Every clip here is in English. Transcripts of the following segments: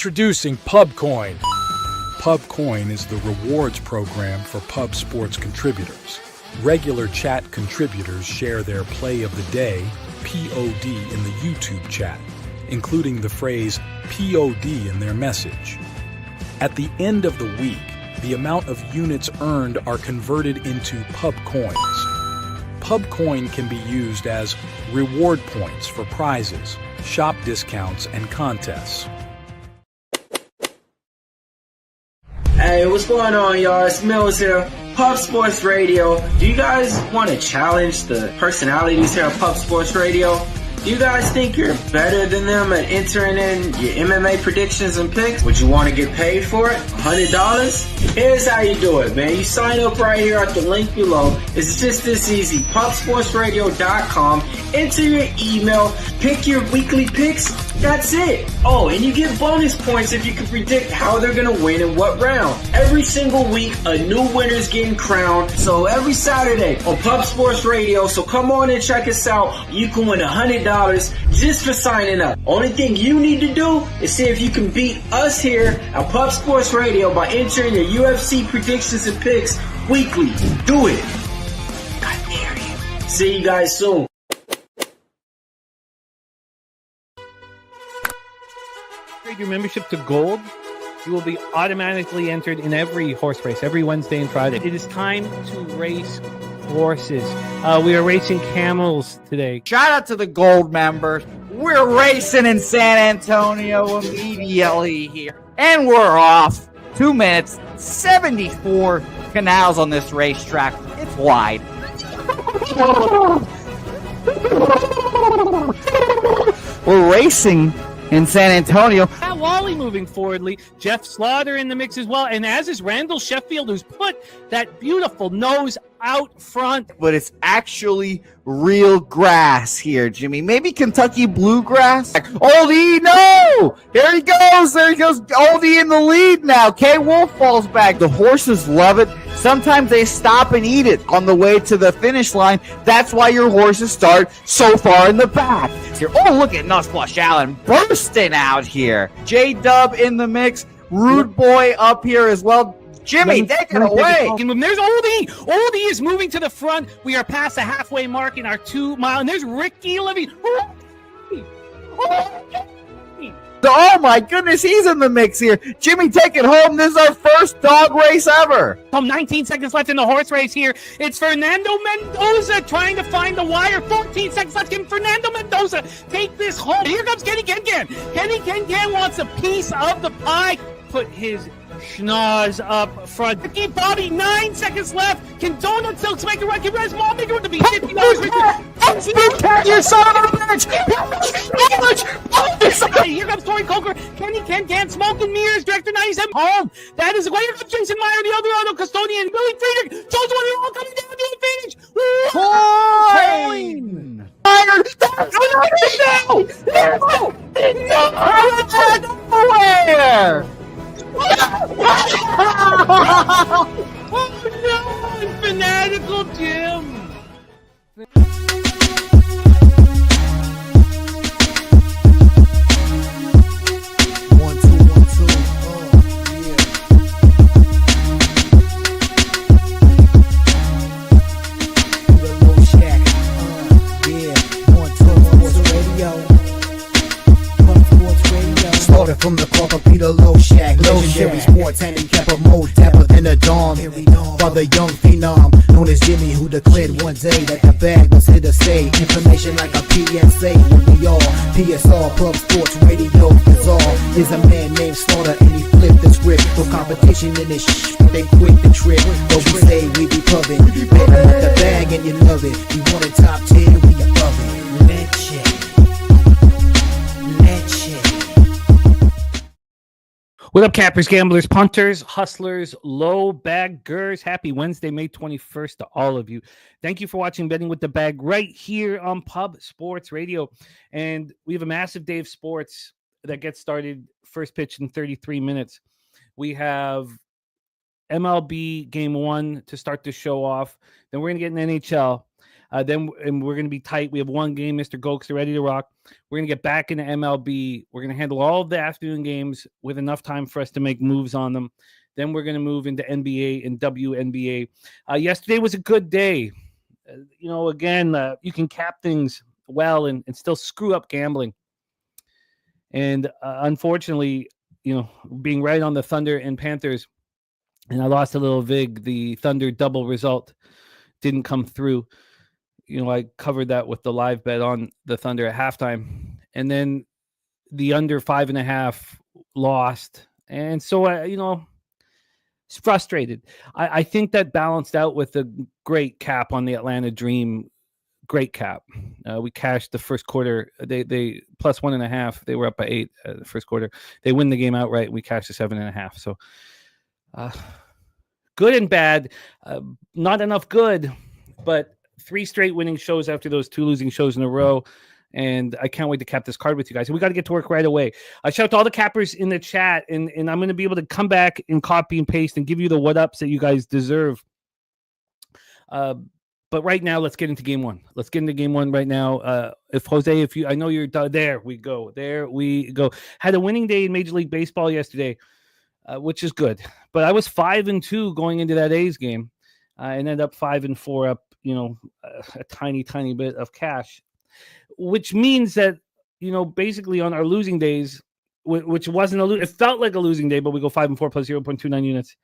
Introducing PubCoin. PubCoin is the rewards program for pub sports contributors. Regular chat contributors share their play of the day, POD, in the YouTube chat, including the phrase POD in their message. At the end of the week, the amount of units earned are converted into PubCoins. PubCoin can be used as reward points for prizes, shop discounts, and contests. Hey, what's going on, y'all? It's Mills here, Pub Sports Radio. Do you guys want to challenge the personalities here at Pub Sports Radio? Do you guys think you're better than them at entering in your MMA predictions and picks? Would you want to get paid for it? $100? Here's how you do it, man. You sign up right here at the link below. It's just this easy. pubsportsradio.com. Enter your email. Pick your weekly picks. That's it. Oh, and you get bonus points if you can predict how they're going to win in what round. Every single week, a new winner's getting crowned. So every Saturday on Pub Sports Radio. So come on and check us out. You can win $100 just for signing up. Only thing you need to do is see if you can beat us here at Pub Sports Radio by entering your UFC predictions and picks weekly. Do it. I dare you. See you guys soon. Your membership to Gold, you will be automatically entered in every horse race, every Wednesday and Friday. It is time to race horses. We are racing camels today. Shout out to the Gold members. We're racing in San Antonio immediately here. And we're off. 2 minutes, 74 canals on this racetrack. It's wide. We're racing in San Antonio. Pat Wally moving forwardly. Jeff Slaughter in the mix as well. And as is Randall Sheffield, who's put that beautiful nose out front. But it's actually real grass here, Jimmy. Maybe Kentucky bluegrass. Oldie, no! There he goes. There he goes. Oldie in the lead now. K. Wolf falls back. The horses love it. Sometimes they stop and eat it on the way to the finish line. That's why your horses start so far in the back. Here. Oh, look at Nussflush Allen bursting out here. J-Dub in the mix. Rude Boy up here as well. Jimmy, take it away. There's Oldie. Oldie is moving to the front. We are past the halfway mark in our 2 mile. And there's Ricky Levy. Oh my goodness, he's in the mix here. Jimmy, take it home. This is our first dog race ever. 19 seconds left in the horse race here. It's Fernando Mendoza trying to find the wire. 14 seconds left. Can Fernando Mendoza take this home? Here comes Kenny Can. Kenny Can wants a piece of the pie. Put his schnoz up front. Ricky Bobby, 9 seconds left. Can Donut Silks make a run? Can Res Mall make a run to be $50? You son of a bitch! Here comes Tori Coker. Kenny Can, Smoke and Mirrors, Director 97. Home. That is way. Here comes Jason Meyer, the Eldorado custodian. Billy Friedrich. Jones one all coming down the advantage. Coin! Nowhere! Oh no! Fanatical Jim! From the Clark Peter Low Shack, legendary sports handicapper, more dapper than a Dom. Father young phenom, known as Jimmy, who declared one day that the bag was here to stay. Information like a PSA, when we all PSR, Pub Sports Radio, bizarre. Is a man named Slaughter and he flipped the script. No competition in this they quit the trip. But we say we be pubbing, better with the bag and you love it. We want a top 10, we above it. Legend. What up, cappers, gamblers, punters, hustlers, low baggers? Happy Wednesday, May 21st to all of you. Thank you for watching Betting with the Bag right here on Pub Sports Radio. And we have a massive day of sports that gets started first pitch in 33 minutes. We have MLB Game 1 to start the show off. Then we're going to get an NHL. Then we're going to be tight. We have one game, Mr. Gogster, ready to rock. We're going to get back into MLB. We're going to handle all of the afternoon games with enough time for us to make moves on them. Then we're going to move into NBA and WNBA. Yesterday was a good day. Again, you can cap things well and still screw up gambling. And unfortunately, being right on the Thunder and Panthers, and I lost a little vig. The Thunder double result didn't come through. I covered that with the live bet on the Thunder at halftime. And then the under 5.5 lost. And so, it's frustrated. I think that balanced out with a great cap on the Atlanta Dream. Great cap. We cashed the first quarter. They plus 1.5. They were up by 8 the first quarter. They win the game outright. We cashed the 7.5. So good and bad. Not enough good, but 3 straight winning shows after those 2 losing shows in a row. And I can't wait to cap this card with you guys. And we got to get to work right away. I shout out to all the cappers in the chat, and I'm going to be able to come back and copy and paste and give you the what-ups that you guys deserve. But right now, let's get into game one. Let's get into game one right now. I know you're done. There we go. Had a winning day in Major League Baseball yesterday, which is good. But I was 5-2 going into that A's game, and ended up 5-4 up, a tiny bit of cash. Which means that, basically on our losing days, which wasn't it felt like a losing day, but we go 5-4 plus 0.29 units.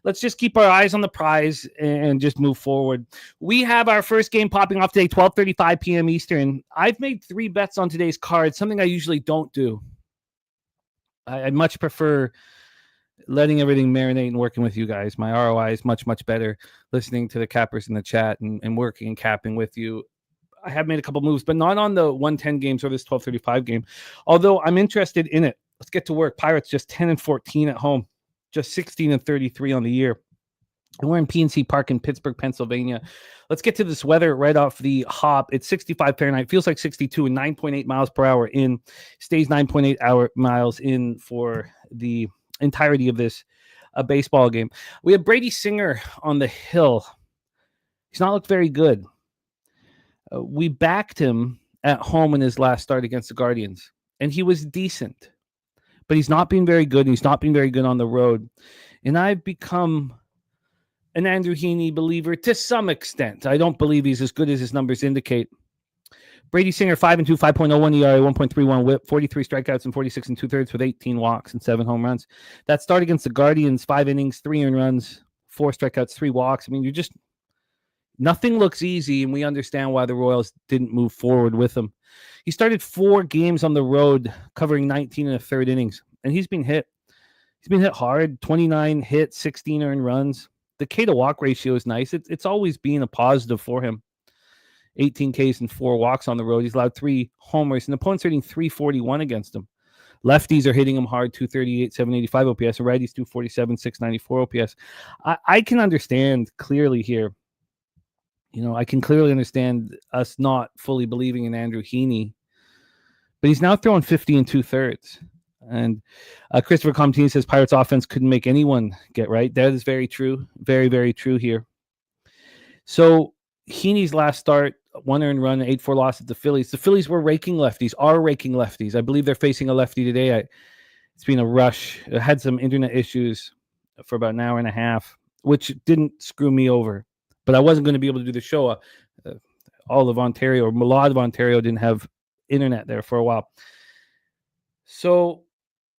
Let's just keep our eyes on the prize and just move forward. We have our first game popping off today, 12:35 p.m. Eastern. I've made 3 bets on today's card, something I usually don't do. I much prefer letting everything marinate and working with you guys. My ROI is much, much better listening to the cappers in the chat and working and capping with you. I have made a couple moves, but not on the 110 games or this 12:35 game. Although I'm interested in it. Let's get to work. Pirates just 10-14 at home, just 16-33 on the year. And we're in PNC Park in Pittsburgh, Pennsylvania. Let's get to this weather right off the hop. It's 65 Fahrenheit, feels like 62 and 9.8 miles per hour in. Stays 9.8 miles in for the entirety of this baseball game. We have Brady Singer on the hill. He's not looked very good. We backed him at home in his last start against the Guardians, and he was decent, but he's not been very good, and he's not been very good on the road. And I've become an Andrew Heaney believer to some extent. I don't believe he's as good as his numbers indicate. Brady Singer, 5-2, 5.01 ERA, 1.31 WHIP, 43 strikeouts and 46 2/3 with 18 walks and 7 home runs. That start against the Guardians, 5 innings, 3 earned runs, 4 strikeouts, 3 walks. I mean, nothing looks easy, and we understand why the Royals didn't move forward with him. He started 4 games on the road, covering 19 1/3 innings, and he's been hit. He's been hit hard, 29 hits, 16 earned runs. The K to walk ratio is nice. It's always been a positive for him. 18 Ks and 4 walks on the road. He's allowed 3 homers, and opponents are hitting 341 against him. Lefties are hitting him hard, 238, 785 OPS, and righties 247, 694 OPS. I can understand clearly here. I can clearly understand us not fully believing in Andrew Heaney, but he's now throwing 50 2/3. And Christopher Comtine says Pirates offense couldn't make anyone get right. That is very true. Very, very true here. So Heaney's last start, 1 earned run, 8-4 loss at the Phillies. The Phillies are raking lefties. I believe they're facing a lefty today. It's been a rush. I had some internet issues for about an hour and a half, which didn't screw me over. But I wasn't going to be able to do the show. All of Ontario, or a lot of Ontario, didn't have internet there for a while. So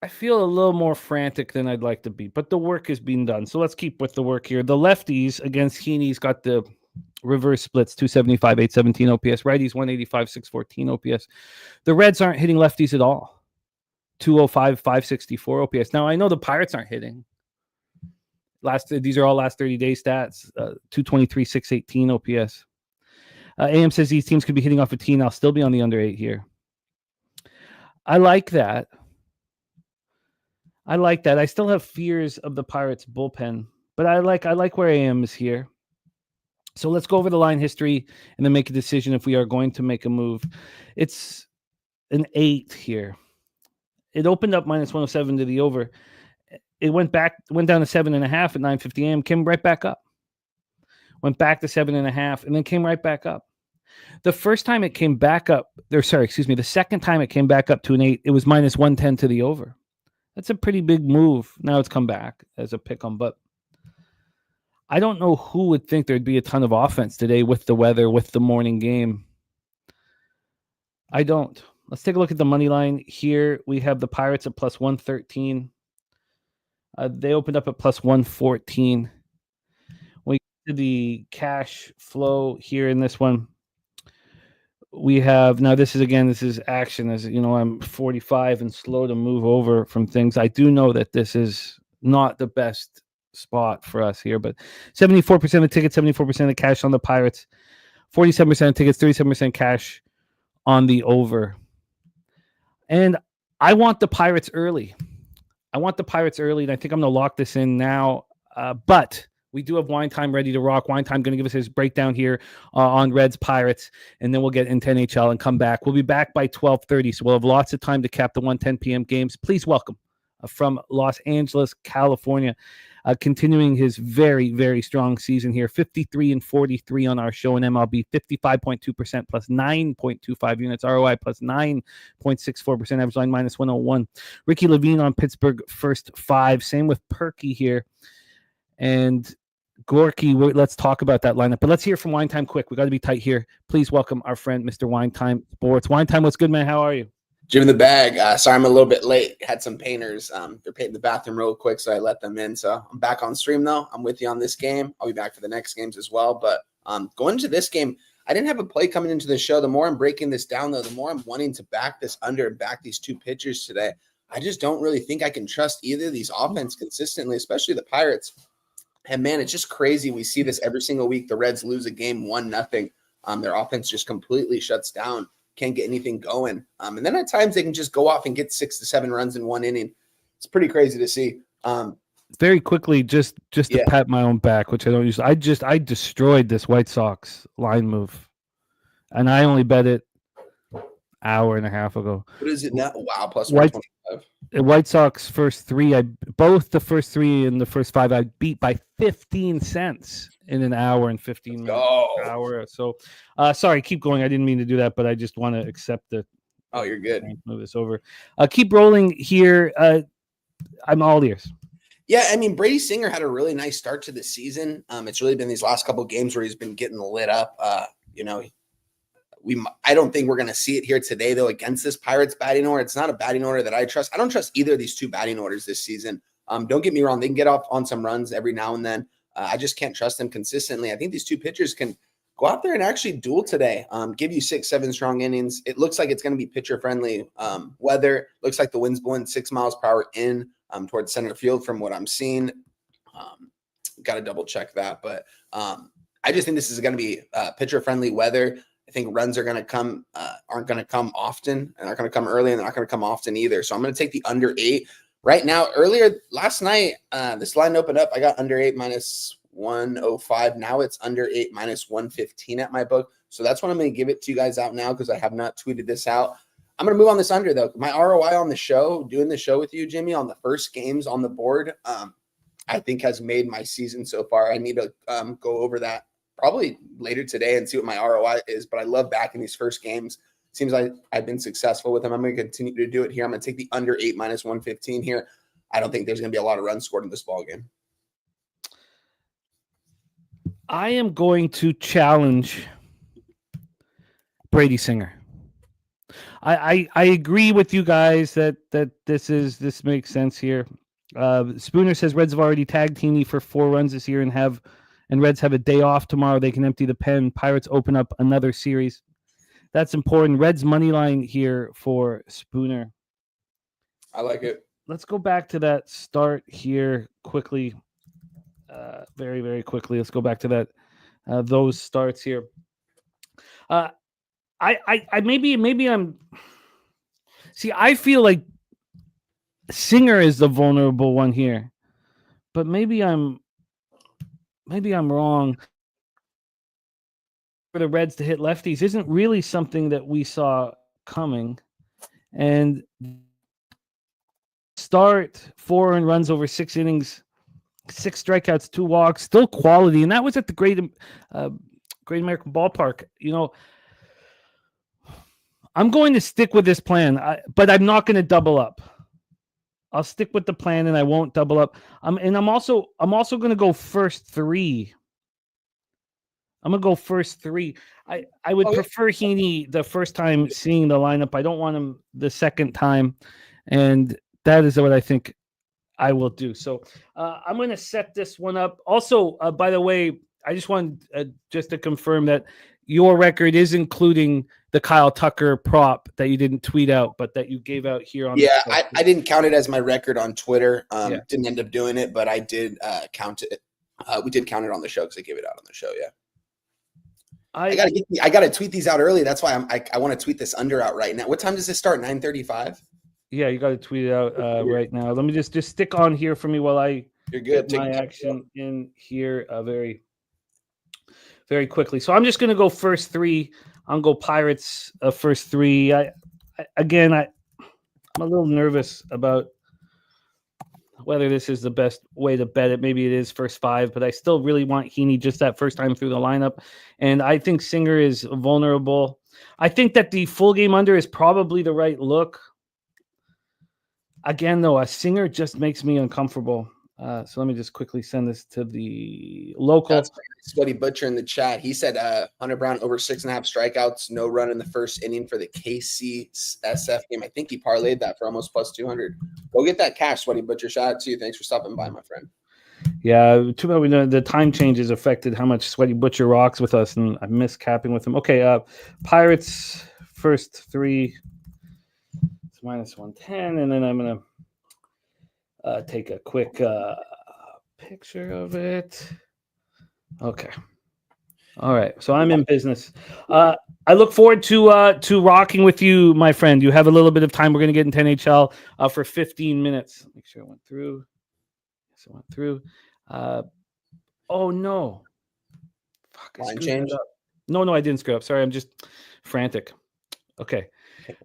I feel a little more frantic than I'd like to be. But the work is being done. So let's keep with the work here. The lefties against Heaney's got the reverse splits, 275, 817 OPS. Righties, 185, 614 OPS. The Reds aren't hitting lefties at all. 205, 564 OPS. Now, I know the Pirates aren't hitting. These are all last 30-day stats. 223, 618 OPS. AM says these teams could be hitting off a tee, and I'll still be on the under 8 here. I like that. I still have fears of the Pirates bullpen, but I like where AM is here. So let's go over the line history and then make a decision if we are going to make a move. It's an 8 here. It opened up minus 107 to the over. It went down to 7.5 at 9:50 a.m. Came right back up. Went back to 7.5 and then came right back up. The first time it came back up, the second time it came back up to an 8, it was minus 110 to the over. That's a pretty big move. Now it's come back as a pick 'em, but I don't know who would think there'd be a ton of offense today with the weather, with the morning game. I don't. Let's take a look at the money line here. We have the Pirates at plus 113. They opened up at plus 114. When we get to the cash flow here in this one, we have, now this is action. As you know, I'm 45 and slow to move over from things. I do know that this is not the best spot for us here, but 74% of tickets, 74% of cash on the Pirates, 47% of tickets, 37% cash on the over. And I want the Pirates early. And I think I'm going to lock this in now. But we do have Wine Time ready to rock. Wine Time going to give us his breakdown here on Reds Pirates, and then we'll get into NHL and come back. We'll be back by 12:30, so we'll have lots of time to cap the 1:10 p.m. games. Please welcome from Los Angeles, California, continuing his very, very strong season here. 53 and 43 on our show in MLB, 55.2% plus 9.25 units, ROI plus 9.64%, average line minus 101. Ricky Levine on Pittsburgh first 5. Same with Perky here. And Gorky, let's talk about that lineup. But let's hear from Wine Time quick. We got to be tight here. Please welcome our friend, Mr. Wine Time Sports. Wine Time, what's good, man? How are you? Jim in the bag. Sorry, I'm a little bit late. Had some painters. They're painting the bathroom real quick, so I let them in. So I'm back on stream, though. I'm with you on this game. I'll be back for the next games as well. But going into this game, I didn't have a play coming into the show. The more I'm breaking this down, though, the more I'm wanting to back this under and back these two pitchers today. I just don't really think I can trust either of these offense consistently, especially the Pirates. And, man, it's just crazy. We see this every single week. The Reds lose a game 1-0. Their offense just completely shuts down. Can't get anything going. And then at times they can just go off and get 6 to 7 runs in one inning. It's pretty crazy to see. Very quickly, just to pat my own back, which I don't use. I destroyed this White Sox line move, and I only bet it hour and a half ago. What is it now? Wow, plus 125. White Sox first 3, both the first 3 and the first 5, I beat by 15 cents in an hour and 15 minutes. Hour. So, sorry, keep going. I didn't mean to do that, but I just want to accept it. Oh, you're good. Move this over. Keep rolling here. I'm all ears. Yeah, I mean, Brady Singer had a really nice start to the season. It's really been these last couple of games where he's been getting lit up. I don't think we're going to see it here today, though, against this Pirates batting order. It's not a batting order that I trust. I don't trust either of these two batting orders this season. Don't get me wrong. They can get off on some runs every now and then. I just can't trust them consistently. I think these two pitchers can go out there and actually duel today, give you 6-7 strong innings. It looks like it's going to be pitcher-friendly weather. Looks like the wind's blowing 6 miles per hour in towards center field from what I'm seeing. Got to double-check that. But I just think this is going to be pitcher-friendly weather. I think runs are going to come, aren't going to come often, and aren't going to come early, and they're not going to come often either. So I'm going to take the under 8 right now. Earlier last night, this line opened up. I got under 8 minus 105. Now it's under 8 minus 115 at my book. So that's what I'm going to give it to you guys out now because I have not tweeted this out. I'm going to move on this under, though. My ROI on the show, doing the show with you, Jimmy, on the first games on the board, I think has made my season so far. I need to go over that probably later today and see what my ROI is, but I love backing these first games. Seems like I've been successful with them. I'm going to continue to do it here. I'm going to take the under 8 minus 115 here. I don't think there's going to be a lot of runs scored in this ball game. I am going to challenge Brady Singer. I agree with you guys that this makes sense here. Spooner says Reds have already tagged Heaney for 4 runs this year and Reds have a day off tomorrow. They can empty the pen. Pirates open up another series. That's important. Reds money line here for Spooner. I like it. Let's go back to that start here quickly. Very, very quickly. Let's go back to that. Those starts here. I feel like Singer is the vulnerable one here, but maybe I'm wrong. For the Reds to hit lefties isn't really something that we saw coming. And start 4 earned runs over 6 innings, 6 strikeouts, 2 walks, still quality. And that was at the Great American Ballpark. You know, I'm going to stick with this plan, but I'm not going to double up. I'll stick with the plan and I won't double up. And I'm also going to go first three. I'm going to go first three. I would prefer Heaney the first time seeing the lineup. I don't want him the second time. And that is what I think I will do. So I'm going to set this one up. Also, by the way, I just want just to confirm that your record is including the Kyle Tucker prop that you didn't tweet out, but that you gave out here on. Yeah, I didn't count it as my record on Twitter. Didn't end up doing it, but I did count it. We did count it on the show because I gave it out on the show. Yeah. I gotta tweet these out early. That's why I want to tweet this under out right now. What time does this start? 9:35. Yeah, you got to tweet it out right now. Let me just stick on here for me while I get my action in here very, very quickly. So I'm just gonna go first three. I'm gonna go Pirates first three. I'm a little nervous about whether this is the best way to bet it. Maybe it is first five, but I still really want Heaney just that first time through the lineup. And I think Singer is vulnerable. I think that the full game under is probably the right look. Again, though, a Singer just makes me uncomfortable. So let me just quickly send this to the local. That's Sweaty Butcher in the chat. He said Hunter Brown over 6.5 strikeouts, no run in the first inning for the KC SF game. I think he parlayed that for almost plus 200. Go get that cash, Sweaty Butcher. Shout out to you. Thanks for stopping by, my friend. Yeah, too bad we know the time changes affected how much Sweaty Butcher rocks with us, and I miss capping with him. Okay, Pirates first three. It's minus 110, and then I'm gonna take a quick picture of it. Okay. All right. So I'm in business. I look forward to rocking with you, my friend. You have a little bit of time. We're going to get into NHL for 15 minutes. Make sure I went through. Yes, I went through. Oh, no. Fuck, I screwed up. No, I didn't screw up. Sorry, I'm just frantic. Okay.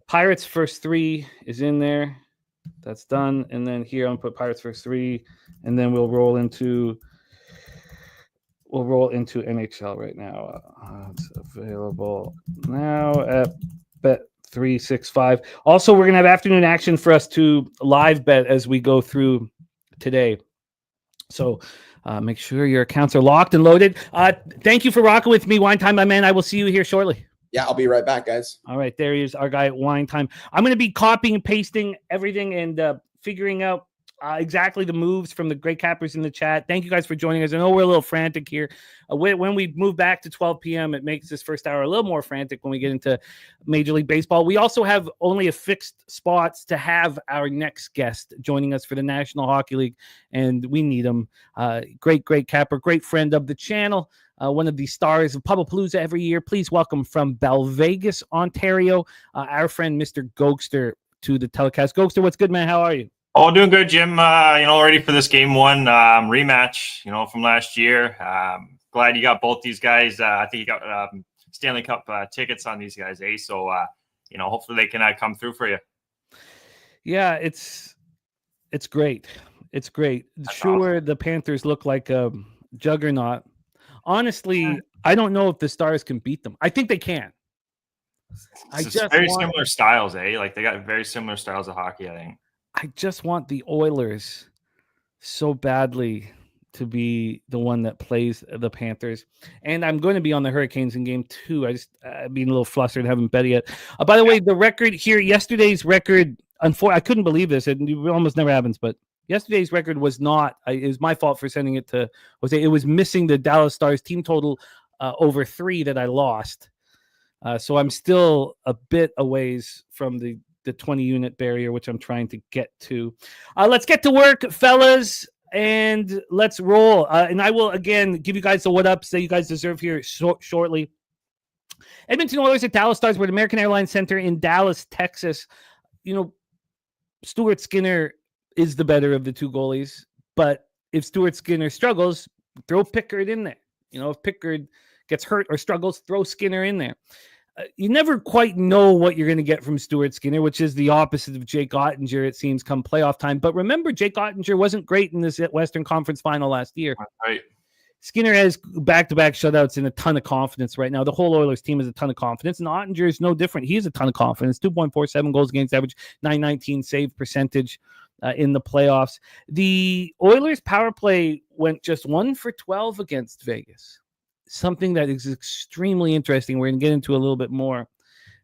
Pirates first three is in there. That's done. And then here I'm going to put Pirates first three, and then we'll roll into NHL right now. It's available now at Bet365. Also, we're going to have afternoon action for us to live bet as we go through today. So make sure your accounts are locked and loaded. Thank you for rocking with me, Wine Time, my man. I will see you here shortly. Yeah, I'll be right back, guys. All right, there he is, our guy at Wine Time. I'm going to be copying and pasting everything and figuring out exactly the moves from the great cappers in the chat. Thank you guys for joining us. I know we're a little frantic here. When we move back to 12 p.m., it makes this first hour a little more frantic when we get into Major League Baseball. We also have only a fixed spots to have our next guest joining us for the National Hockey League, and we need him. Great capper, great friend of the channel. One of the stars of Pubapalooza every year. Please welcome from Belvegas, Ontario, our friend Mr. Gogster to the telecast. Gogster, what's good, man? How are you? Oh, doing good, Jim. Ready for this game one rematch, from last year. Glad you got both these guys. I think you got Stanley Cup tickets on these guys, eh? So, hopefully they can come through for you. Yeah, it's great. It's great. That's sure, awesome. The Panthers look like a juggernaut. Honestly, I don't know if the Stars can beat them. I think they can. Similar styles, eh? Like they got very similar styles of hockey, I think. I just want the Oilers so badly to be the one that plays the Panthers. And I'm going to be on the Hurricanes in game 2. I've been a little flustered, haven't bet yet. By the way, the record here, yesterday's record, I couldn't believe this. It almost never happens, but yesterday's record was not, it was my fault for sending it to Jose. It was missing the Dallas Stars team total over 3 that I lost. So I'm still a bit a ways from the 20-unit barrier, which I'm trying to get to. Let's get to work, fellas, and let's roll. And I will, again, give you guys the what-ups that you guys deserve here shortly. Edmonton Oilers at Dallas Stars. We're at American Airlines Center in Dallas, Texas. Stuart Skinner is the better of the two goalies, but if Stuart Skinner struggles, throw Pickard in there. If Pickard gets hurt or struggles, throw Skinner in there. You never quite know what you're going to get from Stuart Skinner, which is the opposite of Jake Ottinger, it seems, come playoff time. But remember, Jake Ottinger wasn't great in this Western Conference final last year. Right. Skinner has back-to-back shutouts and a ton of confidence right now. The whole Oilers team has a ton of confidence, and Ottinger is no different. He has a ton of confidence. 2.47 goals against average, 919 save percentage in the playoffs. The Oilers power play went just 1 for 12 against Vegas, something that is extremely interesting. We're going to get into a little bit more.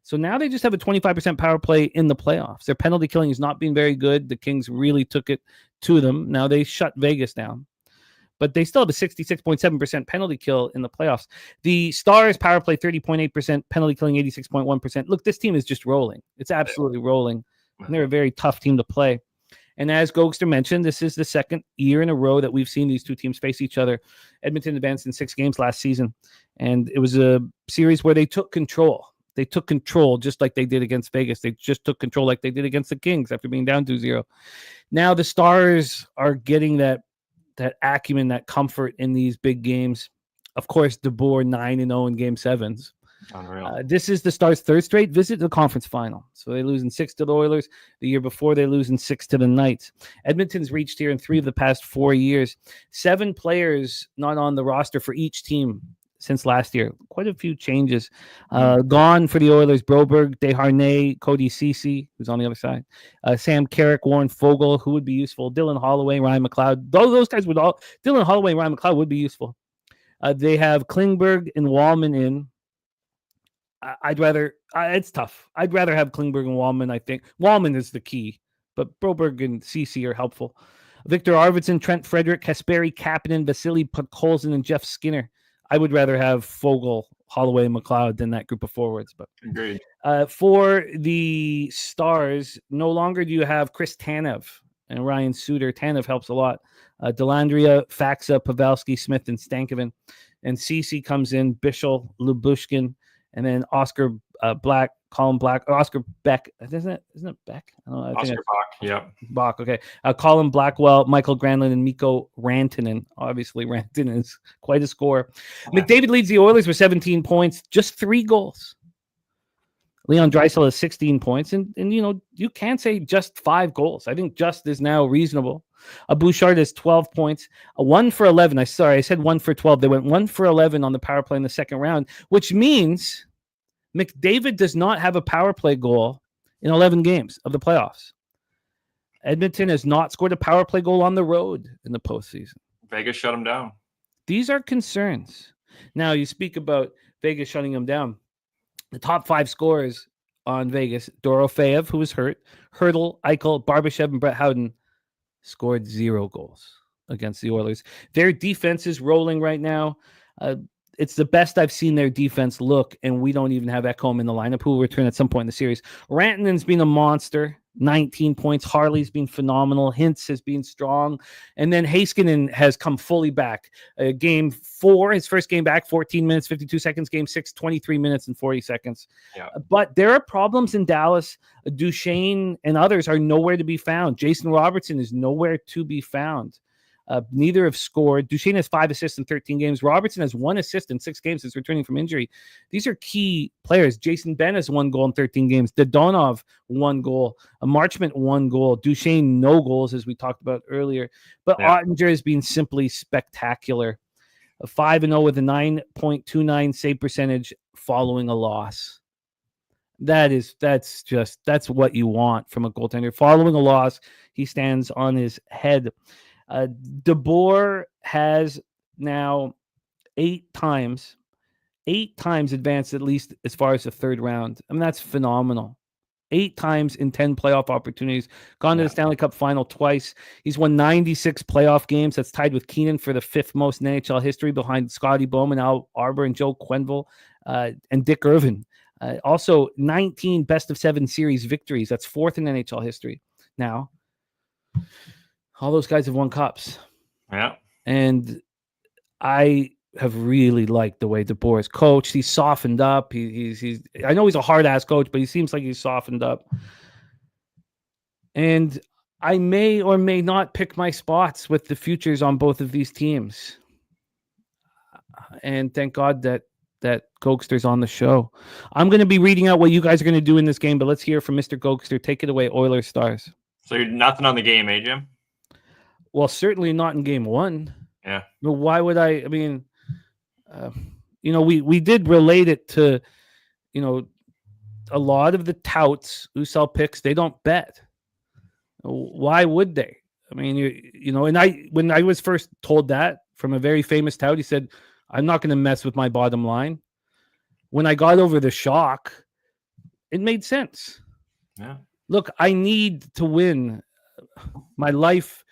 So now they just have a 25% power play in the playoffs. Their penalty killing has not been very good. The Kings really took it to them. Now they shut Vegas down, but they still have a 66.7% penalty kill in the playoffs. The Stars power play 30.8%, penalty killing 86.1%. Look, this team is just rolling. It's absolutely rolling. And they're a very tough team to play. And as Gogster mentioned, this is the second year in a row that we've seen these two teams face each other. Edmonton advanced in 6 games last season, and it was a series where they took control. They took control just like they did against Vegas. They just took control like they did against the Kings after being down 2-0. Now the Stars are getting that acumen, that comfort in these big games. Of course, DeBoer 9-0 in Game 7s. Unreal. This is the Stars' third straight visit to the conference final. So they lose in 6 to the Oilers. The year before, they lose in 6 to the Knights. Edmonton's reached here in 3 of the past 4 years. 7 players not on the roster for each team since last year. Quite a few changes. Gone for the Oilers: Broberg, Desharnais, Cody Ceci, who's on the other side, Sam Carrick, Warren Fogle, who would be useful, Dylan Holloway, Ryan McLeod. Those guys would all. Dylan Holloway, Ryan McLeod would be useful. They have Klingberg and Wallman in. I'd rather. It's tough. I'd rather have Klingberg and Wallman. I think Wallman is the key, but Broberg and Ceci are helpful. Victor Arvidsson, Trent Frederick, Kasperi Kapanen, Vasily Podkolzin, and Jeff Skinner. I would rather have Fogle, Holloway, and McLeod than that group of forwards. But Agreed. For the Stars, no longer do you have Chris Tanev and Ryan Suter. Tanev helps a lot. Delandria, Faxa, Pavelski, Smith, and Stankoven. And Ceci comes in, Bichel, Lubushkin, and then Oscar Black, Colin Black, or Oscar Beck. Isn't it Beck? I don't know. I think Oscar Bach. Yep. Bach, okay. Colin Blackwell, Michael Granlund, and Mikko Rantanen. Obviously, Rantanen is quite a scorer. Yeah. McDavid leads the Oilers with 17 points, just 3 goals. Leon Draisaitl has 16 points, and you can't say just 5 goals. I think just is now reasonable. Bouchard has 12 points, 1 for 11. I said 1 for 12. They went 1 for 11 on the power play in the second round, which means McDavid does not have a power play goal in 11 games of the playoffs. Edmonton has not scored a power play goal on the road in the postseason. Vegas shut him down. These are concerns. Now, you speak about Vegas shutting them down. The top 5 scorers on Vegas: Dorofeyev, who was hurt, Hurdle, Eichel, Barbashev, and Brett Howden, scored 0 goals against the Oilers. Their defense is rolling right now. It's the best I've seen their defense look, and we don't even have Ekholm in the lineup, who will return at some point in the series. Rantanen's been a monster, 19 points. Harley's been phenomenal. Hintz has been strong. And then Heiskanen has come fully back. Game 4, his first game back, 14 minutes, 52 seconds. Game 6, 23 minutes and 40 seconds. Yeah. But there are problems in Dallas. Duchesne and others are nowhere to be found. Jason Robertson is nowhere to be found. Neither have scored. Duchesne has 5 assists in 13 games. Robertson has 1 assist in 6 games since returning from injury. These are key players. Jason Ben has 1 goal in 13 games. Dodonov, 1 goal. Marchment, 1 goal. Duchesne, no goals, as we talked about earlier. But yeah. Ottinger has been simply spectacular. 5-0 with a 9.29 save percentage following a loss. That's what you want from a goaltender. Following a loss, he stands on his head. DeBoer has now 8 times advanced at least as far as the third round. I mean, that's phenomenal. 8 times in 10 playoff opportunities. Gone to the Stanley Cup final twice. He's won 96 playoff games. That's tied with Keenan for the 5th most in NHL history, behind Scotty Bowman, Al Arbor, and Joe Quenneville, and Dick Irvin. Also, 19 best-of-7 series victories. That's 4th in NHL history. Now, all those guys have won cups. Yeah. And I have really liked the way DeBoer is coached. He's softened up. He's I know he's a hard-ass coach, but he seems like he's softened up. And I may or may not pick my spots with the futures on both of these teams. And thank God that Gogster's on the show. I'm going to be reading out what you guys are going to do in this game, but let's hear from Mr. Gogster. Take it away, Oilers Stars. So you're nothing on the game, eh, Jim? Well, certainly not in game 1. Yeah. But why would I? I mean, we did relate it to, a lot of the touts who sell picks, they don't bet. Why would they? I mean, when I was first told that from a very famous tout, he said, "I'm not going to mess with my bottom line." When I got over the shock, it made sense. Yeah. Look, I need to win. My life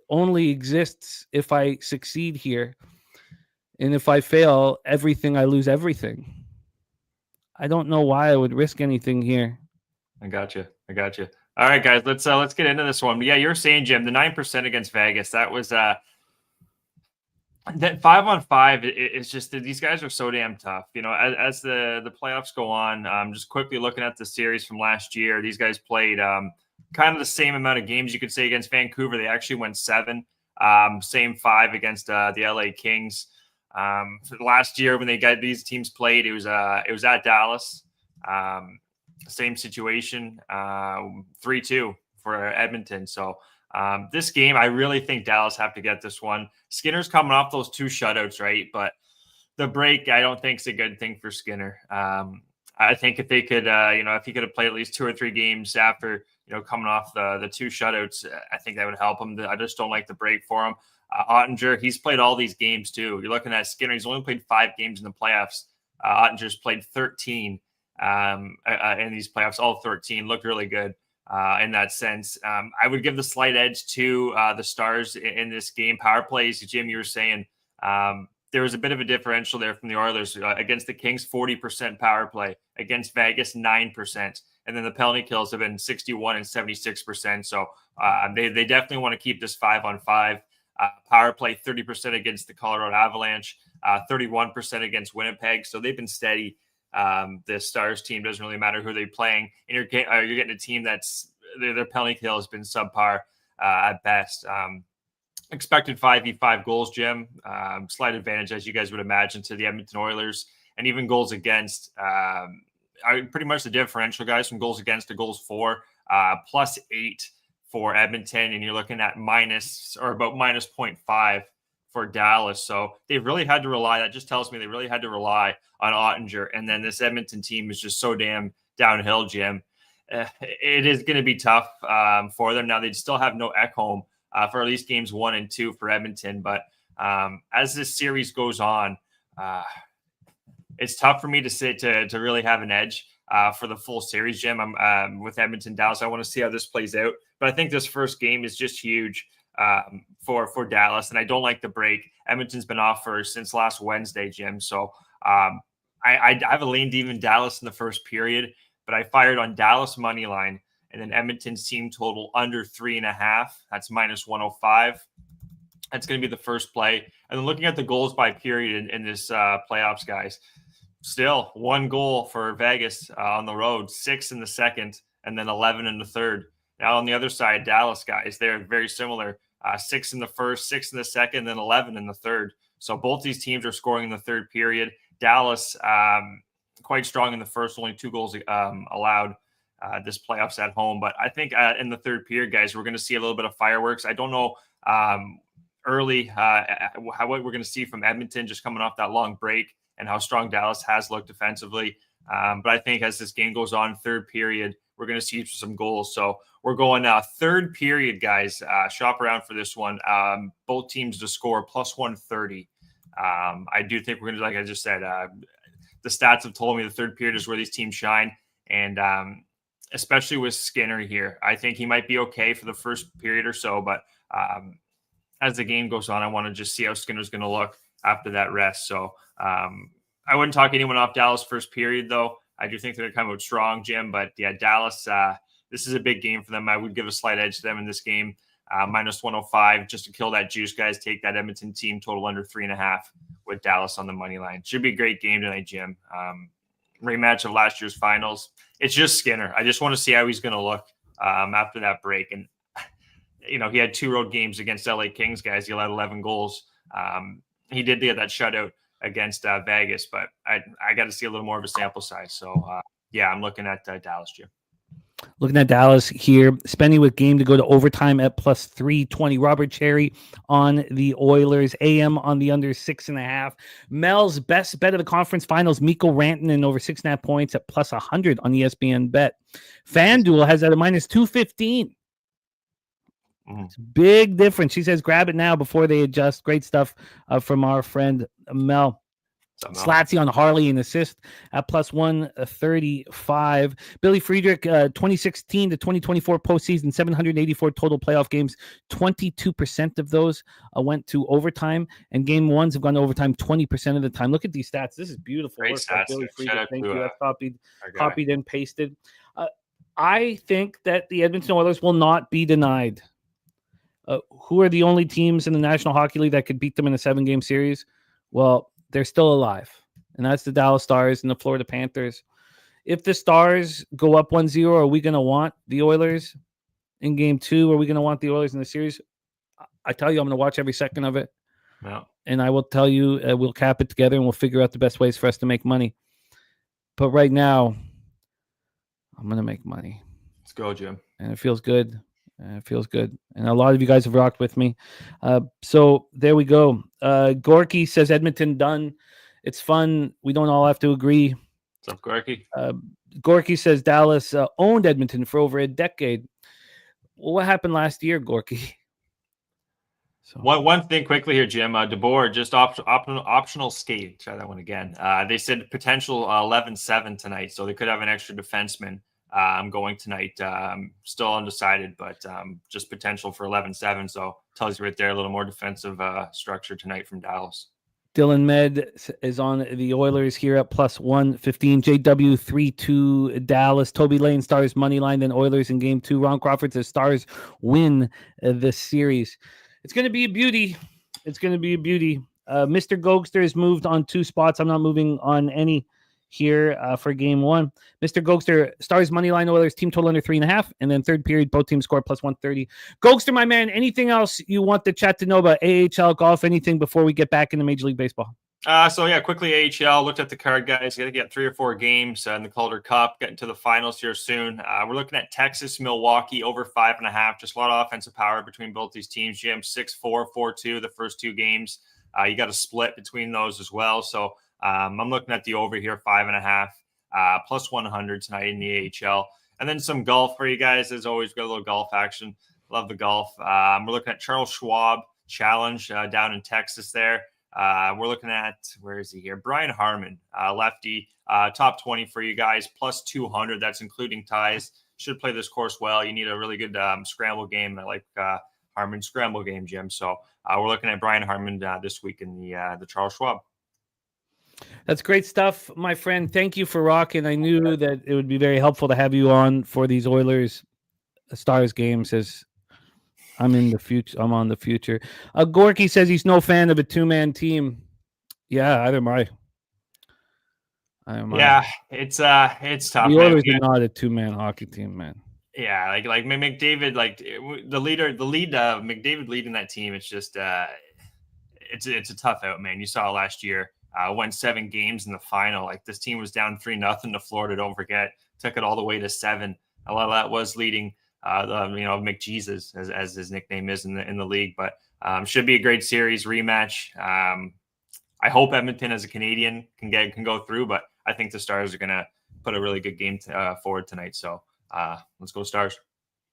only exists if I succeed here. And if I fail, I lose everything. I don't know why I would risk anything here. I got you. All right, guys, let's get into this one. Yeah, you're saying, Jim, the 9% against Vegas, that was that 5-on-5 is just that these guys are so damn tough. As the playoffs go on, just quickly looking at the series from last year, these guys played kind of the same amount of games, you could say, against Vancouver. They actually went 7, same 5 against the LA Kings. Last year when these teams played, it was at Dallas. Same situation, 3-2 for Edmonton. So this game, I really think Dallas have to get this one. Skinner's coming off those 2 shutouts, right? But the break, I don't think is a good thing for Skinner. I think if they could, if he could have played at least 2 or 3 games after, coming off the 2 shutouts, I think that would help him. I just don't like the break for him. Ottinger, he's played all these games too. You're looking at Skinner, he's only played 5 games in the playoffs. Ottinger's played 13 in these playoffs, all 13. Looked really good in that sense. I would give the slight edge to the Stars in this game. Power plays, Jim, you were saying there was a bit of a differential there from the Oilers. Against the Kings, 40% power play. Against Vegas, 9%. And then the penalty kills have been 61 and 76%. So they definitely want to keep this 5-on-5. Power play 30% against the Colorado Avalanche, 31% against Winnipeg. So they've been steady. The Stars team doesn't really matter who they're playing, and you're getting a team that's their penalty kill has been subpar at best. Expected 5v5 goals, Jim. Slight advantage, as you guys would imagine, to the Edmonton Oilers, and even goals against are pretty much the differential, guys, from goals against to goals for, +8 for Edmonton, and you're looking at about -0.5 for Dallas. So they've really had to rely. That just tells me they really had to rely on Ottinger. And then this Edmonton team is just so damn downhill, Jim. It is going to be tough for them. Now, they still have no Ekholm for at least games 1 and 2 for Edmonton. But as this series goes on, it's tough for me to really have an edge for the full series, Jim. I'm with Edmonton, Dallas. I want to see how this plays out. But I think this first game is just huge for Dallas, and I don't like the break. Edmonton's been off since last Wednesday, Jim. So I have a lean to even Dallas in the first period, but I fired on Dallas money line, and then Edmonton's team total under 3.5. That's -105. That's going to be the first play. And then looking at the goals by period in this playoffs, guys, still 1 goal for Vegas on the road, 6 in the second, and then 11 in the third. Now, on the other side, Dallas, guys, they're very similar. 6 in the first, 6 in the second, then 11 in the third. So both these teams are scoring in the third period. Dallas, quite strong in the first, only 2 goals allowed this playoffs at home. But I think in the third period, guys, we're going to see a little bit of fireworks. I don't know early what we're going to see from Edmonton just coming off that long break and how strong Dallas has looked defensively. But I think as this game goes on, third period, we're going to see some goals. So we're going third period, guys. Shop around for this one. Both teams to score +130. I do think we're going to, like I just said, the stats have told me the third period is where these teams shine. And especially with Skinner here, I think he might be okay for the first period or so. But as the game goes on, I want to just see how Skinner's going to look after that rest. So I wouldn't talk anyone off Dallas first period, though. I do think they're coming out strong, Jim. But yeah, Dallas, this is a big game for them. I would give a slight edge to them in this game, -105, just to kill that juice, guys. Take that Edmonton team total under 3.5 with Dallas on the money line. Should be a great game tonight, Jim. Rematch of last year's finals. It's just Skinner. I just want to see how he's going to look after that break. And, he had 2 road games against LA Kings, guys. He allowed 11 goals. He did get that shutout against Vegas, but I got to see a little more of a sample size. So, yeah, I'm looking at Dallas, Jim. Looking at Dallas here, spending with game to go to overtime at plus 320. Robert Cherry on the Oilers. AM on the under 6.5. Mel's best bet of the conference finals, Mikko Rantanen over 6.5 points at plus 100 on ESPN Bet. FanDuel has that at minus 215. It's a big difference. She says grab it now before they adjust. Great stuff from our friend Mel. Slatsy on Harley and assist at plus 135. Billy Friedrich, 2016 to 2024 postseason, 784 total playoff games. 22% of those went to overtime, and game ones have gone to overtime 20% of the time. Look at these stats. This is beautiful. Great stats. Billy Friedrich. Thank you. I've copied and pasted. I think that the Edmonton Oilers will not be denied. Who are the only teams in the National Hockey League that could beat them in a 7-game series? Well, they're still alive, and that's the Dallas Stars and the Florida Panthers. If the Stars go up 1-0, are we going to want the Oilers in game 2? Are we going to want the Oilers in the series? I tell you, I'm going to watch every second of it. Yeah. And I will tell you, we'll cap it together and we'll figure out the best ways for us to make money. But right now, I'm going to make money. Let's go, Jim. And it feels good. It feels good. And a lot of you guys have rocked with me. So there we go. Gorky says Edmonton done. It's fun. We don't all have to agree. What's up, Gorky? Gorky says Dallas owned Edmonton for over a decade. Well, what happened last year, Gorky? So one thing quickly here, Jim. DeBoer just optional skate. Try that one again. They said potential 11-7 tonight, so they could have an extra defenseman. I'm going tonight. Still undecided, but just potential for 11-7. So tells you right there a little more defensive structure tonight from Dallas. Dylan Med is on the Oilers here at plus 115. JW 3-2 Dallas. Toby Lane Stars money line, then Oilers in game 2. Ron Crawford says Stars win this series. It's going to be a beauty. It's going to be a beauty. Mr. Gogster has moved on 2 spots. I'm not moving on any here for game 1. Mr. Gogster, Stars money line, Oilers team total under 3.5, and then third period both teams score plus 130. Gogster, my man, anything else you want the chat to know about AHL golf? Anything before we get back into Major League Baseball? So yeah, quickly AHL. Looked at the card, guys. Got to get 3 or 4 games in the Calder Cup. Getting to the finals here soon. We're looking at Texas, Milwaukee over 5.5. Just a lot of offensive power between both these teams. Jim 6-4, 4-2 the first 2 games. You got a split between those as well. So I'm looking at the over here, 5.5, plus 100 tonight in the AHL. And then some golf for you guys. As always, we got a little golf action. Love the golf. We're looking at Charles Schwab Challenge down in Texas there. We're looking at, where is he here? Brian Harmon, lefty, top 20 for you guys, plus 200. That's including ties. Should play this course well. You need a really good scramble game. I like Harmon's scramble game, Jim. So we're looking at Brian Harmon this week in the Charles Schwab. That's great stuff, my friend. Thank you for rocking. I knew that it would be very helpful to have you on for these Oilers Stars games, as I'm in the future. I'm on the future. Gorky says he's no fan of a 2-man team. Yeah, either am I. Yeah, it's tough. The Oilers are not a 2-man hockey team, man. Yeah, like McDavid, like the lead McDavid leading that team. It's just it's a tough out, man. You saw it last year. Won 7 games in the final. Like this team was down 3-0 to Florida. Don't forget, took it all the way to 7. A lot of that was leading, McJesus as his nickname is in the league. But should be a great series rematch. I hope Edmonton as a Canadian can go through, but I think the Stars are gonna put a really good game forward tonight. So let's go Stars.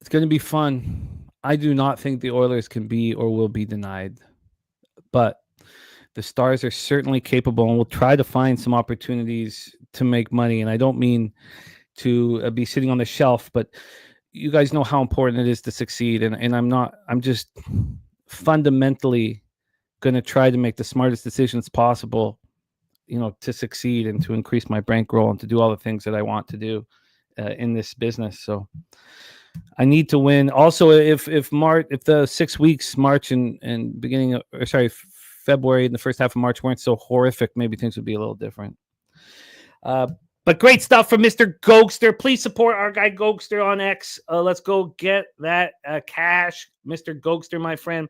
It's gonna be fun. I do not think the Oilers can be or will be denied, but the Stars are certainly capable, and will try to find some opportunities to make money. And I don't mean to be sitting on the shelf, but you guys know how important it is to succeed. And I'm just fundamentally going to try to make the smartest decisions possible, to succeed and to increase my bankroll and to do all the things that I want to do in this business. So I need to win. Also, if the 6 weeks, March and beginning of, February and the first half of March weren't so horrific, maybe things would be a little different. But great stuff from Mr. Gogster. Please support our guy Gogster on X. Let's go get that cash, Mr. Gogster, my friend.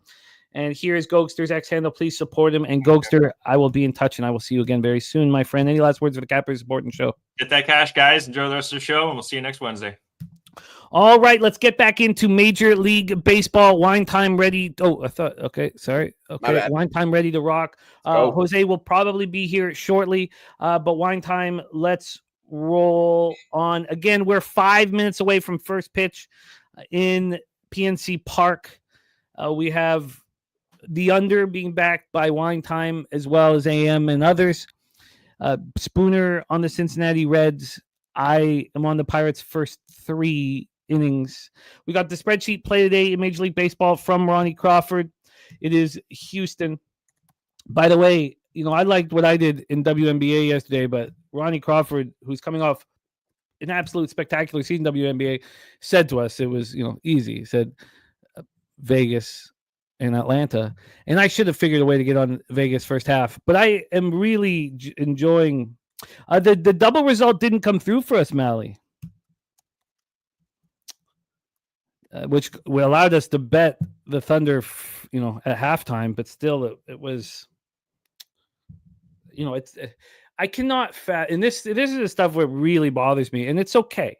And here's Gogster's X handle. Please support him. And Gogster, I will be in touch, and I will see you again very soon, my friend. Any last words for the Cappers Supporting Show? Get that cash, guys. Enjoy the rest of the show, and we'll see you next Wednesday. All right, let's get back into Major League Baseball. Wine time ready. Oh, I thought, okay, sorry. Okay, wine time ready to rock. Jose will probably be here shortly, but wine time, let's roll on. Again, we're 5 minutes away from first pitch in PNC Park. We have the under being backed by wine time as well as AM and others. Spooner on the Cincinnati Reds. I am on the Pirates' first 3 innings. We got the spreadsheet play today in Major League Baseball from Ronnie Crawford. It is Houston. By the way, I liked what I did in WNBA yesterday, but Ronnie Crawford, who's coming off an absolute spectacular season WNBA, said to us it was, easy. He said Vegas and Atlanta, and I should have figured a way to get on Vegas first half, but I am really enjoying the double result didn't come through for us, Mally, which allowed us to bet the Thunder, at halftime, but still it was, it's, I cannot and this is the stuff where it really bothers me, and it's okay,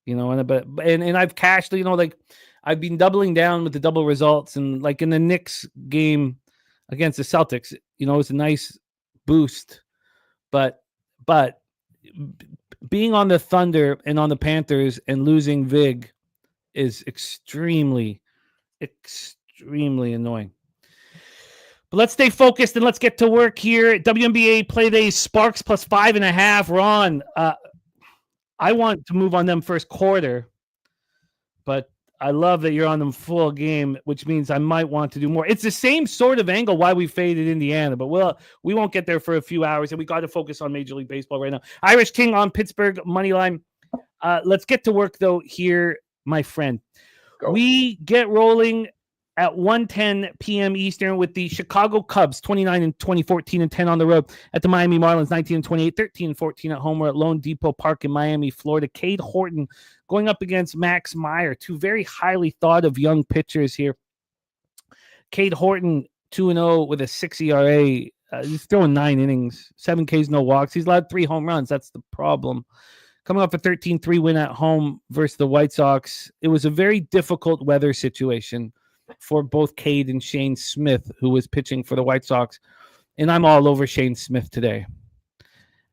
and I've cashed, I've been doubling down with the double results, and like in the Knicks game against the Celtics, it's a nice boost, but being on the Thunder and on the Panthers and losing Vig is extremely, extremely annoying. But let's stay focused and let's get to work here. WNBA play day, Sparks plus 5.5. Ron, I want to move on them first quarter, but I love that you're on them full game, which means I might want to do more. It's the same sort of angle why we faded Indiana, but we won't get there for a few hours, and we got to focus on Major League Baseball right now. Irish King on Pittsburgh money line. Let's get to work though here, my friend. Go. We get rolling at 1:10 p.m. Eastern with the Chicago Cubs, 29-20, 14-10 on the road, at the Miami Marlins, 19-28, 13-14 at home. We're at Lone Depot Park in Miami, Florida. Cade Horton going up against Max Meyer, 2 very highly thought of young pitchers here. Cade Horton, 2-0 with a 6 ERA. He's throwing 9 innings, 7 Ks, no walks. He's allowed 3 home runs. That's the problem. Coming off a 13-3 win at home versus the White Sox. It was a very difficult weather situation for both Cade and Shane Smith, who was pitching for the White Sox. And I'm all over Shane Smith today.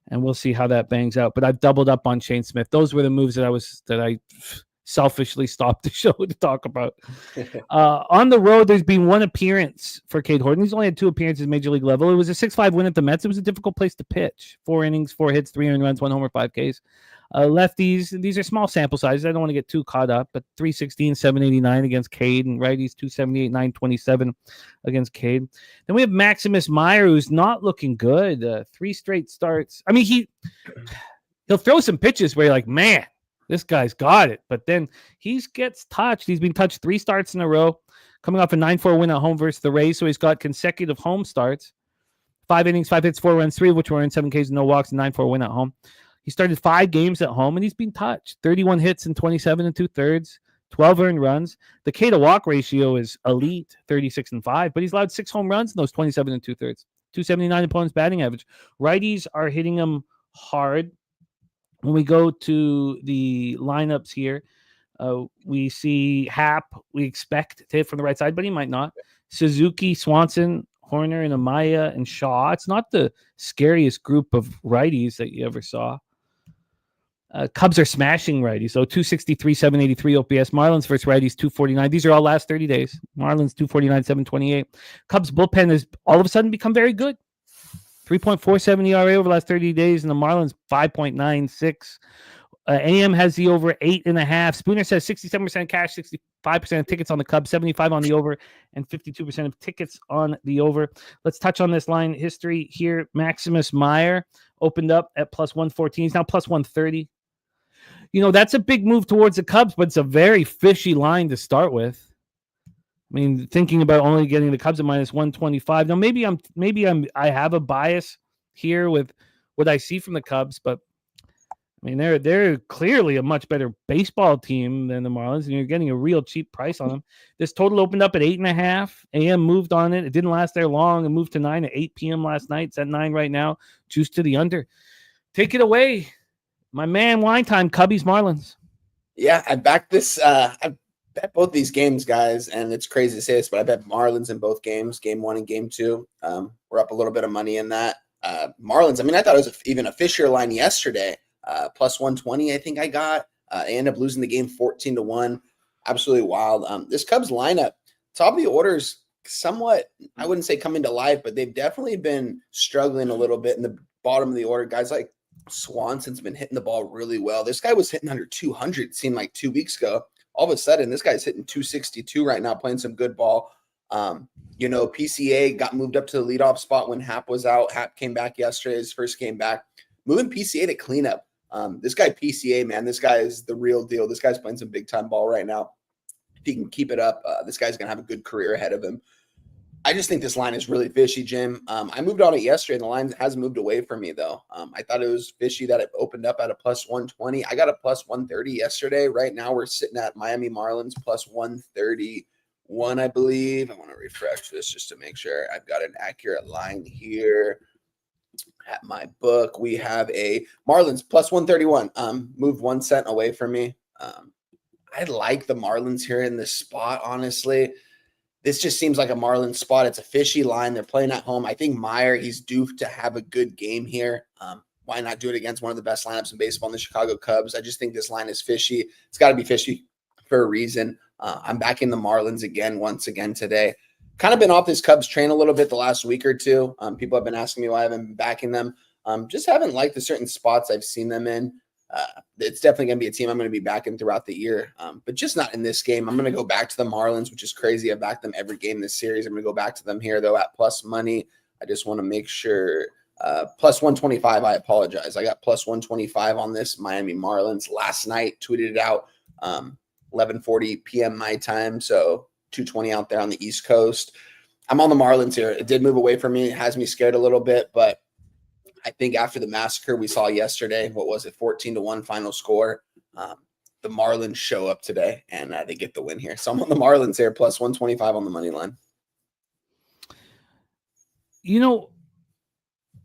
And we'll see how that bangs out. But I've doubled up on Shane Smith. Those were the moves that I selfishly stopped the show to talk about. On the road, there's been 1 appearance for Cade Horton. He's only had 2 appearances Major League level. It was a 6-5 win at the Mets. It was a difficult place to pitch. 4 innings, 4 hits, 3 earned runs, 1 homer, 5 Ks. Lefties, these are small sample sizes. I don't want to get too caught up, but 316, 789 against Cade, and righties 278, 927 against Cade. Then we have Maximus Meyer, who's not looking good. 3 straight starts. I mean, he'll throw some pitches where you're like, man, this guy's got it. But then he gets touched. He's been touched 3 starts in a row, coming off a 9-4 win at home versus the Rays. So he's got consecutive home starts. 5 innings, 5 hits, 4 runs, 3 of which were in 7 Ks, no walks, and 9-4 win at home. He started 5 games at home, and he's been touched. 31 hits in 27 2/3, 12 earned runs. The K to walk ratio is elite, 36-5, but he's allowed 6 home runs in those 27 2/3. 279 opponents batting average. Righties are hitting him hard. When we go to the lineups here, we see Happ. We expect to hit from the right side, but he might not. Suzuki, Swanson, Horner, and Amaya, and Shaw. It's not the scariest group of righties that you ever saw. Cubs are smashing righties. So 263, 783 OPS. Marlins versus righties, 249. These are all last 30 days. Marlins, 249, 728. Cubs bullpen has all of a sudden become very good. 3.47 ERA over the last 30 days, and the Marlins, 5.96. AM has the over 8.5. Spooner says 67% cash, 65% of tickets on the Cubs, 75 on the over, and 52% of tickets on the over. Let's touch on this line history here. Maximus Meyer opened up at plus 114. He's now plus 130. That's a big move towards the Cubs, but it's a very fishy line to start with. I mean, thinking about only getting the Cubs at minus 125. Now, I have a bias here with what I see from the Cubs, but I mean, they're clearly a much better baseball team than the Marlins, and you're getting a real cheap price on them. This total opened up at 8.5. AM moved on it. It didn't last there long. It moved to 9 at 8 p.m. last night. It's at 9 right now. Juice to the under. Take it away, my man. Wine time. Cubbies, Marlins. Yeah, I backed this. I bet both these games, guys, and it's crazy to say this, but I bet Marlins in both games, game 1 and game 2. We're up a little bit of money in that. Marlins, I mean, I thought it was even a fishier line yesterday. Plus 120, I think I got. They end up losing the game 14-1. Absolutely wild. This Cubs lineup, top of the orders, somewhat, I wouldn't say coming to life, but they've definitely been struggling a little bit in the bottom of the order. Guys like Swanson's been hitting the ball really well. This guy was hitting under 200, it seemed like 2 weeks ago. All of a sudden, this guy's hitting 262 right now, playing some good ball. PCA got moved up to the leadoff spot when Hap was out. Hap came back yesterday, his first game back. Moving PCA to cleanup. This guy PCA, man, this guy is the real deal. This guy's playing some big-time ball right now. If he can keep it up, this guy's going to have a good career ahead of him. I just think this line is really fishy, Jim. I moved on it yesterday, and the line has moved away from me, though. I thought it was fishy that it opened up at a plus 120. I got a plus 130 yesterday. Right now, we're sitting at Miami Marlins plus 131, I believe. I want to refresh this just to make sure I've got an accurate line here. At my book, we have a Marlins plus 131. Moved 1 cent away from me. I like the Marlins here in this spot, honestly. This just seems like a Marlins spot. It's a fishy line. They're playing at home. I think Meyer, he's due to have a good game here. Why not do it against one of the best lineups in baseball in the Chicago Cubs? I just think this line is fishy. It's got to be fishy for a reason. I'm backing the Marlins once again today. Kind of been off this Cubs train a little bit the last week or two. People have been asking me why I haven't been backing them. Just haven't liked the certain spots I've seen them in. It's definitely going to be a team I'm going to be backing throughout the year, but just not in this game. I'm going to go back to the Marlins, which is crazy. I backed them every game this series. I'm going to go back to them here, though, at plus money. I just want to make sure plus 125. I apologize. I got plus 125 on this Miami Marlins last night. Tweeted it out 11:40 p.m. my time, so 2:20 out there on the East Coast. I'm on the Marlins here. It did move away from me. It has me scared a little bit, but I think after the massacre we saw yesterday, 14-1 final score, the Marlins show up today, and they get the win here. So I'm on the Marlins here, plus 125 on the money line.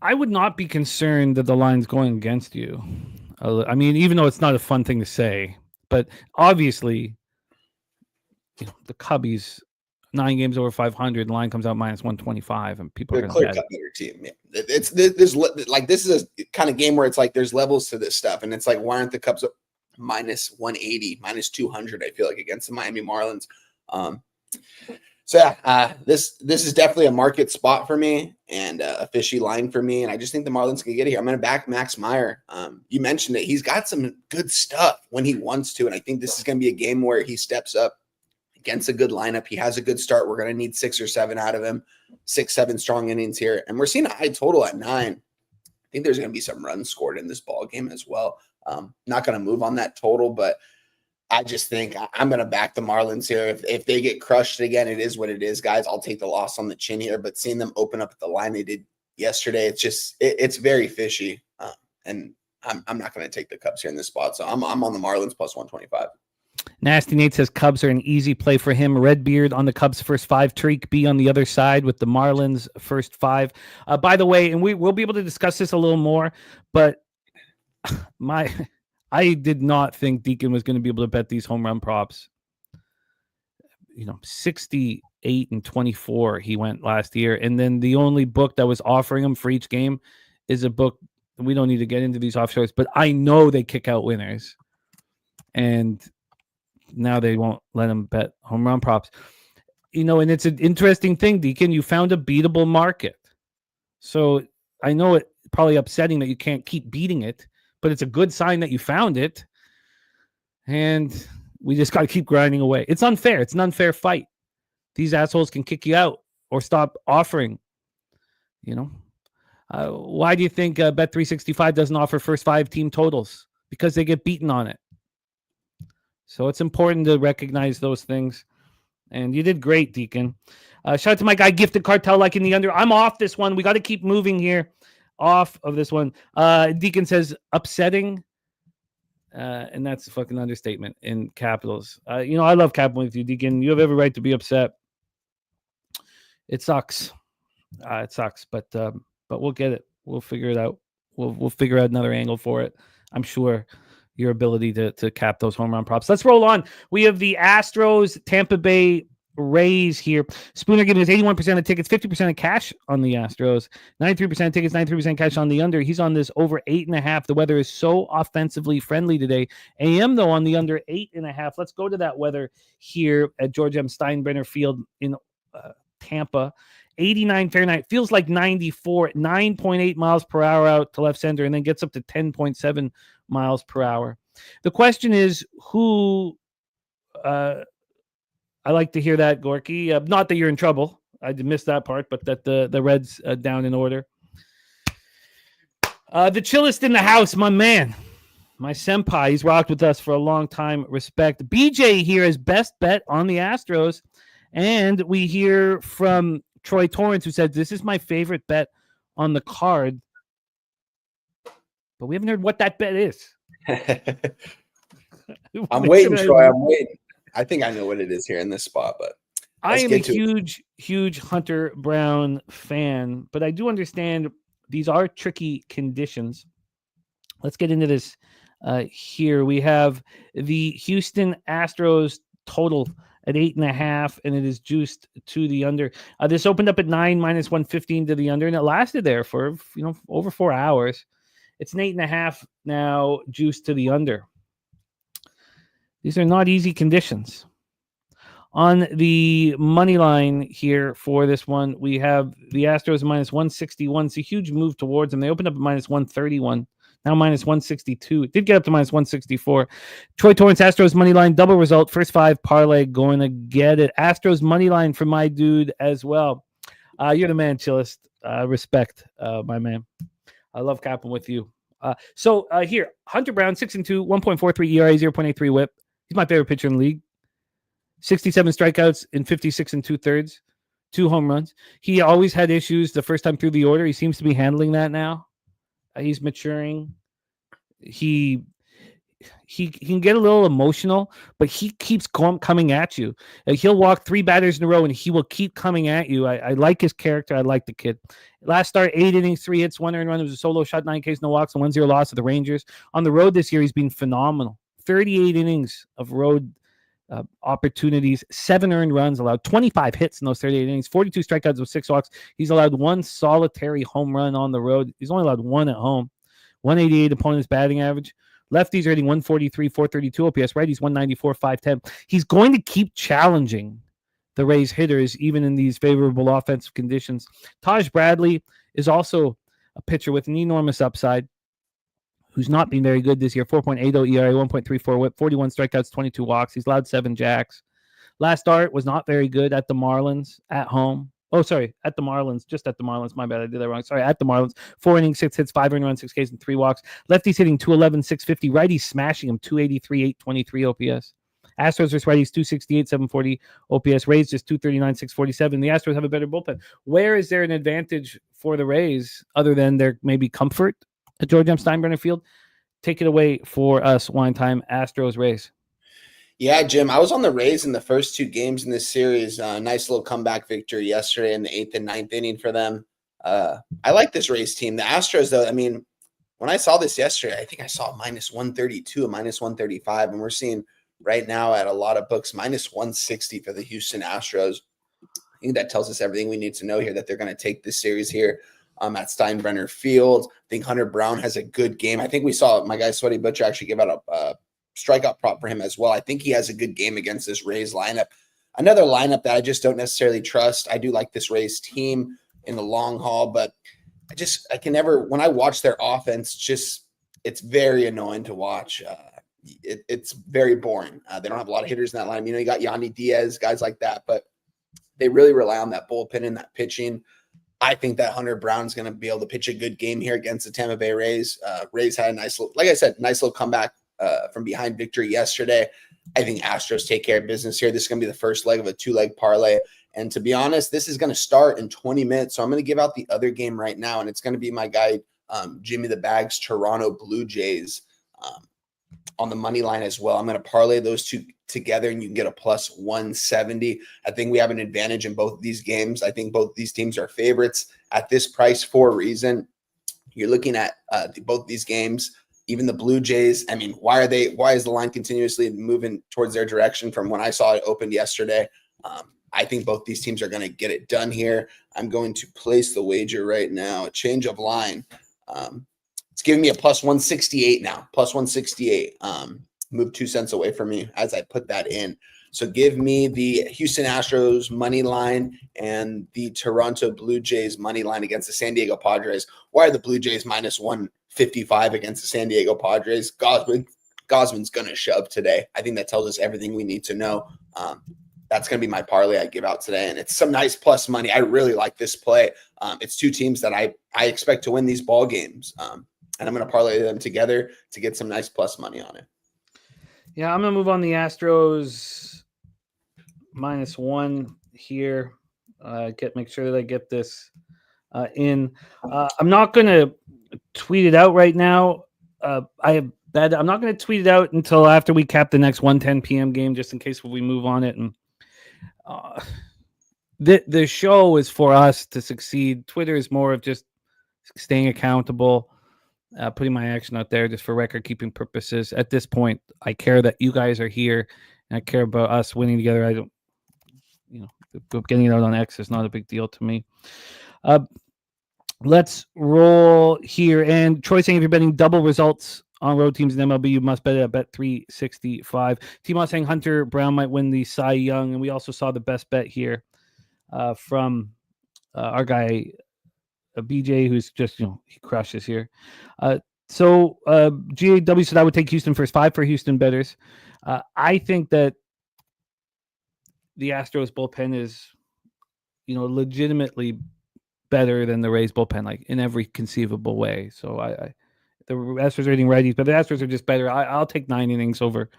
I would not be concerned that the line's going against you. I mean, even though it's not a fun thing to say, but obviously, the Cubbies, 9 games over 500, the line comes out minus 125, and people are going to bet. Better team. Yeah. This is a kind of game where it's like there's levels to this stuff, and it's like, why aren't the Cubs up minus 180, minus 200? I feel like against the Miami Marlins. This is definitely a market spot for me and a fishy line for me, and I just think the Marlins can get it here. I'm going to back Max Meyer. You mentioned it; he's got some good stuff when he wants to, and I think this is going to be a game where he steps up against a good lineup. He has a good start. We're going to need 6 or 7 out of him, 6-7 strong innings here. And we're seeing a high total at 9. I think there's going to be some runs scored in this ball game as well. Not going to move on that total, but I just think I'm going to back the Marlins here. If they get crushed again, it is what it is, guys. I'll take the loss on the chin here, but seeing them open up at the line they did yesterday, it's very fishy. And I'm not going to take the Cubs here in this spot. So I'm on the Marlins plus 125. Nasty Nate says Cubs are an easy play for him. Redbeard on the Cubs first 5. Tariq B on the other side with the Marlins first 5. By the way, and we'll be able to discuss this a little more, but I did not think Deacon was going to be able to bet these home run props. 68 and 24 he went last year, and then the only book that was offering him for each game is a book. We don't need to get into these offshores, but I know they kick out winners, and now they won't let him bet home run props. And it's an interesting thing, Deacon. You found a beatable market. So I know it's probably upsetting that you can't keep beating it, but it's a good sign that you found it. And we just got to keep grinding away. It's unfair. It's an unfair fight. These assholes can kick you out or stop offering. Why do you think Bet365 doesn't offer first 5 team totals? Because they get beaten on it. So it's important to recognize those things. And you did great, Deacon. Shout out to my guy, Gifted Cartel, like in the under. I'm off this one. We got to keep moving here. Off of this one. Deacon says upsetting. And that's a fucking understatement in capitals. I love capping with you, Deacon. You have every right to be upset. It sucks. But we'll get it. We'll figure it out. We'll figure out another angle for it. I'm sure. your ability to cap those home run props. Let's roll on. We have the Astros, Tampa Bay Rays here. Spooner giving us 81% of tickets, 50% of cash on the Astros, 93% of tickets, 93% cash on the under. He's on this over 8.5. The weather is so offensively friendly today. AM, though, on the under 8.5. Let's go to that weather here at George M. Steinbrenner Field in Tampa. 89 Fahrenheit, feels like 94, 9.8 miles per hour out to left center, and then gets up to 10.7 miles per hour. The question is, who I like to hear that, Gorky. Not that you're in trouble. I missed that part, but that the Reds down in order. The chillest in the house, my man. My senpai. He's rocked with us for a long time. Respect. BJ here is best bet on the Astros. And we hear from Troy Torrance, who said, this is my favorite bet on the card. But we haven't heard what that bet is. I'm waiting, Troy. I'm waiting. I think I know what it is here in this spot, but I am a huge Hunter Brown fan, but I do understand these are tricky conditions. Let's get into this here. We have the Houston Astros total at 8.5, and it is juiced to the under. This opened up at 9 minus 115 to the under, and it lasted there for over 4 hours. It's an 8.5 now, juiced to the under. These are not easy conditions. On the money line here for this one, we have the Astros minus 161. It's a huge move towards them. They opened up at minus 131, now minus 162. It did get up to minus 164. Troy Torrance, Astros money line, double result. First 5 parlay, going to get it. Astros money line for my dude as well. You're the man, Chillest. Respect, my man. I love capping with you. So here, Hunter Brown, 6-2, 1.43 ERA, 0.83 whip. He's my favorite pitcher in the league. 67 strikeouts in 56 2/3, 2 home runs. He always had issues the first time through the order. He seems to be handling that now. He's maturing. He can get a little emotional, but he keeps coming at you. He'll walk 3 batters in a row, and he will keep coming at you. I like his character. I like the kid. Last start, 8 innings, 3 hits, 1 earned run. It was a solo shot, 9 Ks, no walks, and 1-0 loss to the Rangers. On the road this year, he's been phenomenal. 38 innings of road opportunities, 7 earned runs, allowed 25 hits in those 38 innings, 42 strikeouts with 6 walks. He's allowed 1 solitary home run on the road. He's only allowed 1 at home. 188 opponent's batting average. Lefties rating 143, 432 OPS. Righties 194, 510. He's going to keep challenging the Rays hitters even in these favorable offensive conditions. Taj Bradley is also a pitcher with an enormous upside, who's not been very good this year. 4.80 ERA, 1.34 whip, 41 strikeouts, 22 walks. He's allowed 7 jacks. Last start was not very good at the Marlins at home. Oh, sorry, at the Marlins, just at the Marlins. My bad, I did that wrong. Sorry, at the Marlins. 4 innings, 6 hits, 5 earned runs, 6 Ks, and 3 walks. Lefties hitting 211, 650. Righties smashing him, 283, 823 OPS. Astros versus righties, 268, 740 OPS. Rays just 239, 647. The Astros have a better bullpen. Where is there an advantage for the Rays other than their maybe comfort at George M. Steinbrenner Field? Take it away for us, Wine Time. Astros, Rays. Yeah, Jim, I was on the Rays in the first 2 games in this series. Nice little comeback victory yesterday in the 8th and 9th inning for them. I like this Rays team. The Astros, though, I mean, when I saw this yesterday, I think I saw minus 132 and minus 135, and we're seeing right now at a lot of books minus 160 for the Houston Astros. I think that tells us everything we need to know here, that they're going to take this series here at Steinbrenner Field. I think Hunter Brown has a good game. I think we saw my guy Sweaty Butcher actually give out a strikeout prop for him as well. I think he has a good game against this Rays lineup. Another lineup that I just don't necessarily trust. I do like this Rays team in the long haul, but I can never, when I watch their offense, it's very annoying to watch. It's very boring. They don't have a lot of hitters in that line. You got Yandy Diaz, guys like that, but they really rely on that bullpen and that pitching. I think that Hunter Brown's going to be able to pitch a good game here against the Tampa Bay Rays. Rays had a nice little comeback from behind victory yesterday. I think Astros take care of business here. This is going to be the first leg of a 2-leg parlay. And to be honest, this is going to start in 20 minutes. So I'm going to give out the other game right now. And it's going to be my guy, Jimmy the Bag's Toronto Blue Jays on the money line as well. I'm going to parlay those 2 together and you can get a plus 170. I think we have an advantage in both of these games. I think both these teams are favorites at this price for a reason. You're looking at both these games. Even the Blue Jays, I mean, why is the line continuously moving towards their direction from when I saw it opened yesterday? I think both these teams are going to get it done here. I'm going to place the wager right now. A change of line. It's giving me a plus 168 now. Plus 168. Move 2 cents away from me as I put that in. So give me the Houston Astros money line and the Toronto Blue Jays money line against the San Diego Padres. Why are the Blue Jays minus 155 against the San Diego Padres? Gosman's going to shove today. I think that tells us everything we need to know. That's going to be my parlay I give out today, and it's some nice plus money. I really like this play. It's two teams that I expect to win these ball games, and I'm going to parlay them together to get some nice plus money on it. Yeah, I'm going to move on the Astros -1 here. Make sure that I get this in. I'm not going to tweet it out right now. I'm not going to tweet it out until after we cap the next 1:10 p.m. game, just in case we move on it. And the show is for us to succeed. Twitter is more of just staying accountable, putting my action out there just for record-keeping purposes. At this point, I care that you guys are here, and I care about us winning together. I don't, getting it out on X is not a big deal to me. Let's roll here. And Troy saying if you're betting double results on road teams in MLB, you must bet at bet 365. T-Moss saying Hunter Brown might win the Cy Young, and we also saw the best bet here from our guy BJ, who's just he crushes here. So GAW said I would take Houston first 5 for Houston bettors. I think that the Astros bullpen is legitimately better than the Rays bullpen, like in every conceivable way. So the Astros are hitting righties, but the Astros are just better. I'll take 9 innings over,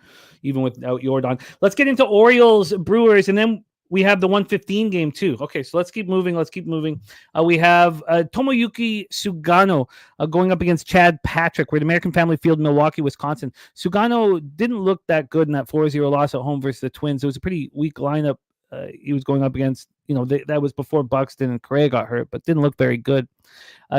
even without Jordan. Let's get into Orioles, Brewers, and then we have the 1:15 game too. Okay, so let's keep moving. We have Tomoyuki Sugano going up against Chad Patrick. We're at American Family Field, Milwaukee, Wisconsin. Sugano didn't look that good in that 4-0 loss at home versus the Twins. It was a pretty weak lineup. He was going up against, that was before Buxton and Correa got hurt, but didn't look very good.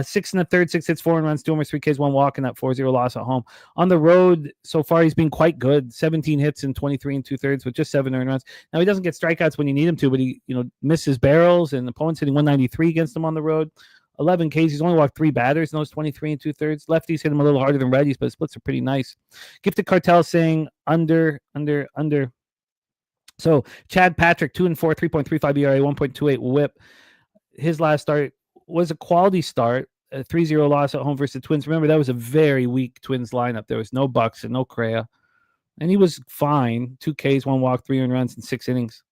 6 1/3, 6 hits, 4 runs, 2 homers, 3 Ks, 1 walk in that 4-0 loss at home. On the road, so far, he's been quite good. 17 hits in 23 2/3 with just 7 earned runs. Now, he doesn't get strikeouts when you need him to, but he, misses barrels, and opponents hitting 193 against him on the road. 11 Ks. He's only walked 3 batters in those 23 2/3. Lefties hit him a little harder than righties, but the splits are pretty nice. Gifted Cartel saying under. So Chad Patrick, 2-4, 3.35 ERA, 1.28 WHIP. His last start was a quality start, a 3-0 loss at home versus the Twins. Remember, that was a very weak Twins lineup. There was no Buxton, no Correa, and he was fine. 2 Ks, 1 walk, 3 earned runs in 6 innings.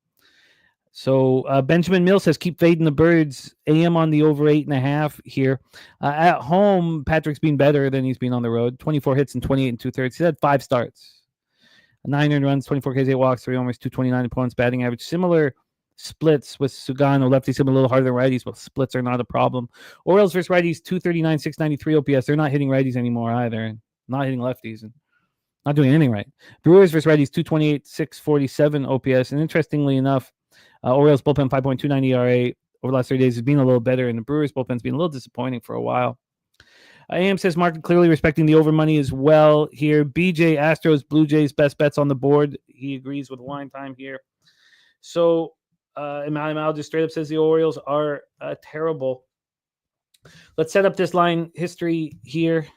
So Benjamin Mills says keep fading the birds. AM on the over 8.5 here. At home, Patrick's been better than he's been on the road. 24 hits in 28 2/3. He's had 5 starts. 9 earned runs, 24 Ks, 8 walks, 3 homers, 229 opponents batting average. Similar splits with Sugano. Lefties hit a little harder than righties, but splits are not a problem. Orioles versus righties, 239, 693 OPS. They're not hitting righties anymore either, and not hitting lefties, and not doing anything right. Brewers versus righties, 228, 647 OPS. And interestingly enough, Orioles bullpen 5.29 ERA over the last 3 days has been a little better, and the Brewers bullpen's been a little disappointing for a while. AM says market clearly respecting the over money as well here. BJ, Astros, Blue Jays, best bets on the board. He agrees with line time here. So Mal just straight up says the Orioles are terrible. Let's set up this line history here.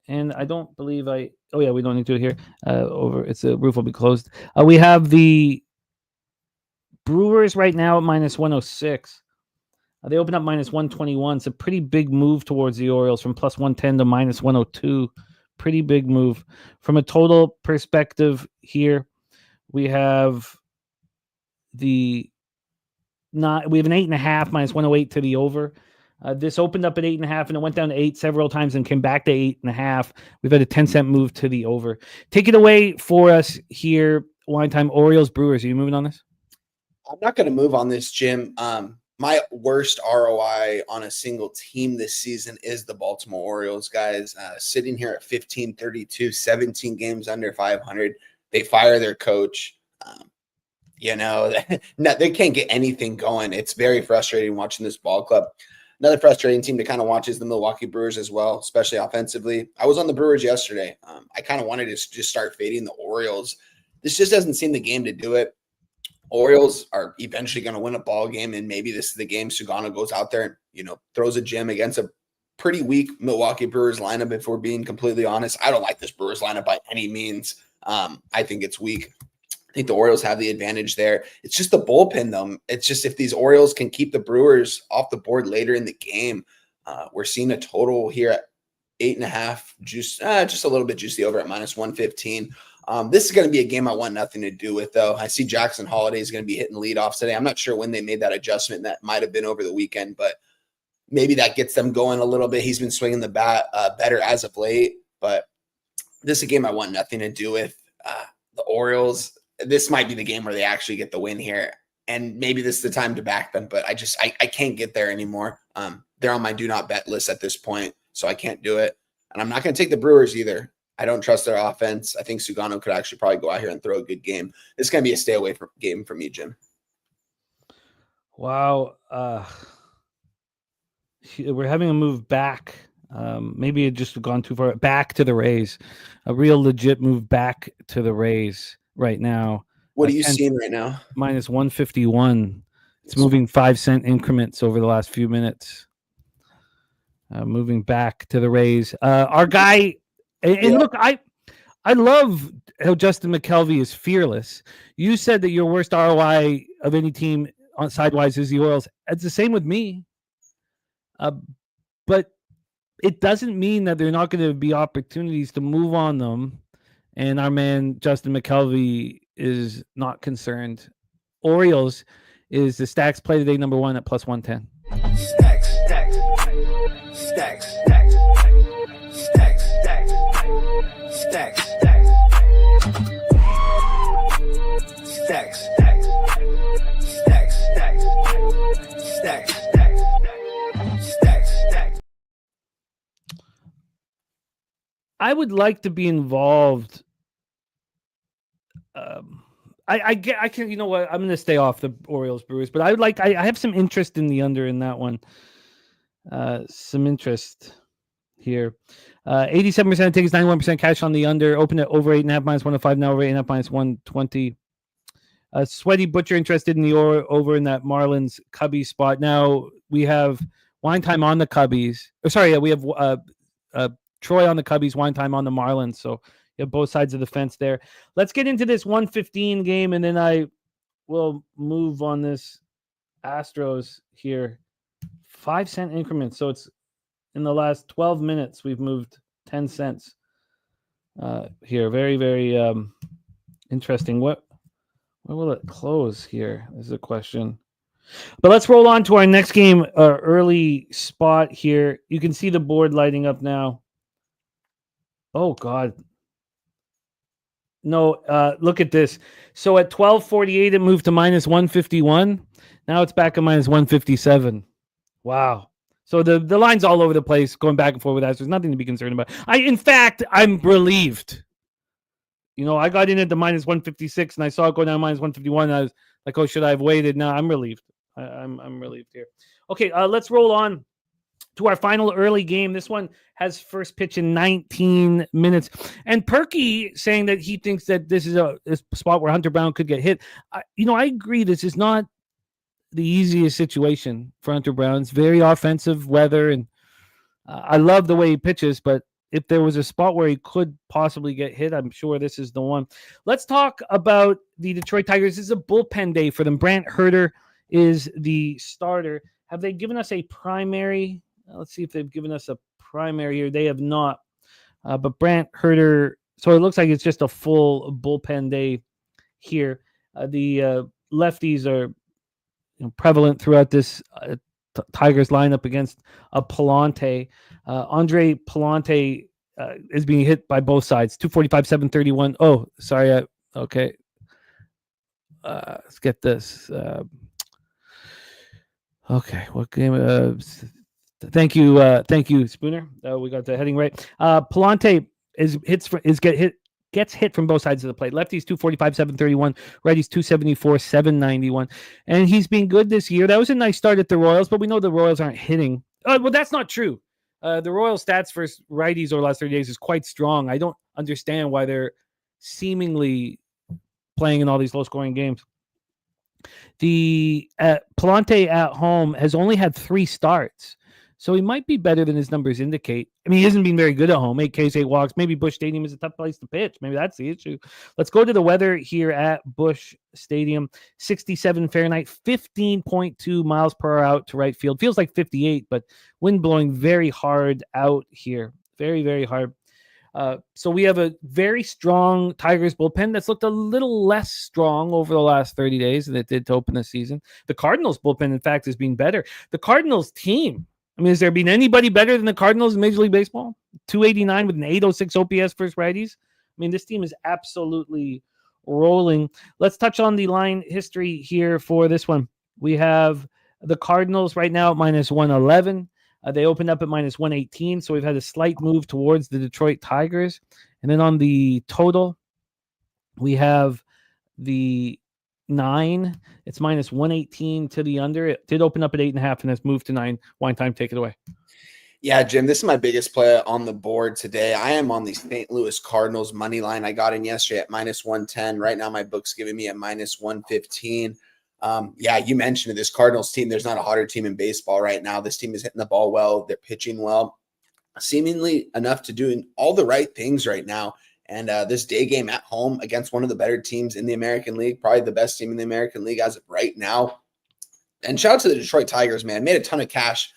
And I don't believe we don't need to do it here. The roof will be closed. We have the Brewers right now at -106. They open up -121. It's a pretty big move towards the Orioles from +110 to -102. Pretty big move. From a total perspective here, we have an 8.5 -108 to the over. This opened up at 8.5 and it went down to 8 several times and came back to 8.5. We've had a 10-cent move to the over. Take it away for us here. Wine time. Orioles, Brewers. Are you moving on this? I'm not going to move on this, Jim. My worst ROI on a single team this season is the Baltimore Orioles, guys. Sitting here at 15-32, 17 games under 500. They fire their coach. They can't get anything going. It's very frustrating watching this ball club. Another frustrating team to kind of watch is the Milwaukee Brewers as well, especially offensively. I was on the Brewers yesterday. I kind of wanted to just start fading the Orioles. This just doesn't seem the game to do it. Orioles are eventually going to win a ball game, and maybe this is the game Sugano goes out there and, throws a gem against a pretty weak Milwaukee Brewers lineup, if we're being completely honest. I don't like this Brewers lineup by any means. I think it's weak. I think the Orioles have the advantage there. It's just the bullpen, though. It's just if these Orioles can keep the Brewers off the board later in the game, we're seeing a total here at 8.5, just a little bit juicy over at -115. This is going to be a game I want nothing to do with, though. I see Jackson Holiday is going to be hitting leadoffs today. I'm not sure when they made that adjustment. That might have been over the weekend, but maybe that gets them going a little bit. He's been swinging the bat better as of late, but this is a game I want nothing to do with. The Orioles, this might be the game where they actually get the win here, and maybe this is the time to back them, but I can't get there anymore. They're on my do not bet list at this point, so I can't do it. And I'm not going to take the Brewers either. I don't trust their offense. I think Sugano could actually probably go out here and throw a good game. This is going to be a stay away from game for me, Jim. Wow. We're having a move back. Maybe it just gone too far. Back to the Rays. A real legit move back to the Rays right now. What are you seeing right now? -151. It's moving 5-cent increments over the last few minutes. Moving back to the Rays. Our guy, and look, I love how Justin McKelvey is fearless. You said that your worst ROI of any team on sidewise is the Orioles. It's the same with me. But it doesn't mean that there are not going to be opportunities to move on them. And our man, Justin McKelvey, is not concerned. Orioles is the Stacks play today #1 at +110. Stacks, stacks, stacks, stacks, stacks, stacks, stacks, stacks, stacks, stacks, stacks, stacks, stacks, stacks. I would like to be involved. I can, you know what? I'm going to stay off the Orioles Brewers, but I have some interest in the under in that one. Some interest here. 87% of tickets, 91% cash on the under. Open at over 8.5 -105. Now over 8.5 -120. Sweaty Butcher interested in the over in that Marlins Cubbies spot. Now we have wine time on the Cubbies. We have Troy on the Cubbies, wine time on the Marlins. So you have both sides of the fence there. Let's get into this 115 game, and then I will move on this Astros here. 5-cent increments. So it's in the last 12 minutes, we've moved 10 cents here. Very, very interesting. Where will it close here is the question. But let's roll on to our next game, early spot here. You can see the board lighting up now. Oh, God. No, look at this. So at 12:48, it moved to -151. Now it's back at -157. Wow. So the line's all over the place, going back and forth with that. So there's nothing to be concerned about. In fact, I'm relieved. I got in at the -156, and I saw it go down -151. And I was like, oh, should I have waited? No, I'm relieved. I'm relieved here. Okay, let's roll on to our final early game. This one has first pitch in 19 minutes. And Perky saying that he thinks that this is a spot where Hunter Brown could get hit. I agree. This is not the easiest situation for Hunter Brown. It's very offensive weather, and I love the way he pitches, but if there was a spot where he could possibly get hit, I'm sure this is the one. Let's talk about the Detroit Tigers. This is a bullpen day for them. Brant Herter is the starter. Have they given us a primary? Let's see if they've given us a primary here. They have not. But Brant Herter, so it looks like it's just a full bullpen day here. The lefties are prevalent throughout this Tigers lineup against Palante. Andre Palante is being hit by both sides. 245, 731. Oh, sorry. Okay. Let's get this. Okay. What game? Thank you, Spooner. We got the heading right. Palante gets hit from both sides of the plate. Lefties 245, 731. Righties 274, 791. And he's been good this year. That was a nice start at the Royals, but we know the Royals aren't hitting Well, that's not true. The Royals stats for righties over the last 30 days is quite strong. I don't understand why they're seemingly playing in all these low-scoring games. The Palante at home has only had 3 starts, so he might be better than his numbers indicate. I mean, he hasn't been very good at home. 8 Ks, 8 walks. Maybe Busch Stadium is a tough place to pitch. Maybe that's the issue. Let's go to the weather here at Busch Stadium. 67 Fahrenheit, 15.2 miles per hour out to right field. Feels like 58, but wind blowing very hard out here. Very, very hard. So we have a very strong Tigers bullpen that's looked a little less strong over the last 30 days than it did to open the season. The Cardinals bullpen, in fact, has been better. The Cardinals team, I mean, has there been anybody better than the Cardinals in Major League Baseball? 289 with an 806 OPS versus righties. I mean, this team is absolutely rolling. Let's touch on the line history here for this one. We have the Cardinals right now at minus 111. They opened up at minus 118, so we've had a slight move towards the Detroit Tigers. And then on the total, we have the 9. It's minus 118 to the under. It did open up at 8.5 and has moved to 9. Wine time, take it away. Yeah, Jim, this is my biggest play on the board today. I am on the St. Louis Cardinals money line. I got in yesterday at minus 110. Right now, my book's giving me a minus 115. Yeah, you mentioned it, this Cardinals team. There's not a hotter team in baseball right now. This team is hitting the ball well. They're pitching well, seemingly enough to doing all the right things right now. And this day game at home against one of the better teams in the American League, probably the best team in the American League as of right now. And shout out to the Detroit Tigers, man. Made a ton of cash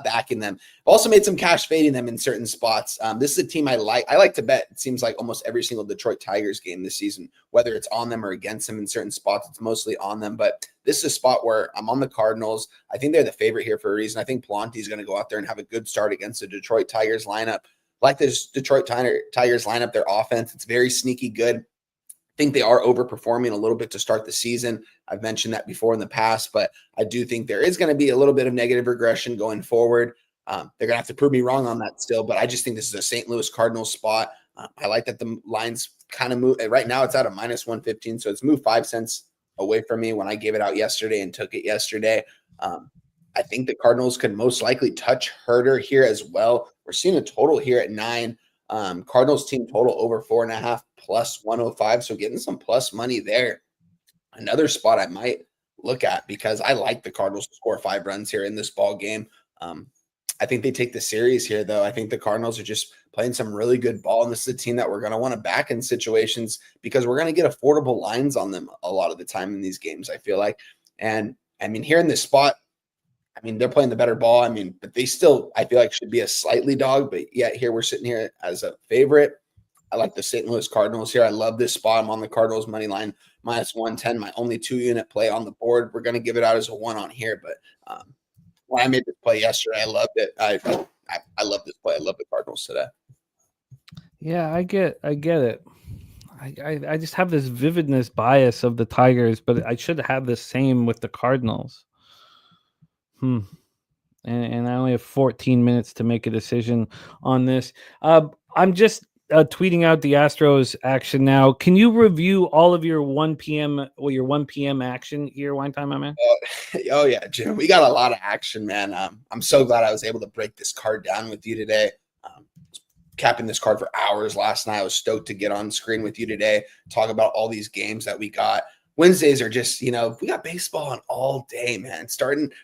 backing them. Also made some cash fading them in certain spots. This is a team I like. I like to bet. It seems like almost every single Detroit Tigers game this season, whether it's on them or against them in certain spots, it's mostly on them. But this is a spot where I'm on the Cardinals. I think they're the favorite here for a reason. I think Palante is going to go out there and have a good start against the Detroit Tigers lineup. Like this Detroit Tigers lineup, their offense, it's very sneaky good. I think they are overperforming a little bit to start the season. I've mentioned that before in the past, but I do think there is going to be a little bit of negative regression going forward. They're going to have to prove me wrong on that still, but I just think this is a St. Louis Cardinals spot. I like that the lines kind of move. Right now it's at a minus 115, so it's moved 5 cents away from me when I gave it out yesterday and took it yesterday. I think the Cardinals could most likely touch Herder here as well. We're seeing a total here at 9. Cardinals team total over 4.5 plus 105. So getting some plus money there. Another spot I might look at because I like the Cardinals to score 5 runs here in this ball game. I think they take the series here, though. I think the Cardinals are just playing some really good ball, and this is a team that we're going to want to back in situations because we're going to get affordable lines on them a lot of the time in these games, I feel like. And, I mean, here in this spot, I mean, they're playing the better ball. I mean, but they still, I feel like, should be a slightly dog. But yet here we're sitting here as a favorite. I like the St. Louis Cardinals here. I love this spot. I'm on the Cardinals money line, minus 110, my only 2-unit play on the board. We're going to give it out as a 1 on here. But when I made this play yesterday, I loved it. I love this play. I love the Cardinals today. Yeah, I get it. I just have this vividness bias of the Tigers, but I should have the same with the Cardinals. And I only have 14 minutes to make a decision on this. I'm just tweeting out the Astros action now. Can you review all of your 1 p.m. action here? Wine time, my man. Oh yeah, Jim. We got a lot of action, man. I'm so glad I was able to break this card down with you today. Capping this card for hours last night. I was stoked to get on screen with you today, talk about all these games that we got. Wednesdays are just, we got baseball on all day, man.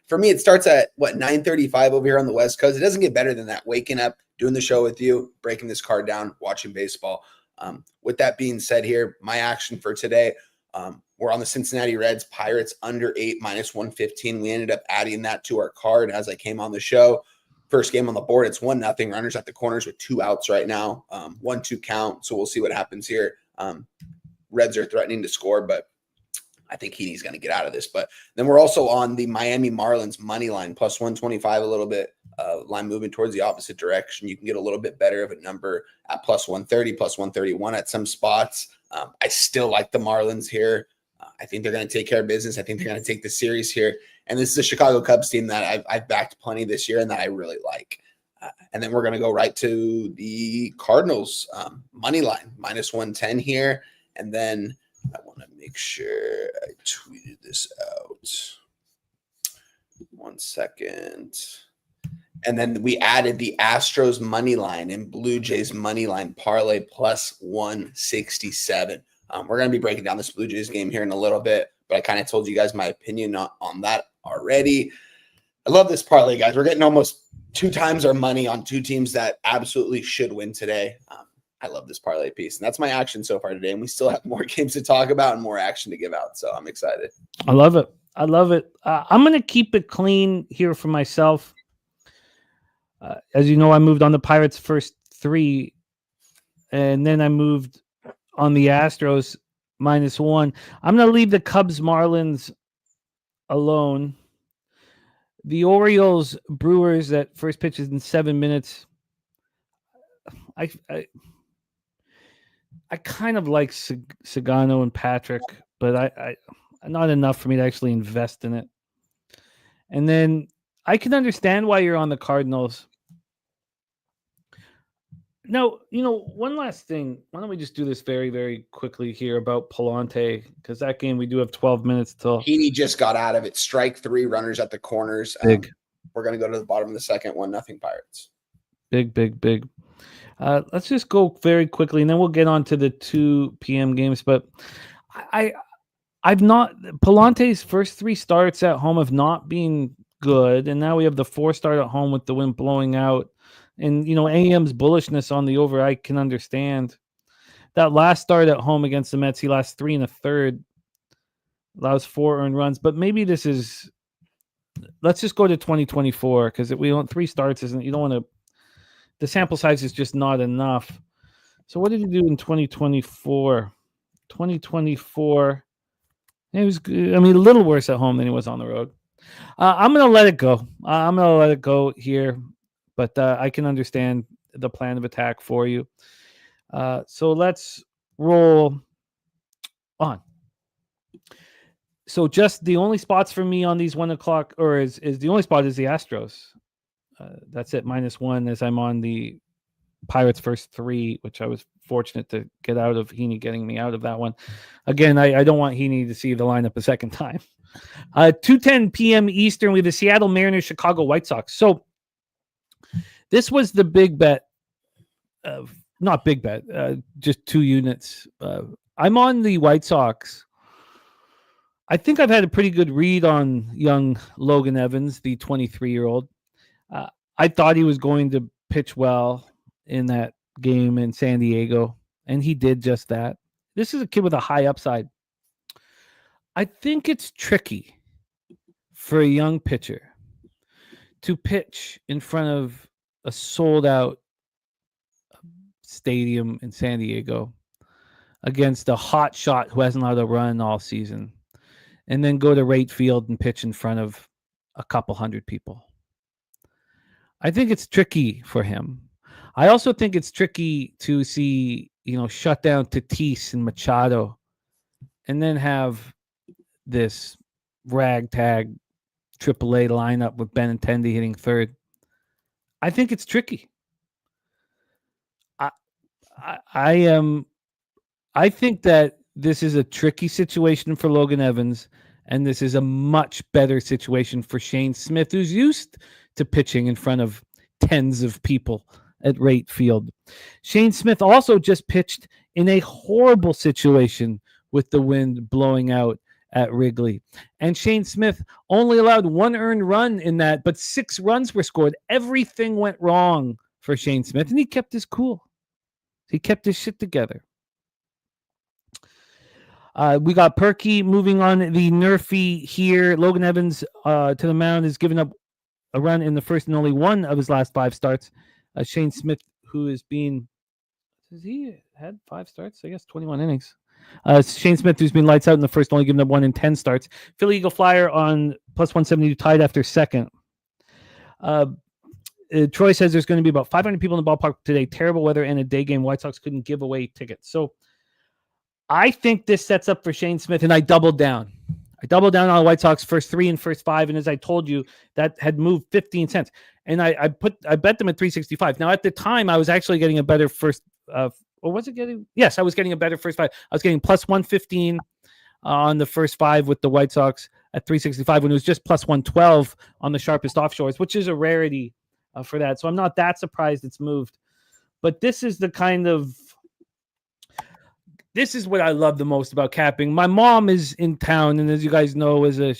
For me, it starts at 9:35 over here on the West Coast. It doesn't get better than that. Waking up, doing the show with you, breaking this card down, watching baseball. With that being said here, my action for today, we're on the Cincinnati Reds, Pirates under 8, minus 115. We ended up adding that to our card as I came on the show. First game on the board, it's 1-0. Runners at the corners with 2 outs right now. 1-2 count. So we'll see what happens here. Reds are threatening to score, but I think Heaney's going to get out of this. But then we're also on the Miami Marlins money line, plus 125 a little bit. Line moving towards the opposite direction. You can get a little bit better of a number at plus 130, plus 131 at some spots. I still like the Marlins here. I think they're going to take care of business. I think they're going to take the series here. And this is a Chicago Cubs team that I've backed plenty this year and that I really like. And then we're going to go right to the Cardinals money line, minus 110 here. And then I want to make sure I tweeted this out. 1 second. And then we added the Astros money line and Blue Jays money line parlay plus 167. We're going to be breaking down this Blue Jays game here in a little bit, but I kind of told you guys my opinion on that already. I love this parlay, guys. We're getting almost 2 times our money on 2 teams that absolutely should win today. I love this parlay piece. And that's my action so far today. And we still have more games to talk about and more action to give out. So I'm excited. I love it. I love it. I'm going to keep it clean here for myself. As you know, I moved on the Pirates first 3, and then I moved on the Astros -1. I'm going to leave the Cubs Marlins alone. The Orioles Brewers, that first pitch is in 7 minutes. I kind of like Sagano and Patrick, but I not enough for me to actually invest in it. And then I can understand why you're on the Cardinals. Now, one last thing. Why don't we just do this very, very quickly here about Palante? Because that game, we do have 12 minutes till. Heaney just got out of it. Strike 3, runners at the corners. Big. We're going to go to the bottom of the second, 1-0 Pirates. Big. Let's just go very quickly, and then we'll get on to the 2 p.m. games. But I've not Palante's first 3 starts at home have not been good, and now we have the 4th start at home with the wind blowing out. And AM's bullishness on the over, I can understand. That last start at home against the Mets, he lost 3 1/3, allows 4 earned runs. But maybe this is. Let's just go to 2024 because we want 3 starts. You don't want to. The sample size is just not enough. So what did he do in 2024? 2024, it was good. I mean, a little worse at home than he was on the road. I'm going to let it go. I'm going to let it go here, but I can understand the plan of attack for you. So let's roll on. So just the only spots for me on these 1 o'clock, or is the only spot is the Astros. That's it, -1 as I'm on the Pirates first 3, which I was fortunate to get out of. Heaney getting me out of that one. Again, I don't want Heaney to see the lineup a second time. 2:10 p.m. Eastern, we have the Seattle Mariners, Chicago White Sox. So this was the big bet. Not big bet, just 2 units. I'm on the White Sox. I think I've had a pretty good read on young Logan Evans, the 23-year-old. I thought he was going to pitch well in that game in San Diego, and he did just that. This is a kid with a high upside. I think it's tricky for a young pitcher to pitch in front of a sold-out stadium in San Diego against a hot shot who hasn't allowed a run all season, and then go to right field and pitch in front of a couple hundred people. I think it's tricky for him. I also think it's tricky to see, shut down Tatis and Machado and then have this ragtag AAA lineup with Benintendi hitting 3rd. I think it's tricky. I think that this is a tricky situation for Logan Evans, and this is a much better situation for Shane Smith, who's used to pitching in front of tens of people at right field. Shane Smith also just pitched in a horrible situation with the wind blowing out at Wrigley. And Shane Smith only allowed 1 earned run in that, but 6 runs were scored. Everything went wrong for Shane Smith, and he kept his cool. He kept his shit together. We got Perky moving on the Nerfy here. Logan Evans to the mound has given up a run in the first and only 1 of his last 5 starts. Shane Smith, who has he had 5 starts? I guess 21 innings. Shane Smith, who's been lights out in the first, only given up 1 in 10 starts. Philly Eagle Flyer on +172, tied after second. Troy says there's going to be about 500 people in the ballpark today. Terrible weather and a day game. White Sox couldn't give away tickets. So I think this sets up for Shane Smith, and I doubled down. I doubled down on the White Sox first 3 and first 5, and as I told you, that had moved 15 cents. And I bet them at 365. Now, at the time, I was actually getting a better first, or was it getting? Yes, I was getting a better first 5. I was getting +115 on the first 5 with the White Sox at 365 when it was just +112 on the sharpest offshores, which is a rarity for that. So I'm not that surprised it's moved. But this is what I love the most about capping. My mom is in town, and as you guys know, is a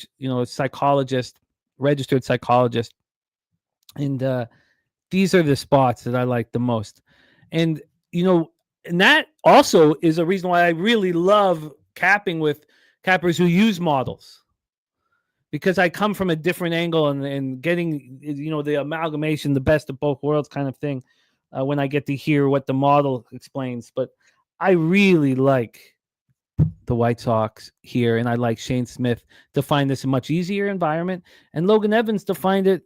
psychologist, registered psychologist. And these are the spots that I like the most. And and that also is a reason why I really love capping with cappers who use models, because I come from a different angle and getting, the amalgamation, the best of both worlds kind of thing, when I get to hear what the model explains. But I really like the White Sox here, and I like Shane Smith to find this a much easier environment, and Logan Evans to find it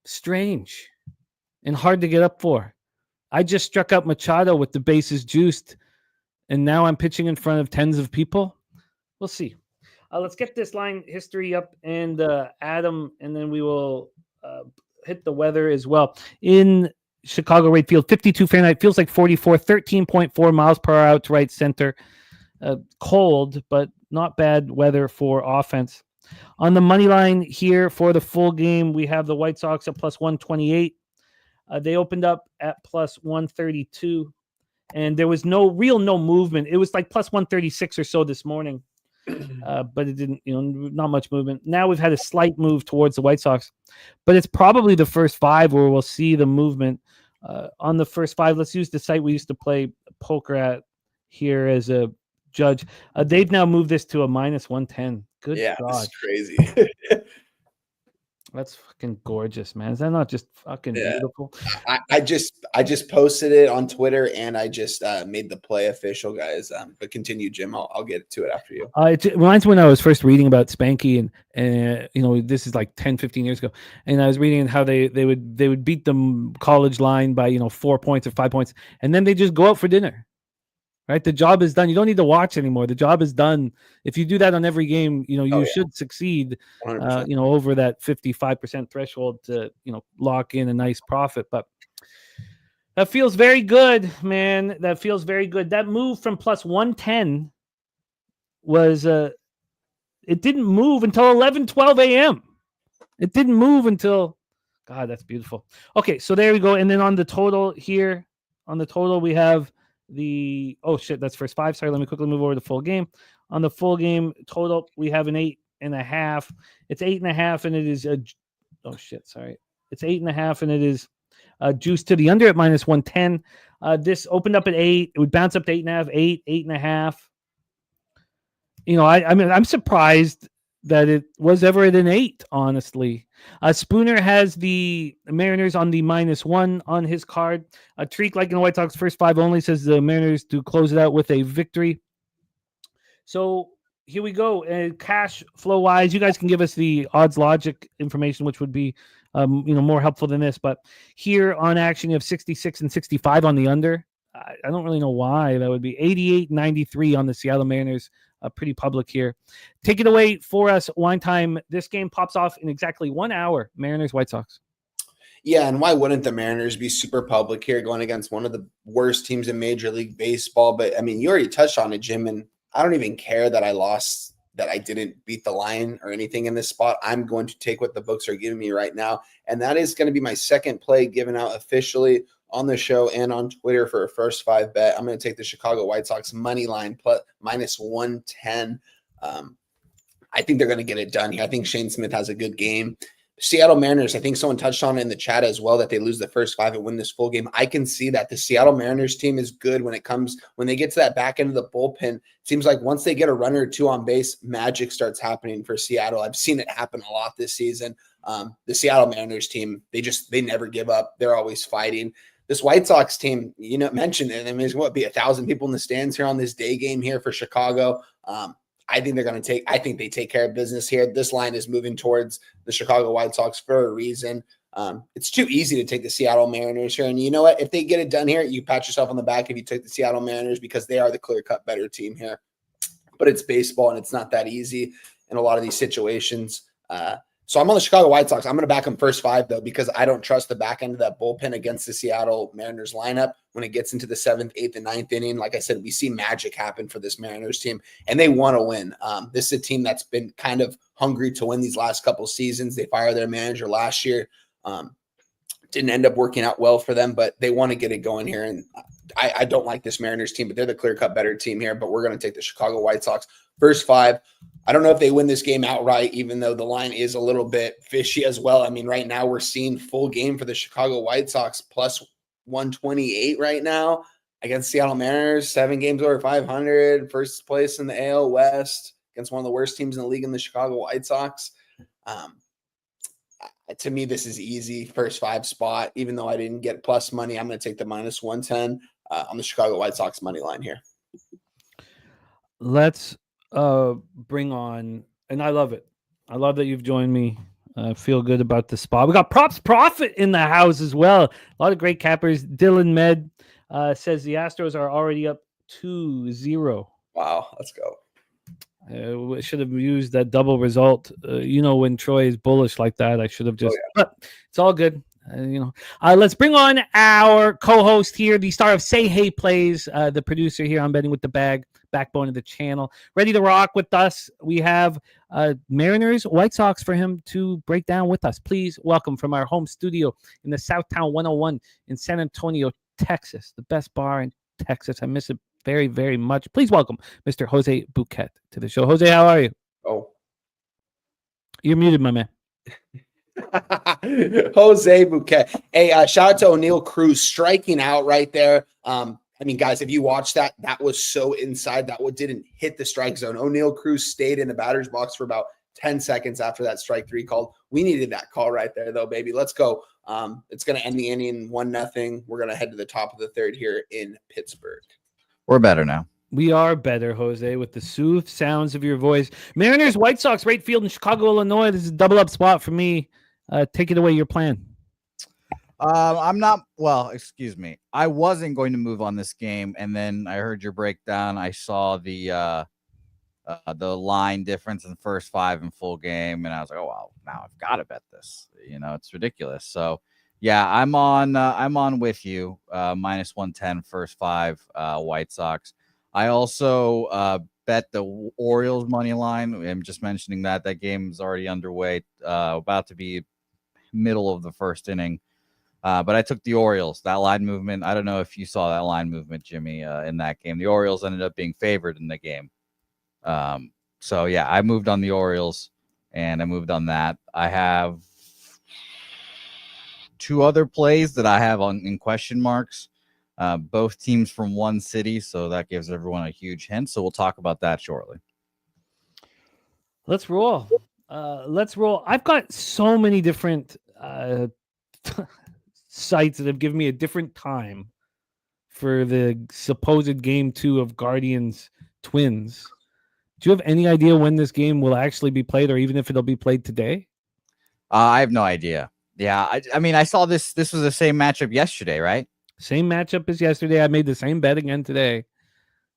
strange and hard to get up for. I just struck out Machado with the bases juiced, and now I'm pitching in front of tens of people. We'll see. Let's get this line history up, and Adam, and then we will hit the weather as well. In Chicago right field, 52 Fahrenheit, feels like 44, 13.4 miles per hour out to right center. Cold, but not bad weather for offense. On the money line here for the full game, we have the White Sox at plus 128. They opened up at plus 132, and there was no movement. It was like plus 136 or so this morning, but it didn't, not much movement. Now we've had a slight move towards the White Sox, but it's probably the first five where we'll see the movement. On the first five, let's use the site we used to play poker at here as a judge. They've now moved this to a minus 110. Good God. That's crazy. That's fucking gorgeous, man. Is that not just fucking beautiful? I just posted it on Twitter, and I just made the play official, guys. But continue, Jim. I'll get to it after you. It reminds me when I was first reading about Spanky, and this is like 10, 15 years ago, and I was reading how they would beat the college line by 4 points or 5 points, and then they just go out for dinner. Right, the job is done. You don't need to watch anymore. The job is done. If you do that on every game, you should succeed. Over that 55% threshold to lock in a nice profit. But that feels very good, man. That feels very good. That move from plus 110 was it didn't move until 11:12 a.m. It didn't move until God. That's beautiful. Okay, so there we go. And then on the total here, we have that's first five. Sorry, let me quickly move over to the full game. On the full game total, we have an 8.5. It's 8.5, and it is it's 8.5, and it is juiced to the under at minus 110. This opened up at 8. It would bounce up to 8.5, 8.5. I'm surprised that it was ever at an 8, honestly. Spooner has the Mariners on the -1 on his card. Treek, like in the White Sox first five only, says the Mariners to close it out with a victory. So here we go. Cash flow wise, you guys can give us the odds logic information, which would be more helpful than this. But here on action, you have 66 and 65 on the under. I don't really know why that would be. 88-93 on the Seattle Mariners. Pretty public here. Take it away for us, Wine Time. This game pops off in exactly 1 hour. Mariners, White Sox. Yeah, and why wouldn't the Mariners be super public here going against one of the worst teams in Major League Baseball? But, you already touched on it, Jim, and I don't even care that I lost, that I didn't beat the line or anything in this spot. I'm going to take what the books are giving me right now, and that is going to be my second play given out officially on the show and on Twitter for a first five bet. I'm going to take the Chicago White Sox money line plus minus 110. I think they're going to get it done here. I think Shane Smith has a good game. Seattle Mariners, I think someone touched on it in the chat as well, that they lose the first five and win this full game. I can see that the Seattle Mariners team is good when they get to that back end of the bullpen. It seems like once they get a runner or two on base, magic starts happening for Seattle. I've seen it happen a lot this season. The Seattle Mariners team, they never give up. They're always fighting. This White Sox team, mentioned it. There's be 1,000 people in the stands here on this day game here for Chicago. I think they take care of business here. This line is moving towards the Chicago White Sox for a reason. It's too easy to take the Seattle Mariners here. And you know what? If they get it done here, you pat yourself on the back if you took the Seattle Mariners, because they are the clear-cut better team here. But it's baseball, and it's not that easy in a lot of these situations. So I'm on the Chicago White Sox. I'm going to back them first five, though, because I don't trust the back end of that bullpen against the Seattle Mariners lineup when it gets into the 7th, 8th, and 9th inning. Like I said, we see magic happen for this Mariners team, and they want to win. This is a team that's been kind of hungry to win these last couple seasons. They fired their manager last year. Didn't end up working out well for them, but they want to get it going here. And I don't like this Mariners team, but they're the clear-cut better team here. But we're going to take the Chicago White Sox first 5. I don't know if they win this game outright, even though the line is a little bit fishy as well. I mean, right now we're seeing full game for the Chicago White Sox plus 128 right now against Seattle Mariners, 7 games over 500, first place in the AL West against one of the worst teams in the league in the Chicago White Sox. To me, this is easy. First 5 spot, even though I didn't get plus money, I'm going to take the minus 110 on the Chicago White Sox money line here. Let's bring on, and I love it. I love that you've joined me. I feel good about the spot. We got Props Profit in the house as well. A lot of great cappers. Dylan Med says the Astros are already up 2-0. Wow, let's go. We should have used that double result. When Troy is bullish like that, I should have just. But it's all good. Let's bring on our co-host here, the star of Say Hey Plays, the producer here on Betting with the Bag, backbone of the channel, ready to rock with us. We have Mariners, White Sox for him to break down with us. Please welcome from our home studio in the Southtown 101 in San Antonio, Texas, the best bar in Texas. I miss it very, very much. Please welcome Mr. Jose Bouquet to the show. Jose, how are you? Oh, you're muted, my man. Jose Bouquet. Hey, shout out to O'Neal Cruz striking out right there. Guys, if you watch that was so inside that one didn't hit the strike zone. O'Neal Cruz stayed in the batter's box for about 10 seconds after that strike 3 called. We needed that call right there, though, baby. Let's go. It's going to end the inning 1-0. We're going to head to the top of the 3rd here in Pittsburgh. We're better now. We are better, Jose, with the soothed sounds of your voice. Mariners, White Sox, right field in Chicago, Illinois. This is a double-up spot for me. Take it away, your plan. Excuse me. I wasn't going to move on this game, and then I heard your breakdown. I saw the line difference in the first 5 in full game, and I was like, oh, wow, now I've got to bet this. It's ridiculous. So, yeah, I'm on with you. Minus 110 first 5 White Sox. I also bet the Orioles money line. I'm just mentioning that game is already underway, about to be middle of the first inning. But I took the Orioles. That line movement, I don't know if you saw that line movement, Jimmy, in that game. The Orioles ended up being favored in the game. So, yeah, I moved on the Orioles, and I moved on that. I have 2 other plays that I have in question marks. Both teams from one city, so that gives everyone a huge hint. So we'll talk about that shortly. Let's roll. I've got so many different sites that have given me a different time for the supposed game 2 of Guardians Twins. Do you have any idea when this game will actually be played, or even if it'll be played today? I have no idea. Yeah, I saw this. This was the same matchup yesterday, right? Same matchup as yesterday. I made the same bet again today.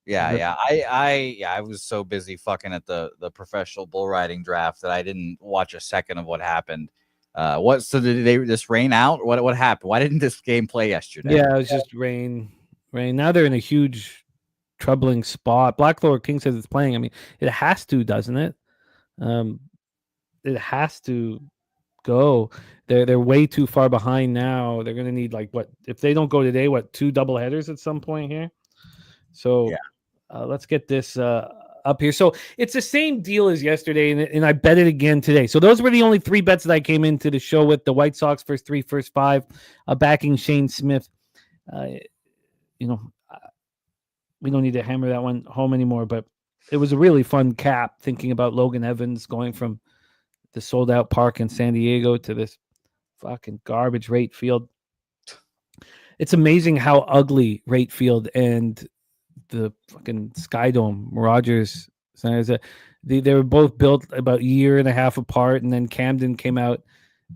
Yeah. I was so busy fucking at the professional bull riding draft that I didn't watch a second of what happened. So did they just rain out? What happened? Why didn't this game play yesterday? Yeah, it was just rain. Now they're in a huge troubling spot. Blackthorn King says it's playing. It has to, doesn't it? It has to go. They're way too far behind now. They're gonna need if they don't go today, 2 doubleheaders at some point here. So yeah. Let's get this up here. So it's the same deal as yesterday, and I bet it again today. So those were the only 3 bets that I came into the show with: the White Sox first 3, first 5, backing Shane Smith. We don't need to hammer that one home anymore, but it was a really fun cap thinking about Logan Evans going from the sold-out park in San Diego to this fucking garbage Rate Field. It's amazing how ugly Rate Field and the fucking Sky Dome, Rogers Center, they were both built about a year and a half apart, and then Camden came out,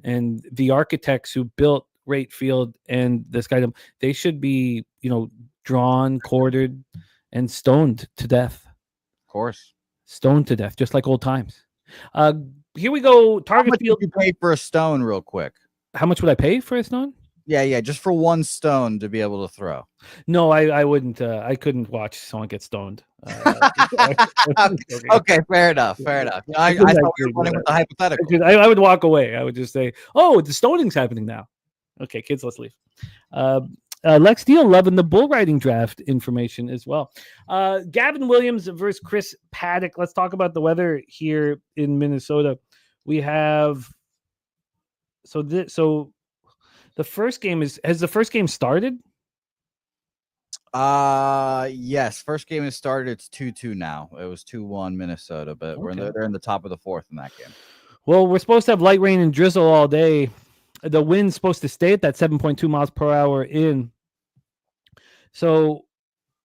and the architects who built Rate Field and the Sky Dome, they should be, drawn, quartered, and stoned to death. Of course. Stoned to death, just like old times. Here we go. Target How much field. Would you pay for a stone real quick? How much would I pay for a stone? Yeah, just for 1 stone to be able to throw. No, I wouldn't. I couldn't watch someone get stoned. Okay, fair enough. I thought we were running with the hypothetical. I would walk away. I would just say, "Oh, the stoning's happening now." Okay, kids, let's leave. Lex Steele loving the bull riding draft information as well. Gavin Williams versus Chris Paddock. Let's talk about the weather here in Minnesota. We have so the first game has the first game started? Yes. First game has started. It's 2-2 now. It was 2-1 Minnesota, but they're in the top of the fourth in that game. Well, we're supposed to have light rain and drizzle all day. The wind's supposed to stay at that 7.2 miles per hour in. So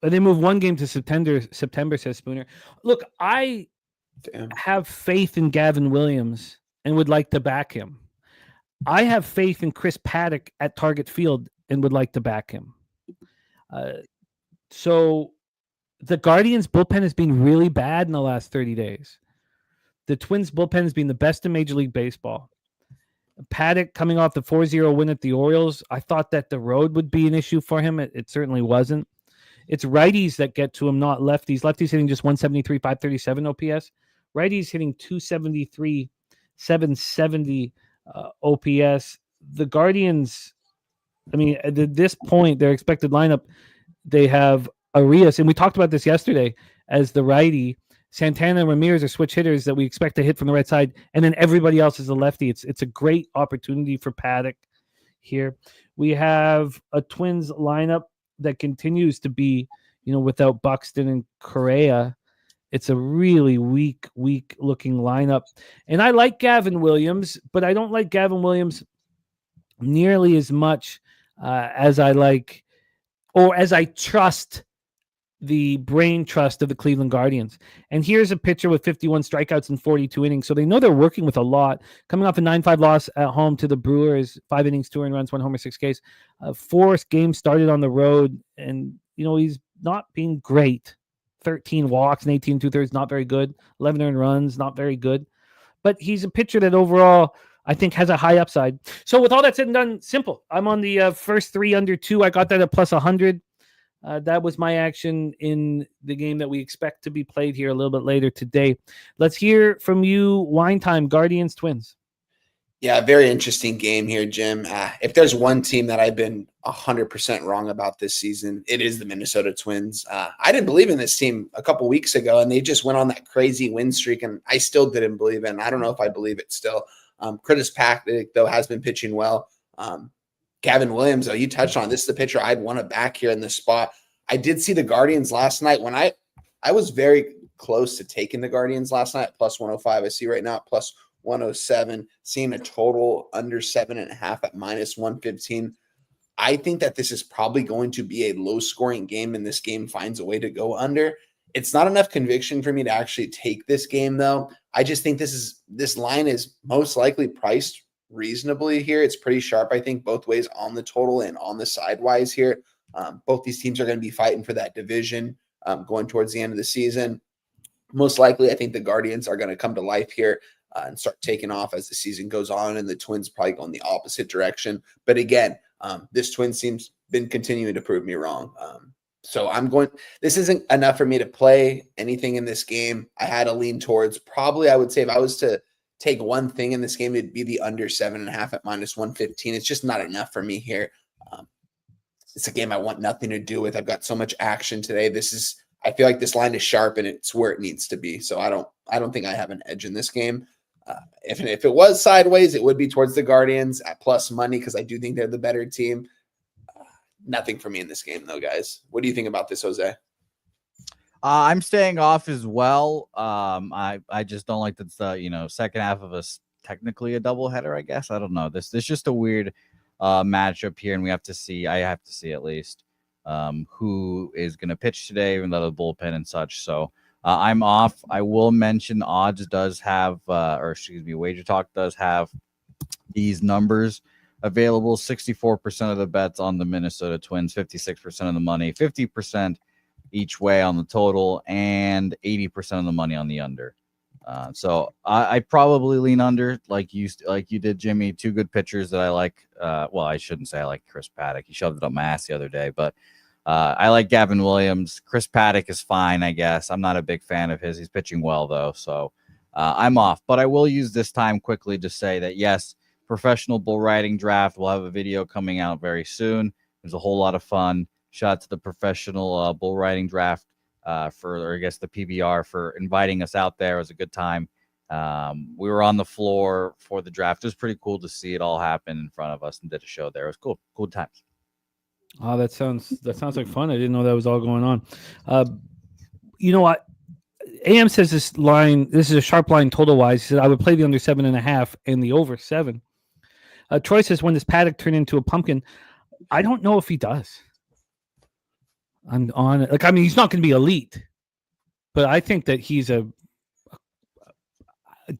they move one game to September, says Spooner. Look, I have faith in Gavin Williams and would like to back him. I have faith in Chris Paddock at Target Field and would like to back him. So the Guardians bullpen has been really bad in the last 30 days. The Twins bullpen has been the best in Major League Baseball. Paddock coming off the 4-0 win at the Orioles. I thought that the road would be an issue for him. It certainly wasn't. It's righties that get to him, not lefties. Lefties hitting just 173, 537 OPS. Righties hitting 273, 770 OPS. The Guardians, I mean, at this point, their expected lineup, they have Arias, and we talked about this yesterday, as the righty. Santana and Ramirez are switch hitters that we expect to hit from the right side, and then everybody else is a lefty. It's a great opportunity for Paddock here. We have a Twins lineup that continues to be, without Buxton and Correa. It's a really weak looking lineup. And I like Gavin Williams, but I don't like Gavin Williams nearly as much as I like, or as I trust the brain trust of the Cleveland Guardians. And here's a pitcher with 51 strikeouts in 42 innings. So they know they're working with a lot. Coming off a 9-5 loss at home to the Brewers, 5 innings, 2 earned runs, 1 homer, 6 Ks. 4 games started on the road, and he's not being great. 13 walks and 18 2/3, not very good. 11 earned runs, not very good. But he's a pitcher that overall I think has a high upside. So with all that said and done, simple. I'm on the first 3 under 2. I got that at plus 100. That was my action in the game that we expect to be played here a little bit later today. Let's hear from you. Wine time, Guardians, Twins. Yeah, very interesting game here, Jim. If there's one team that I've been 100% wrong about this season, it is the Minnesota Twins. I didn't believe in this team a couple weeks ago, and they just went on that crazy win streak, and I still didn't believe it. And I don't know if I believe it still. Chris Paddock, though, has been pitching well. Gavin Williams, though, you touched on, this is the pitcher I'd want to back here in this spot. I did see the Guardians last night when I was very close to taking the Guardians last night at plus 105. I see right now at plus 107, seeing a total under 7.5 at minus 115. I think that this is probably going to be a low-scoring game, and this game finds a way to go under. It's not enough conviction for me to actually take this game, though. I just think this line is most likely priced reasonably here. It's pretty sharp, I think, both ways on the total and on the sidewise here. Both these teams are going to be fighting for that division going towards the end of the season. Most likely, I think the Guardians are going to come to life here and start taking off as the season goes on, and the Twins probably go in the opposite direction. But again, this Twins team's been continuing to prove me wrong. So this isn't enough for me to play anything in this game. I had to lean towards probably, I would say, if I was to take one thing in this game, it'd be the under 7.5 at minus 115. It's just not enough for me here. It's a game I want nothing to do with. I've got so much action today. I feel like this line is sharp and it's where it needs to be. So I don't think I have an edge in this game. If it was sideways, it would be towards the Guardians at plus money because I do think they're the better team. Nothing for me in this game, though, guys. What do you think about this, Jose? I'm staying off as well. I just don't like the second half of us technically a doubleheader. I guess I don't know. This is just a weird matchup here, and I have to see at least who is going to pitch today, even though the bullpen and such. So I'm off. I will mention Odds does have, Wager Talk does have these numbers available. 64% of the bets on the Minnesota Twins, 56% of the money, 50% each way on the total, and 80% of the money on the under. So I probably lean under like you did, Jimmy. 2 good pitchers that I like. Well, I shouldn't say I like Chris Paddock. He shoved it up my ass the other day, but I like Gavin Williams. Chris Paddock is fine, I guess. I'm not a big fan of his. He's pitching well, though, so I'm off. But I will use this time quickly to say that, yes, professional bull riding draft. We'll have a video coming out very soon. It was a whole lot of fun. Shout out to the professional bull riding draft or I guess the PBR for inviting us out there. It was a good time. We were on the floor for the draft. It was pretty cool to see it all happen in front of us and did a show there. It was cool times. Oh, that sounds like fun. I didn't know that was all going on. You know what? AM says this is a sharp line total wise. He said I would play the under 7.5 and the over 7. Troy says, when does Paddock turn into a pumpkin? I don't know if he does. I'm on it. He's not going to be elite, but I think that he's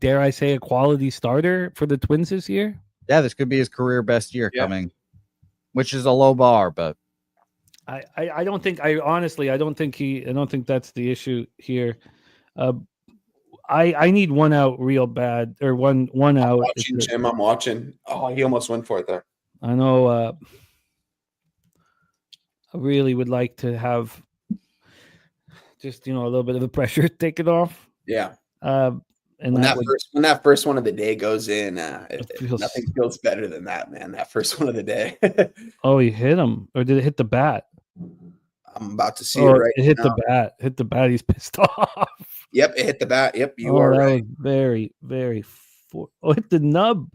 dare I say, a quality starter for the Twins this year. Yeah, this could be his career best year coming, which is a low bar, but I don't think I don't think that's the issue here. I need one out real bad, or one out. I'm watching, Jim. I'm watching. Oh, he almost went for it there. I know. I really would like to have just a little bit of the pressure taken off. Yeah. And when that first one of the day goes in, nothing feels better than that, man. That first one of the day. Oh, he hit him, or did it hit the bat? I'm about to see it right now. It hit the bat. Hit the bat. He's pissed off. Yep, it hit the bat. Yep, you are right. Was very, very. Hit the nub.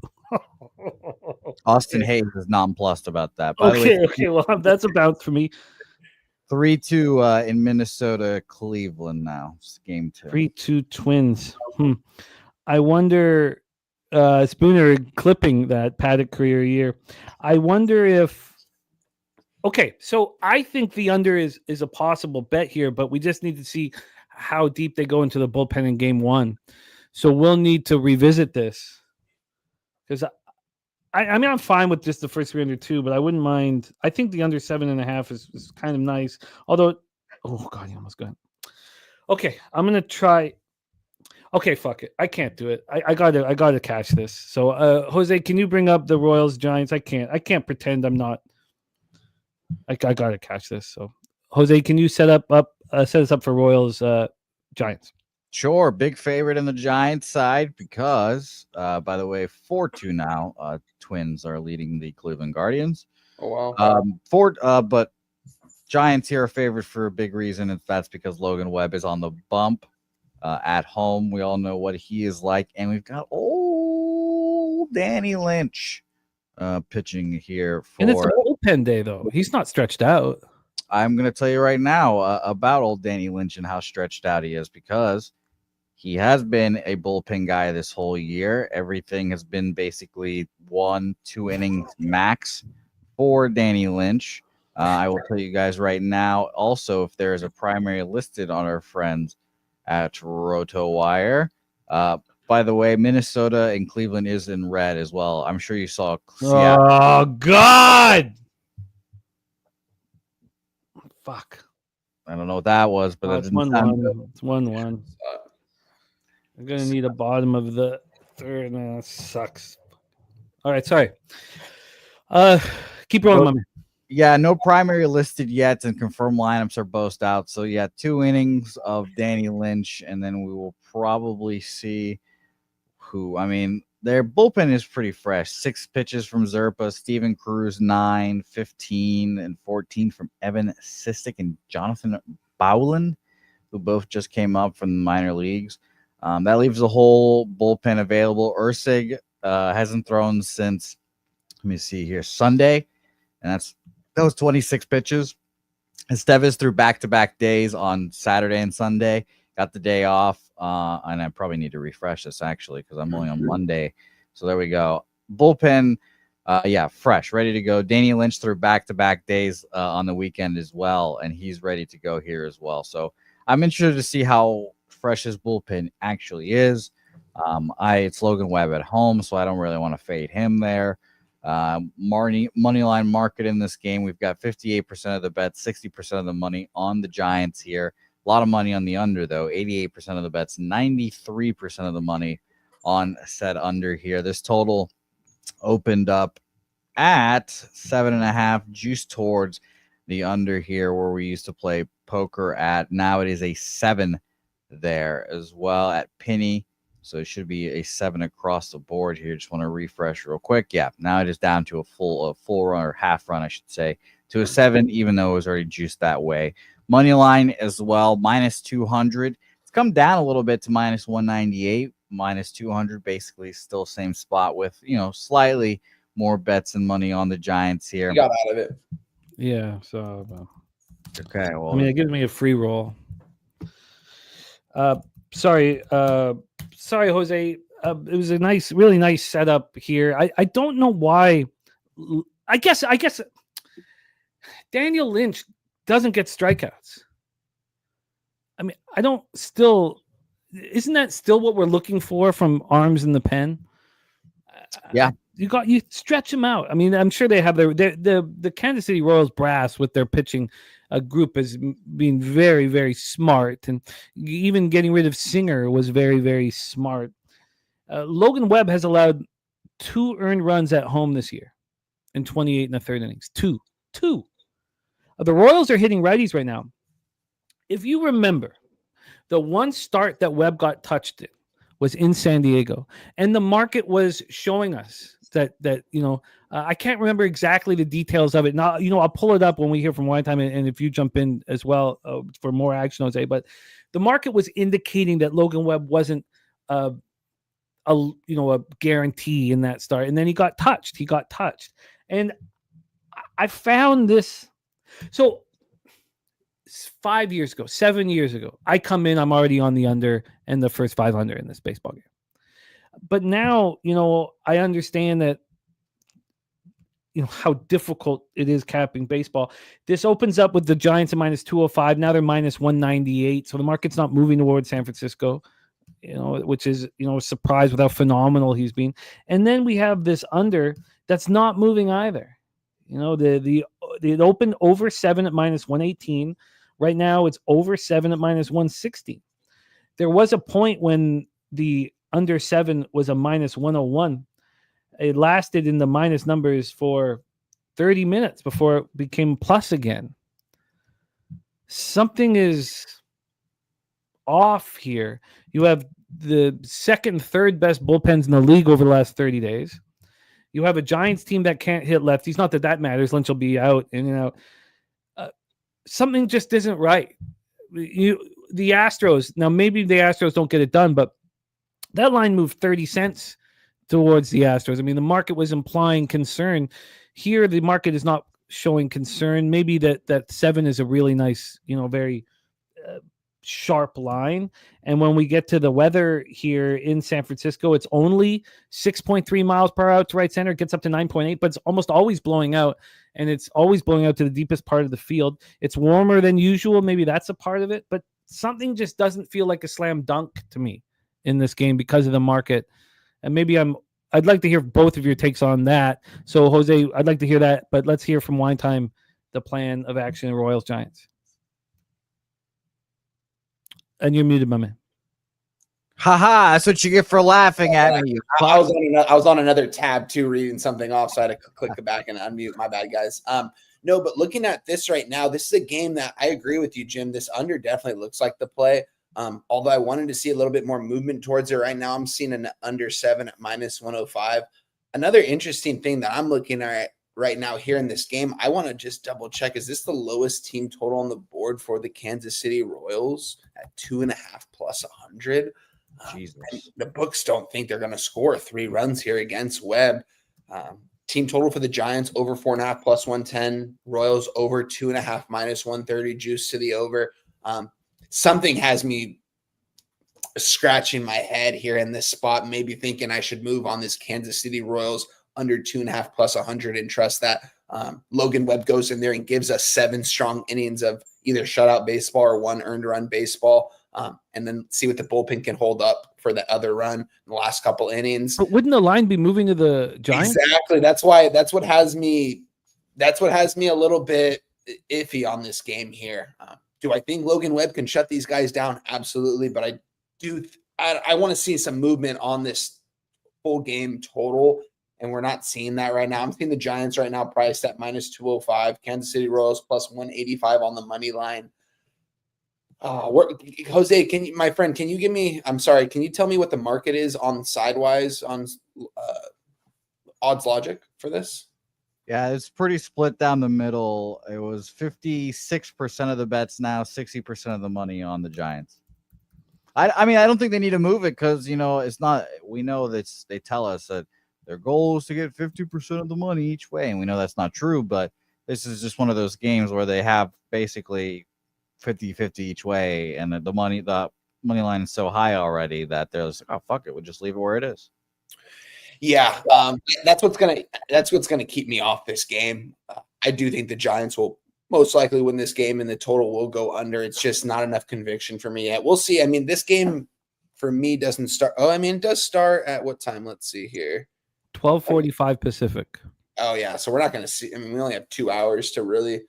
Austin Hayes is nonplussed about that. Okay. Well, that's a bounce for me. 3-2 in Minnesota, Cleveland now. It's game 2. 3-2 Twins. I wonder, Spooner clipping that Paddock career year. I wonder if. Okay, so I think the under is a possible bet here, but we just need to see how deep they go into the bullpen in game 1. So we'll need to revisit this. Because I'm fine with just the first 3 under 2, but I wouldn't mind. I think the under 7.5 is kind of nice. Although, oh God, he almost got it. Okay, I'm gonna try. Okay, fuck it. I can't do it. I gotta catch this. So, Jose, can you bring up the Royals Giants? I can't pretend I'm not. I gotta catch this. So, Jose, can you set us up for Royals Giants? Sure, big favorite in the Giants side because, by the way, 4-2 now. Twins are leading the Cleveland Guardians. Oh wow! But Giants here are favored for a big reason, and that's because Logan Webb is on the bump at home. We all know what he is like, and we've got old Danny Lynch pitching here for. And it's a bullpen day, though. He's not stretched out. I'm going to tell you right now about old Danny Lynch and how stretched out he is because he has been a bullpen guy this whole year. Everything has been basically 1-2 innings max for Danny Lynch. I will tell you guys right now, also, if there is a primary listed on our friends at RotoWire. By the way, Minnesota and Cleveland is in red as well. I'm sure you saw Seattle. Oh, God! Fuck. I don't know what that was, but it's 1-1. It's 1-1. I'm going to need a bottom of the third. No, that sucks. All right, sorry. Keep rolling, man. Yeah, no primary listed yet, and confirmed lineups are both out. So, yeah, 2 innings of Danny Lynch, and then we will probably see who. I mean, their bullpen is pretty fresh. 6 pitches from Zerpa, Steven Cruz, 9, 15, and 14 from Evan Sistick and Jonathan Bowland, who both just came up from the minor leagues. That leaves the whole bullpen available. Ursig hasn't thrown since, let me see here, Sunday, and that was 26 pitches. Estevez threw back-to-back days on Saturday and Sunday. Got the day off, and I probably need to refresh this, actually, because I'm only on Monday. So there we go. Bullpen, fresh, ready to go. Danny Lynch threw back-to-back days on the weekend as well, and he's ready to go here as well. So I'm interested to see how fresh his bullpen actually is. It's Logan Webb at home, so I don't really want to fade him there. Moneyline market in this game. We've got 58% of the bets, 60% of the money on the Giants here. A lot of money on the under, though. 88% of the bets, 93% of the money on said under here. This total opened up at 7.5, juice towards the under here, where we used to play poker at. Now it is a 7 there as well at Penny. So it should be a 7 across the board here. Just want to refresh real quick. Yeah, now it is down to a full run, or half run, I should say, to a 7, even though it was already juiced that way. Money line as well, minus 200. It's come down a little bit to minus 198, minus 200, basically still same spot with, slightly more bets and money on the Giants here. You got out of it. Yeah. So, Okay. Well, I mean, it gives me a free roll. Sorry, Jose. It was a really nice setup here. I don't know why. I guess Daniel Lynch doesn't get strikeouts. I mean, isn't that still what we're looking for from arms in the pen? Yeah. You stretch them out. I mean, I'm sure they have the Kansas City Royals brass with their pitching group as being very, very smart, and even getting rid of Singer was very, very smart. Logan Webb has allowed 2 earned runs at home this year in 28 and a third innings. Two. The Royals are hitting righties right now. If you remember, the one start that Webb got touched in was in San Diego, and the market was showing us that I can't remember exactly the details of it. Now, I'll pull it up when we hear from Wine Time, and if you jump in as well for more action, Jose. But the market was indicating that Logan Webb wasn't a guarantee in that start, and then he got touched. And I found this. So 5 years ago, 7 years ago, I come in, I'm already on the under and the first 500 in this baseball game. But now, I understand that, how difficult it is capping baseball. This opens up with the Giants at minus 205. Now they're minus 198. So the market's not moving towards San Francisco, which is, a surprise with how phenomenal he's been. And then we have this under that's not moving either. It opened over 7 at minus 118. Right now it's over 7 at minus 160. There was a point when the under 7 was a minus 101. It lasted in the minus numbers for 30 minutes before it became plus again. Something is off here. You have the second and third best bullpens in the league over the last 30 days. You have a Giants team that can't hit lefties. Not that matters. Lynch will be out in and out. Something just isn't right. The Astros, now maybe the Astros don't get it done, but that line moved 30 cents towards the Astros. I mean, the market was implying concern. Here, the market is not showing concern. Maybe that 7 is a really nice, very sharp line. And when we get to the weather here in San Francisco, it's only 6.3 miles per hour to right center. It gets up to 9.8, but it's almost always blowing out, and it's always blowing out to the deepest part of the field. It's warmer than usual. Maybe that's a part of it, but something just doesn't feel like a slam dunk to me in this game because of the market. And maybe I'd like to hear both of your takes on that. So Jose, I'd like to hear that, but let's hear from Wine Time, the plan of action in Royals Giants. And you're muted, my man. Haha, that's what you get for laughing at me. I was on another tab too, reading something off, so I had to click back and unmute. My bad, guys. No, but looking at this right now, this is a game that I agree with you, Jim. This under definitely looks like the play. Although I wanted to see a little bit more movement towards it right now, I'm seeing an under 7 at minus 105. Another interesting thing that I'm looking at right now here in this game, I want to just double check. Is this the lowest team total on the board for the Kansas City Royals at 2.5 plus 100? The books don't think they're going to score 3 runs here against Webb. Team total for the Giants over 4.5 plus 110. Royals over 2.5 minus 130. Juice to the over. Something has me scratching my head here in this spot, maybe thinking I should move on this Kansas City Royals under 2.5 plus 100 and trust that Logan Webb goes in there and gives us 7 strong innings of either shutout baseball or 1 earned run baseball, and then see what the bullpen can hold up for the other run in the last couple innings. But wouldn't the line be moving to the Giants? Exactly. That's what has me a little bit iffy on this game here. Do I think Logan Webb can shut these guys down? Absolutely. But I want to see some movement on this full game total, and we're not seeing that right now. I'm seeing the Giants right now priced at minus 205, Kansas City Royals plus 185 on the money line. Jose, my friend, can you give me? I'm sorry. Can you tell me what the market is on Sidewise on Odds Logic for this? Yeah, it's pretty split down the middle. It was 56% of the bets now, 60% of the money on the Giants. I mean, I don't think they need to move it because, it's not. We know that they tell us that their goal is to get 50% of the money each way, and we know that's not true. But this is just one of those games where they have basically 50-50 each way, and the money line is so high already that they're just like, oh, fuck it, we'll just leave it where it is. Yeah, that's what's gonna keep me off this game. I do think the Giants will most likely win this game, and the total will go under. It's just not enough conviction for me yet. We'll see. I mean, this game for me doesn't start. Oh, I mean, it does start at what time? Let's see here. 12:45 Pacific. Oh yeah, so we're not gonna see. I mean, we only have 2 hours to really.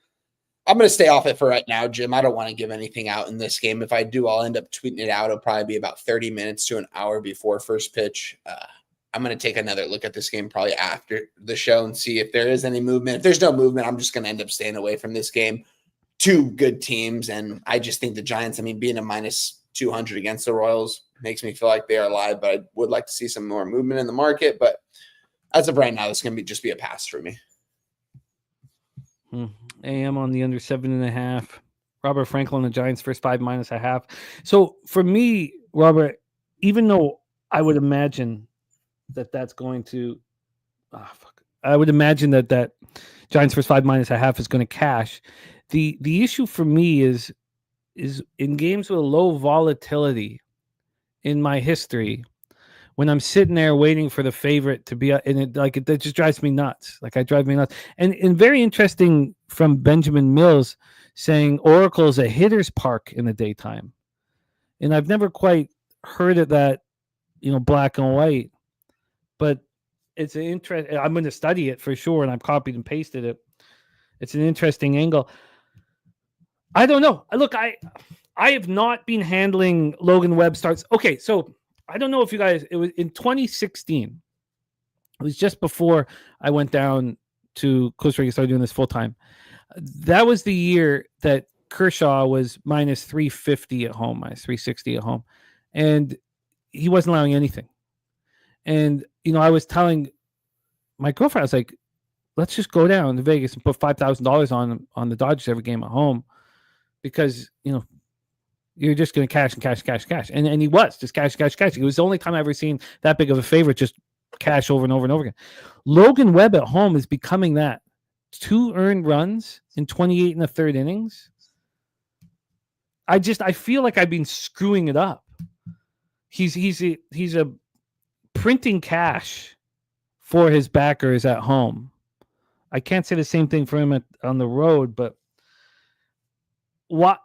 I'm going to stay off it for right now, Jim. I don't want to give anything out in this game. If I do, I'll end up tweeting it out. It'll probably be about 30 minutes to an hour before first pitch. I'm going to take another look at this game probably after the show and see if there is any movement. If there's no movement, I'm just going to end up staying away from this game. Two good teams, and I just think the Giants, I mean, being a minus 200 against the Royals makes me feel like they are alive, but I would like to see some more movement in the market. But as of right now, this is going to just be a pass for me. AM on the under 7.5. Robert Franklin, the Giants first 5 minus a half. So for me, Robert, even though I would imagine that's going to, I would imagine that Giants first 5 minus a half is going to cash. The issue for me is in games with low volatility in my history, when I'm sitting there waiting for the favorite to be, and it just drives me nuts. Like, I drive me nuts. And very interesting from Benjamin Mills saying Oracle is a hitter's park in the daytime. And I've never quite heard of that, black and white. But it's an interest. I'm going to study it for sure, and I've copied and pasted it. It's an interesting angle. I don't know. Look, I have not been handling Logan Webb starts. Okay, so I don't know if you guys, it was in 2016. It was just before I went down to Costa Rica, started doing this full time. That was the year that Kershaw was minus 350 at home, minus 360 at home. And he wasn't allowing anything. And, I was telling my girlfriend, I was like, let's just go down to Vegas and put $5,000 on the Dodgers every game at home. Because, you're just going to cash and cash, cash, cash. And he was just cash, cash, cash. It was the only time I've ever seen that big of a favorite just cash over and over and over again. Logan Webb at home is becoming that. 2 earned runs in 28 1/3 innings. I feel like I've been screwing it up. He's a printing cash for his backers at home. I can't say the same thing for him on the road, but what?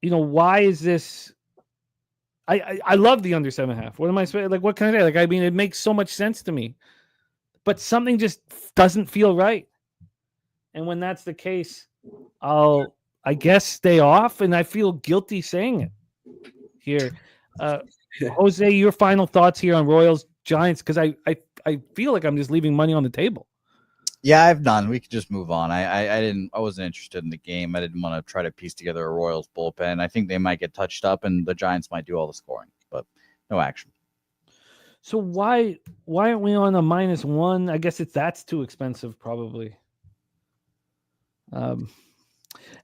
Why is this? I love the under 7.5. What am I saying? Like, what can I say? Like, I mean, it makes so much sense to me, but something just doesn't feel right. And when that's the case, I guess, stay off. And I feel guilty saying it here. Jose, your final thoughts here on Royals Giants? Because I feel like I'm just leaving money on the table. Yeah, I've none. We could just move on. I wasn't interested in the game. I didn't want to try to piece together a Royals bullpen. I think they might get touched up and the Giants might do all the scoring, but no action. So why aren't we on a -1? I guess that's too expensive, probably. And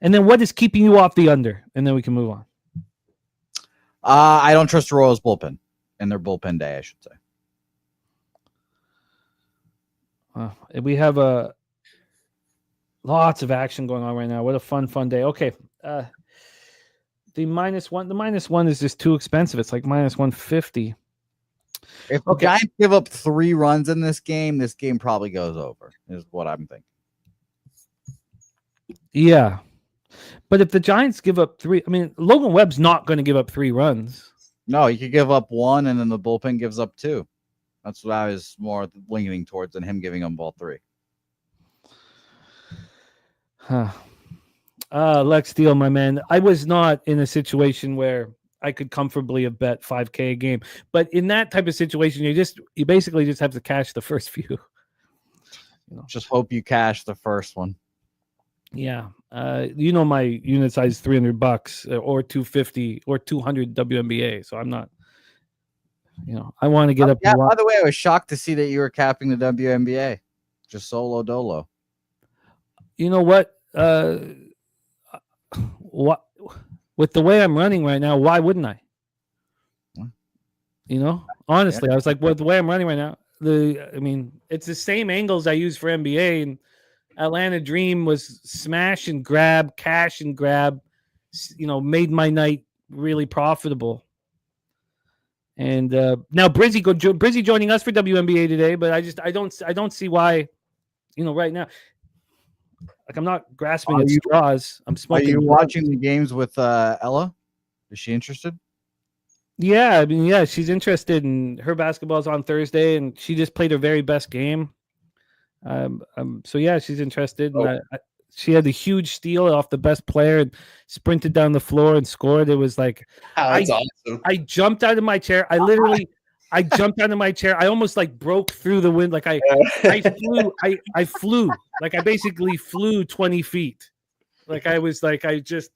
then what is keeping you off the under? And then we can move on. I don't trust the Royals bullpen in their bullpen day, I should say. We have lots of action going on right now. What a fun day. Okay. The -1 is just too expensive. It's like -150. If the Giants give up 3 runs in this game probably goes over, is what I'm thinking. Yeah. But if the Giants give up 3, I mean, Logan Webb's not going to give up 3 runs. No, you could give up 1 and then the bullpen gives up 2. That's what I was more leaning towards than him giving them all 3. Lex Steele, my man. I was not in a situation where I could comfortably have bet $5K a game. But in that type of situation, you basically just have to cash the first few. Just hope you cash the first one. Yeah. You know my unit size $300 or 250 or 200 WNBA. So I'm not, I want to get up. Yeah, by the way, I was shocked to see that you were capping the WNBA. Just solo dolo. You know what? What with the way I'm running right now, why wouldn't I? Honestly, I was like, with the way I'm running right now, it's the same angles I use for NBA, and Atlanta Dream was smash and grab, cash and grab, made my night really profitable. And now Brizzy joining us for WNBA today, but I don't see why, right now. Like, I'm not grasping at straws. I'm smoking. Are you watching the games with Ella? Is she interested? Yeah, she's interested, and her basketball's on Thursday, and she just played her very best game. So yeah, she's interested. Oh. And she had a huge steal off the best player and sprinted down the floor and scored. It was like, that's awesome. I jumped out of my chair. I jumped out of my chair. I almost broke through the wind. Like I flew. Like I basically flew 20 feet. Like I was like, geez.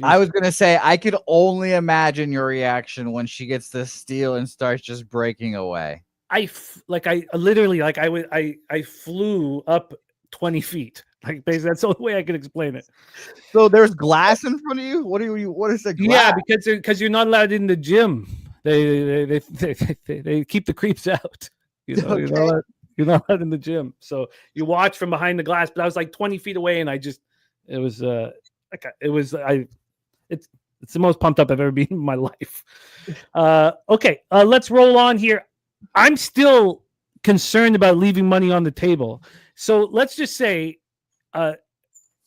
I was going to say, I could only imagine your reaction when she gets this steal and starts just breaking away. I flew up 20 feet. Like basically, that's the only way I can explain it. So there's glass in front of you. What is the glass? Yeah, because you're not allowed in the gym. They keep the creeps out. Okay. You're not allowed in the gym. So you watch from behind the glass. But I was like 20 feet away, and it's the most pumped up I've ever been in my life. Okay, let's roll on here. I'm still concerned about leaving money on the table. So let's just say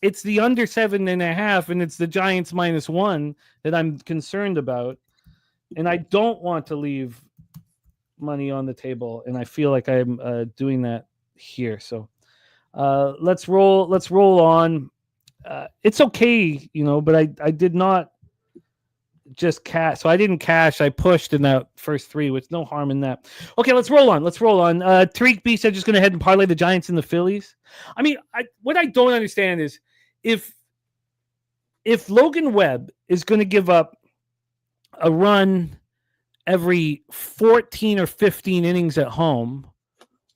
it's the under 7.5, and it's the Giants -1 that I'm concerned about. And I don't want to leave money on the table, and I feel like I'm doing that here. So let's roll on. It's okay, but I did not just cash. So I didn't cash. I pushed in that first three, with no harm in that. Okay, let's roll on. Tariq B said just going to head and parlay the Giants and the Phillies. I mean, what I don't understand is if Logan Webb is going to give up a run every 14 or 15 innings at home,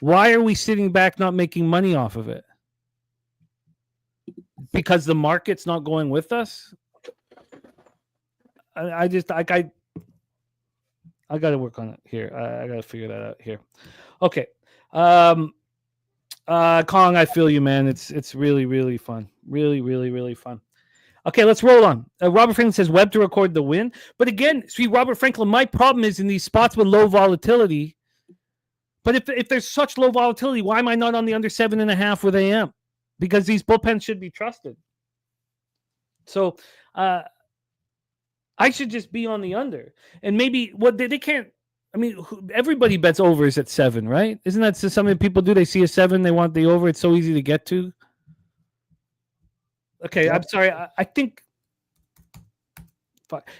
why are we sitting back not making money off of it? Because the market's not going with us? I got to work on it here. I got to figure that out here. Okay. Kong, I feel you, man. It's really, really fun. Really, really, really fun. Okay, let's roll on. Robert Franklin says Webb to record the win. But again, see, Robert Franklin, my problem is in these spots with low volatility. But if there's such low volatility, why am I not on the under 7.5 with AM? Because these bullpens should be trusted. So I should just be on the under. And maybe they can't. I mean, everybody bets overs at 7, right? Isn't that something people do? They see a 7, they want the over. It's so easy to get to. Okay, yeah. I'm sorry. I think. Fuck.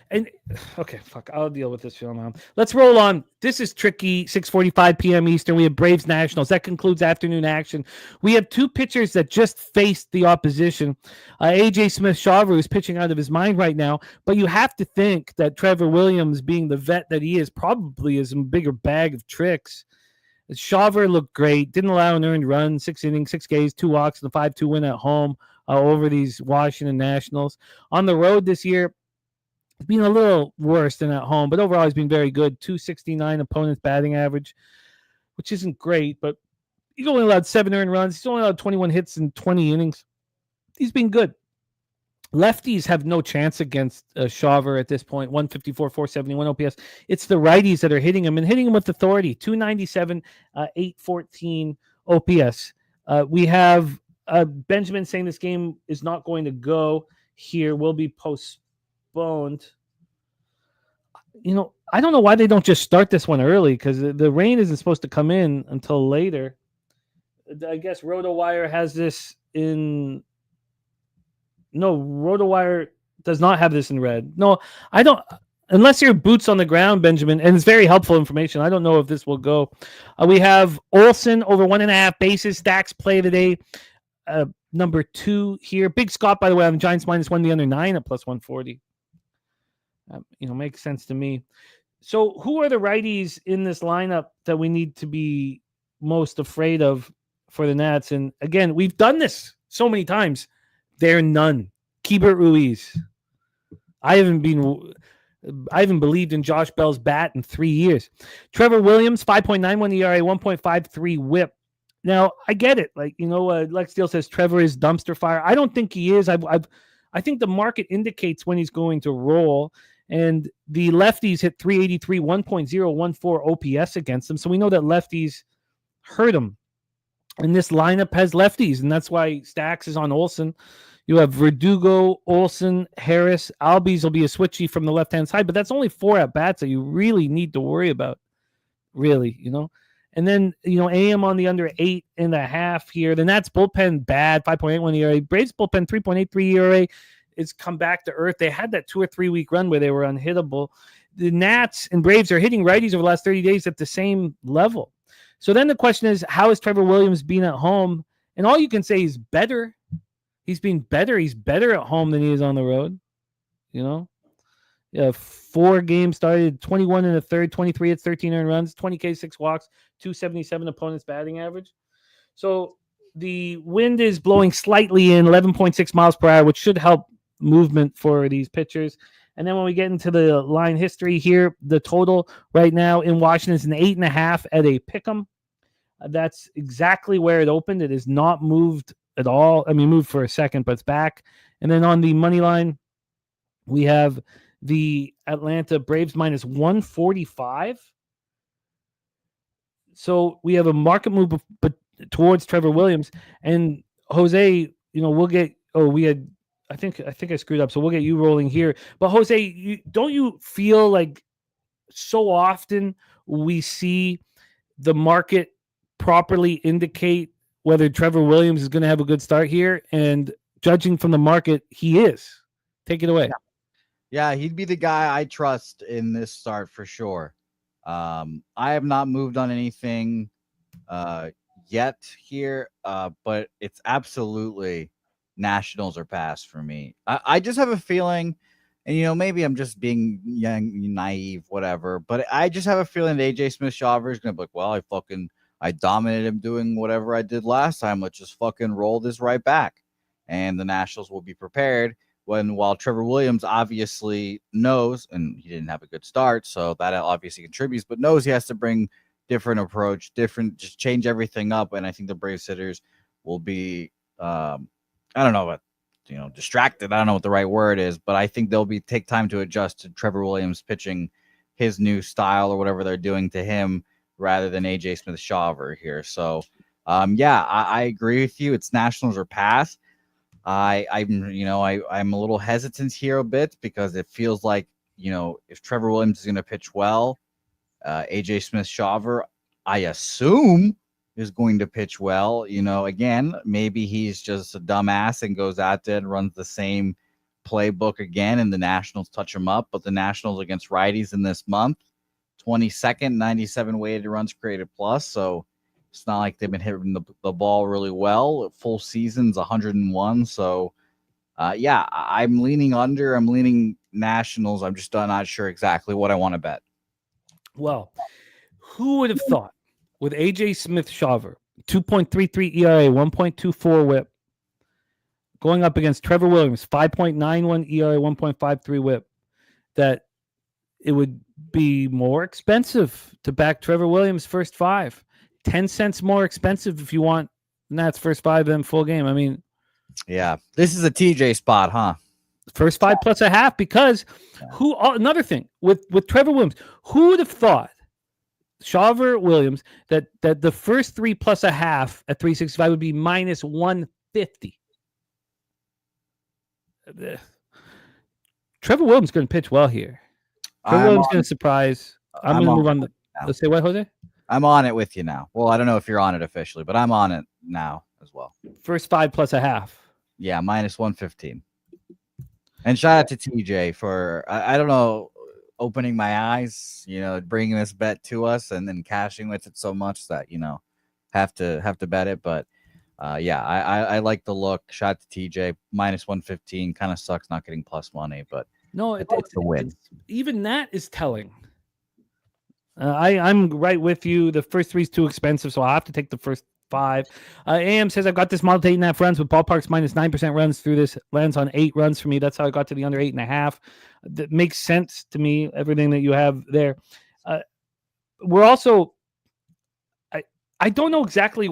I'll deal with this film. Let's roll on. This is tricky. 6:45 p.m. Eastern. We have Braves Nationals. That concludes afternoon action. We have two pitchers that just faced the opposition. AJ Smith-Shawver is pitching out of his mind right now, but you have to think that Trevor Williams, being the vet that he is, probably is a bigger bag of tricks. Shawver looked great. Didn't allow an earned run. 6 innings, 6 Ks, 2 walks, and a 5-2 win at home over these Washington Nationals. On the road this year, it's been a little worse than at home, but overall he's been very good. 269 opponent's batting average, which isn't great, but he's only allowed 7 earned runs. He's only allowed 21 hits in 20 innings. He's been good. Lefties have no chance against Shawver at this point. 154, 471 OPS. It's the righties that are hitting him and hitting him with authority. 297, 814 OPS. We have Benjamin saying this game is not going to go here, will be postponed. I don't know why they don't just start this one early, because the rain isn't supposed to come in until later. I guess RotoWire has this in. No, RotoWire does not have this in red. No, I don't. Unless you're boots on the ground, Benjamin, and it's very helpful information. I don't know if this will go. We have Olsen over 1.5 bases. Stacks play today. number 2 here. Big Scott, by the way, on the Giants -1, the under 9 at +140. Makes sense to me. So who are the righties in this lineup that we need to be most afraid of for the Nats? And again, we've done this so many times. They're none. Keibert Ruiz. I haven't believed in Josh Bell's bat in 3 years. Trevor Williams, 5.91 ERA, 1.53 WHIP. Now, I get it. Lex Steele says Trevor is dumpster fire. I don't think he is. I think the market indicates when he's going to roll. And the lefties hit 383, 1.014 OPS against them. So we know that lefties hurt him. And this lineup has lefties, and that's why Stacks is on Olsen. You have Verdugo, Olsen, Harris. Albies will be a switchy from the left-hand side, but that's only 4 at-bats that you really need to worry about, really, And then, AM on the under 8.5 here. The Nats bullpen bad, 5.81 ERA. Braves bullpen, 3.83 ERA. It's come back to earth. They had that 2 or 3 week run where they were unhittable. The Nats and Braves are hitting righties over the last 30 days at the same level. So then the question is, how has Trevor Williams been at home? And all you can say is better. He's been better. He's better at home than he is on the road. 4 games started, 21 in the third, 23 hits, 13 earned runs, 20 K, 6 walks, 277 opponent's batting average. So the wind is blowing slightly in 11.6 miles per hour, which should help movement for these pitchers. And then when we get into the line history here, the total right now in Washington is an 8.5 at a pick'em. That's exactly where it opened. It has not moved at all. I mean, moved for a second, but it's back. And then on the money line, we have the Atlanta Braves -145. So we have a market move towards Trevor Williams. And Jose, we'll get. I think I screwed up, so we'll get you rolling here. But Jose, don't you feel like so often we see the market properly indicate whether Trevor Williams is going to have a good start here? And judging from the market, he is. Take it away. Yeah, he'd be the guy I trust in this start for sure. I have not moved on anything yet here, but it's absolutely Nationals are pass for me. I just have a feeling, and maybe I'm just being young, naive, whatever, but I just have a feeling that AJ Smith-Shawver is going to be like, well, I dominated him doing whatever I did last time. Let's just fucking roll this right back. And the Nationals will be prepared while Trevor Williams obviously knows, and he didn't have a good start, so that obviously contributes, but knows he has to bring different approach, just change everything up. And I think the Braves hitters will be, I don't know what, distracted. I don't know what the right word is, but I think they'll take time to adjust to Trevor Williams pitching his new style or whatever they're doing to him rather than AJ Smith-Shawver here. So, I agree with you. It's Nationals or pass. I'm a little hesitant here a bit because it feels like, if Trevor Williams is going to pitch well, AJ Smith-Shawver, I assume, is going to pitch well. Again, maybe he's just a dumbass and goes out there and runs the same playbook again, and the Nationals touch him up. But the Nationals against righties in this month, 22nd, 97 weighted runs created plus. So it's not like they've been hitting the ball really well. Full season's 101. So, I'm leaning under. I'm leaning Nationals. I'm just not sure exactly what I want to bet. Well, who would have thought with AJ Smith-Shawver, 2.33 ERA, 1.24 WHIP, going up against Trevor Williams, 5.91 ERA, 1.53 WHIP, that it would be more expensive to back Trevor Williams' first 5. 10 cents more expensive if you want Nats first 5 than full game. I mean, yeah, this is a TJ spot, huh? First 5 plus a half, because another thing with Trevor Williams, who would have thought Shawver Williams that the first 3 plus a half at 365 would be -150. Trevor Williams is going to pitch well here. Trevor Williams is going to surprise. I'm going to move on. Let's say what, Jose? I'm on it with you now. Well, I don't know if you're on it officially, but I'm on it now as well. First 5 plus a half. Yeah, -115. And shout out to TJ for, I don't know, opening my eyes, bringing this bet to us and then cashing with it so much that, have to bet it. But I like the look. Shot to TJ minus 115. Kind of sucks not getting plus money, but No, it's a win. Even that is telling. I'm right with you. The first three is too expensive, so I'll have to take the first 5. AM says I've got this model to 8.5 runs with ballparks minus 9% runs through this. Lands on 8 runs for me. That's how I got to the under 8.5. That makes sense to me. Everything that you have there. We're also, I don't know exactly,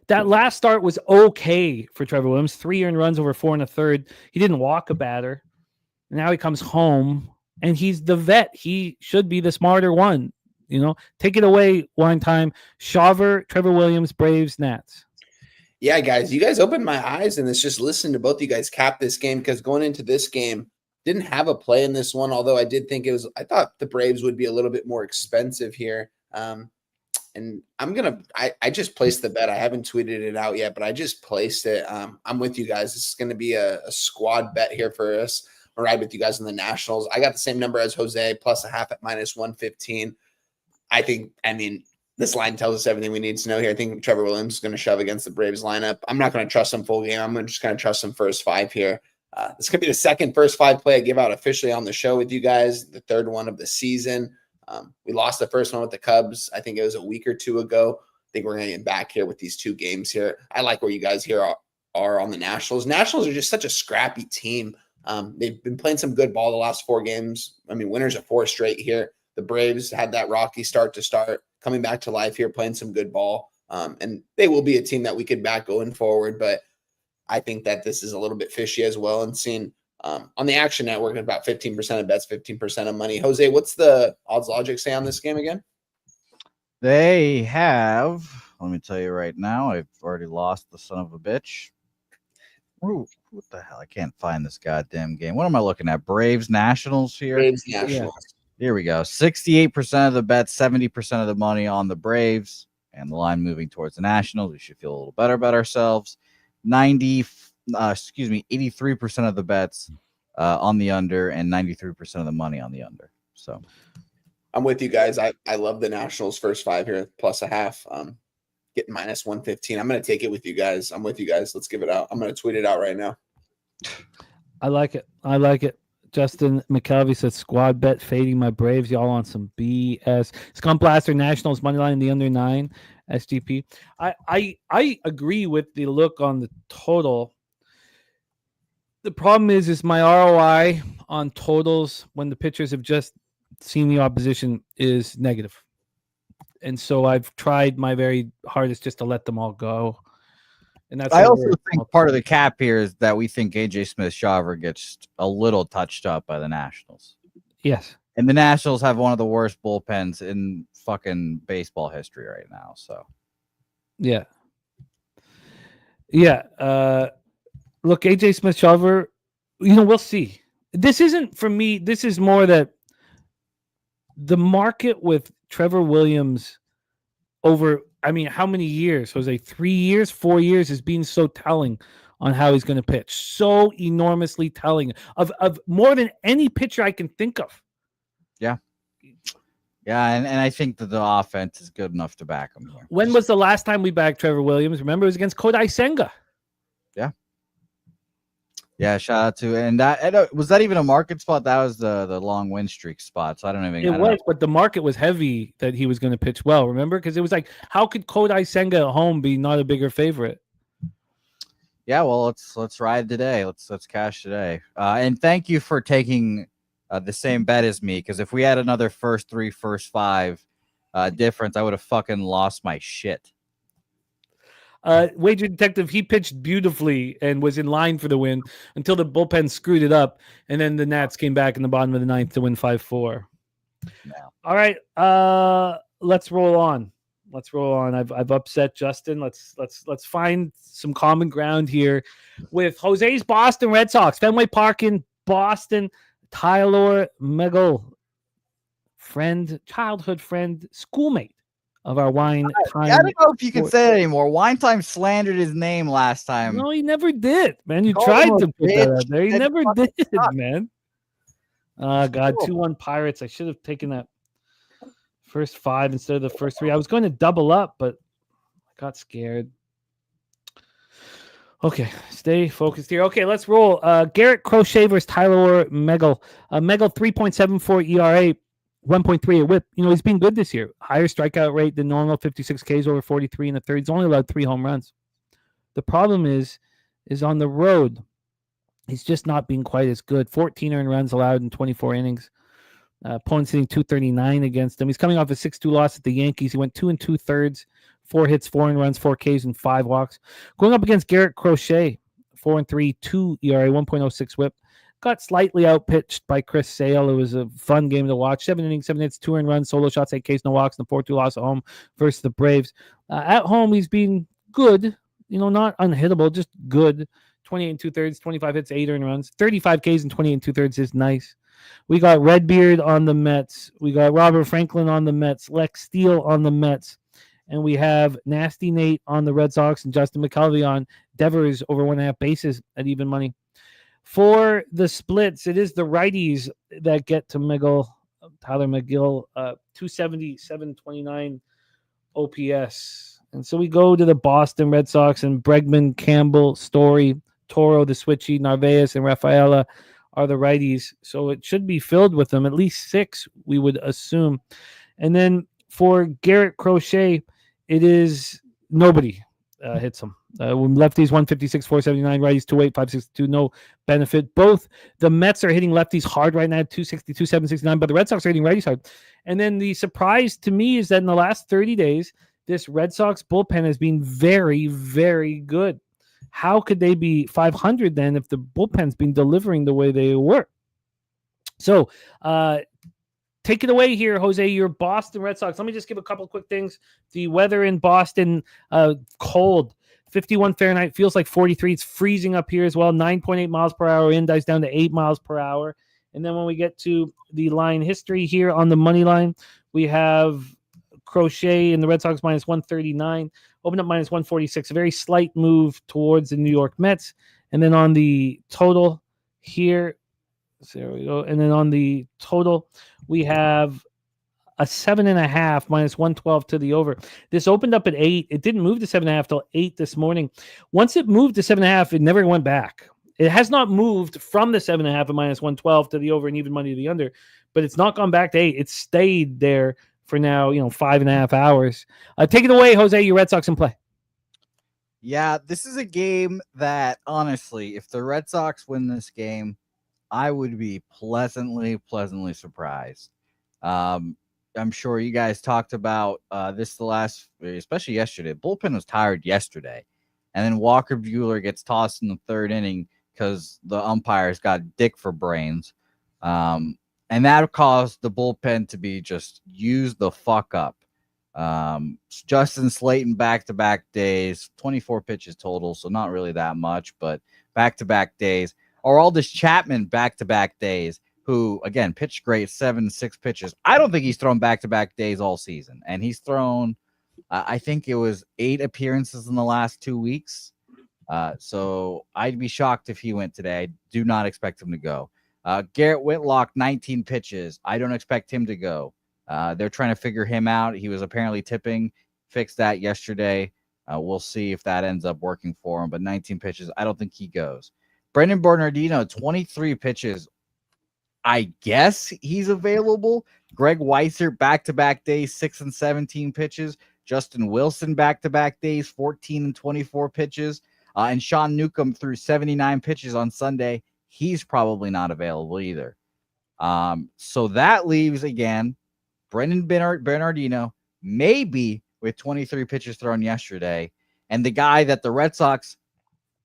that last start was okay for Trevor Williams. 3 earned runs over 4 1/3. He didn't walk a batter. Now he comes home, and he's the vet. He should be the smarter one. Take it away, Wine Time. Shawver, Trevor Williams, Braves, Nats. Yeah, guys, you guys opened my eyes in this. Just listening to both you guys cap this game, because going into this game, didn't have a play in this one, although I did think I thought the Braves would be a little bit more expensive here. And I just placed the bet. I haven't tweeted it out yet, but I just placed it. I'm with you guys. This is going to be a squad bet here for us. I'll ride with you guys in the Nationals. I got the same number as Jose, plus a half at minus 115. This line tells us everything we need to know here. I think Trevor Williams is going to shove against the Braves lineup. I'm not going to trust him full game. I'm just going to trust him first 5 here. This could be the second first 5 play I give out officially on the show with you guys, the third one of the season. We lost the first one with the Cubs. I think it was a week or 2 ago. I think we're going to get back here with these 2 games here. I like where you guys here are on the Nationals. Nationals are just such a scrappy team. They've been playing some good ball the last 4 games. Winners of 4 straight here. The Braves had that rocky start, coming back to life here, playing some good ball. And they will be a team that we could back going forward. But I think that this is a little bit fishy as well. And seeing on the Action Network, about 15% of bets, 15% of money. Jose, what's the odds logic say on this game again? They have, let me tell you right now, I've already lost the son of a bitch. Ooh, what the hell? I can't find this goddamn game. What am I looking at? Braves Nationals here? Braves Nationals. Yeah. Here we go. 68% of the bets, 70% of the money on the Braves, and the line moving towards the Nationals. We should feel a little better about ourselves. 83% of the bets on the under, and 93% of the money on the under. So I'm with you guys. I love the Nationals first 5 here, plus a half. Getting minus 115. I'm going to take it with you guys. I'm with you guys. Let's give it out. I'm going to tweet it out right now. I like it. Justin McKelvey says squad bet fading my Braves. Y'all on some BS. Scum Blaster Nationals money line the under 9 SGP. I agree with the look on the total. The problem is my ROI on totals when the pitchers have just seen the opposition is negative. And so I've tried my very hardest just to let them all go. And that's I also think part of the cap here is that we think AJ Smith-Shawver gets a little touched up by the Nationals. Yes. And the Nationals have one of the worst bullpens in fucking baseball history right now. So, yeah. Look, AJ Smith-Shawver, we'll see. This isn't for me. This is more that the market with Trevor Williams over, how many years? Jose, 3 years, 4 years has been so telling on how he's going to pitch. So enormously telling of more than any pitcher I can think of. Yeah. Yeah, and I think that the offense is good enough to back him here. When was the last time we backed Trevor Williams? Remember, it was against Kodai Senga. Yeah. Yeah, shout out to, and that was that even a market spot? That was the long win streak spot. So I don't even. It was, but the market was heavy that he was going to pitch well. Remember, because it was like, how could Kodai Senga at home be not a bigger favorite? Yeah, well, let's ride today. Let's cash today. And thank you for taking the same bet as me, because if we had another first 3, first 5 difference, I would have fucking lost my shit. Wager Detective, he pitched beautifully and was in line for the win until the bullpen screwed it up, and then the Nats came back in the bottom of the 9th to win 5-4. No. All right, let's roll on. I've upset Justin. Let's find some common ground here with Jose's Boston Red Sox, Fenway Park in Boston. Tyler Megel, childhood friend, schoolmate of our Wine Time. I don't know if you can say it anymore. Wine Time slandered his name last time. No, he never did, man. You tried to put that out there. He never did, man. God, 2-1 Pirates. I should have taken that first 5 instead of the first 3. I was going to double up, but I got scared. Okay, stay focused here. Okay, let's roll. Garrett Crochet versus Tyler Megal. Megal 3.74 ERA, 1.3 whip. He's been good this year. Higher strikeout rate than normal, 56 Ks over 43 in the third. He's only allowed 3 home runs. The problem is on the road. He's just not being quite as good. 14 earned runs allowed in 24 innings. Opponent's hitting 239 against him. He's coming off a 6-2 loss at the Yankees. He went 2 2/3, 4 hits, 4 earned runs, 4 Ks, and 5 walks. Going up against Garrett Crochet, 4-3, 2 ERA, 1.06 whip. Got slightly outpitched by Chris Sale. It was a fun game to watch. 7 innings, 7 hits, 2 earned runs, solo shots, 8 Ks, no walks, and a 4-2 loss at home versus the Braves. At home, he's been good. Not unhittable, just good. 28 2/3, 25 hits, 8 earned runs, 35 Ks and 28 2/3 is nice. We got Redbeard on the Mets. We got Robert Franklin on the Mets, Lex Steele on the Mets, and we have Nasty Nate on the Red Sox and Justin McKelvey on Devers over 1.5 bases at even money. For the splits, it is the righties that get to Tyler McGill, 270, 729 OPS. And so we go to the Boston Red Sox, and Bregman, Campbell, Story, Toro, the Switchy, Narvaez, and Rafaela are the righties. So it should be filled with them, at least 6, we would assume. And then for Garrett Crochet, it is nobody hits him. Lefties 156, 479, righties 208, 562, no benefit. Both the Mets are hitting lefties hard right now, 262, 769, but the Red Sox are hitting righties hard. And then the surprise to me is that in the last 30 days, this Red Sox bullpen has been very, very good. How could they be 500 then if the bullpen's been delivering the way they were? So take it away here, Jose, your Boston Red Sox. Let me just give a couple quick things. The weather in Boston, cold, 51 Fahrenheit, feels like 43. It's freezing up here as well, 9.8 miles per hour. Index down to 8 miles per hour. And then when we get to the line history here on the money line, we have Crochet and the Red Sox minus 139, open up minus 146, a very slight move towards the New York Mets. And then on the total here, so there we go. And then on the total, we have a 7.5 minus 112 to the over. This opened up at 8. It didn't move to 7.5 till 8 this morning. Once it moved to 7.5, it never went back. It has not moved from the 7.5 and minus 112 to the over and even money to the under, but it's not gone back to 8. It stayed there for now, 5.5 hours. Take it away, Jose, your Red Sox in play. Yeah, this is a game that, honestly, if the Red Sox win this game, I would be pleasantly surprised. I'm sure you guys talked about this especially yesterday. Bullpen was tired yesterday. And then Walker Buehler gets tossed in the third inning because the umpires got dick for brains. And that caused the bullpen to be just used the fuck up. Justin Slayton back-to-back days, 24 pitches total, so not really that much, but back-to-back days. Aroldis Chapman back-to-back days, who, again, pitched great, 6 pitches. I don't think he's thrown back-to-back days all season. And he's thrown, I think it was 8 appearances in the last 2 weeks. So I'd be shocked if he went today. I do not expect him to go. Garrett Whitlock, 19 pitches. I don't expect him to go. They're trying to figure him out. He was apparently tipping. Fixed that yesterday. We'll see if that ends up working for him. But 19 pitches, I don't think he goes. Brendan Bernardino, 23 pitches. I guess he's available. Greg Weissert, back-to-back days, 6 and 17 pitches. Justin Wilson, back-to-back days, 14 and 24 pitches. And Sean Newcomb threw 79 pitches on Sunday. He's probably not available either. So that leaves, again, Brendan Bernardino, maybe with 23 pitches thrown yesterday. And the guy that the Red Sox,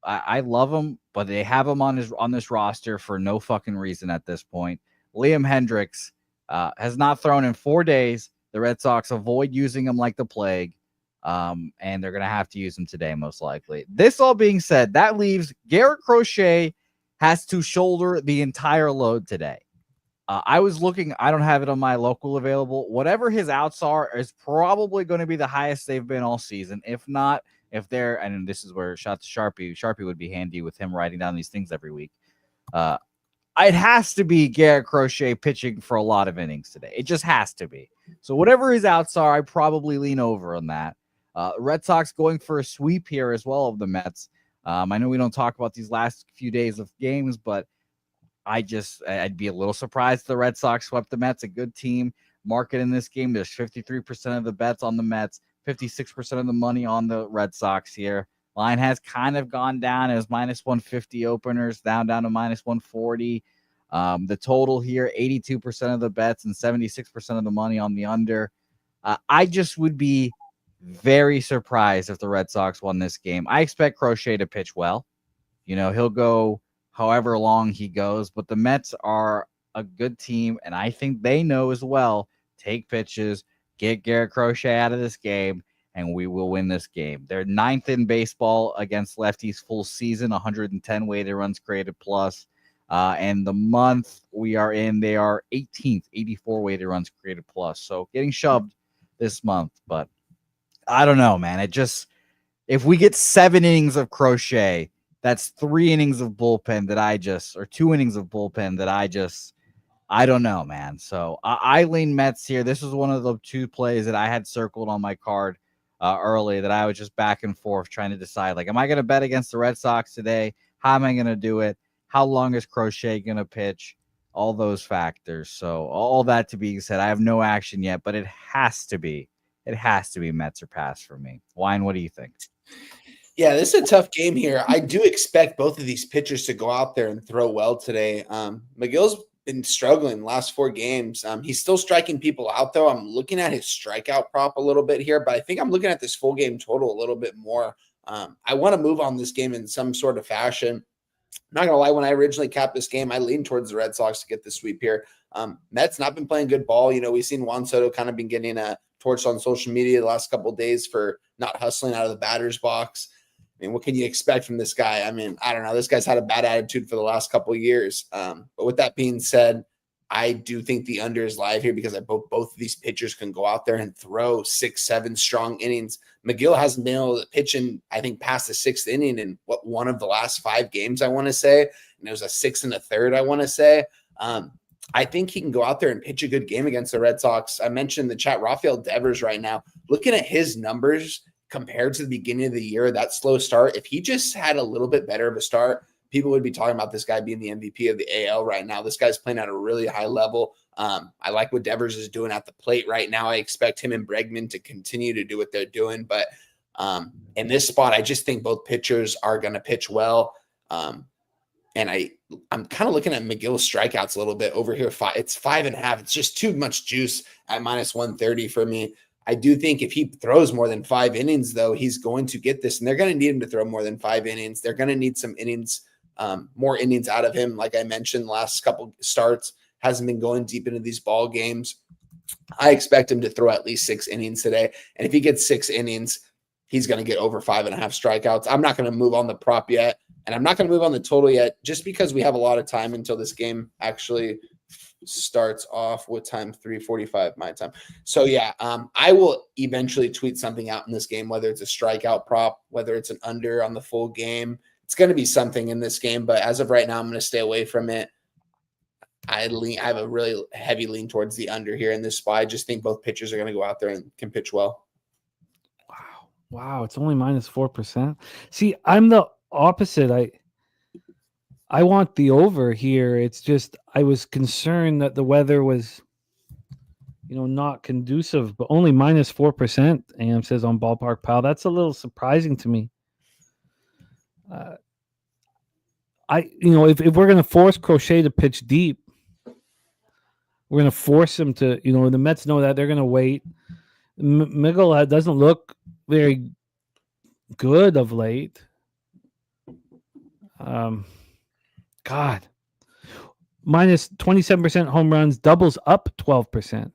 I love him, but they have him on this roster for no fucking reason at this point. Liam Hendricks has not thrown in 4 days. The Red Sox avoid using him like the plague. And they're going to have to use him today, most likely. This all being said, that leaves Garrett Crochet has to shoulder the entire load today. I was looking, I don't have it on my local available. Whatever his outs are is probably going to be the highest they've been all season. If not, and this is where shout to Sharpie would be handy with him writing down these things every week. It has to be Garrett Crochet pitching for a lot of innings today. It just has to be. So whatever his outs are, I probably lean over on that. Red Sox going for a sweep here as well of the Mets. I know we don't talk about these last few days of games, but I'd be a little surprised if the Red Sox swept the Mets. A good team. Market in this game, there's 53% of the bets on the Mets, 56% of the money on the Red Sox here. Line has kind of gone down. It was minus 150 openers, down to minus 140. The total here, 82% of the bets and 76% of the money on the under. I just would be very surprised if the Red Sox won this game. I expect Crochet to pitch well. He'll go however long he goes, but the Mets are a good team, and I think they know as well, take pitches, get Garrett Crochet out of this game, and we will win this game. They're 9th in baseball against lefties full season, 110 weighted runs created plus. And the month we are in, they are 18th, 84 weighted runs created plus. So getting shoved this month, but I don't know, man. If we get 7 innings of Crochet, that's 3 innings of bullpen or 2 innings of bullpen I don't know, man. So I lean Mets here. This was one of the 2 plays that I had circled on my card early that I was just back and forth trying to decide, am I going to bet against the Red Sox today? How am I going to do it? How long is Crochet going to pitch? All those factors. So all that to be said, I have no action yet, but it has to be Mets or pass for me. Wine, what do you think? Yeah, this is a tough game here. I do expect both of these pitchers to go out there and throw well today. McGill's been struggling the last 4 games. He's still striking people out, though. I'm looking at his strikeout prop a little bit here, but I think I'm looking at this full game total a little bit more. I want to move on this game in some sort of fashion. I'm not going to lie, when I originally capped this game, I leaned towards the Red Sox to get the sweep here. Mets not been playing good ball. We've seen Juan Soto kind of been getting torched on social media the last couple of days for not hustling out of the batter's box. I mean, what can you expect from this guy? I mean, I don't know. This guy's had a bad attitude for the last couple of years. But with that being said, I do think the under is live here because both of these pitchers can go out there and throw 6-7 strong innings. McGill hasn't been able to pitch in, I think, past the 6th inning in one of the last 5 games, I want to say. And it was a 6 1/3, I want to say. I think he can go out there and pitch a good game against the Red Sox. I mentioned in the chat, Rafael Devers right now. Looking at his numbers compared to the beginning of the year, that slow start, if he just had a little bit better of a start, people would be talking about this guy being the MVP of the AL right now. This guy's playing at a really high level. I like what Devers is doing at the plate right now. I expect him and Bregman to continue to do what they're doing. But in this spot, I just think both pitchers are going to pitch well. And I'm kind of looking at McGill's strikeouts a little bit over here. It's 5.5. It's just too much juice at minus 130 for me. I do think if he throws more than 5 innings, though, he's going to get this. And they're going to need him to throw more than 5 innings. They're going to need some innings, more innings out of him. Like I mentioned, last couple starts hasn't been going deep into these ball games. I expect him to throw at least 6 innings today. And if he gets 6 innings, he's going to get over 5.5 strikeouts. I'm not going to move on the prop yet. And I'm not going to move on the total yet, just because we have a lot of time until this game actually starts off. What time? 3:45 my time. So yeah, I will eventually tweet something out in this game, whether it's a strikeout prop, whether it's an under on the full game. It's going to be something in this game, but as of right now, I'm going to stay away from it. I have a really heavy lean towards the under here in this spot. I just think both pitchers are going to go out there and can pitch well. Wow, it's only minus 4%. See, I'm the opposite. I want the over here. It's just I was concerned that the weather was, not conducive, but only minus 4%. AM says on Ballpark Pal. That's a little surprising to me. If we're going to force Crochet to pitch deep, we're going to force him to. The Mets know that they're going to wait. Miguel doesn't look very good of late. God, minus 27% home runs, doubles up 12%.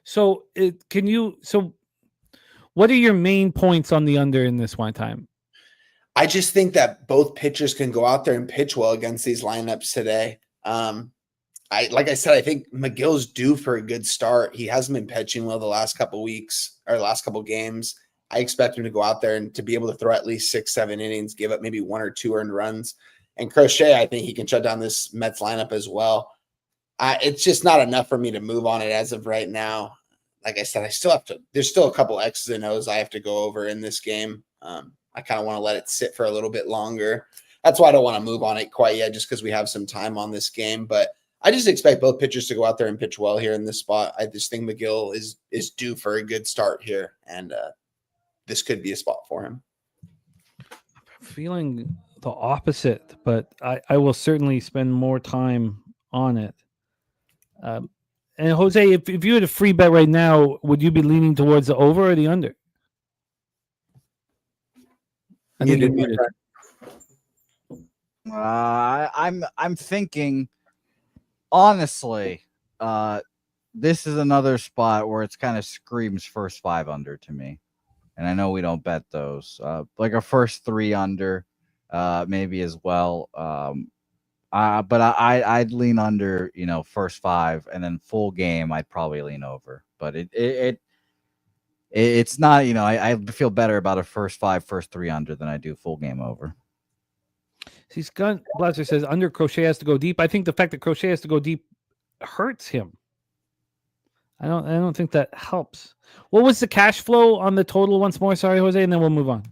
So what are your main points on the under in this one time? I just think that both pitchers can go out there and pitch well against these lineups today. Like I said, I think McGill's due for a good start. He hasn't been pitching well the last couple weeks or last couple games. I expect him to go out there and to be able to throw at least 6-7 innings, give up maybe 1 or 2 earned runs. And Crochet, I think he can shut down this Mets lineup as well. It's just not enough for me to move on it as of right now. like I said, there's still a couple X's and O's I have to go over in this game. I kind of want to let it sit for a little bit longer. That's why I don't want to move on it quite yet, just because we have some time on this game. But I just expect both pitchers to go out there and pitch well here in this spot. I just think McGill is due for a good start here, and this could be a spot for him. I'm feeling the opposite, but I will certainly spend more time on it. And Jose, if you had a free bet right now, would you be leaning towards the over or the under? I think you're muted. I'm thinking, honestly, this is another spot where it's kind of screams first 5 under to me, and I know we don't bet those. Like a first 3 under, maybe as well. But I'd lean under, first 5, and then full game I'd probably lean over. But it's not, I feel better about a first 5, first 3 under than I do full game over. See, Scott Blaster says under Crochet has to go deep. I think the fact that Crochet has to go deep hurts him. I don't think that helps. What was the cash flow on the total once more? Sorry, Jose, and then we'll move on.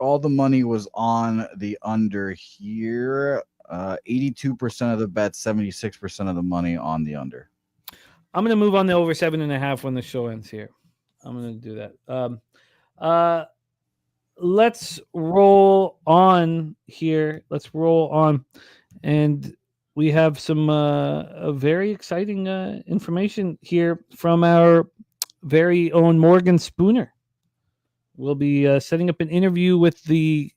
All the money was on the under here. 82% of the bets, 76% of the money on the under. I'm going to move on the over 7.5 when the show ends here. I'm going to do that. Let's roll on here. Let's roll on. And we have some very exciting information here from our very own Morgan Spooner. We'll be setting up an interview with the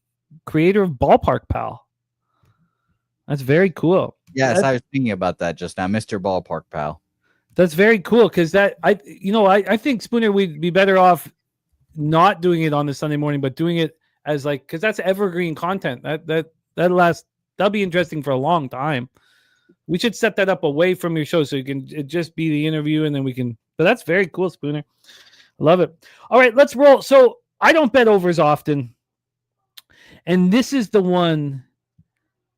creator of Ballpark Pal. That's very cool. Yes, I was thinking about that just now, Mr. Ballpark Pal. That's very cool because I think Spooner we'd be better off not doing it on the Sunday morning, but doing it as because that's evergreen content. That'll be interesting for a long time. We should set that up away from your show so it just be the interview and then we can. But that's very cool, Spooner. I love it. All right, let's roll. So I don't bet overs often, and this is the one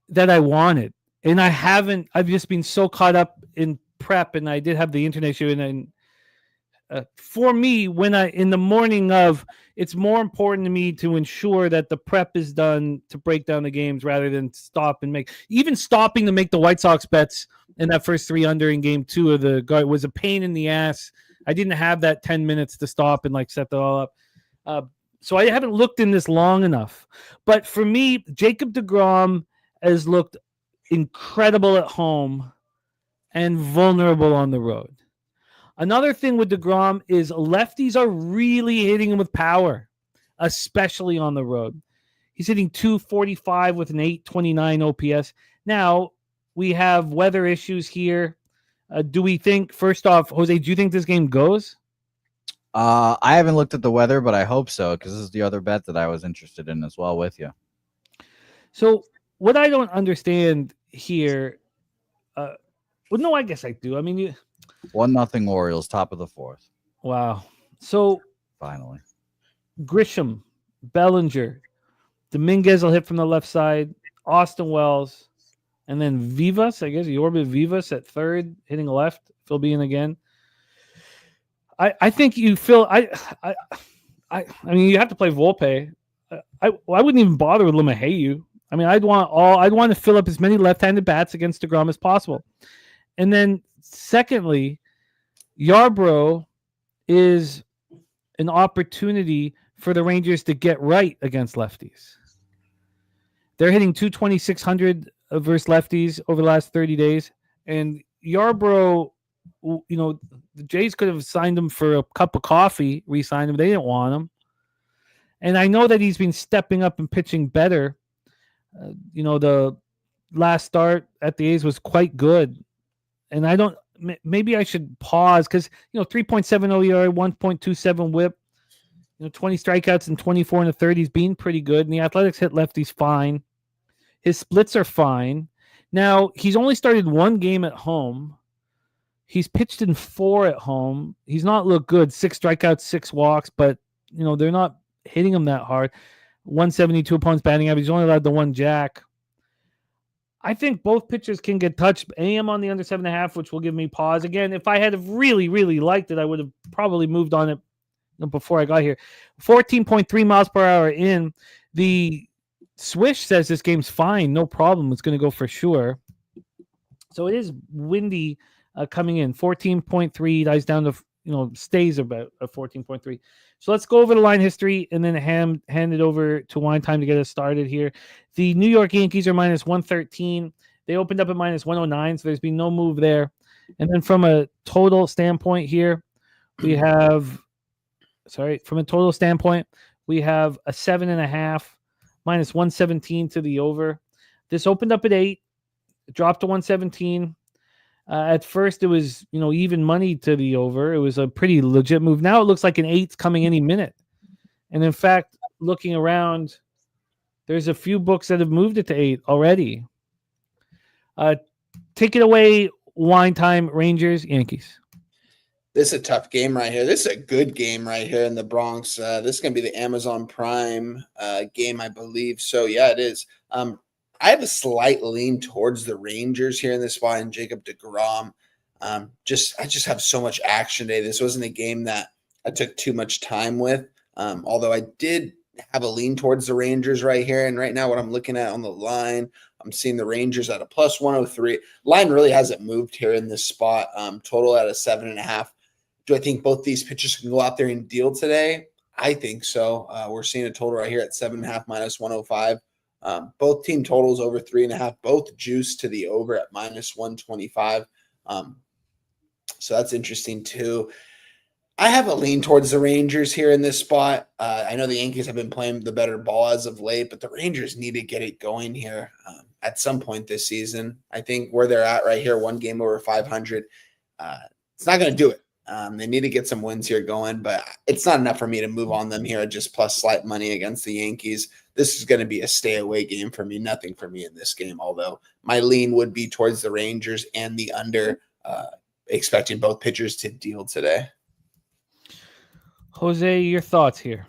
that I wanted, and I haven't. I've just been so caught up in prep, and I did have the internet issue, and for me, in the morning of, it's more important to me to ensure that the prep is done to break down the games rather than stopping to make the White Sox bets in that first 3 under in game 2 of the guard was a pain in the ass. I didn't have that 10 minutes to stop and set that all up. So I haven't looked in this long enough. But for me, Jacob deGrom has looked incredible at home and vulnerable on the road. Another thing with deGrom is lefties are really hitting him with power, especially on the road. He's hitting .245 with an .829 OPS. Now, we have weather issues here. Do we think, first off, Jose, do you think this game goes? I haven't looked at the weather, but I hope so, because this is the other bet that I was interested in as well with you. So what I don't understand here, no, I guess I do. I mean, 1-0 Orioles, top of the 4th. Wow. So finally, Grisham, Bellinger, Dominguez will hit from the left side, Austin Wells, and then Vivas, I guess, Yorba Vivas at third, hitting left, Phil Bean again. I think you feel I mean you have to play Volpe. I wouldn't even bother with LeMahieu. I mean I'd want to fill up as many left-handed bats against deGrom as possible. And then secondly, Yarbrough is an opportunity for the Rangers to get right against lefties. They're hitting .226 versus lefties over the last 30 days. And Yarbrough, the Jays could have signed him for a cup of coffee, re-signed him. They didn't want him. And I know that he's been stepping up and pitching better. The last start at the A's was quite good. And maybe I should pause because, 3.70 ERA, 1.27 whip, 20 strikeouts and 24 in the 30s being pretty good. And the Athletics hit lefties fine. His splits are fine. Now, he's only started 1 game at home. He's pitched in 4 at home. He's not looked good. 6 strikeouts, 6 walks, but, they're not hitting him that hard. 172 opponents batting average. He's only allowed the 1 jack. I think both pitchers can get touched. AM on the under 7.5, which will give me pause. Again, if I had really, really liked it, I would have probably moved on it before I got here. 14.3 miles per hour in. The Swish says this game's fine. No problem. It's going to go for sure. So it is windy coming in. 14.3 dies down to, stays about 14.3. So let's go over the line history and then hand it over to Wine Time to get us started here. The New York Yankees are minus 113. They opened up at minus 109, so there's been no move there. And then from a total standpoint here, we have a 7.5 minus 117 to the over. This opened up at 8, dropped to 117. At first, it was even money to the over. It was a pretty legit move. Now it looks like an 8's coming any minute. And in fact, looking around, there's a few books that have moved it to 8 already. Take it away, Wine Time. Rangers, Yankees. This is a tough game right here. This is a good game right here in the Bronx. This is going to be the Amazon Prime game, I believe. So, yeah, it is. I have a slight lean towards the Rangers here in this spot, and Jacob deGrom. I just have so much action today. This wasn't a game that I took too much time with, although I did have a lean towards the Rangers right here. And right now what I'm looking at on the line, I'm seeing the Rangers at a plus 103. Line really hasn't moved here in this spot. Total at a 7.5. Do I think both these pitchers can go out there and deal today? I think so. We're seeing a total right here at 7.5 minus 105. Both team totals over 3.5, both juice to the over at minus 125. So that's interesting too. I have a lean towards the Rangers here in this spot. I know the Yankees have been playing the better ball as of late, but the Rangers need to get it going here at some point this season. I think where they're at right here, one game over 500, it's not going to do it. They need to get some wins here going, but it's not enough for me to move on them here at just plus slight money against the Yankees. This is going to be a stay away game for me. Nothing for me in this game, although my lean would be towards the Rangers and the under, expecting both pitchers to deal today. Jose, your thoughts here?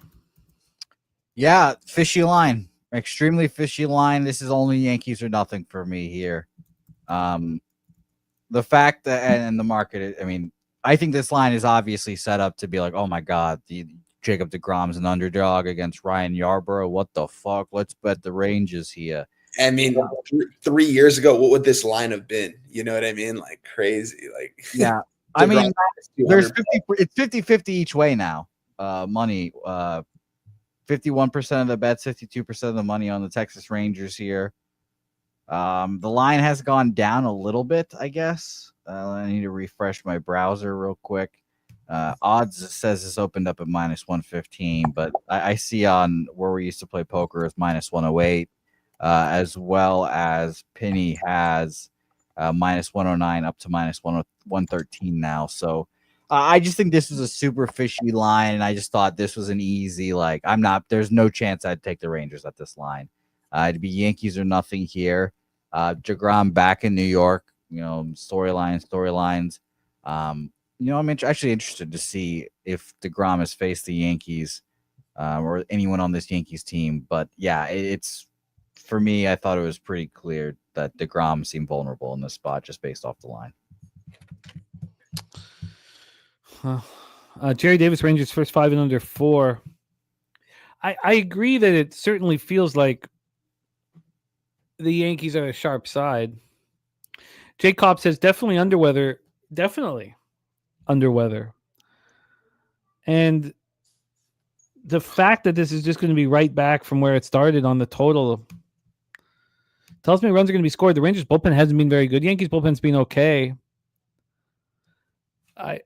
Yeah, fishy line. Extremely fishy line. This is only Yankees or nothing for me here. The fact that, and the market, I think this line is obviously set up to be like, oh my God, Jacob deGrom's an underdog against Ryan Yarbrough. What the fuck? Let's bet the Rangers here. 3 years ago, what would this line have been? You know what I mean? Like crazy. Like, yeah. There's 50-50 each way now. Money, 51% of the bets, 52% of the money on the Texas Rangers here. The line has gone down a little bit, I guess. I need to refresh my browser real quick. Odds says this opened up at minus 115, but I see on where we used to play poker is minus 108, as well as Penny has minus 109 up to minus 113 now. So I just think this was a super fishy line, and I just thought this was an easy, there's no chance I'd take the Rangers at this line. It'd be Yankees or nothing here. DeGrom back in New York, storylines. I'm actually interested to see if DeGrom has faced the Yankees or anyone on this Yankees team. But yeah, it's for me, I thought it was pretty clear that DeGrom seemed vulnerable in this spot just based off the line. Jerry Davis, Rangers first 5 and under 4. I agree that it certainly feels like the Yankees are a sharp side. Jay Cobb says definitely under weather. Definitely under weather. And the fact that this is just going to be right back from where it started on the total tells me runs are going to be scored. The Rangers bullpen hasn't been very good. Yankees bullpen's been okay. I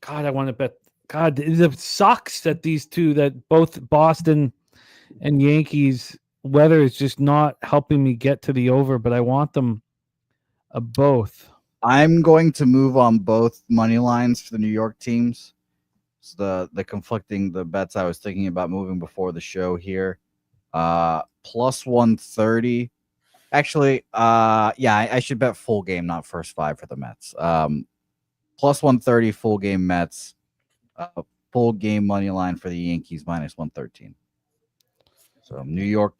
want to bet. God, it sucks that these two, that both Boston and Yankees weather is just not helping me get to the over, but I want them both. I'm going to move on both money lines for the New York teams. It's the bets I was thinking about moving before the show here. Plus 130. Actually, I should bet full game, not first 5 for the Mets. Plus 130 full game Mets. Full game money line for the Yankees minus 113. So New York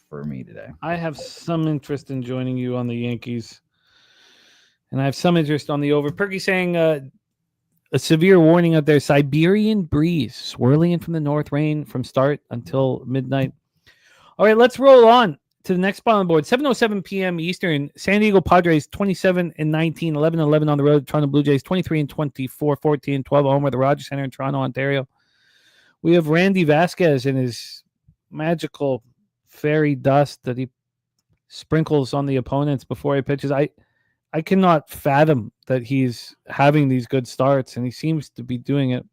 for me today. I have some interest in joining you on the Yankees, and I have some interest on the over. Perky saying a severe warning out there: Siberian breeze swirling in from the north, rain from start until midnight. All right, let's roll on to the next spot on the board. 7:07 p.m. Eastern. San Diego Padres 27-19, 11-11 on the road. Toronto Blue Jays 23-24, 14-12 home at the Rogers Center in Toronto, Ontario. We have Randy Vasquez in his magical fairy dust that he sprinkles on the opponents before he pitches. I cannot fathom that he's having these good starts, and he seems to be doing it.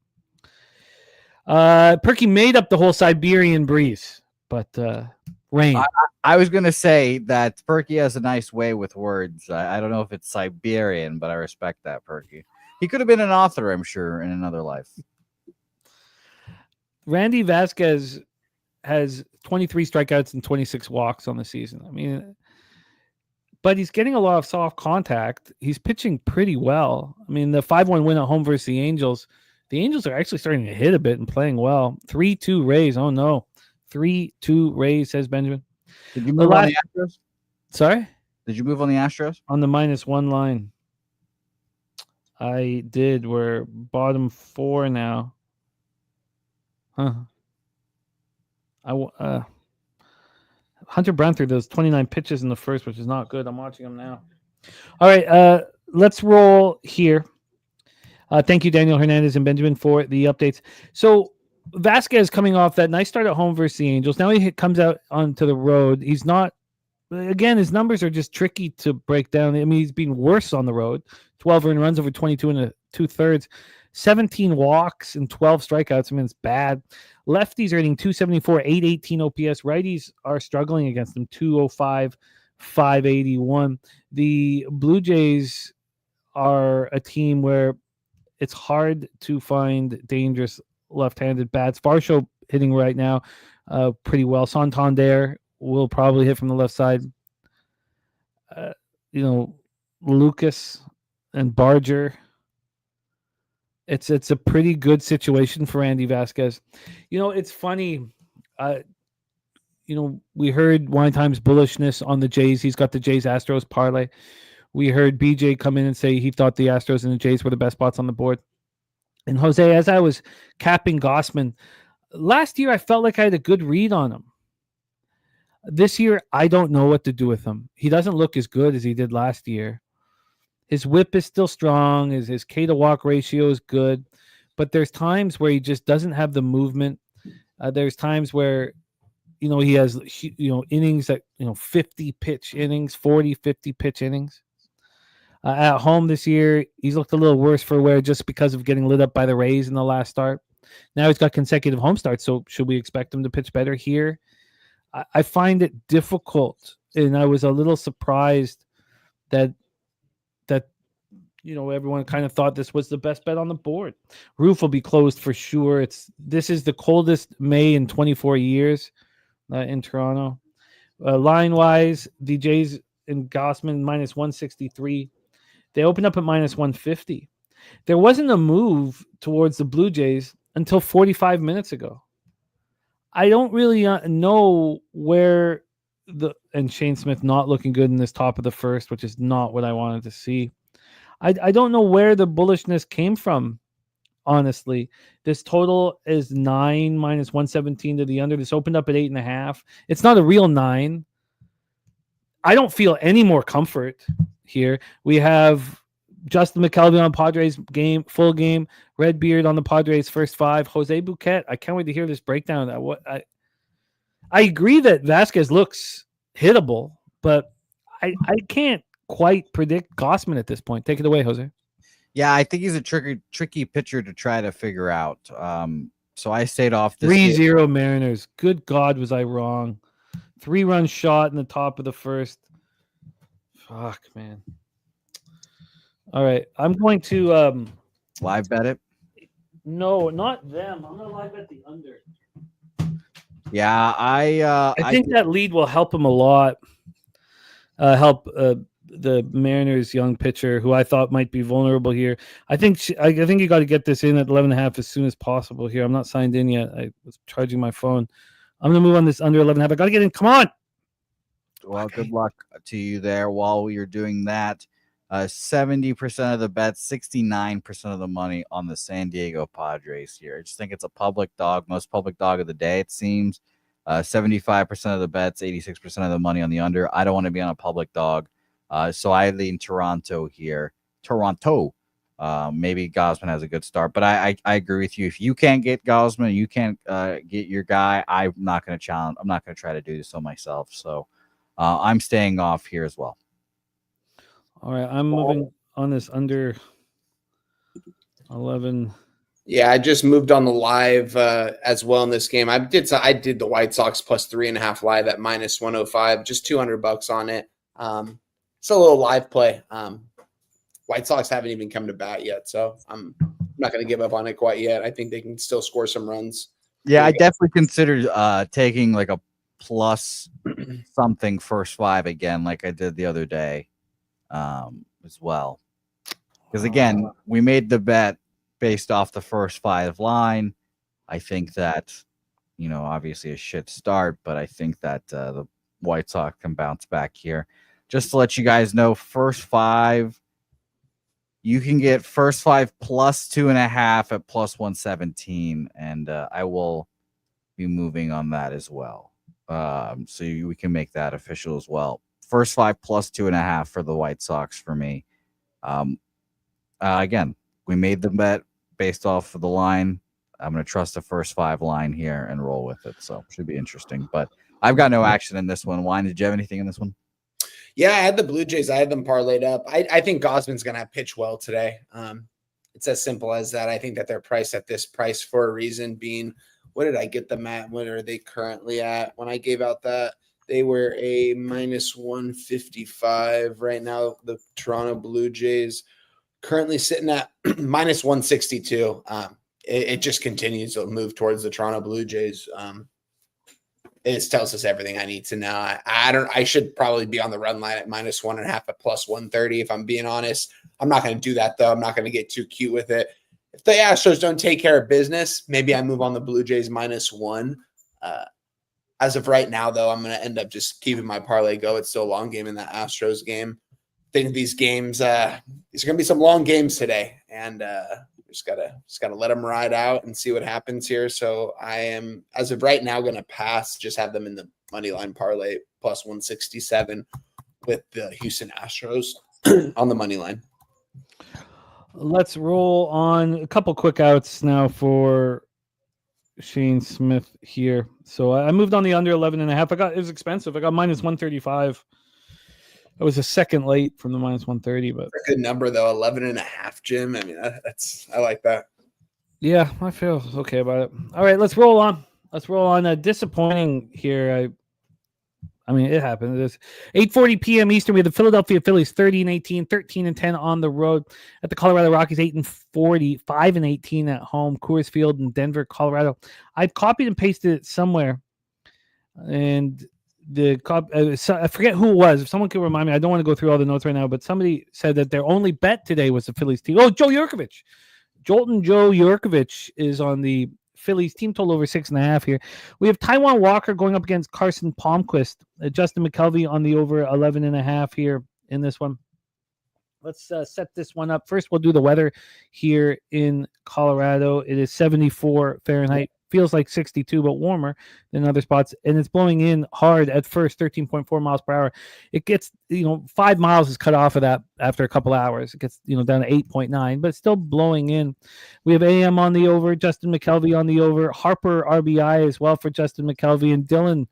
Perky made up the whole Siberian breeze, but rain. I was going to say that Perky has a nice way with words. I don't know if it's Siberian, but I respect that, Perky. He could have been an author, I'm sure, in another life. Randy Vasquez has 23 strikeouts and 26 walks on the season. I mean, but he's getting a lot of soft contact. He's pitching pretty well. I mean, the 5-1 win at home versus the Angels. The Angels are actually starting to hit a bit and playing well. 3-2 Rays. Oh, no. 3-2 Rays, says Benjamin. Did you move on the Astros? Sorry? Did you move on the Astros? On the -1 line. I did. We're bottom 4 now. Huh. Hunter Brown threw those 29 pitches in the first, which is not good. I'm watching them now. All right, let's roll here. Thank you, Daniel Hernandez and Benjamin, for the updates. So Vasquez coming off that nice start at home versus the Angels. Now he comes out onto the road. He's not, again, his numbers are just tricky to break down. I mean, he's been worse on the road. 12 earned runs over 22 2/3. 17 walks and 12 strikeouts. I mean, it's bad. Lefties are hitting 274, 818 OPS. Righties are struggling against them, 205, 581. The Blue Jays are a team where it's hard to find dangerous left-handed bats. Varsho hitting right now pretty well. Santander will probably hit from the left side. Lucas and Barger. It's a pretty good situation for Randy Vasquez. It's funny. We heard Wine Time's bullishness on the Jays. He's got the Jays Astros parlay. We heard BJ come in and say he thought the Astros and the Jays were the best spots on the board. And Jose, as I was capping Gausman, last year I felt like I had a good read on him. This year, I don't know what to do with him. He doesn't look as good as he did last year. His whip is still strong. His K to walk ratio is good. But there's times where he just doesn't have the movement. There's times where, he has, innings that, 50 pitch innings, 40, 50 pitch innings. At home this year, he's looked a little worse for wear just because of getting lit up by the Rays in the last start. Now he's got consecutive home starts. So should we expect him to pitch better here? I find it difficult. And I was a little surprised that everyone kind of thought this was the best bet on the board. Roof will be closed for sure. This is the coldest May in 24 years in Toronto. Line-wise, the Jays and Gausman -163. They opened up at -150. There wasn't a move towards the Blue Jays until 45 minutes ago. I don't really know where and Shane Smith not looking good in this top of the first, which is not what I wanted to see. I don't know where the bullishness came from, honestly. This total is 9 -117 to the under. This opened up at 8.5. It's not a real 9. I don't feel any more comfort here. We have Justin McKelvey on Padres game, full game. Redbeard on the Padres first 5. Jose Bouquet. I can't wait to hear this breakdown. I agree that Vasquez looks hittable, but I can't quite predict Gausman at this point. Take it away, Jose. Yeah, I think he's a tricky pitcher to try to figure out. So I stayed off this 3-0 Mariners. Good God, was I wrong. 3-run shot in the top of the first. Fuck, man. All right. I'm going to live bet it. No, not them. I'm going to live bet the under. Yeah, I think that lead will help him a lot. Help the Mariners' young pitcher, who I thought might be vulnerable here. I think you got to get this in at 11.5 as soon as possible here. I'm not signed in yet. I was charging my phone. I'm going to move on this under 11.5. I got to get in. Come on. Well, good luck to you there while you're doing that. 70% of the bets, 69% of the money on the San Diego Padres here. I just think it's a public dog, most public dog of the day, it seems. 75% of the bets, 86% of the money on the under. I don't want to be on a public dog, so I lean Toronto here. Toronto. Maybe Gausman has a good start, but I agree with you. If you can't get Gausman, you can't get your guy. I'm not going to challenge. I'm not going to try to do this on myself. So I'm staying off here as well. All right, I'm moving on this under 11. Yeah, I just moved on the live as well in this game. I did the White Sox plus 3.5 live at minus 105, just $200 on it. It's a little live play. White Sox haven't even come to bat yet, so I'm not going to give up on it quite yet. I think they can still score some runs. Yeah, I definitely considered taking like a plus something first 5 again, like I did the other day as well. Because again, we made the bet based off the first 5 line. I think that, obviously a shit start, but I think that the White Sox can bounce back here. Just to let you guys know, first 5. You can get first 5 plus 2.5 at plus 117, and I will be moving on that as well. So we can make that official as well. First 5 plus 2.5 for the White Sox for me. Again, we made the bet based off of the line. I'm going to trust the first 5 line here and roll with it. So should be interesting. But I've got no action in this one. Wine, did you have anything in this one? Yeah, I had the Blue Jays. I had them parlayed up. I think Gausman's going to pitch well today. It's as simple as that. I think that they're priced at this price for a reason being, what did I get them at? What are they currently at? When I gave out that, they were a minus 155. Right now, the Toronto Blue Jays currently sitting at minus 162. It just continues to move towards the Toronto Blue Jays. It tells us everything I need to know. I should probably be on the run line at minus 1.5 at plus 130. If I'm being honest, I'm not going to do that though. I'm not going to get too cute with it. If the Astros don't take care of business, maybe I move on the Blue Jays minus 1. As of right now though, I'm going to end up just keeping my parlay go. It's still a long game in that Astros game. I think these games, these are going to be some long games today, and just gotta let them ride out and see what happens here. So I am, as of right now, going to pass. Just have them in the money line parlay plus 167 with the Houston Astros on the money line. Let's roll on a couple quick outs now for Shane Smith here. So I moved on the under 11.5. It was expensive. I got minus 135. It was a second late from the minus 130, but a good number though, 11.5, Jim. I mean, I like that. Yeah, I feel okay about it. All right, let's roll on. Disappointing here. I mean, it happened. It is 8:40 p.m. Eastern. We have the Philadelphia Phillies 30-18, 13-10 on the road at the Colorado Rockies 8-40, 5-18 at home. Coors Field in Denver, Colorado. I've copied and pasted it somewhere, and I forget who it was. If someone could remind me, I don't want to go through all the notes right now, but somebody said that their only bet today was the Phillies team. Oh, Joe Yurkovich. Jolton Joe Yurkovich is on the Phillies team total over 6.5 here. We have Taijuan Walker going up against Carson Palmquist. Justin McKelvey on the over 11.5 here in this one. Let's set this one up. First, we'll do the weather here in Colorado. It is 74 Fahrenheit. Feels like 62, but warmer than other spots. And it's blowing in hard at first, 13.4 miles per hour. It gets, 5 miles is cut off of that after a couple hours. It gets, down to 8.9, but it's still blowing in. We have AM on the over, Justin McKelvey on the over, Harper RBI as well for Justin McKelvey, and Dylan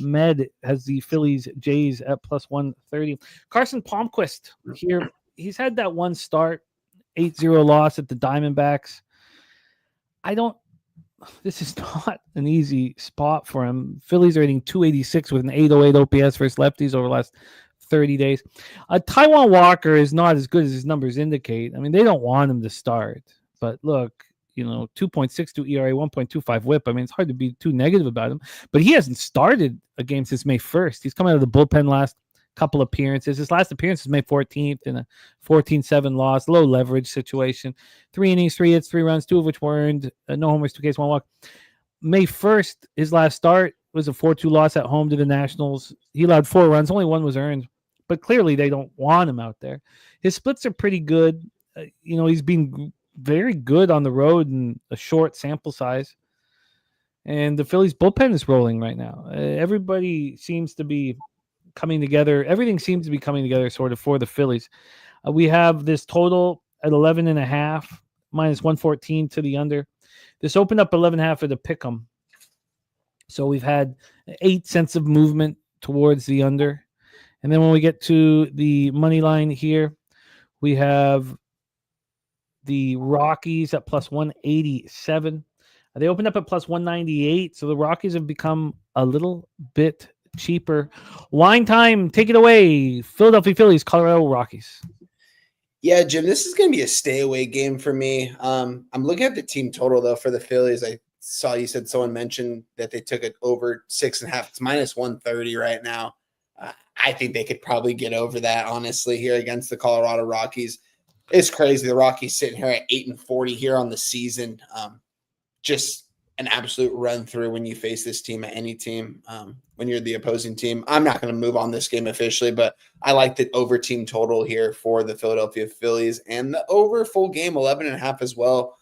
Med has the Phillies Jays at plus 130. Carson Palmquist here. He's had that one start, 8-0 loss at the Diamondbacks. This is not an easy spot for him. Phillies are hitting 286 with an 808 OPS versus lefties over the last 30 days. Taijuan Walker is not as good as his numbers indicate. I mean, they don't want him to start. But look, 2.62 ERA, 1.25 whip. I mean, it's hard to be too negative about him. But he hasn't started a game since May 1st. He's come out of the bullpen last couple appearances. His last appearance is May 14th in a 14-7 loss, low leverage situation. 3 innings, 3 hits, 3 runs, 2 of which were earned. No homers, 2 Ks, 1 walk. May 1st, his last start was a 4-2 loss at home to the Nationals. He allowed 4 runs, only 1 was earned, but clearly they don't want him out there. His splits are pretty good. He's been very good on the road in a short sample size. And the Phillies bullpen is rolling right now. Everybody seems to be coming together. Everything seems to be coming together sort of for the Phillies. We have this total at 11.5, minus 114 to the under. This opened up 11.5 at the pick'em. So we've had 8 cents of movement towards the under. And then when we get to the money line here, we have the Rockies at plus 187. They opened up at plus 198, so the Rockies have become a little bit cheaper. Wine time, take it away. Philadelphia Phillies, Colorado Rockies. Yeah, Jim, this is going to be a stay away game for me. I'm looking at the team total, though, for the Phillies. I saw you said someone mentioned that they took it over 6.5. It's minus 130 right now. I think they could probably get over that, honestly, here against the Colorado Rockies. It's crazy. The Rockies sitting here at 8-40 here on the season. Just an absolute run through when you face this team at any team. When you're the opposing team, I'm not going to move on this game officially, but I like the over team total here for the Philadelphia Phillies and the over full game 11.5 as well.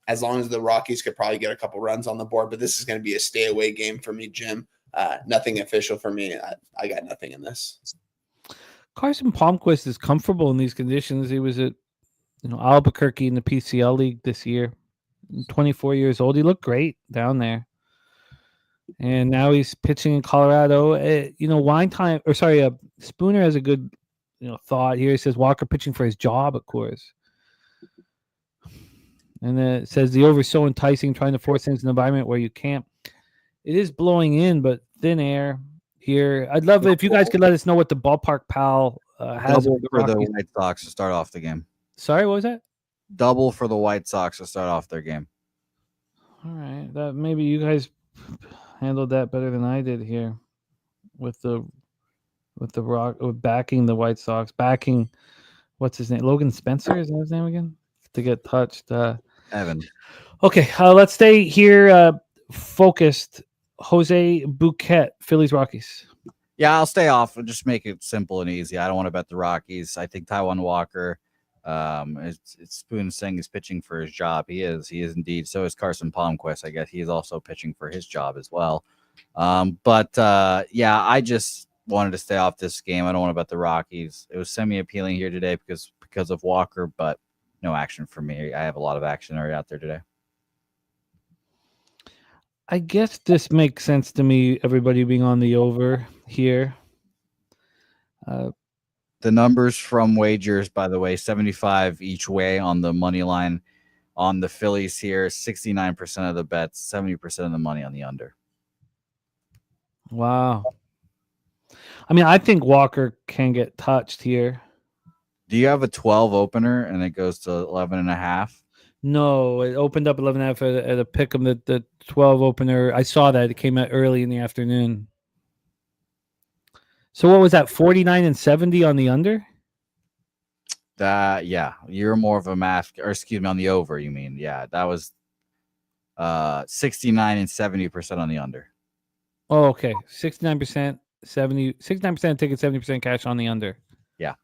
As long as the Rockies could probably get a couple runs on the board, but this is going to be a stay away game for me, Jim. Nothing official for me. I got nothing in this. Carson Palmquist is comfortable in these conditions. He was at Albuquerque in the PCL League this year. 24 years old. He looked great down there. And now he's pitching in Colorado. Spooner has a good thought here. He says Walker pitching for his job, of course. And then it says the over is so enticing, trying to force things in an environment where you can't. It is blowing in, but thin air here. I'd love it if you guys could let us know what the Ballpark Pal has for the White Sox to start off the game. Sorry, what was that? Double for the White Sox to start off their game. All right, that maybe you guys handled that better than I did here with the backing the White Sox, backing what's his name, Logan Spencer, is that his name again? To get touched, Evan. Okay, let's stay here focused. Jose Bouquet, Phillies Rockies. Yeah, I'll stay off and just make it simple and easy. I don't want to bet the Rockies. I think Taijuan Walker. It's Spoon saying he's pitching for his job. He is indeed. So is Carson Palmquist. I guess he's also pitching for his job as well. Yeah, I just wanted to stay off this game. I don't want to bet the Rockies. It was semi-appealing here today because of Walker, but no action for me. I have a lot of action already out there today. I guess this makes sense to me, everybody being on the over here. The numbers from wagers, by the way, 75 each way on the money line on the Phillies here, 69% of the bets, 70% of the money on the under. Wow. I mean, I think Walker can get touched here. Do you have a 12 opener and it goes to 11.5? No, it opened up 11.5 at a pick'em. The 12 opener, I saw that. It came out early in the afternoon. So what was that, 49 and 70 on the under? Yeah, you're more of a math, or excuse me, on the over, you mean. Yeah, that was 69 and 70% on the under. Oh, okay. 69%, 69% ticket, 70% cash on the under. Yeah.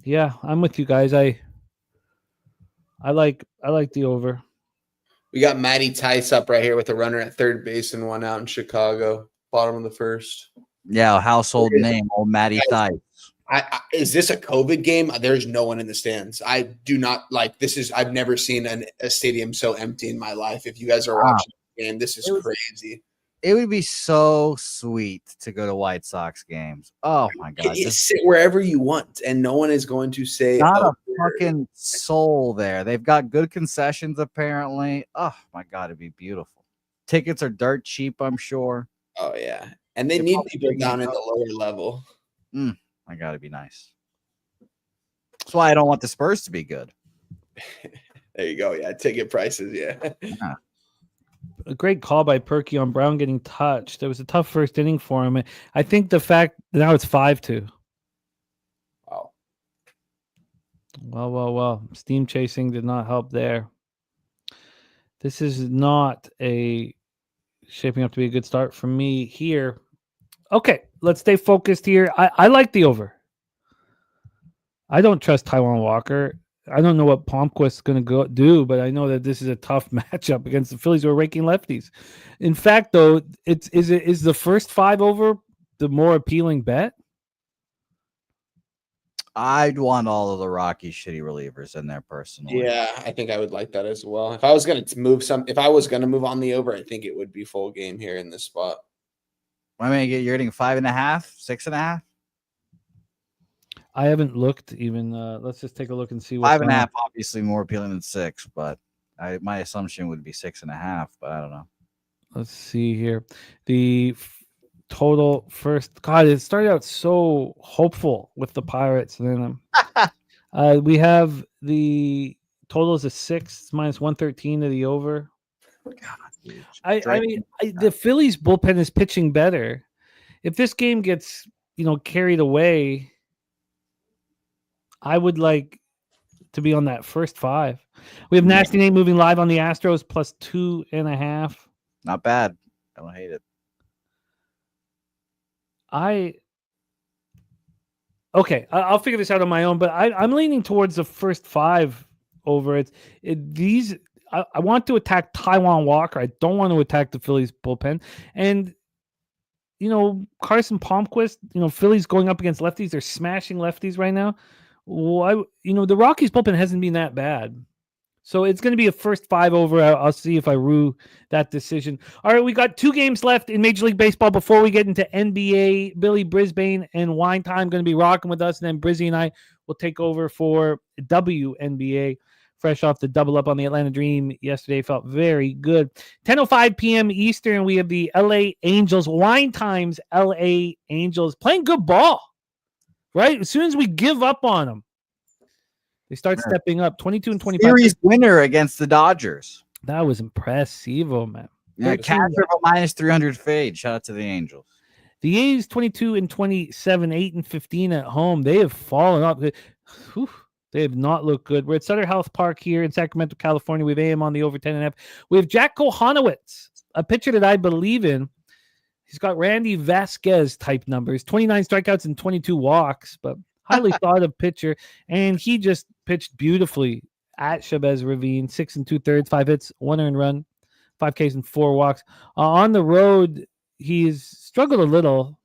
Yeah, I'm with you guys. I like the over. We got Matty Tice up right here with a runner at third base and one out in Chicago, bottom of the first. Yeah, household name, old Matty Tice. Is this a COVID game? There's no one in the stands. I do not like this. I've never seen a stadium so empty in my life. If you guys are watching the game, this is crazy. It would be so sweet to go to White Sox games. Oh my God. Sit wherever you want, and no one is going to say not a fucking soul there. They've got good concessions, apparently. Oh my God, it'd be beautiful. Tickets are dirt cheap, I'm sure. Oh, yeah. And they need people down in the lower level. My God, it'd be nice. That's why I don't want the Spurs to be good. There you go. Yeah, ticket prices. Yeah. A great call by Perky on Brown getting touched. It was a tough first inning for him. I think the fact now it's 5-2. Wow. Well. Steam chasing did not help there. This is not shaping up to be a good start for me here. Okay, let's stay focused here. I like the over. I don't trust Taiwan Walker. I don't know what Palmquist is going to do, but I know that this is a tough matchup against the Phillies who are raking lefties. In fact, though, is the first 5 over the more appealing bet? I'd want all of the Rockies shitty relievers in there personally. Yeah, I think I would like that as well. If I was going to move on the over, I think it would be full game here in this spot. I mean, you're getting 5.5, 6.5. I haven't looked even. Let's just take a look and see. 5.5 obviously more appealing than 6, but my assumption would be 6.5. But I don't know. Let's see here. The total first. God, it started out so hopeful with the Pirates, and then we have the total is a 6. It's minus 113 to the over. God, I mean, the Phillies bullpen is pitching better. If this game gets carried away, I would like to be on that first 5. We have Nasty Nate moving live on the Astros plus 2.5. Not bad. I don't hate it. I'll figure this out on my own, but I'm leaning towards the first 5 over. I want to attack Taiwan Walker. I don't want to attack the Phillies bullpen. And, Carson Palmquist, Phillies going up against lefties. They're smashing lefties right now. The Rockies bullpen hasn't been that bad. So it's going to be a first 5 over. I'll see if I rue that decision. All right, we got 2 games left in Major League Baseball before we get into NBA. Billy Brisbane and Wine Time going to be rocking with us. And then Brizzy and I will take over for WNBA. Fresh off the double up on the Atlanta Dream yesterday. Felt very good. 10:05 p.m. Eastern, we have the LA Angels. Wine Time's LA Angels playing good ball. Right? As soon as we give up on them, they start stepping up. 22 and 25. Series winner against the Dodgers. That was impressivo, man. Yeah, Castro minus 300 fade. Shout out to the Angels. The A's 22 and 27, 8 and 15 at home. They have fallen off. They have not looked good. We're at Sutter Health Park here in Sacramento, California. We have AM on the over 10.5. We have Jack Kohanowitz, a pitcher that I believe in. He's got Randy Vasquez type numbers, 29 strikeouts and 22 walks, but highly thought of pitcher. And he just pitched beautifully at Chavez Ravine, 6 2/3, 5 hits, 1 earned run, 5 Ks and 4 walks. On the road, he's struggled a little.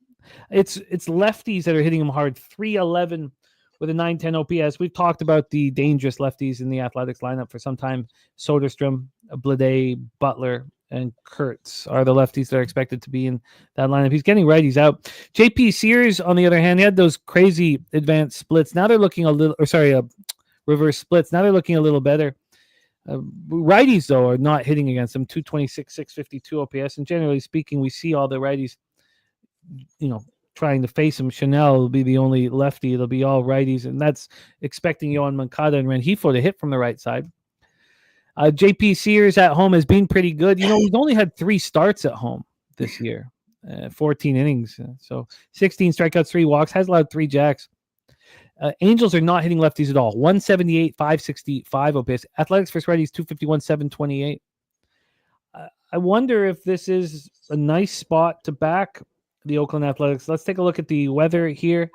It's lefties that are hitting him hard. 311 with a 910 OPS. We've talked about the dangerous lefties in the Athletics lineup for some time. Soderstrom, Blade, Butler, and Kurtz are the lefties that are expected to be in that lineup. He's getting righties out. JP Sears, on the other hand, he had those crazy advanced splits. Now they're looking reverse splits. Now they're looking a little better. Righties, though, are not hitting against them. 226, 652 OPS. And generally speaking, we see all the righties, trying to face him. Chanel will be the only lefty. It'll be all righties. And that's expecting Yohan Moncada and Rengifo to hit from the right side. JP Sears at home has been pretty good. He's only had 3 starts at home this year, 14 innings. So 16 strikeouts, 3 walks, has allowed 3 jacks. Angels are not hitting lefties at all. 178, 565 OPS. Athletics first righties, 251, 728. I wonder if this is a nice spot to back the Oakland Athletics. Let's take a look at the weather here.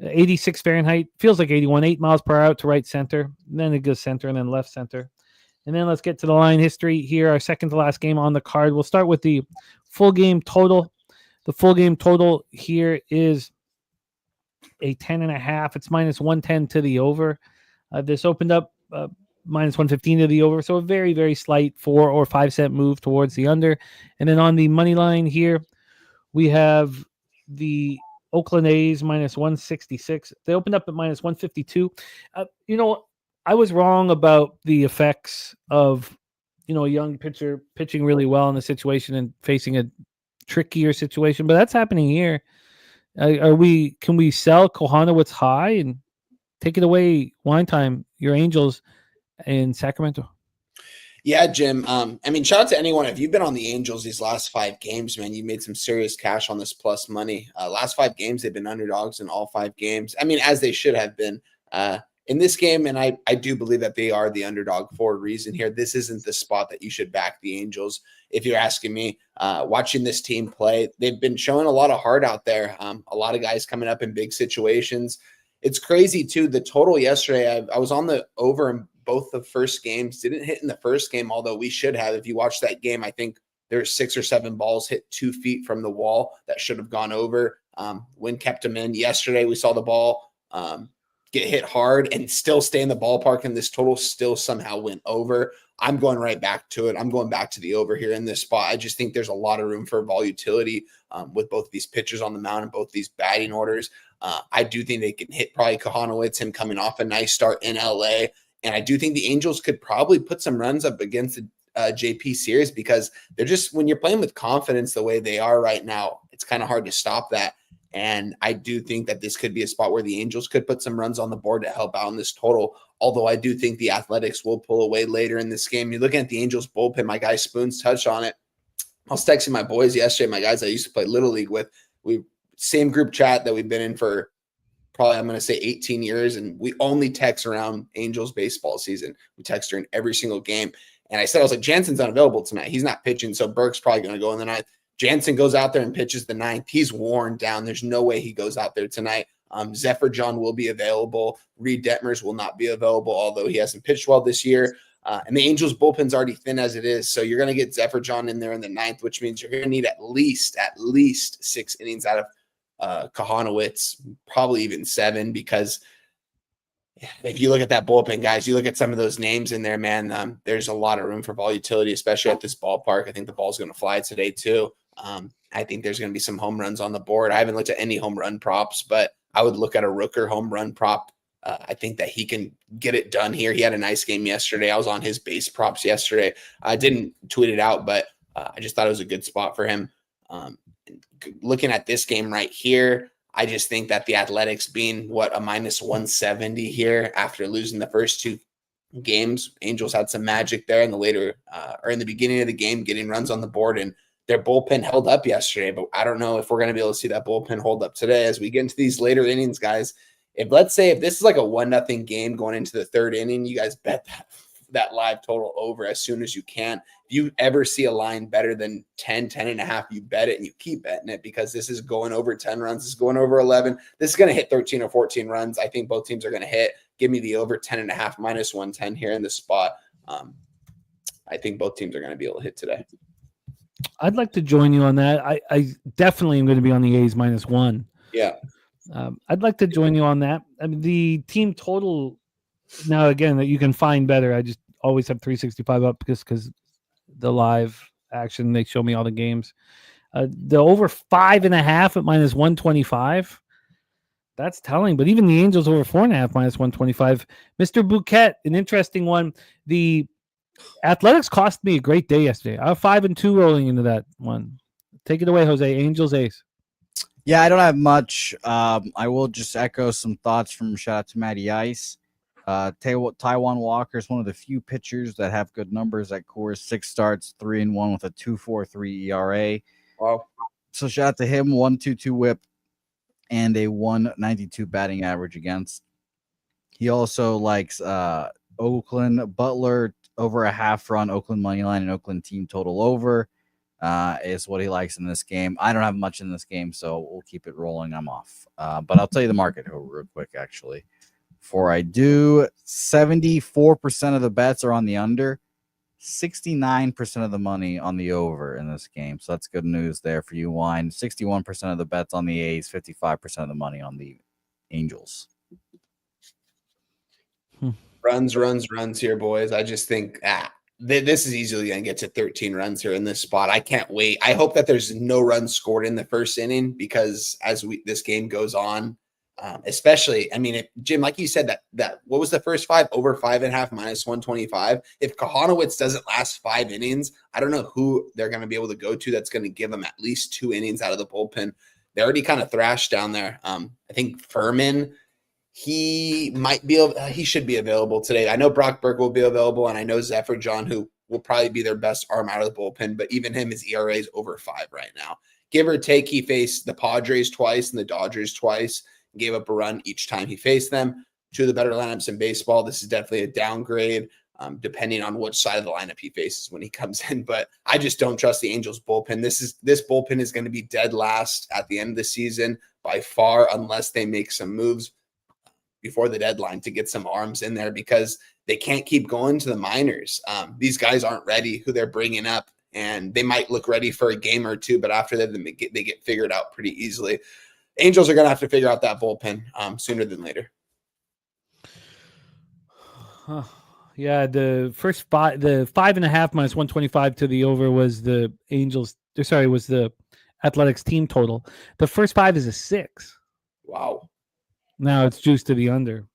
86 Fahrenheit. Feels like 81. 8 miles per hour to right center. And then it goes center and then left center. And then let's get to the line history here. Our second to last game on the card. We'll start with the full game total. The full game total here is a 10.5. It's minus 110 to the over. This opened up minus 115 to the over. So a very, very slight 4 or 5 cent move towards the under. And then on the money line here, we have the Oakland A's minus 166. They opened up at minus 152. I was wrong about the effects of, a young pitcher pitching really well in a situation and facing a trickier situation, but that's happening here. Can we sell Kohanowitz high and take it away? Wine Time, your Angels in Sacramento. Yeah, Jim. Shout out to anyone. If you've been on the Angels these last 5 games, man, you made some serious cash on this plus money. Last 5 games, they've been underdogs in all 5 games. As they should have been. in this game, and I do believe that they are the underdog for a reason here. This isn't the spot that you should back the Angels. If you're asking me, watching this team play, they've been showing a lot of heart out there. A lot of guys coming up in big situations. It's crazy too. The total yesterday, I was on the over in both the first games. Didn't hit in the first game, although we should have. If you watch that game, I think there's 6 or 7 balls hit 2 feet from the wall that should have gone over. Wind kept them in. Yesterday, we saw the ball get hit hard and still stay in the ballpark, and this total still somehow went over. I'm going right back to it. I'm going back to the over here in this spot. I just think there's a lot of room for volatility with both these pitchers on the mound and both these batting orders. I do think they can hit probably Kohanowitz, him coming off a nice start in LA. And I do think the Angels could probably put some runs up against the JP series, because they're just, when you're playing with confidence the way they are right now, it's kind of hard to stop that. And I do think that this could be a spot where the Angels could put some runs on the board to help out in this total. Although I do think the Athletics will pull away later in this game. You're looking at the Angels bullpen. My guy Spoons touched on it. I was texting my boys yesterday, my guys I used to play Little League with. We same group chat that we've been in for probably, I'm going to say 18 years. And we only text around Angels baseball season. We text during every single game. And I was like, Jansen's unavailable tonight. He's not pitching. So Burke's probably going to go in the ninth. Jansen goes out there and pitches the ninth. He's worn down. There's no way he goes out there tonight. Zephyr John will be available. Reed Detmers will not be available, although he hasn't pitched well this year. And the Angels bullpen's already thin as it is. So you're going to get Zephyr John in there in the ninth, which means you're going to need at least 6 innings out of Kohanowitz, probably even 7, because if you look at that bullpen, guys, you look at some of those names in there, man, there's a lot of room for volatility, especially at this ballpark. I think the ball's going to fly today too. I think there's going to be some home runs on the board. I haven't looked at any home run props, but I would look at a Rooker home run prop. I think that he can get it done here. He had a nice game yesterday. I was on his base props yesterday. I didn't tweet it out, but I just thought it was a good spot for him. Looking at this game right here, I just think that the Athletics being a minus 170 here after losing the first 2 games, Angels had some magic there in the later or in the beginning of the game, getting runs on the board, and their bullpen held up yesterday. But I don't know if we're going to be able to see that bullpen hold up today as we get into these later innings, guys. Let's say if this is like a 1-0 game going into the 3rd inning, you guys bet that live total over as soon as you can. If you ever see a line better than 10.5, you bet it and you keep betting it, because this is going over 10 runs. This is going over 11. This is going to hit 13 or 14 runs. I think both teams are going to hit. Give me the over 10.5 minus 110 here in this spot. I think both teams are going to be able to hit today. I'd like to join you on that. I definitely am going to be on the A's -1. Yeah. I'd like to join you on that. I mean, the team total now, again, that you can find better. I just always have 365 up because the live action, they show me all the games. The over 5.5 at -125. That's telling. But even the Angels over 4.5 -125. Mr. Bouquet, an interesting one. The Athletics cost me a great day yesterday. I was 5-2 rolling into that one. Take it away, Jose. Angels Ace. Yeah, I don't have much. I will just echo some thoughts from shout out to Matty Ice. Taiwan Walker is one of the few pitchers that have good numbers at Coors. 6 starts, 3-1 with a 2.43 ERA. Wow. So shout out to him. 1.22 WHIP and a 1.92 batting average against. He also likes Oakland Butler over a half run, Oakland money line, and Oakland team total over is what he likes in this game. I don't have much in this game, so we'll keep it rolling. I'm off. But I'll tell you the market real quick, actually. Before I do, 74% of the bets are on the under, 69% of the money on the over in this game. So that's good news there for you, Wine. 61% of the bets on the A's, 55% of the money on the Angels. Runs here, boys. I just think this is easily going to get to 13 runs here in this spot. I can't wait. I hope that there's no runs scored in the first inning, because as this game goes on, especially, I mean, Jim, like you said, that what was the first 5? Over 5.5 -125. If Kohanowitz doesn't last 5 innings, I don't know who they're going to be able to go to that's going to give them at least 2 innings out of the bullpen. They're already kind of thrashed down there. I think Furman, he should be available today. I know Brock Burke will be available, and I know Zephyr John, who will probably be their best arm out of the bullpen, but even him, his ERA is over 5 right now. Give or take, he faced the Padres twice and the Dodgers twice, gave up a run each time he faced them. two of the better lineups in baseball. This is definitely a downgrade, depending on which side of the lineup he faces when he comes in. But I just don't trust the Angels bullpen. This bullpen is going to be dead last at the end of the season by far, unless they make some moves before the deadline to get some arms in there, because they can't keep going to the minors. These guys aren't ready who they're bringing up, and they might look ready for a game or two, but after that, they get figured out pretty easily. Angels are going to have to figure out that bullpen sooner than later. Yeah, the 5.5 minus 125 to the over was the was the Athletics team total. The first 5 is a 6. Wow. Now it's juiced to the under.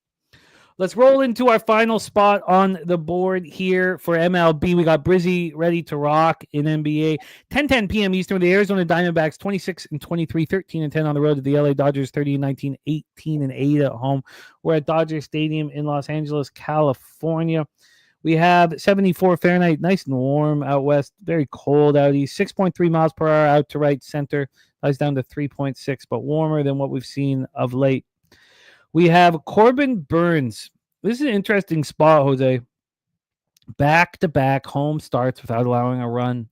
Let's roll into our final spot on the board here for MLB. We got Brizzy ready to rock in NBA. 10:10 p.m. Eastern. The Arizona Diamondbacks 26-23, 13-10 on the road to the LA Dodgers 30-19, 18-8 at home. We're at Dodger Stadium in Los Angeles, California. We have 74 Fahrenheit, nice and warm out west, very cold out east. 6.3 miles per hour out to right center. Lies down to 3.6, but warmer than what we've seen of late. We have Corbin Burns. This is an interesting spot, Jose. Back-to-back home starts without allowing a run.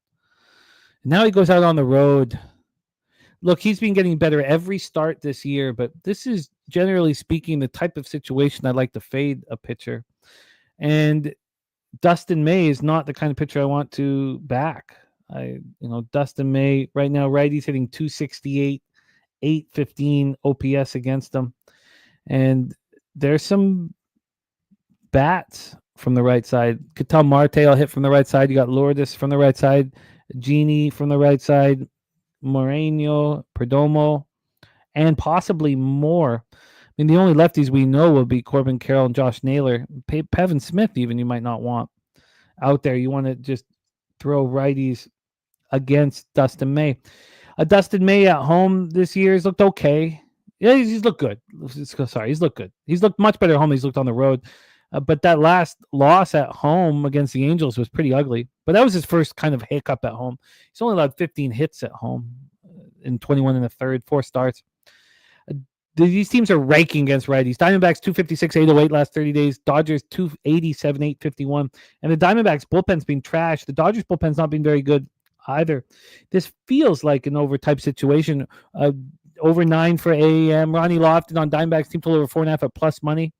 Now he goes out on the road. Look, he's been getting better every start this year, but this is, generally speaking, the type of situation I'd like to fade a pitcher. And Dustin May is not the kind of pitcher I want to back. Dustin May, right now, righty's hitting 268, 815 OPS against him. And there's some bats from the right side. Ketel Marte will hit from the right side. You got Lourdes from the right side. Genie from the right side. Moreno, Perdomo, and possibly more. I mean, the only lefties we know will be Corbin Carroll and Josh Naylor. Pevin Smith, even, you might not want out there. You want to just throw righties against Dustin May. Dustin May at home this year has looked okay. Yeah, he's looked good. He's looked good. He's looked much better at home than he's looked on the road. But that last loss at home against the Angels was pretty ugly. But that was his first kind of hiccup at home. He's only allowed 15 hits at home in 21 in the third, 4 starts. These teams are ranking against righties. Diamondbacks 256, 808 last 30 days. Dodgers 287, 851. And the Diamondbacks bullpen's been trash. The Dodgers bullpen's not been very good either. This feels like an over-type situation. Over 9 for AAM. Ronnie Lofton on Diamondbacks team total over 4.5 at plus money.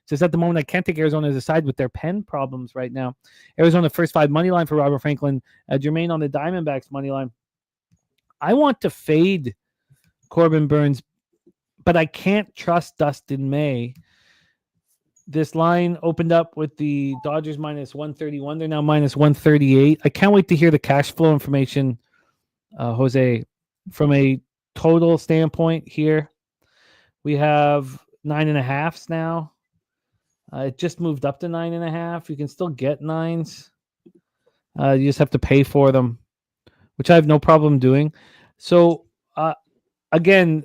Says at the moment I can't take Arizona as a side with their pen problems right now. Arizona first 5 money line for Robert Franklin. Jermaine on the Diamondbacks money line. I want to fade Corbin Burns, but I can't trust Dustin May. This line opened up with the Dodgers minus 131. They're now minus 138. I can't wait to hear the cash flow information, Jose, from a total standpoint here. We have 9.5s now. It just moved up to 9.5. You can still get 9s. You just have to pay for them, which I have no problem doing. So, again,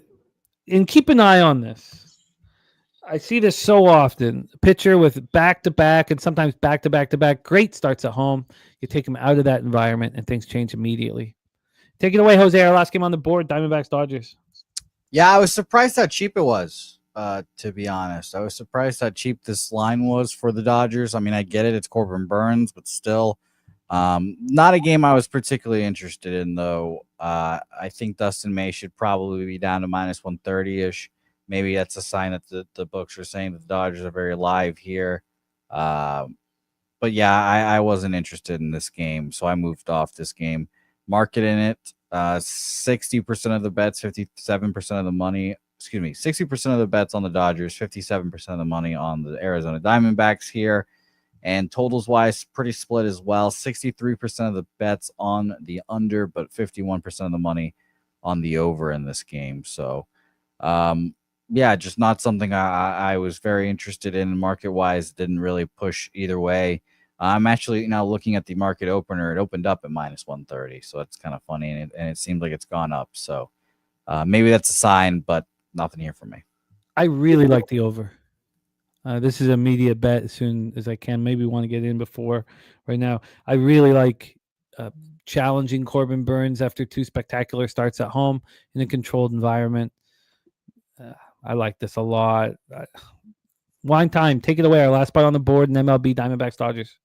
and keep an eye on this. I see this so often. A pitcher with back-to-back and sometimes back-to-back-to-back great starts at home. You take them out of that environment and things change immediately. Take it away, Jose. Our last game on the board, Diamondbacks Dodgers. Yeah, I was surprised how cheap it was, to be honest. I was surprised how cheap this line was for the Dodgers. I mean, I get it. It's Corbin Burns, but still not a game I was particularly interested in, though. I think Dustin May should probably be down to minus 130-ish. Maybe that's a sign that the books are saying that the Dodgers are very live here. But, yeah, I wasn't interested in this game, so I moved off this game. Market in it, 60% of the bets, 57% of the money. 60% of the bets on the Dodgers, 57% of the money on the Arizona Diamondbacks here. And totals-wise, pretty split as well. 63% of the bets on the under, but 51% of the money on the over in this game. So, yeah, just not something I was very interested in market-wise. Didn't really push either way. I'm actually now looking at the market opener. It opened up at minus 130, so that's kind of funny, and it seems like it's gone up. So maybe that's a sign, but nothing here for me. I really like the over. This is an immediate bet as soon as I can. Maybe want to get in before right now. I really like challenging Corbin Burns after 2 spectacular starts at home in a controlled environment. I like this a lot. Wine time. Take it away. Our last spot on the board in MLB, Diamondbacks, Dodgers.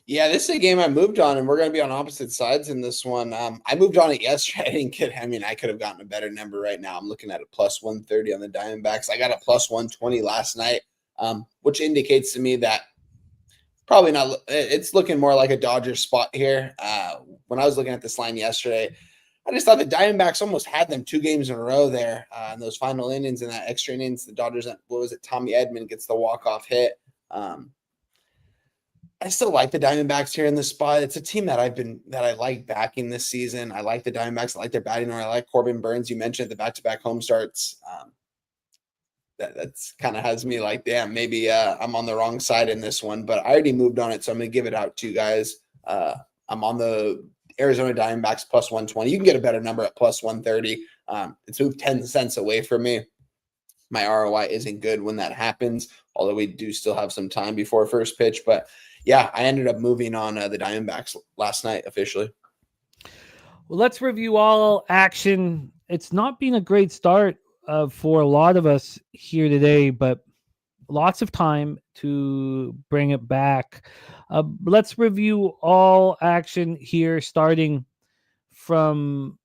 Yeah, this is a game I moved on, and we're going to be on opposite sides in this one. I moved on it yesterday. I didn't get. I mean, I could have gotten a better number right now. I'm looking at a plus 130 on the Diamondbacks. I got a plus 120 last night, which indicates to me that probably not. It's looking more like a Dodgers spot here. When I was looking at this line yesterday, I just thought the Diamondbacks almost had them 2 games in a row there in those final innings and that extra innings. The Dodgers, what was it? Tommy Edman gets the walk-off hit. I still like the Diamondbacks here in this spot. It's a team that I like backing this season. I like the Diamondbacks. I like their batting order. I like Corbin Burns. You mentioned the back-to-back home starts. That's kind of has me like, damn, maybe I'm on the wrong side in this one, but I already moved on it, so I'm going to give it out to you guys. I'm on the Arizona Diamondbacks plus 120. You can get a better number at plus 130. It's moved 10 cents away from me. My ROI isn't good when that happens, although we do still have some time before first pitch, but yeah, I ended up moving on the Diamondbacks last night officially. Well, let's review all action. It's not been a great start for a lot of us here today, but lots of time to bring it back. Let's review all action here, starting from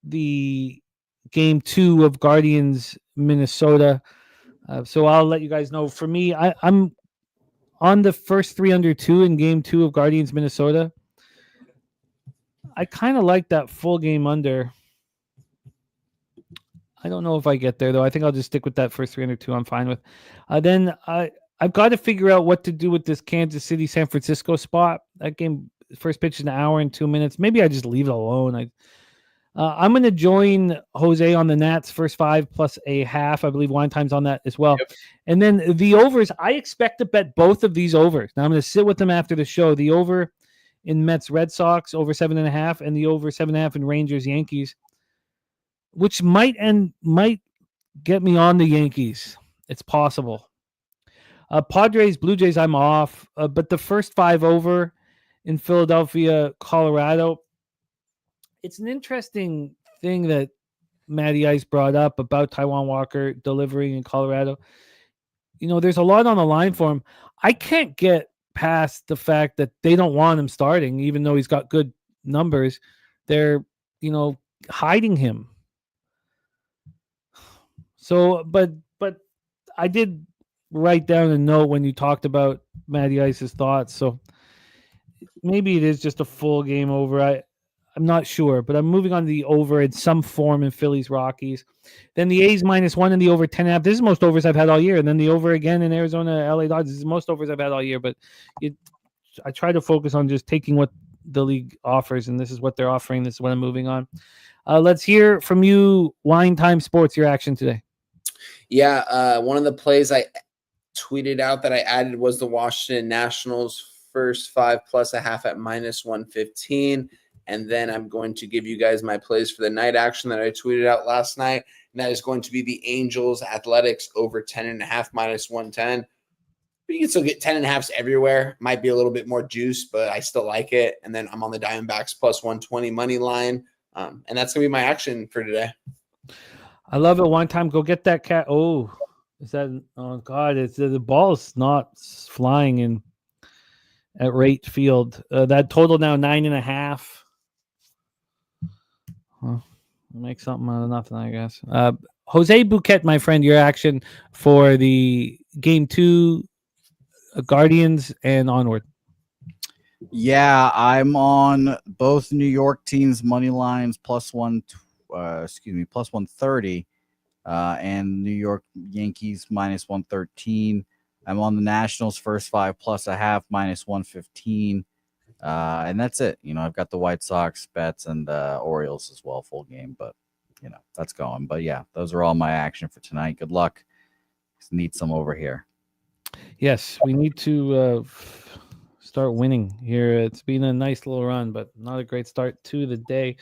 the game 2 of Guardians, Minnesota. So I'll let you guys know. For me, I'm on the first 3 under 2 in game 2 of Guardians, Minnesota. I kind of like that full game under. I don't know if I get there, though. I think I'll just stick with that first 3 under 2. I'm fine with. Then I've got to figure out what to do with this Kansas City, San Francisco spot. That game, first pitch is an hour and 2 minutes. Maybe I just leave it alone. I'm going to join Jose on the Nats first 5 plus a half. I believe Wine Time's on that as well. Yep. And then the overs, I expect to bet both of these overs. Now I'm going to sit with them after the show. The over in Mets Red Sox, over 7.5, and the over 7.5 in Rangers Yankees, which might get me on the Yankees. It's possible. Padres Blue Jays, I'm off. But the first 5 over in Philadelphia, Colorado. It's an interesting thing that Matty Ice brought up about Taijuan Walker delivering in Colorado. You know, there's a lot on the line for him. I can't get past the fact that they don't want him starting, even though he's got good numbers. They're, hiding him. So, but I did write down a note when you talked about Matty Ice's thoughts. So maybe it is just a full game over. I'm not sure, but I'm moving on to the over in some form in Phillies Rockies. Then the A's -1 and the over 10.5. This is most overs I've had all year. And then the over again in Arizona, LA Dodgers. This is most overs I've had all year. But I try to focus on just taking what the league offers, and this is what they're offering. This is what I'm moving on. Let's hear from you, Wine Time Sports, your action today. Yeah, one of the plays I tweeted out that I added was the Washington Nationals first 5 plus a half at -115. And then I'm going to give you guys my plays for the night action that I tweeted out last night. And that is going to be the Angels Athletics over 10.5 -110. But you can still get 10.5s everywhere. Might be a little bit more juice, but I still like it. And then I'm on the Diamondbacks plus 120 money line. And that's going to be my action for today. I love it. One time, go get that cat. Oh, is that? Oh God! It's the ball's not flying in at Rate Field. That total now 9.5. Well, make something out of nothing, I guess. Jose Bouquet, my friend, your action for the game 2, Guardians and onward. Yeah, I'm on both New York teams money lines plus 130, and New York Yankees -113. I'm on the Nationals first 5 plus a half -115. And that's it. I've got the White Sox bets and Orioles as well, full game, but that's going. But yeah, those are all my action for tonight. Good luck. Need some over here. Yes, we need to start winning here. It's been a nice little run, but not a great start to the day.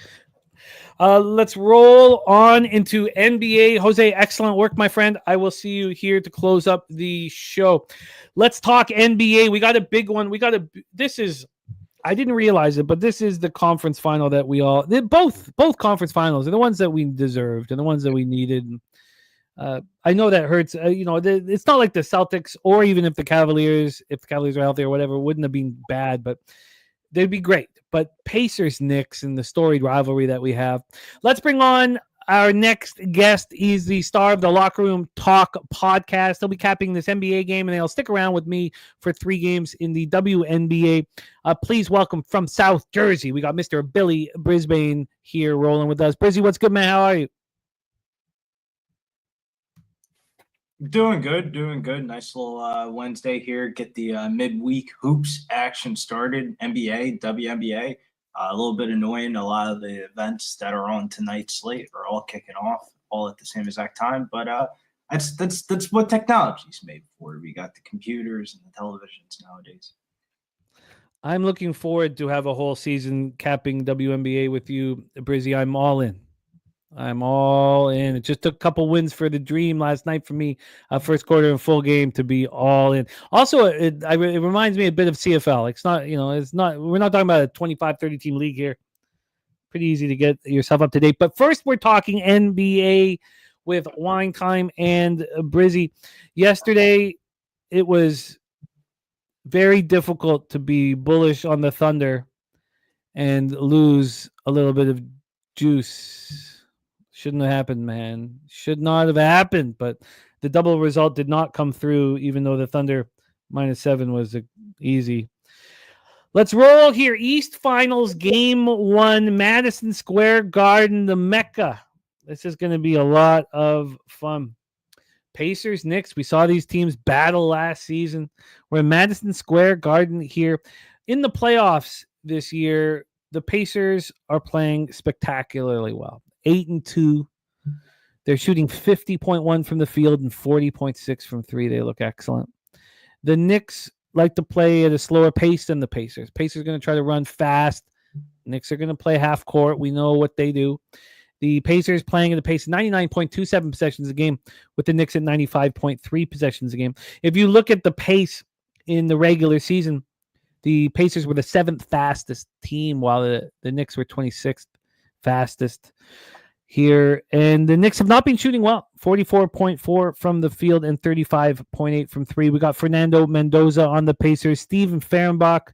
Let's roll on into NBA. Jose, excellent work, my friend. I will see you here to close up the show. Let's talk NBA. We got a big one. I didn't realize it, but this is the conference final that both conference finals are the ones that we deserved and the ones that we needed. I know that hurts. It's not like the Celtics or even if the Cavaliers are healthy or whatever, it wouldn't have been bad, but they'd be great. But Pacers, Knicks, and the storied rivalry that we have. Let's bring on our next guest. He's the star of the Locker Room Talk podcast. He'll be capping this NBA game, and he'll stick around with me for 3 games in the WNBA. Please welcome from South Jersey. We got Mr. Billy Brisbane here rolling with us. Brizzy, what's good, man? How are you? Doing good. Nice little Wednesday here. Get the midweek hoops action started. NBA, WNBA. A little bit annoying. A lot of the events that are on tonight's slate are all kicking off all at the same exact time. But that's what technology's made for. We got the computers and the televisions nowadays. I'm looking forward to have a whole season capping WNBA with you, Brizzy. I'm all in. It just took a couple wins for the Dream last night for me, first quarter and full game to be all in. Also, it reminds me a bit of CFL. We're not talking about a 25, 30 team league here. Pretty easy to get yourself up to date. But first, we're talking NBA with Wine Time and Brizzy. Yesterday, it was very difficult to be bullish on the Thunder and lose a little bit of juice. Shouldn't have happened, man. Should not have happened, but the double result did not come through, even though the Thunder -7 was easy. Let's roll here. East Finals Game 1, Madison Square Garden, the Mecca. This is going to be a lot of fun. Pacers, Knicks, we saw these teams battle last season. We're in Madison Square Garden here. In the playoffs this year, the Pacers are playing spectacularly well. 8-2. They're shooting 50.1 from the field and 40.6 from 3. They look excellent. The Knicks like to play at a slower pace than the Pacers. Pacers are going to try to run fast. Knicks are going to play half court. We know what they do. The Pacers playing at a pace of 99.27 possessions a game, with the Knicks at 95.3 possessions a game. If you look at the pace in the regular season, the Pacers were the 7th fastest team, while the Knicks were 26th fastest here. And the Knicks have not been shooting well. 44.4 from the field and 35.8 from 3. We got Fernando Mendoza on the Pacers. Steven Fehrenbach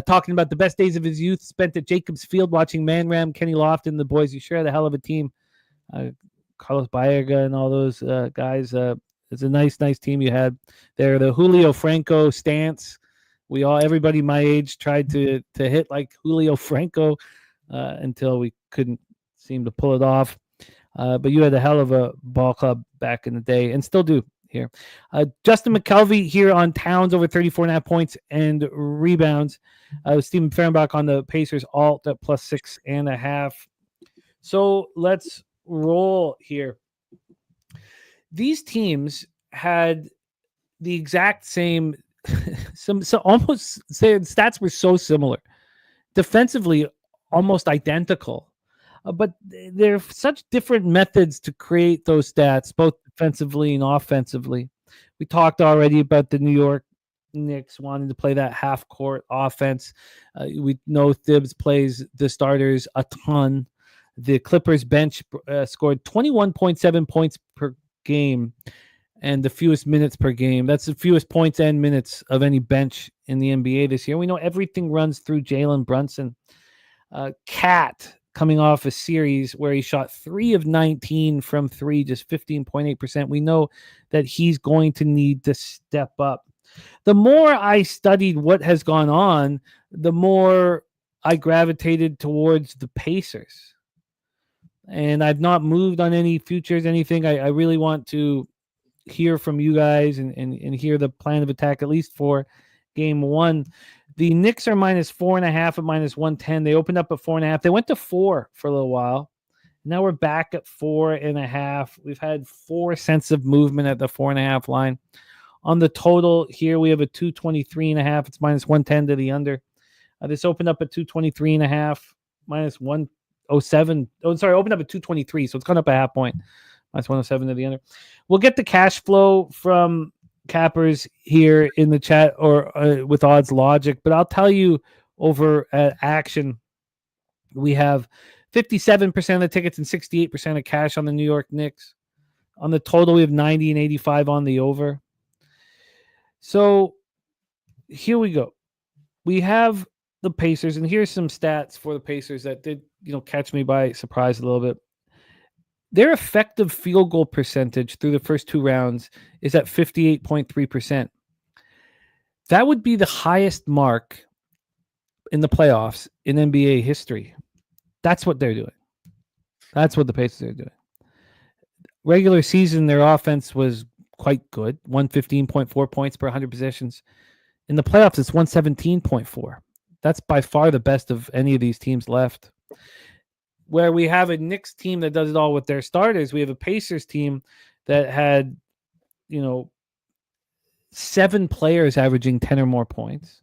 talking about the best days of his youth spent at Jacobs Field watching Man Ram, Kenny Lofton, the boys. You sure had a hell of a team. Carlos Baerga and all those guys. It's a nice team you had there. The Julio Franco stance. Everybody my age tried to hit like Julio Franco until we couldn't seem to pull it off. But you had a hell of a ball club back in the day and still do here. Justin McKelvey here on Towns over 34.5 points and rebounds. Steven Fehrenbach on the Pacers alt at +6.5. So let's roll here. These teams had the exact same, almost stats were so similar. Defensively, almost identical. But there are such different methods to create those stats, both defensively and offensively. We talked already about the New York Knicks wanting to play that half-court offense. We know Thibs plays the starters a ton. The Clippers bench scored 21.7 points per game and the fewest minutes per game. That's the fewest points and minutes of any bench in the NBA this year. We know everything runs through Jalen Brunson. Cat coming off a series where he shot 3 of 19 from 3, just 15.8%. We know that he's going to need to step up. The more I studied what has gone on, the more I gravitated towards the Pacers. And I've not moved on any futures, anything. I really want to hear from you guys and hear the plan of attack, at least for game 1. The Knicks are -4.5 at -110. They opened up at 4.5. They went to 4 for a little while. Now we're back at 4.5. We've had 4 cents of movement at the 4.5 line. On the total here, we have a 223.5. It's -110 to the under. This opened up at 223.5, -107. Oh, sorry, opened up at 223, so it's gone up a half point. -107 to the under. We'll get the cash flow from cappers here in the chat or with Odds Logic, but I'll tell you over at Action, we have 57% of the tickets and 68% of cash on the New York Knicks. On the total, we have 90 and 85 on the over. So here we go. We have the Pacers, and here's some stats for the Pacers that did, catch me by surprise a little bit. Their effective field goal percentage through the first 2 rounds is at 58.3%. That would be the highest mark in the playoffs in NBA history. That's what they're doing. That's what the Pacers are doing. Regular season, their offense was quite good, 115.4 points per 100 possessions. In the playoffs, it's 117.4. That's by far the best of any of these teams left. Where we have a Knicks team that does it all with their starters, we have a Pacers team that had, 7 players averaging 10 or more points.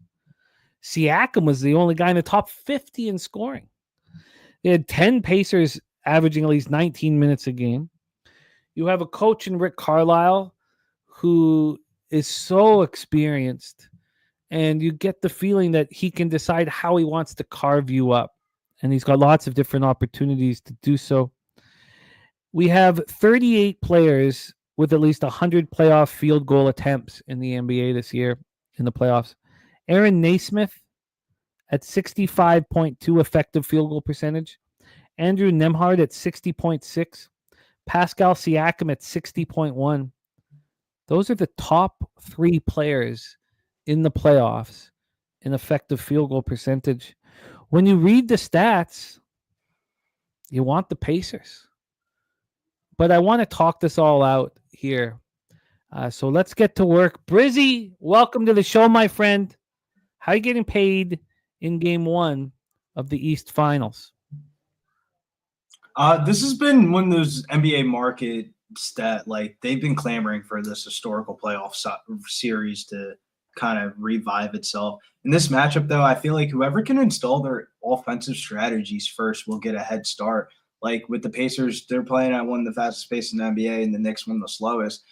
Siakam was the only guy in the top 50 in scoring. They had 10 Pacers averaging at least 19 minutes a game. You have a coach in Rick Carlisle who is so experienced, and you get the feeling that he can decide how he wants to carve you up. And he's got lots of different opportunities to do so. We have 38 players with at least 100 playoff field goal attempts in the NBA this year in the playoffs. Aaron Naismith at 65.2 effective field goal percentage. Andrew Nembhard at 60.6. Pascal Siakam at 60.1. Those are the top 3 players in the playoffs in effective field goal percentage. When you read the stats, you want the Pacers. But I want to talk this all out here. So let's get to work. Brizzy, welcome to the show, my friend. How are you getting paid in game 1 of the East Finals? This has been one of those NBA markets that, they've been clamoring for this historical playoff series to kind of revive itself. In this matchup, though, I feel like whoever can install their offensive strategies first will get a head start. Like with the Pacers, they're playing at one of the fastest pace in the NBA, and the Knicks one of the slowest.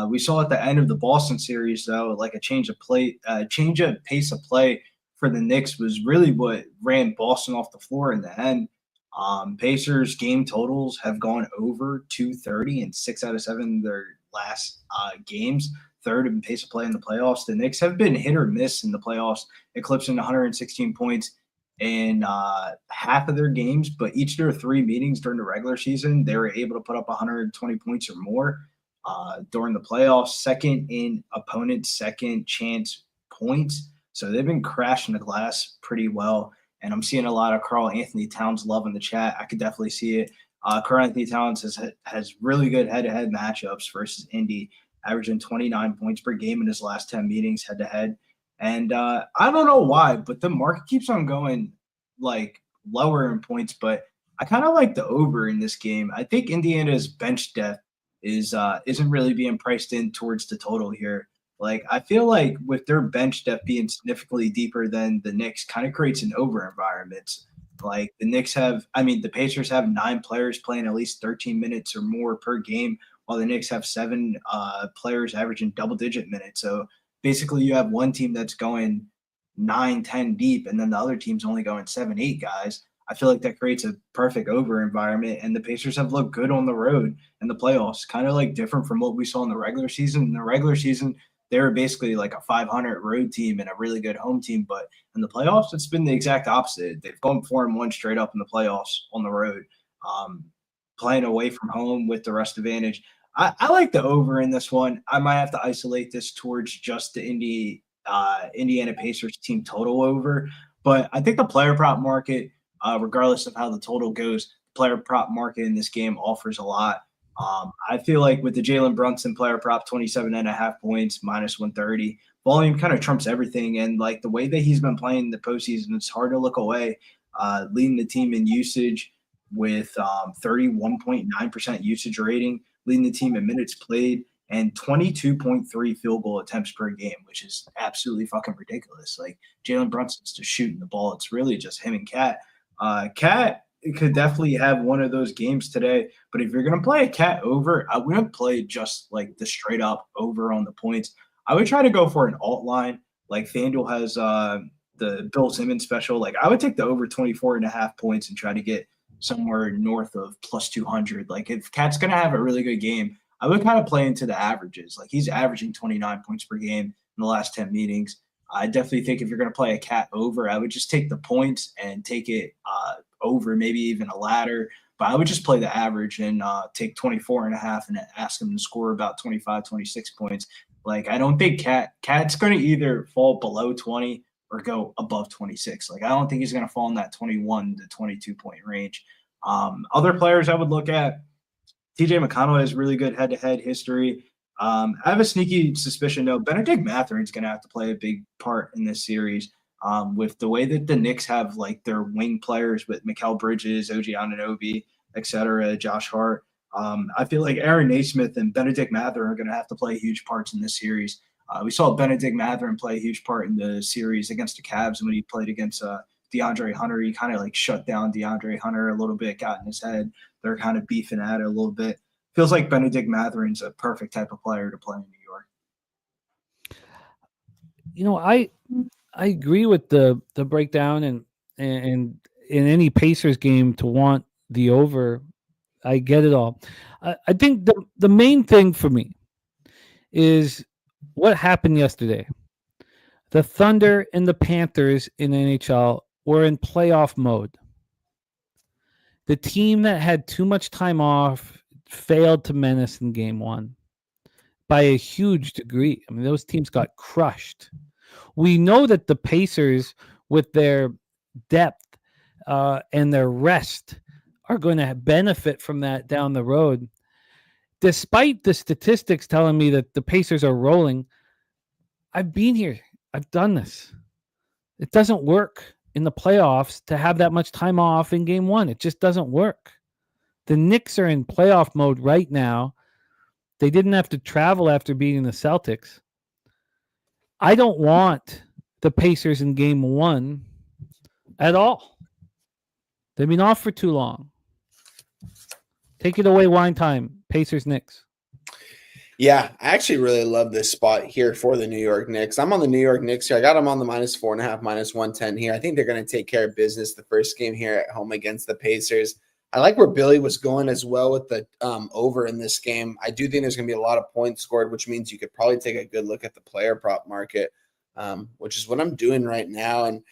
We saw at the end of the Boston series, though, a change of pace of play for the Knicks was really what ran Boston off the floor in the end. Pacers game totals have gone over 230 in 6 out of 7 of their last games, third in pace of play in the playoffs. The Knicks have been hit or miss in the playoffs, eclipsing 116 points in half of their games, but each of their 3 meetings during the regular season, they were able to put up 120 points or more. During the playoffs, second in opponent's second chance points. So they've been crashing the glass pretty well. And I'm seeing a lot of Karl Anthony Towns love in the chat. I could definitely see it. Karl Anthony Towns has really good head-to-head matchups versus Indy, averaging 29 points per game in his last 10 meetings head-to-head. And I don't know why, but the market keeps on going lower in points. But I kind of like the over in this game. I think Indiana's bench depth isn't really being priced in towards the total here. I feel like with their bench depth being significantly deeper than the Knicks kind of creates an over environment. The Pacers have 9 players playing at least 13 minutes or more per game, while the Knicks have 7 players averaging double-digit minutes. So basically you have one team that's going 9-10 deep, and then the other team's only going 7-8 guys. I feel like that creates a perfect over environment, and the Pacers have looked good on the road in the playoffs, kind of different from what we saw in the regular season. In the regular season, they were basically a 500 road team and a really good home team, but in the playoffs, it's been the exact opposite. They've gone 4-1 straight up in the playoffs on the road, playing away from home with the rest advantage. I like the over in this one. I might have to isolate this towards just the Indiana Pacers team total over, but I think the player prop market, regardless of how the total goes, player prop market in this game offers a lot. I feel like with the Jalen Brunson player prop, 27.5 points, minus 130, volume kind of trumps everything. And the way that he's been playing the postseason, it's hard to look away. Leading the team in usage with 31.9% usage rating, leading the team in minutes played, and 22.3 field goal attempts per game, which is absolutely fucking ridiculous. Jalen Brunson's just shooting the ball. It's really just him and Cat. Cat could definitely have one of those games today, but if you're going to play a Cat over, I wouldn't play just the straight up over on the points. I would try to go for an alt line. FanDuel has the Bill Simmons special. I would take the over 24.5 points and try to get somewhere north of plus 200. If Cat's going to have a really good game, I would kind of play into the averages. Like he's averaging 29 points per game in the last 10 meetings. I definitely think if you're going to play a cat over, I would just take the points and take it over, maybe even a ladder. But I would just play the average and take 24.5 and ask him to score about 25, 26 points. Like I don't think Cat's going to either fall below 20 or go above 26. Like I don't think he's going to fall in that 21 to 22 point range. Other players I would look at, TJ McConnell has really good head-to-head history. I have a sneaky suspicion, though. Benedict Matherin's going to have to play a big part in this series with the way that the Knicks have, like, their wing players with Mikal Bridges, OG Anunoby, et cetera, Josh Hart. I feel like Aaron Naismith and Benedict Mathurin are going to have to play huge parts in this series. We saw Benedict Mathurin play a huge part in the series against the Cavs when he played against DeAndre Hunter. He kind of, like, shut down DeAndre Hunter a little bit, got in his head. They're kind of beefing at it a little bit. Feels like Benedict Matherin's a perfect type of player to play in New York. You know, I agree with the breakdown and in any Pacers game to want the over. I get it all. I think the main thing for me is what happened yesterday. The Thunder and the Panthers in NHL were in playoff mode. The team that had too much time off failed to menace in game one by a huge degree. I mean, those teams got crushed. We know that the Pacers, with their depth and their rest, are going to benefit from that down the road. Despite the statistics telling me that the Pacers are rolling, I've been here. I've done this. It doesn't work in the playoffs to have that much time off in game one. It just doesn't work. The Knicks are in playoff mode right now. They didn't have to travel after beating the Celtics. I don't want the Pacers in game one at all. They've been off for too long. Take it away, wine time. Pacers, Knicks. Yeah, I actually really love this spot here for the New York Knicks. I'm on the New York Knicks here. I got them on the -4.5, -110 here. I think they're going to take care of business the first game here at home against the Pacers. I like where Billy was going as well with the over in this game. I do think there's going to be a lot of points scored, which means you could probably take a good look at the player prop market, which is what I'm doing right now. And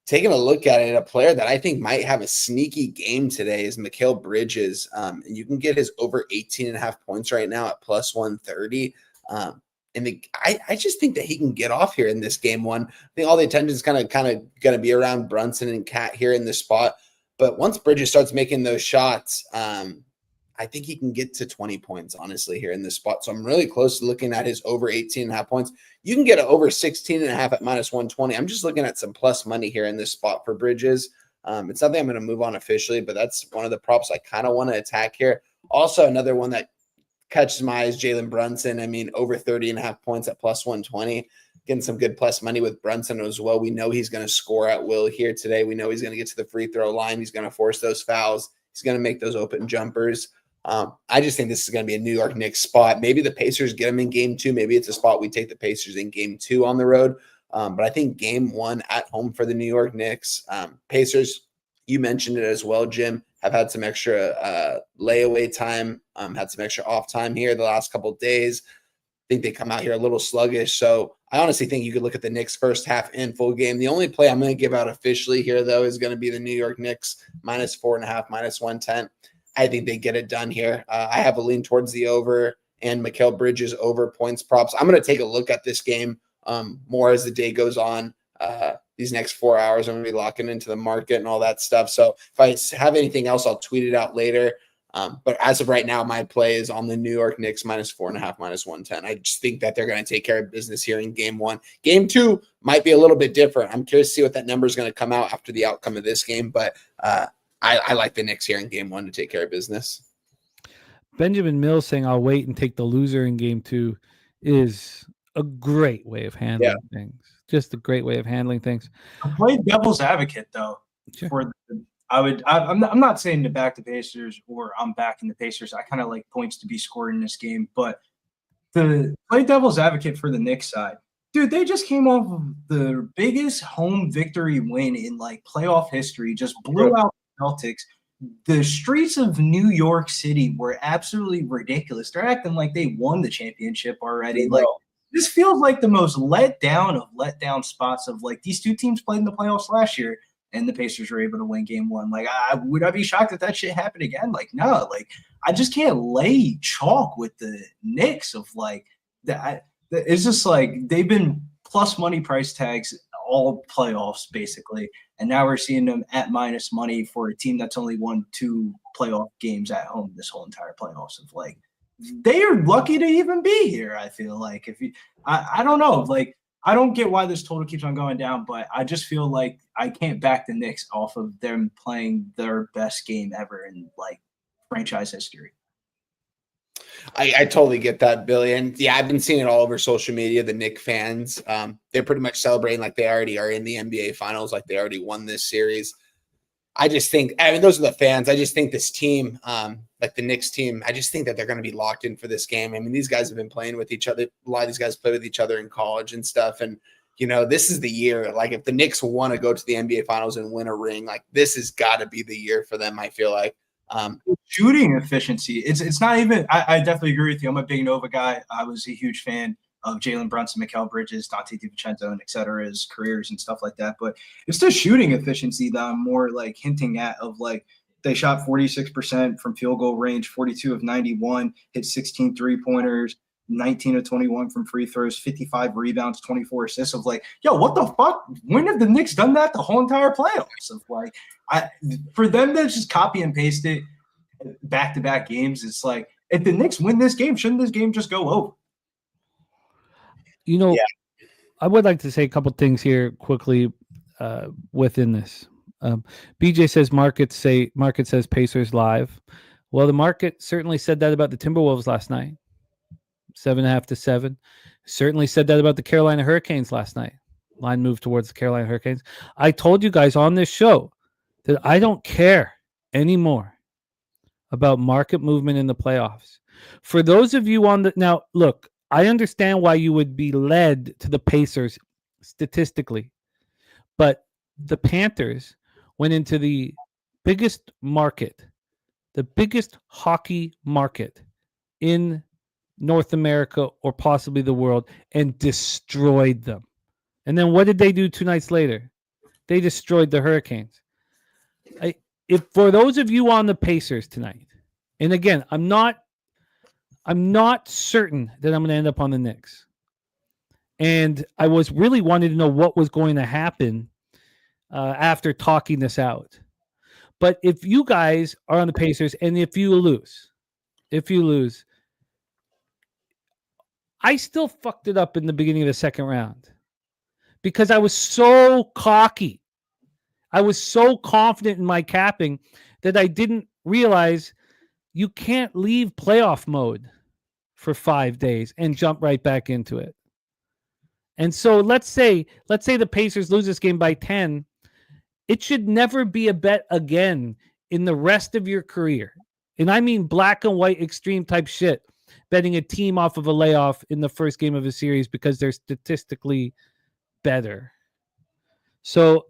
taking a look at it, a player that I think might have a sneaky game today is Mikal Bridges. And you can get his over 18.5 points right now at +130. I just think that he can get off here in this game one. I think all the attention is kind of going to be around Brunson and Cat here in this spot. But once Bridges starts making those shots, I think he can get to 20 points, honestly, here in this spot. So I'm really close to looking at his over 18.5 points. You can get an over 16.5 at -120. I'm just looking at some plus money here in this spot for Bridges. It's something I'm going to move on officially, but that's one of the props I kind of want to attack here. Also, another one that catches my eye is Jalen Brunson. I mean, over 30.5 points at +120. Getting some good plus money with Brunson as well. We know he's going to score at will here today. We know he's going to get to the free throw line. He's going to force those fouls. He's going to make those open jumpers. I just think this is going to be a New York Knicks spot. Maybe the Pacers get him in game two. Maybe it's a spot we take the Pacers in game two on the road. But I think game one at home for the New York Knicks. Pacers, you mentioned it as well, Jim, have had some extra layaway time, had some extra off time here the last couple of days. I think they come out here a little sluggish. So I honestly think you could look at the Knicks first half and full game. The only play I'm going to give out officially here, though, is going to be the New York Knicks -4.5, -110. I think they get it done here. I have a lean towards the over and Mikal Bridges over points props. I'm going to take a look at this game more as the day goes on. These next 4 hours, I'm going to be locking into the market and all that stuff. So if I have anything else, I'll tweet it out later. But as of right now, my play is on the New York Knicks -4.5, -110. I just think that they're going to take care of business here in game one. Game two might be a little bit different. I'm curious to see what that number is going to come out after the outcome of this game. But I like the Knicks here in game one to take care of business. Benjamin Mills saying I'll wait and take the loser in game two is a great way of handling things. Just a great way of handling things. I play devil's advocate, though. Sure. I'm not saying to back the Pacers or I'm backing the Pacers. I kind of like points to be scored in this game, but the play devil's advocate for the Knicks side, dude, they just came off of the biggest home victory win in like playoff history. Just blew out the Celtics. the streets of New York City were absolutely ridiculous. They're acting like they won the championship already. Like, this feels like the most let down spots of like these two teams played in the playoffs last year and the Pacers were able to win game one. Like, would I be shocked if that shit happened again? Like, no, like I just can't lay chalk with the Knicks of like that. It's just like they've been plus money price tags all playoffs basically. And now we're seeing them at minus money for a team that's only won 2 playoff games at home this whole entire playoffs of like, they are lucky to even be here. I feel like I don't know, like I don't get why this total keeps on going down, but I just feel like I can't back the Knicks off of them playing their best game ever in like franchise history. I totally get that, Billy. And yeah, I've been seeing it all over social media. The Knicks fans, they're pretty much celebrating like they already are in the NBA finals, like they already won this series. I just think, I mean, those are the fans. I just think this team, like the Knicks team, I just think that they're going to be locked in for this game. I mean, these guys have been playing with each other. A lot of these guys play with each other in college and stuff. And, you know, this is the year. Like, if the Knicks want to go to the NBA finals and win a ring, like this has got to be the year for them, I feel like. Shooting efficiency. It's not even, I definitely agree with you. I'm a big Nova guy. I was a huge fan of Jalen Brunson, Mikal Bridges, Dante DiVincenzo, and et cetera's careers and stuff like that. But it's the shooting efficiency that I'm more like hinting at of like they shot 46% from field goal range, 42 of 91, hit 16 3-pointers, 19 of 21 from free throws, 55 rebounds, 24 assists of like, yo, what the fuck? When have the Knicks done that the whole entire playoffs? Of like, for them to just copy and paste it back-to-back games, it's like, if the Knicks win this game, shouldn't this game just go over? You know, yeah. I would like to say a couple things here quickly within this. BJ says market says Pacers live. Well, the market certainly said that about the Timberwolves last night, 7.5-7. Certainly said that about the Carolina Hurricanes last night. Line moved towards the Carolina Hurricanes. I told you guys on this show that I don't care anymore about market movement in the playoffs. For those of you on the now, look, I understand why you would be led to the Pacers statistically, but the Panthers went into the biggest market, the biggest hockey market in North America or possibly the world, and destroyed them. And then what did they do 2 nights later? They destroyed the Hurricanes. If for those of you on the Pacers tonight, and again, I'm not certain that I'm going to end up on the Knicks. And I was really wanting to know what was going to happen after talking this out. But if you guys are on the Pacers and if you lose, I still fucked it up in the beginning of the second round because I was so cocky. I was so confident in my capping that I didn't realize you can't leave playoff mode for 5 days and jump right back into it. And so let's say the Pacers lose this game by 10. It should never be a bet again in the rest of your career. And I mean black and white extreme type shit, betting a team off of a layoff in the first game of a series because they're statistically better. So,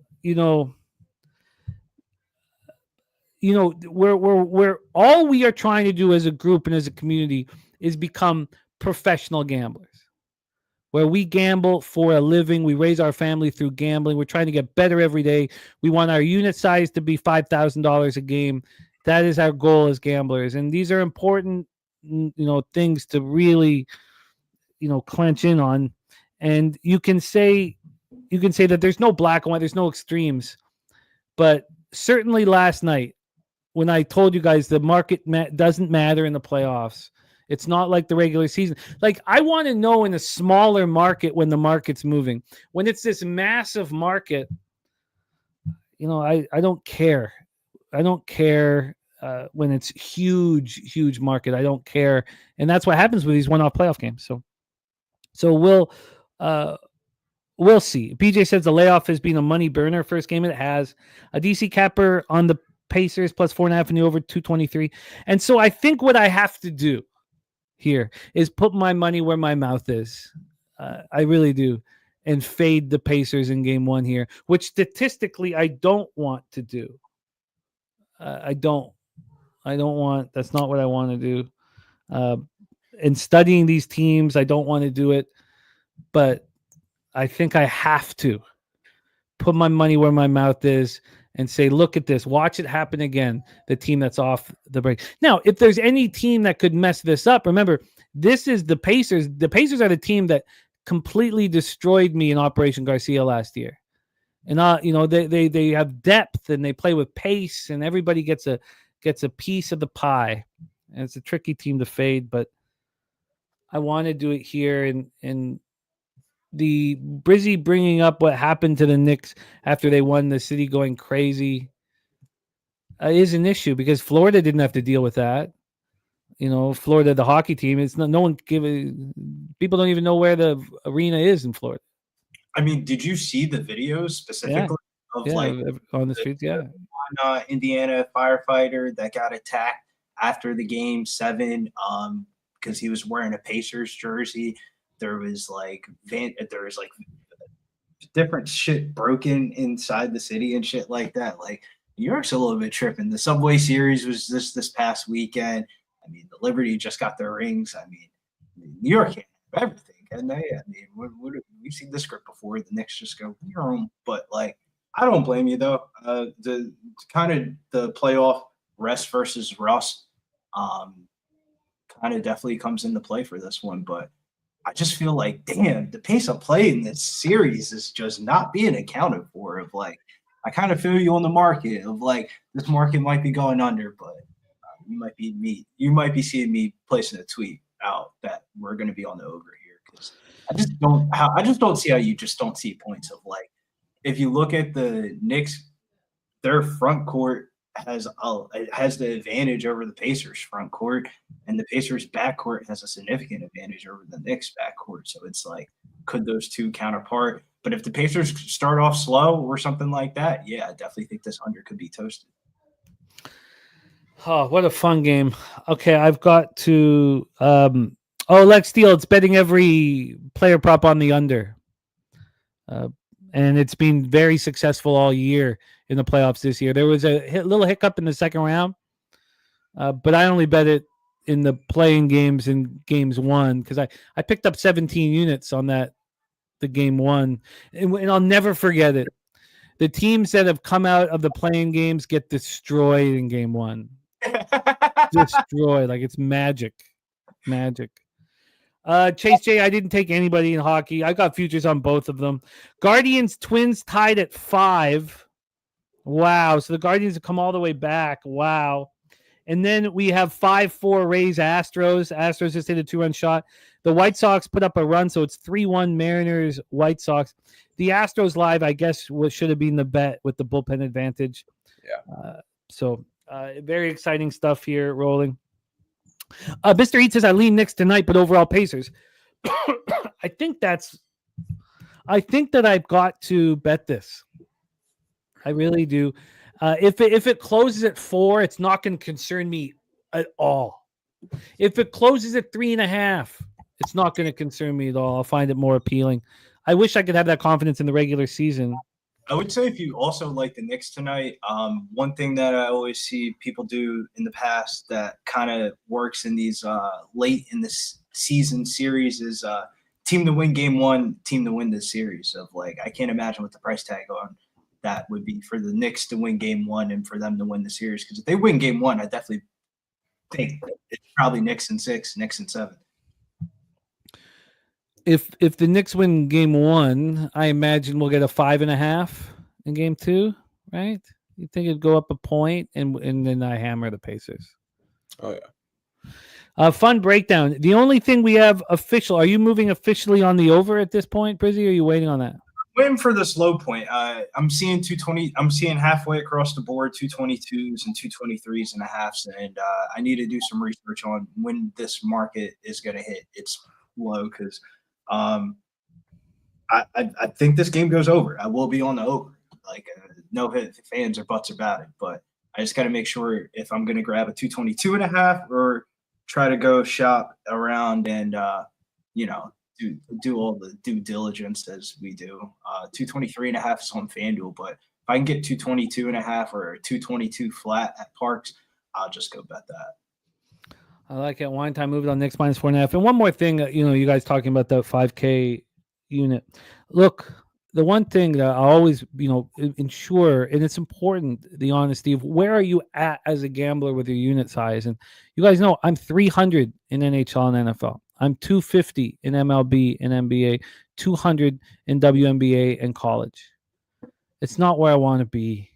we're all we are trying to do as a group and as a community is become professional gamblers, where we gamble for a living. We raise our family through gambling. We're trying to get better every day. We want our unit size to be $5,000 a game. That is our goal as gamblers. And these are important, things to really, clench in on. And you can say that there's no black and white, there's no extremes. But certainly last night, when I told you guys the market doesn't matter in the playoffs, it's not like the regular season. Like, I want to know in a smaller market when the market's moving. When it's this massive market, I don't care. I don't care when it's huge market. I don't care. And that's what happens with these one-off playoff games. So we'll see. BJ says the layoff has been a money burner first game. It has. A DC capper on the Pacers plus 4.5 in the over 223. And so I think what I have to do here is put my money where my mouth is. I really do. And fade the Pacers in game one here, which statistically I don't want to do. I don't want. That's not what I want to do. In studying these teams, I don't want to do it, but I think I have to put my money where my mouth is and say, look at this, watch it happen again. The team that's off the break. Now, if there's any team that could mess this up, remember, this is the Pacers. The Pacers are the team that completely destroyed me in Operation Garcia last year. And they have depth and they play with pace, and everybody gets a piece of the pie. And it's a tricky team to fade, but I want to do it here. And the Brizzy bringing up what happened to the Knicks after they won, the city going crazy, is an issue because Florida didn't have to deal with that. Florida, the hockey team, it's no one people don't even know where the arena is in Florida. I mean, did you see the videos specifically of on the streets? Yeah, one Indiana firefighter that got attacked after the game 7 because he was wearing a Pacers jersey. There was different shit broken inside the city and shit like that. Like, New York's a little bit tripping. The Subway Series was this past weekend. I mean, the Liberty just got their rings. I mean, New York can't have everything, can they? I mean, we've seen this script before. The Knicks just go, but like, I don't blame you though. The kind of the playoff rest versus rust kind of definitely comes into play for this one, but I just feel like, damn, the pace of play in this series is just not being accounted for. Of like, I kind of feel you on the market of like, this market might be going under, but you might be seeing me placing a tweet out that we're going to be on the over here, because I just don't see how you just don't see points of like, if you look at the Knicks, their front court has the advantage over the Pacers front court, and the Pacers backcourt has a significant advantage over the Knicks backcourt. So it's like, could those two counterpart? But if the Pacers start off slow or something like that, yeah, I definitely think this under could be toasted. Oh, what a fun game. Okay, I've got to Lex Steele, it's betting every player prop on the under. And it's been very successful all year in the playoffs this year. There was a little hiccup in the second round, but I only bet it in the playing games in games 1 because I picked up 17 units on the game 1. And I'll never forget it. The teams that have come out of the playing games get destroyed in game 1. Destroyed. Like it's magic. Chase J, I didn't take anybody in hockey. I got futures on both of them. Guardians Twins tied at 5. Wow. So the Guardians have come all the way back. Wow. And then we have 5-4 Rays Astros. Astros just hit a 2-run shot. The White Sox put up a run, so it's 3-1 Mariners White Sox. The Astros live, I guess, should have been the bet with the bullpen advantage. Yeah. Very exciting stuff here rolling. Mr. Eat says I lean Knicks tonight, but overall Pacers. I think that I've got to bet this. I really do. If it closes at 4, it's not going to concern me at all. If it closes at 3.5, it's not going to concern me at all. I'll find it more appealing. I wish I could have that confidence in the regular season. I would say if you also like the Knicks tonight, one thing that I always see people do in the past that kind of works in these late in this season series is team to win game 1, team to win this series. Of like, I can't imagine what the price tag on that would be for the Knicks to win game 1 and for them to win the series. Because if they win game 1, I definitely think it's probably Knicks in 6, Knicks in 7. If the Knicks win game 1, I imagine we'll get a 5.5 in game 2, right? You think it'd go up a point, and then I hammer the Pacers. Oh yeah. Fun breakdown. The only thing we have official. Are you moving officially on the over at this point, Brizzy? Or are you waiting on that? Waiting for this low point. I'm seeing 220. I'm seeing halfway across the board 222s and 223s and a halves, and I need to do some research on when this market is going to hit its low because. I think this game goes over. I will be on the over. Like no fans or buts about it, but I just got to make sure if I'm going to grab a 222.5 or try to go shop around and do all the due diligence as we do. 223.5 is on FanDuel, but I can get 222.5 or 222 flat at Parks, I'll just go bet that. I like it. Wine time moved on Knicks -4.5. And one more thing, you guys talking about the 5K unit. Look, the one thing that I always, ensure, and it's important, the honesty of where are you at as a gambler with your unit size. And you guys know I'm 300 in NHL and NFL. I'm 250 in MLB and NBA, 200 in WNBA and college. It's not where I want to be.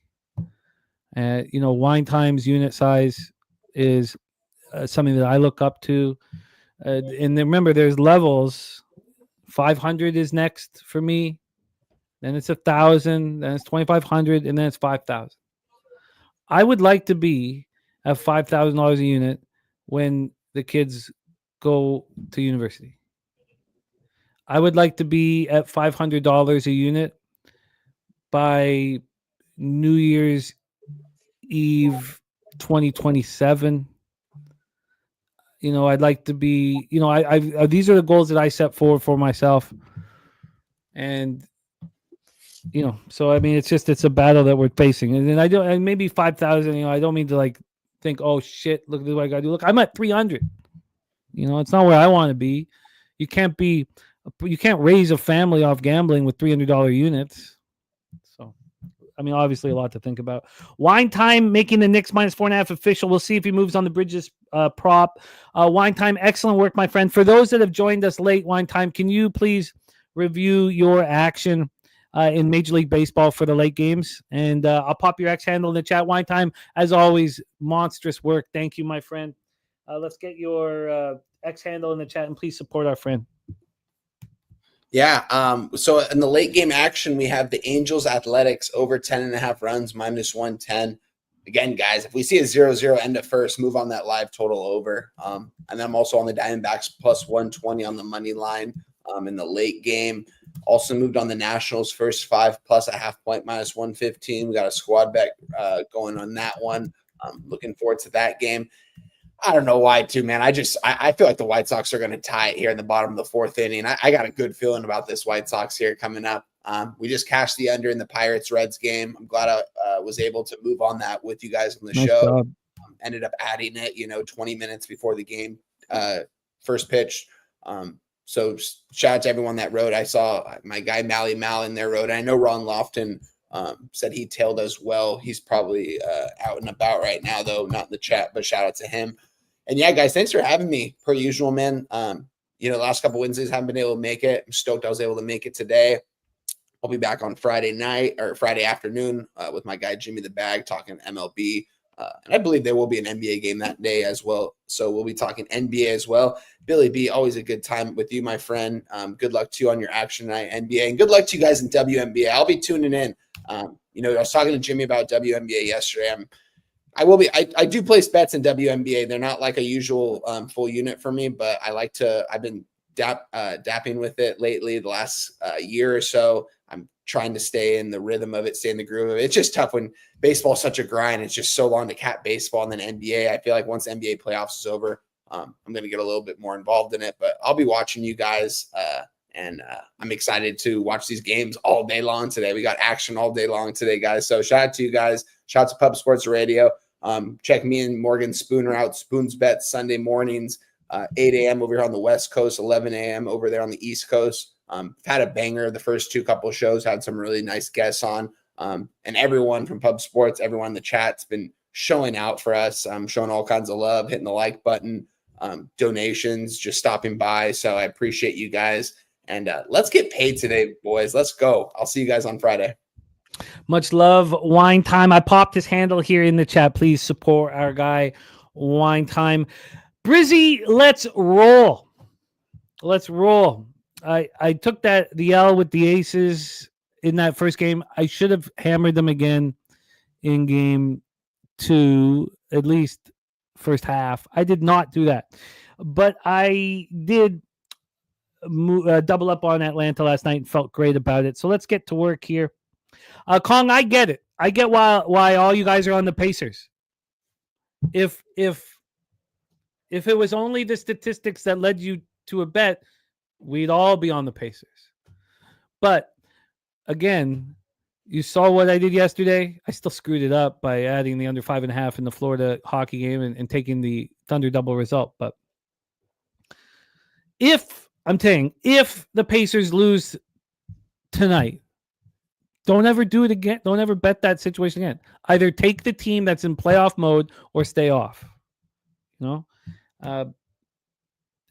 Wine time's unit size is something that I look up to. And remember, there's levels. 500 is next for me. Then it's 1,000. Then it's 2,500, and then it's 5,000. I would like to be at $5,000 a unit when the kids go to university. I would like to be at $500 a unit by New Year's Eve 2027. I'd like to be, I these are the goals that I set forward for myself. And, so I mean, it's a battle that we're facing. And then and maybe 5,000, I don't mean to think, oh shit, look at what I got to do. Look, I'm at 300. It's not where I want to be. You can't raise a family off gambling with $300 units. So, I mean, obviously a lot to think about. Wine time making the Knicks -4.5 official. We'll see if he moves on the Bridges prop. Wine time, excellent work, my friend. For those that have joined us late, Wine time, can you please review your action in Major League Baseball for the late games? And I'll pop your X handle in the chat. Wine time, as always, monstrous work. Thank you, my friend. Let's get your X handle in the chat, and please support our friend. Yeah. So in the late game action, we have the Angels Athletics over 10.5 runs, -110. Again, guys, if we see a 0-0 end at first, move on that live total over. And then I'm also on the Diamondbacks +120 on the money line in the late game. Also moved on the Nationals first 5 +0.5 point -115. We got a squad bet going on that one. Looking forward to that game. I don't know why, too, man. I feel like the White Sox are going to tie it here in the bottom of the 4th inning. I got a good feeling about this White Sox here coming up. We just cashed the under in the Pirates-Reds game. I'm glad I was able to move on that with you guys on the show. Ended up adding it, 20 minutes before the game first pitch. So shout out to everyone that rode. I saw my guy Mally Mal in there rode. I know Ron Lofton said he tailed as well. He's probably out and about right now, though, not in the chat, but shout out to him. And yeah, guys, thanks for having me per usual, man. The last couple Wednesdays haven't been able to make it. I'm stoked I was able to make it today. I'll be back on Friday night or Friday afternoon with my guy Jimmy the Bag talking MLB. And I believe there will be an NBA game that day as well. So we'll be talking NBA as well. Billy B, always a good time with you, my friend. Good luck to you on your action night NBA. And good luck to you guys in WNBA. I'll be tuning in. I was talking to Jimmy about WNBA yesterday. I do place bets in WNBA. They're not like a usual full unit for me, but I've been dapping with it lately the last year or so. I'm trying to stay in the rhythm of it, stay in the groove of it. It's just tough when baseball is such a grind. It's just so long to cap baseball. And then NBA, I feel like once NBA playoffs is over, I'm going to get a little bit more involved in it, but I'll be watching you guys. And I'm excited to watch these games all day long today. We got action all day long today, guys. So shout out to you guys. Shout out to Pub Sports Radio. Check me and Morgan Spooner out. Spoons Bet Sunday mornings, 8 a.m. over here on the West Coast, 11 a.m. over there on the East Coast. Had a banger the first 2 couple of shows, had some really nice guests on. And everyone from Pub Sports, everyone in the chat's been showing out for us, showing all kinds of love, hitting the like button, donations, just stopping by. So I appreciate you guys. And let's get paid today, boys. Let's go. I'll see you guys on Friday. Much love. Wine time. I popped his handle here in the chat. Please support our guy, Wine time. Brizzy, let's roll. Let's roll. I took the L with the Aces in that first game. I should have hammered them again in game 2, at least first half. I did not do that. But I did double up on Atlanta last night and felt great about it. So let's get to work here. Kong, I get it. I get why all you guys are on the Pacers. If it was only the statistics that led you to a bet, we'd all be on the Pacers. But again, You saw what I did yesterday. I still screwed it up by adding the under 5.5 in the Florida hockey game and taking the Thunder double result. But if the Pacers lose tonight, don't ever do it again. Don't ever bet that situation again. Either take the team that's in playoff mode or stay off. And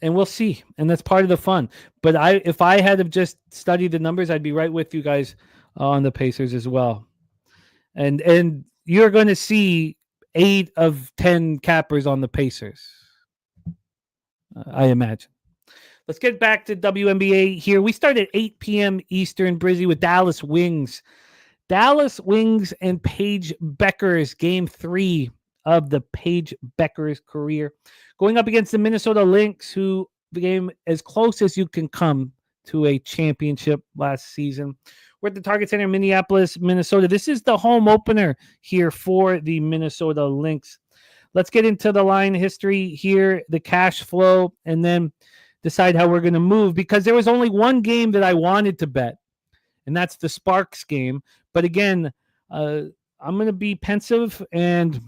we'll see. And that's part of the fun. But if I had to just study the numbers, I'd be right with you guys on the Pacers as well. And you're going to see 8 of 10 cappers on the Pacers, I imagine. Let's get back to WNBA here. We start at 8 p.m. Eastern, Brizzy, with Dallas Wings. Dallas Wings and Paige Beckers, game 3 of the Paige Beckers career, going up against the Minnesota Lynx, who became as close as you can come to a championship last season. We're at the Target Center, Minneapolis, Minnesota. This is the home opener here for the Minnesota Lynx. Let's get into the line history here, the cash flow, and then decide how we're going to move, because there was only one game that I wanted to bet, and that's the Sparks game. But again, I'm going to be pensive and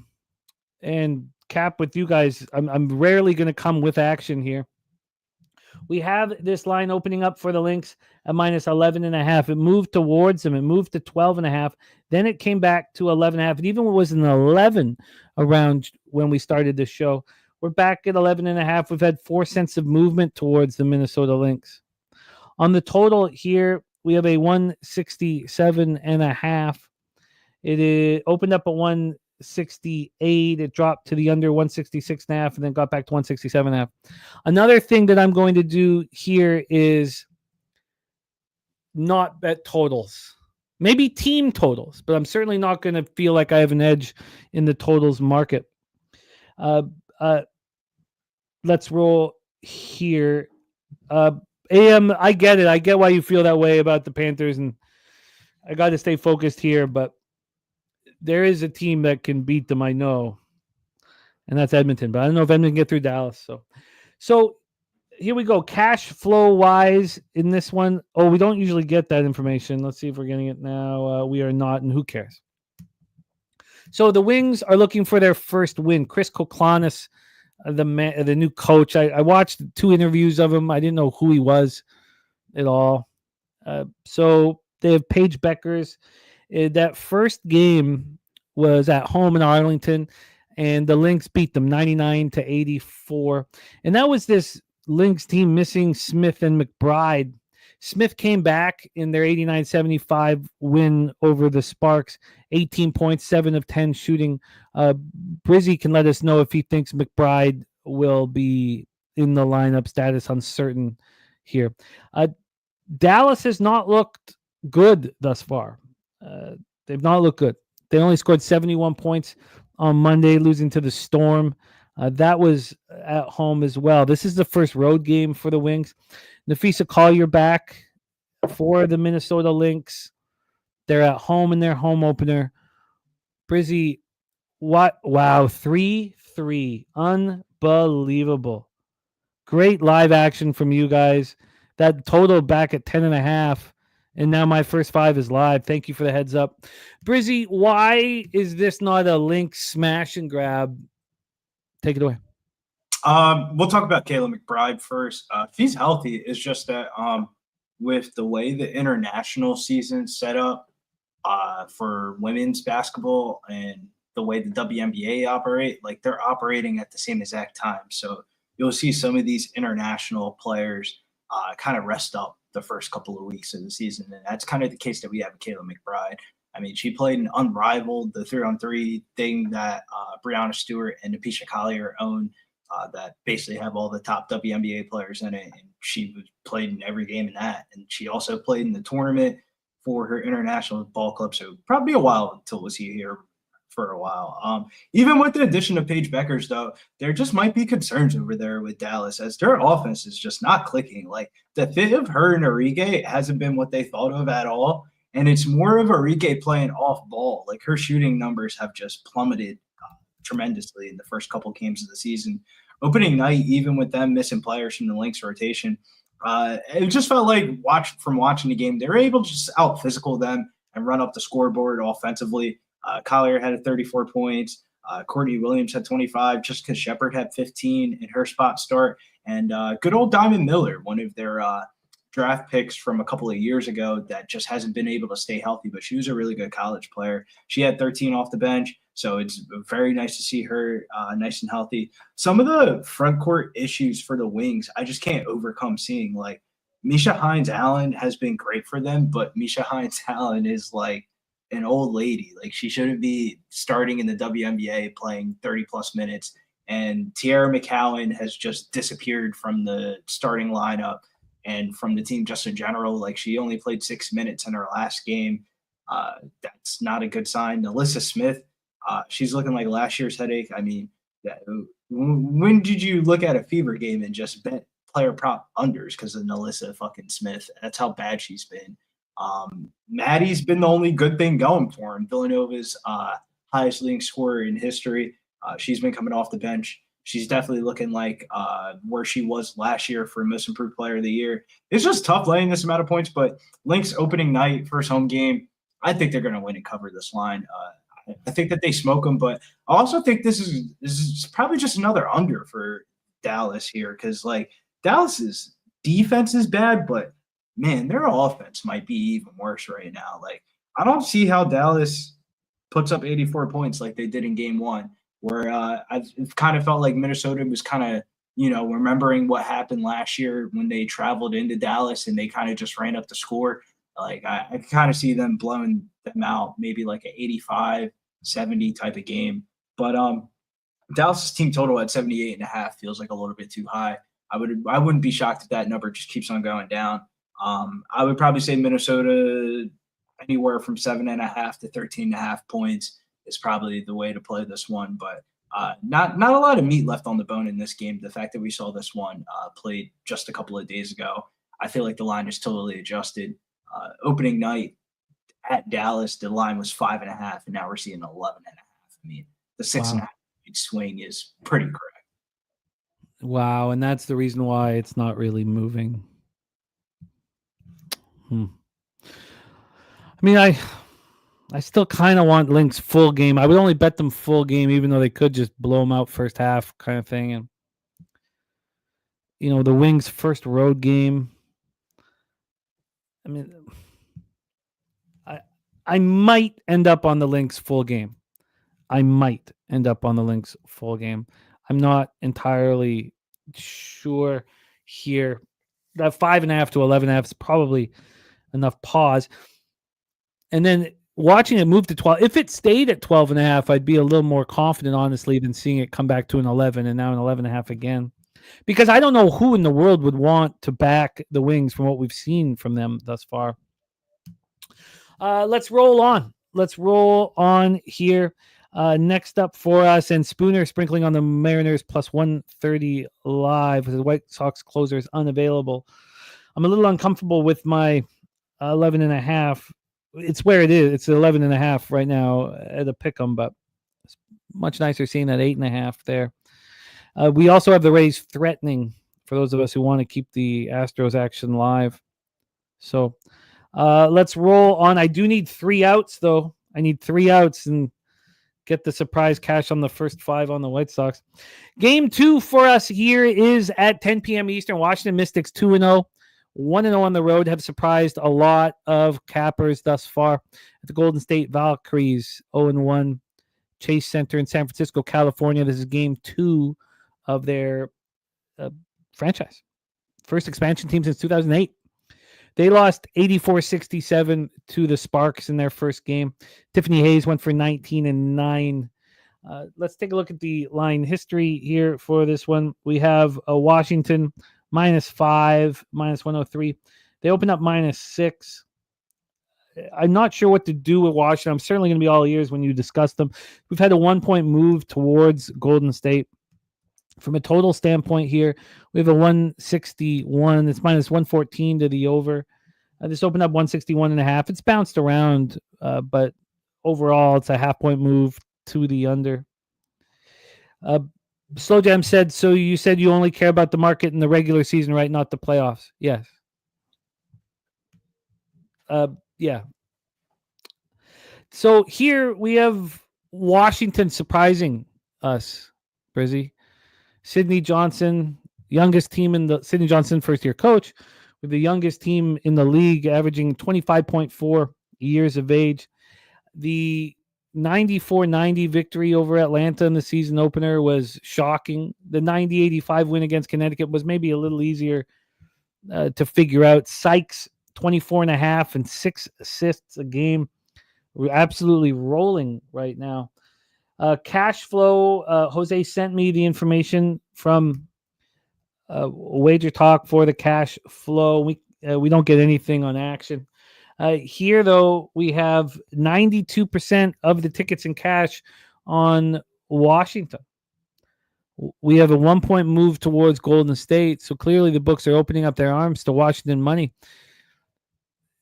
cap with you guys. I'm rarely going to come with action here. We have this line opening up for the Lynx at minus 11.5. It moved towards them. It moved to 12.5. Then it came back to 11.5. It even was an 11 around when we started the show. We're back at 11.5. We've had 4 cents of movement towards the Minnesota Lynx. On the total here, we have a 167.5. It opened up at 168. It dropped to the under 166.5 and then got back to 167.5. Another thing that I'm going to do here is not bet totals. Maybe team totals, but I'm certainly not going to feel like I have an edge in the totals market. Let's roll here. AM, I get it. I get why you feel that way about the Panthers, and I got to stay focused here, but there is a team that can beat them, I know, and that's Edmonton. But I don't know if Edmonton can get through Dallas. So here we go. Cash flow wise in this one. Oh, we don't usually get that information. Let's see if we're getting it now. We are not, and who cares? So the Wings are looking for their first win. Chris Koklanis, the new coach. I watched 2 interviews of him. I didn't know who he was at all. So they have Paige Beckers. That first game was at home in Arlington, and the Lynx beat them 99-84. And that was this Lynx team missing Smith and McBride. Smith came back in their 89-75 win over the Sparks, 18 points, 7 of 10 shooting. Brizzy can let us know if he thinks McBride will be in the lineup. Status uncertain here. Dallas has not looked good thus far. They've not looked good. They only scored 71 points on Monday, losing to the Storm. That was at home as well. This is the first road game for the Wings. Nafisa Collier back for the Minnesota Lynx. They're at home in their home opener. Brizzy, what? Wow, 3-3. Unbelievable. Great live action from you guys. That total back at 10.5. And now my first 5 is live. Thank you for the heads up. Brizzy, why is this not a Lynx smash and grab? Take it away. We'll talk about Kayla McBride first. If he's healthy, it's just that with the way the international season set up for women's basketball and the way the WNBA operate, like they're operating at the same exact time. So you'll see some of these international players kind of rest up the first couple of weeks of the season. And that's kind of the case that we have with Kayla McBride. I mean, she played an unrivaled, the 3-on-3 thing that Breanna Stewart and Napisha Collier own that basically have all the top WNBA players in it. And she was played in every game in that. And she also played in the tournament for her international ball club. So probably a while until we'll see here for a while. Even with the addition of Paige Beckers, though, there just might be concerns over there with Dallas as their offense is just not clicking. Like the fit of her and Arike hasn't been what they thought of at all. And it's more of Arike playing off ball. Like her shooting numbers have just plummeted tremendously in the first couple games of the season. Opening night, even with them missing players from the Lynx rotation, it just felt like watching the game, they were able to just out physical them and run up the scoreboard offensively. Collier had 34 points. Courtney Williams had 25. Jessica Shepard had 15 in her spot start. And good old Diamond Miller, one of their draft picks from a couple of years ago that just hasn't been able to stay healthy, but she was a really good college player. She had 13 off the bench, so it's very nice to see her nice and healthy. Some of the front court issues for the Wings, I just can't overcome seeing. Like, Misha Hines-Allen has been great for them, but Misha Hines-Allen is like an old lady. Like, she shouldn't be starting in the WNBA playing 30-plus minutes. And Tiara McCowan has just disappeared from the starting lineup and from the team just in general. Like, she only played 6 minutes in her last game. That's not a good sign. Alyssa Smith, she's looking like last year's headache. I mean, when did you look at a Fever game and just bet player prop unders because of Alyssa fucking Smith? That's how bad she's been. Maddie's been the only good thing going for him. Villanova's highest leading scorer in history. She's been coming off the bench. She's definitely looking like where she was last year for Most Improved Player of the Year. It's just tough laying this amount of points, but Lynx opening night, first home game, I think they're going to win and cover this line. I think that they smoke them, but I also think this is probably just another under for Dallas here because, like, Dallas's defense is bad, but, man, their offense might be even worse right now. Like, I don't see how Dallas puts up 84 points like they did in game one. Where I've kind of felt like Minnesota was kind of, remembering what happened last year when they traveled into Dallas and they kind of just ran up the score. Like, I kind of see them blowing them out, maybe like an 85-70 type of game. But Dallas's team total at 78.5 feels like a little bit too high. I wouldn't be shocked if that number just keeps on going down. I would probably say Minnesota anywhere from 7.5 to 13.5 points is probably the way to play this one, but not a lot of meat left on the bone in this game. The fact that we saw this one played just a couple of days ago, I feel like the line is totally adjusted. Opening night at Dallas, the line was 5.5, and now we're seeing 11.5. I mean, the 6.5 swing is pretty correct. Wow, and that's the reason why it's not really moving. I mean, I still kind of want Lynx full game. I would only bet them full game, even though they could just blow them out first half kind of thing. And, the Wings' first road game. I mean, I might end up on the Lynx full game. I'm not entirely sure here. That 5.5 to 11.5 is probably enough pause. And then watching it move to 12, if it stayed at 12.5, I'd be a little more confident, honestly, than seeing it come back to an 11 and now an 11.5 again. Because I don't know who in the world would want to back the Wings from what we've seen from them thus far. Let's roll on here. Next up for us, and Spooner sprinkling on the Mariners plus 130 live. The White Sox closer is unavailable. I'm a little uncomfortable with my 11.5. It's where it is. It's 11.5 right now at a pick'em, but it's much nicer seeing that 8.5 there. We also have the Rays threatening for those of us who want to keep the Astros action live. So let's roll on. I do need 3 outs, though. I need 3 outs and get the surprise cash on the first 5 on the White Sox. Game 2 for us here is at 10 p.m. Eastern. Washington Mystics 2-0. 1-0 on the road, have surprised a lot of cappers thus far. At the Golden State Valkyries, 0-1. Chase Center in San Francisco, California. This is game 2 of their franchise. First expansion team since 2008. They lost 84-67 to the Sparks in their first game. Tiffany Hayes went for 19 and 9. Let's take a look at the line history here for this one. We have Washington -5, -103. They opened up -6. I'm not sure what to do with Washington. I'm certainly going to be all ears when you discuss them. We've had a 1-point move towards Golden State. From a total standpoint here, we have a 161. It's -114 to the over. This opened up 161.5. It's bounced around, but overall, it's a half-point move to the under. Slow Jam said, so you said you only care about the market in the regular season, right? Not the playoffs. Yes. Yeah. So here we have Washington surprising us, Brizzy. Sidney Johnson, Sidney Johnson, first-year coach, with the youngest team in the league, averaging 25.4 years of age. The 94-90 victory over Atlanta in the season opener was shocking. The 90-85 win against Connecticut was maybe a little easier to figure out. Sykes, 24.5 and 6 assists a game. We're absolutely rolling right now. Cash flow, Jose sent me the information from Wager Talk for the cash flow. We don't get anything on action. Here, though, we have 92% of the tickets in cash on Washington. We have a 1-point move towards Golden State, so clearly the books are opening up their arms to Washington money.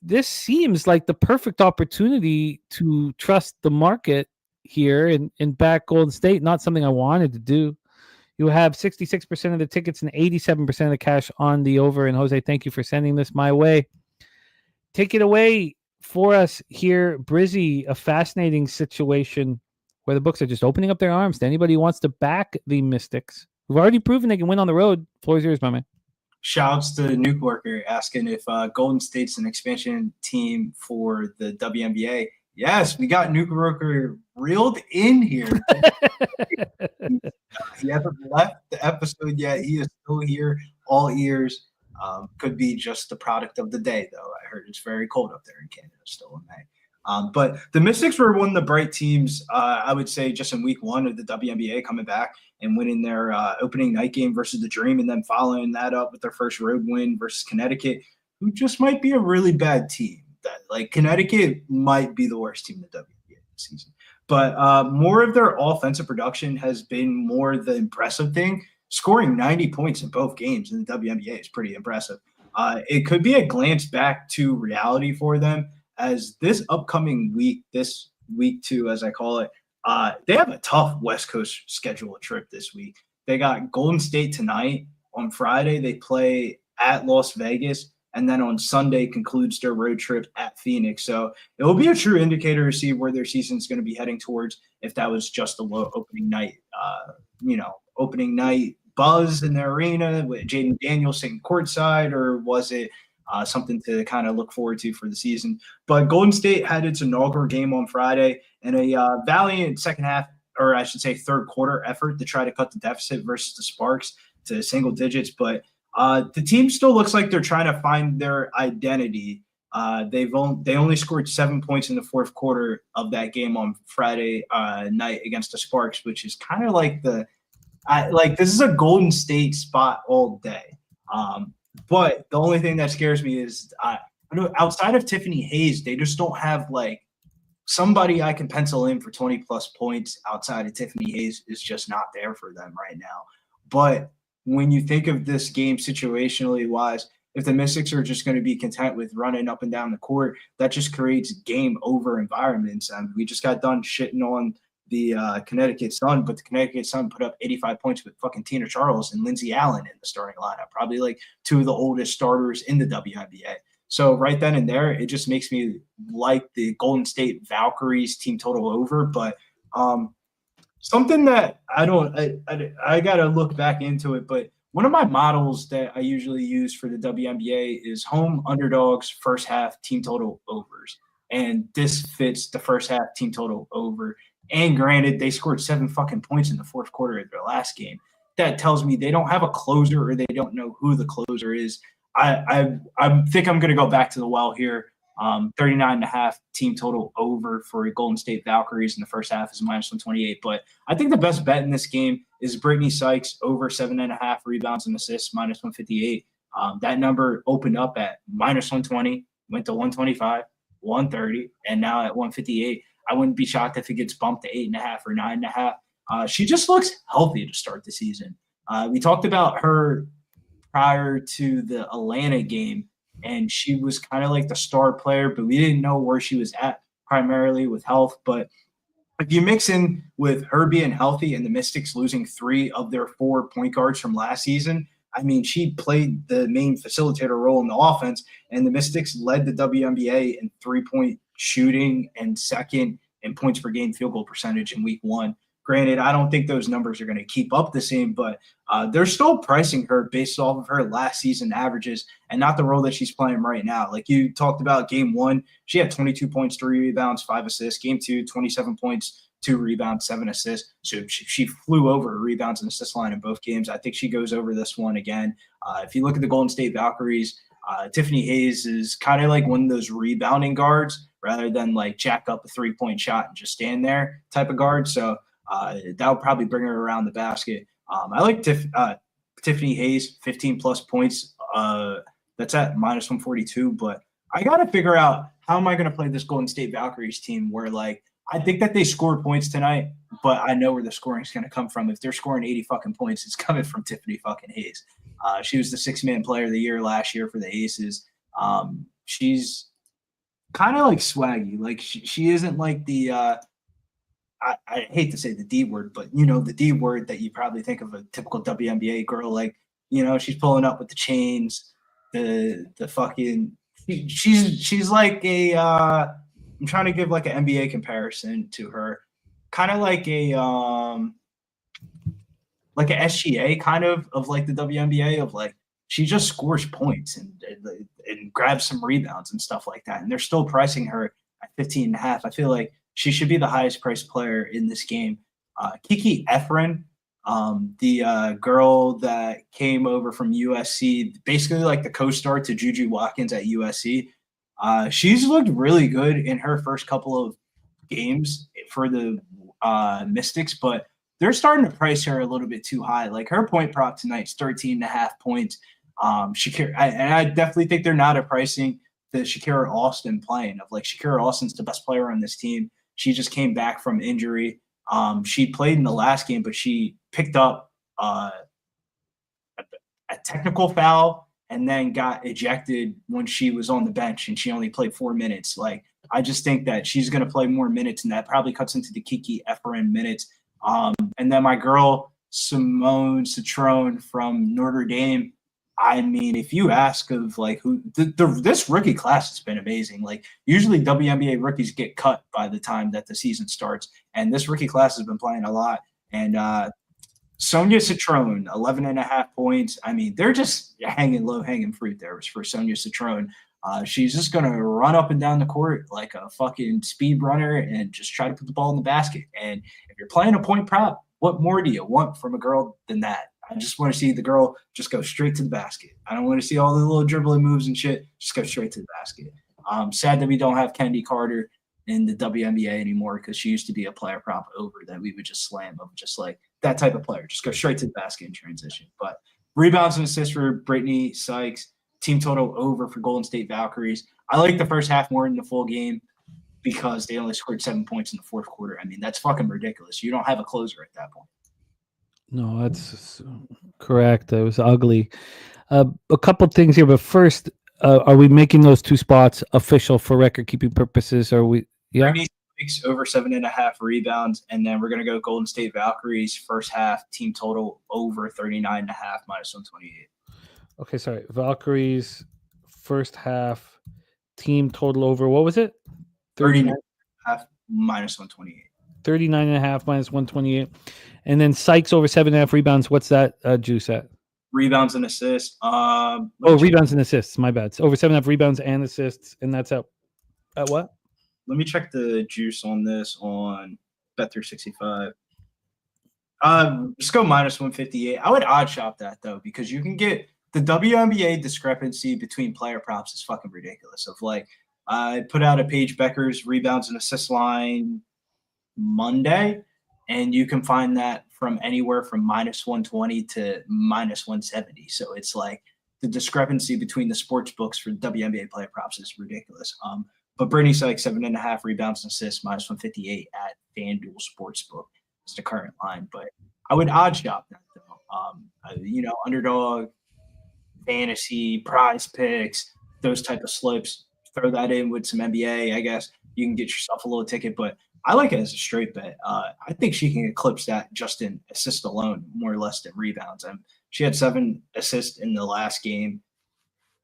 This seems like the perfect opportunity to trust the market here and back Golden State, not something I wanted to do. You have 66% of the tickets and 87% of the cash on the over. And Jose, thank you for sending this my way. Take it away for us here, Brizzy. A fascinating situation where the books are just opening up their arms to anybody who wants to back the Mystics. We've already proven they can win on the road. Floor is yours, my man. Shouts to Nuke Worker asking if Golden State's an expansion team for the WNBA. Yes, we got Nuke Worker reeled in here. He hasn't left the episode yet. He is still here, all ears. Could be just the product of the day, though. I heard it's very cold up there in Canada still in May. But the Mystics were one of the bright teams, I would say, just in week 1 of the WNBA, coming back and winning their opening night game versus the Dream, and then following that up with their first road win versus Connecticut, who just might be a really bad team. Connecticut might be the worst team in the WNBA this season. But more of their offensive production has been more the impressive thing. Scoring 90 points in both games in the WNBA is pretty impressive. It could be a glance back to reality for them, as this upcoming week, this week 2, as I call it, they have a tough West Coast schedule trip this week. They got Golden State tonight. On Friday, they play at Las Vegas. And then on Sunday concludes their road trip at Phoenix. So it will be a true indicator to see where their season is going to be heading towards, if that was just a low opening night, opening night buzz in the arena with Jaden Daniels sitting courtside, or was it something to kind of look forward to for the season? But Golden State had its inaugural game on Friday and a valiant second half, or I should say third quarter effort to try to cut the deficit versus the Sparks to single digits. But the team still looks like they're trying to find their identity. They only scored 7 points in the fourth quarter of that game on Friday night against the Sparks, which is kind of like this is a Golden State spot all day. But the only thing that scares me is outside of Tiffany Hayes, they just don't have somebody I can pencil in for 20 plus points outside of Tiffany Hayes is just not there for them right now. But when you think of this game situationally wise, if the Mystics are just going to be content with running up and down the court, that just creates game over environments. And we just got done shitting on the Connecticut Sun, but the Connecticut Sun put up 85 points with fucking Tina Charles and Lindsey Allen in the starting lineup, probably 2 of the oldest starters in the WNBA. So right then and there, it just makes me like the Golden State Valkyries team total over. But something that I got to look back into it, but one of my models that I usually use for the WNBA is home underdogs first half team total overs. And this fits the first half team total over. And granted, they scored 7 fucking points in the fourth quarter of their last game. That tells me they don't have a closer, or they don't know who the closer is. I think I'm going to go back to the well here. 39.5 team total over for Golden State Valkyries in the first half is -128. But I think the best bet in this game is Brittany Sykes over 7.5 rebounds and assists, -158. That number opened up at -120, went to 125, 130, and now at 158. I wouldn't be shocked if it gets bumped to 8.5 or 9.5. She just looks healthy to start the season. We talked about her prior to the Atlanta game, and she was kind of like the star player, but we didn't know where she was at primarily with health. But if you mix in with her being healthy and the Mystics losing 3 of their 4 point guards from last season, I mean, she played the main facilitator role in the offense, and the Mystics led the WNBA in 3-point shooting and second in points per game, field goal percentage in week 1. Granted, I don't think those numbers are going to keep up the same, but they're still pricing her based off of her last season averages and not the role that she's playing right now. Like you talked about game 1, she had 22 points, 3 rebounds, 5 assists. Game 2, 27 points, 2 rebounds, 7 assists. So she flew over rebounds and assist line in both games. I think she goes over this one again. If you look at the Golden State Valkyries, Tiffany Hayes is kind of like one of those rebounding guards rather than like jack up a 3-point shot and just stand there type of guard. So that'll probably bring her around the basket. I like Tiffany Hayes, 15-plus points. That's at minus 142. But I got to figure out how am I going to play this Golden State Valkyries team where, like, I think that they scored points tonight, but I know where the scoring is going to come from. If they're scoring 80 fucking points, it's coming from Tiffany fucking Hayes. She was the 6-man player of the year last year for the Aces. She's kind of like swaggy. Like, she isn't like the I hate to say the D word, but the D word that you probably think of a typical WNBA girl. Like, she's pulling up with the chains, the fucking. She's like a. I'm trying to give like an NBA comparison to her, kind of like a SGA kind of like the WNBA of like she just scores points and grabs some rebounds and stuff like that, and they're still pricing her at 15.5. I feel like she should be the highest priced player in this game. Kiki Ephron, the girl that came over from USC, basically like the co-star to Juju Watkins at USC. She's looked really good in her first couple of games for the Mystics, but they're starting to price her a little bit too high. Like her point prop tonight's 13.5 points. I definitely think they're not pricing the Shakira Austin playing of like Shakira Austin's the best player on this team. She just came back from injury. She played in the last game, but she picked up a technical foul and then got ejected when she was on the bench, and she only played 4 minutes. Like, I just think that she's going to play more minutes, and that probably cuts into the Kiki Ephron minutes. And then my girl, Simone Citron from Notre Dame, I mean, if you ask of like who this rookie class has been amazing. Like usually WNBA rookies get cut by the time that the season starts, and this rookie class has been playing a lot. And Sonia Citron, 11.5 points. I mean, they're just low hanging fruit there for Sonia Citron. She's just gonna run up and down the court like a fucking speed runner and just try to put the ball in the basket. And if you're playing a point prop, what more do you want from a girl than that? I just want to see the girl just go straight to the basket. I don't want to see all the little dribbling moves and shit. Just go straight to the basket. Sad that we don't have Kennedy Carter in the WNBA anymore because she used to be a player prop over that we would just slam of just like that type of player. Just go straight to the basket in transition. But rebounds and assists for Brittany Sykes. Team total over for Golden State Valkyries. I like the first half more than the full game because they only scored 7 points in the fourth quarter. I mean, that's fucking ridiculous. You don't have a closer at that point. No, that's correct. It was ugly. A couple things here, but first, are we making those 2 spots official for record-keeping purposes? Are we? Yeah. Brittany Sykes over 7.5 rebounds, and then we're gonna go Golden State Valkyries first half team total over 39.5 minus 128. Okay, sorry. Valkyries first half team total over. What was it? 39.5 minus 128. 39.5 minus 128. And then Sykes over 7.5 rebounds. What's that juice at? Rebounds and assists. Rebounds and assists. My bad. It's over 7.5 rebounds and assists. And that's at what? Let me check the juice on this on Bet365. Just go minus 158. I would odd shop that though, because you can get the WNBA discrepancy between player props is fucking ridiculous. Of like, I put out a Paige Becker's rebounds and assist line Monday, and you can find that from anywhere from minus 120 to minus 170. So it's like the discrepancy between the sports books for WNBA player props is ridiculous. But Brittany Sykes 7.5 rebounds and assists minus 158 at FanDuel Sportsbook is the current line. But I would odd shop that though. Underdog, fantasy, prize picks, those type of slips. Throw that in with some NBA, I guess you can get yourself a little ticket. But I like it as a straight bet. I think she can eclipse that just in assists alone, more or less than rebounds. She had 7 assists in the last game.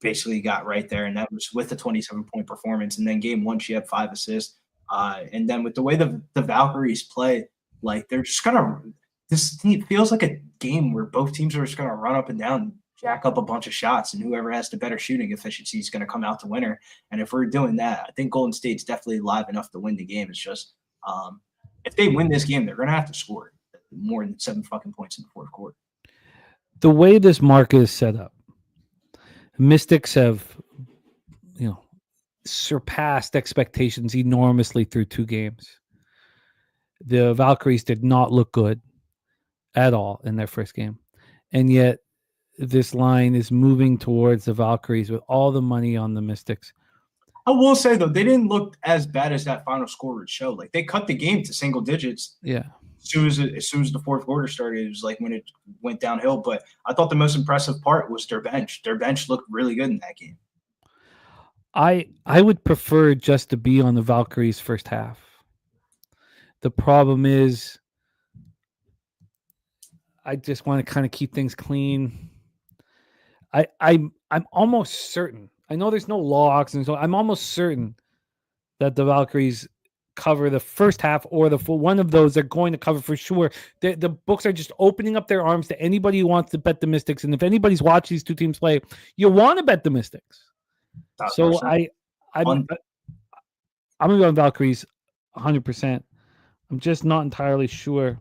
basically got right there, and that was with a 27-point performance. And then game 1, she had 5 assists. And then with the way the Valkyries play, like they're just gonna. This feels like a game where both teams are just gonna run up and down, jack up a bunch of shots, and whoever has the better shooting efficiency is going to come out the winner. And if we're doing that, I think Golden State's definitely live enough to win the game. It's just if they win this game, they're going to have to score more than 7 fucking points in the fourth quarter. The way this market is set up, Mystics have, surpassed expectations enormously through 2 games. The Valkyries did not look good at all in their first game. And yet this line is moving towards the Valkyries with all the money on the Mystics. I will say, though, they didn't look as bad as that final score would show. Like, they cut the game to single digits. Yeah. As soon as the fourth quarter started, it was like when it went downhill. But I thought the most impressive part was their bench. Their bench looked really good in that game. I would prefer just to be on the Valkyries first half. The problem is I just want to kind of keep things clean. I'm almost certain. I know there's no locks, and so I'm almost certain that the Valkyries cover the first half or the full. One of those they're going to cover for sure. The books are just opening up their arms to anybody who wants to bet the Mystics. And if anybody's watched these 2 teams play, you want to bet the Mystics. So I'm going to go on Valkyries 100%. I'm just not entirely sure,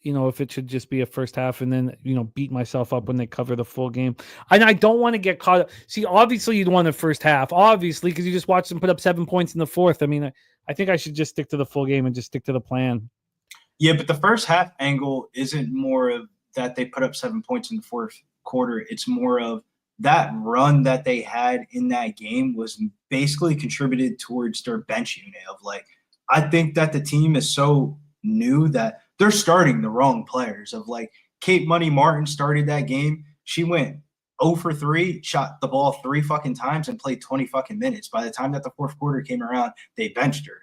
if it should just be a first half and then, beat myself up when they cover the full game. And I don't want to get caught up. See, obviously you'd want a first half, obviously, because you just watched them put up 7 points in the fourth. I mean, I think I should just stick to the full game and just stick to the plan. Yeah, but the first half angle isn't more of that they put up 7 points in the fourth quarter. It's more of that run that they had in that game was basically contributed towards their bench unit of like, I think that the team is so new that they're starting the wrong players of like Kate Money Martin started that game. She went 0 for 3, shot the ball 3 fucking times and played 20 fucking minutes. By the time that the fourth quarter came around, they benched her.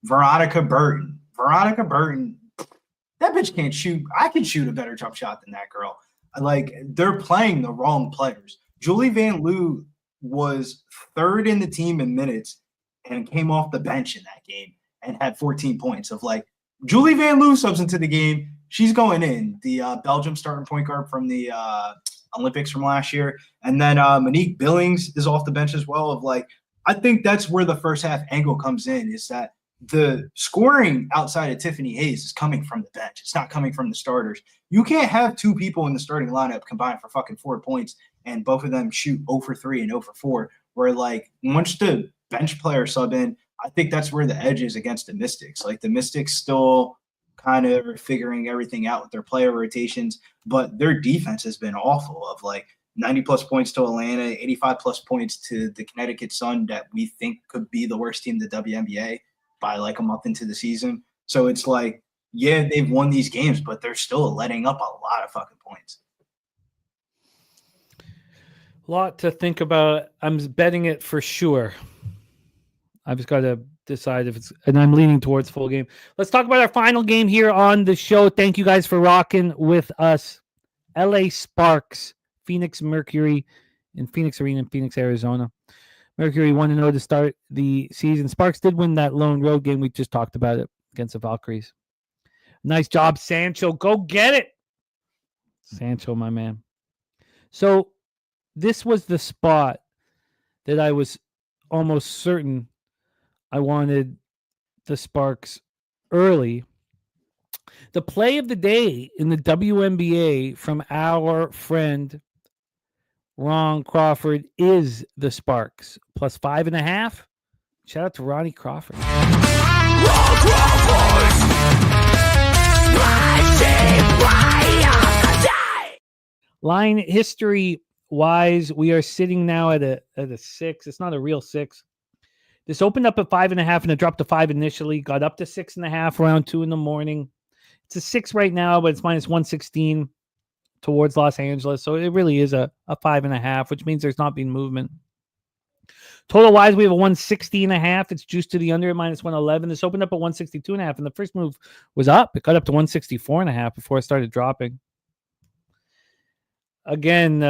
Veronica Burton, that bitch can't shoot. I can shoot a better jump shot than that girl. Like, they're playing the wrong players. Julie Van Loo was 3rd in the team in minutes and came off the bench in that game and had 14 points of like, Julie Van Loo subs into the game. She's going in. The Belgium starting point guard from the Olympics from last year. And then Monique Billings is off the bench as well of like, I think that's where the first half angle comes in is that the scoring outside of Tiffany Hayes is coming from the bench. It's not coming from the starters. You can't have 2 people in the starting lineup combined for fucking 4 points and both of them shoot 0 for 3 and 0 for 4. Where like once the bench player sub in, I think that's where the edge is against the Mystics. Like the Mystics still kind of figuring everything out with their player rotations, but their defense has been awful of like 90 plus points to Atlanta, 85 plus points to the Connecticut Sun that we think could be the worst team in the WNBA by like a month into the season. So it's like, yeah, they've won these games, but they're still letting up a lot of fucking points. A lot to think about. I'm betting it for sure. I've just got to decide if it's, and I'm leaning towards full game. Let's talk about our final game here on the show. Thank you guys for rocking with us. LA Sparks, Phoenix Mercury in Phoenix Arena in Phoenix, Arizona. Mercury 1-0 to start the season. Sparks did win that lone road game. We just talked about it against the Valkyries. Nice job, Sancho. Go get it. Sancho, my man. So this was the spot that I was almost certain I wanted the Sparks early. The play of the day in the WNBA from our friend Ron Crawford is the Sparks plus 5.5. Shout out to Ronnie Crawford. Line history wise, we are sitting now at a 6. It's not a real 6. This opened up at 5.5 and it dropped to 5 initially. Got up to 6.5 around 2 in the morning. It's a 6 right now, but it's minus 116 towards Los Angeles. So it really is a 5.5, which means there's not been movement. Total wise, we have a 160.5. It's juiced to the under at minus 111. This opened up at 162.5, and the first move was up. It got up to 164.5 before it started dropping. Again,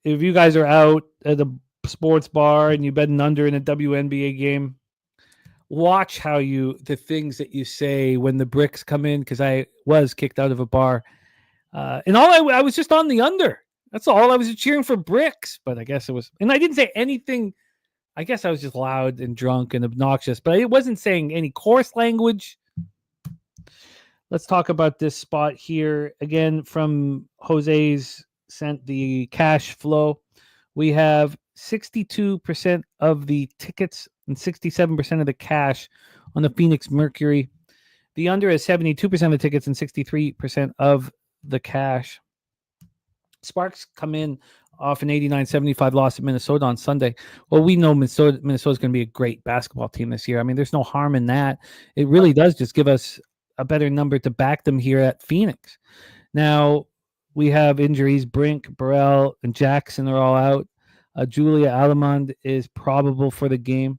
if you guys are out at a sports bar and you bet an under in a WNBA game, watch the things that you say when the bricks come in, because I was kicked out of a bar. And I was just on the under. That's all. I was cheering for bricks, but I guess it was, and I didn't say anything. I guess I was just loud and drunk and obnoxious, but it wasn't saying any coarse language. Let's talk about this spot here again from Jose's sent the cash flow. We have 62% of the tickets and 67% of the cash on the Phoenix Mercury. The under is 72% of the tickets and 63% of the cash. Sparks come in off an 89-75 loss at Minnesota on Sunday. Well, we know Minnesota's going to be a great basketball team this year. I mean, there's no harm in that. It really does just give us a better number to back them here at Phoenix. Now, we have injuries. Brink, Burrell, and Jackson are all out. Julia Alamond is probable for the game.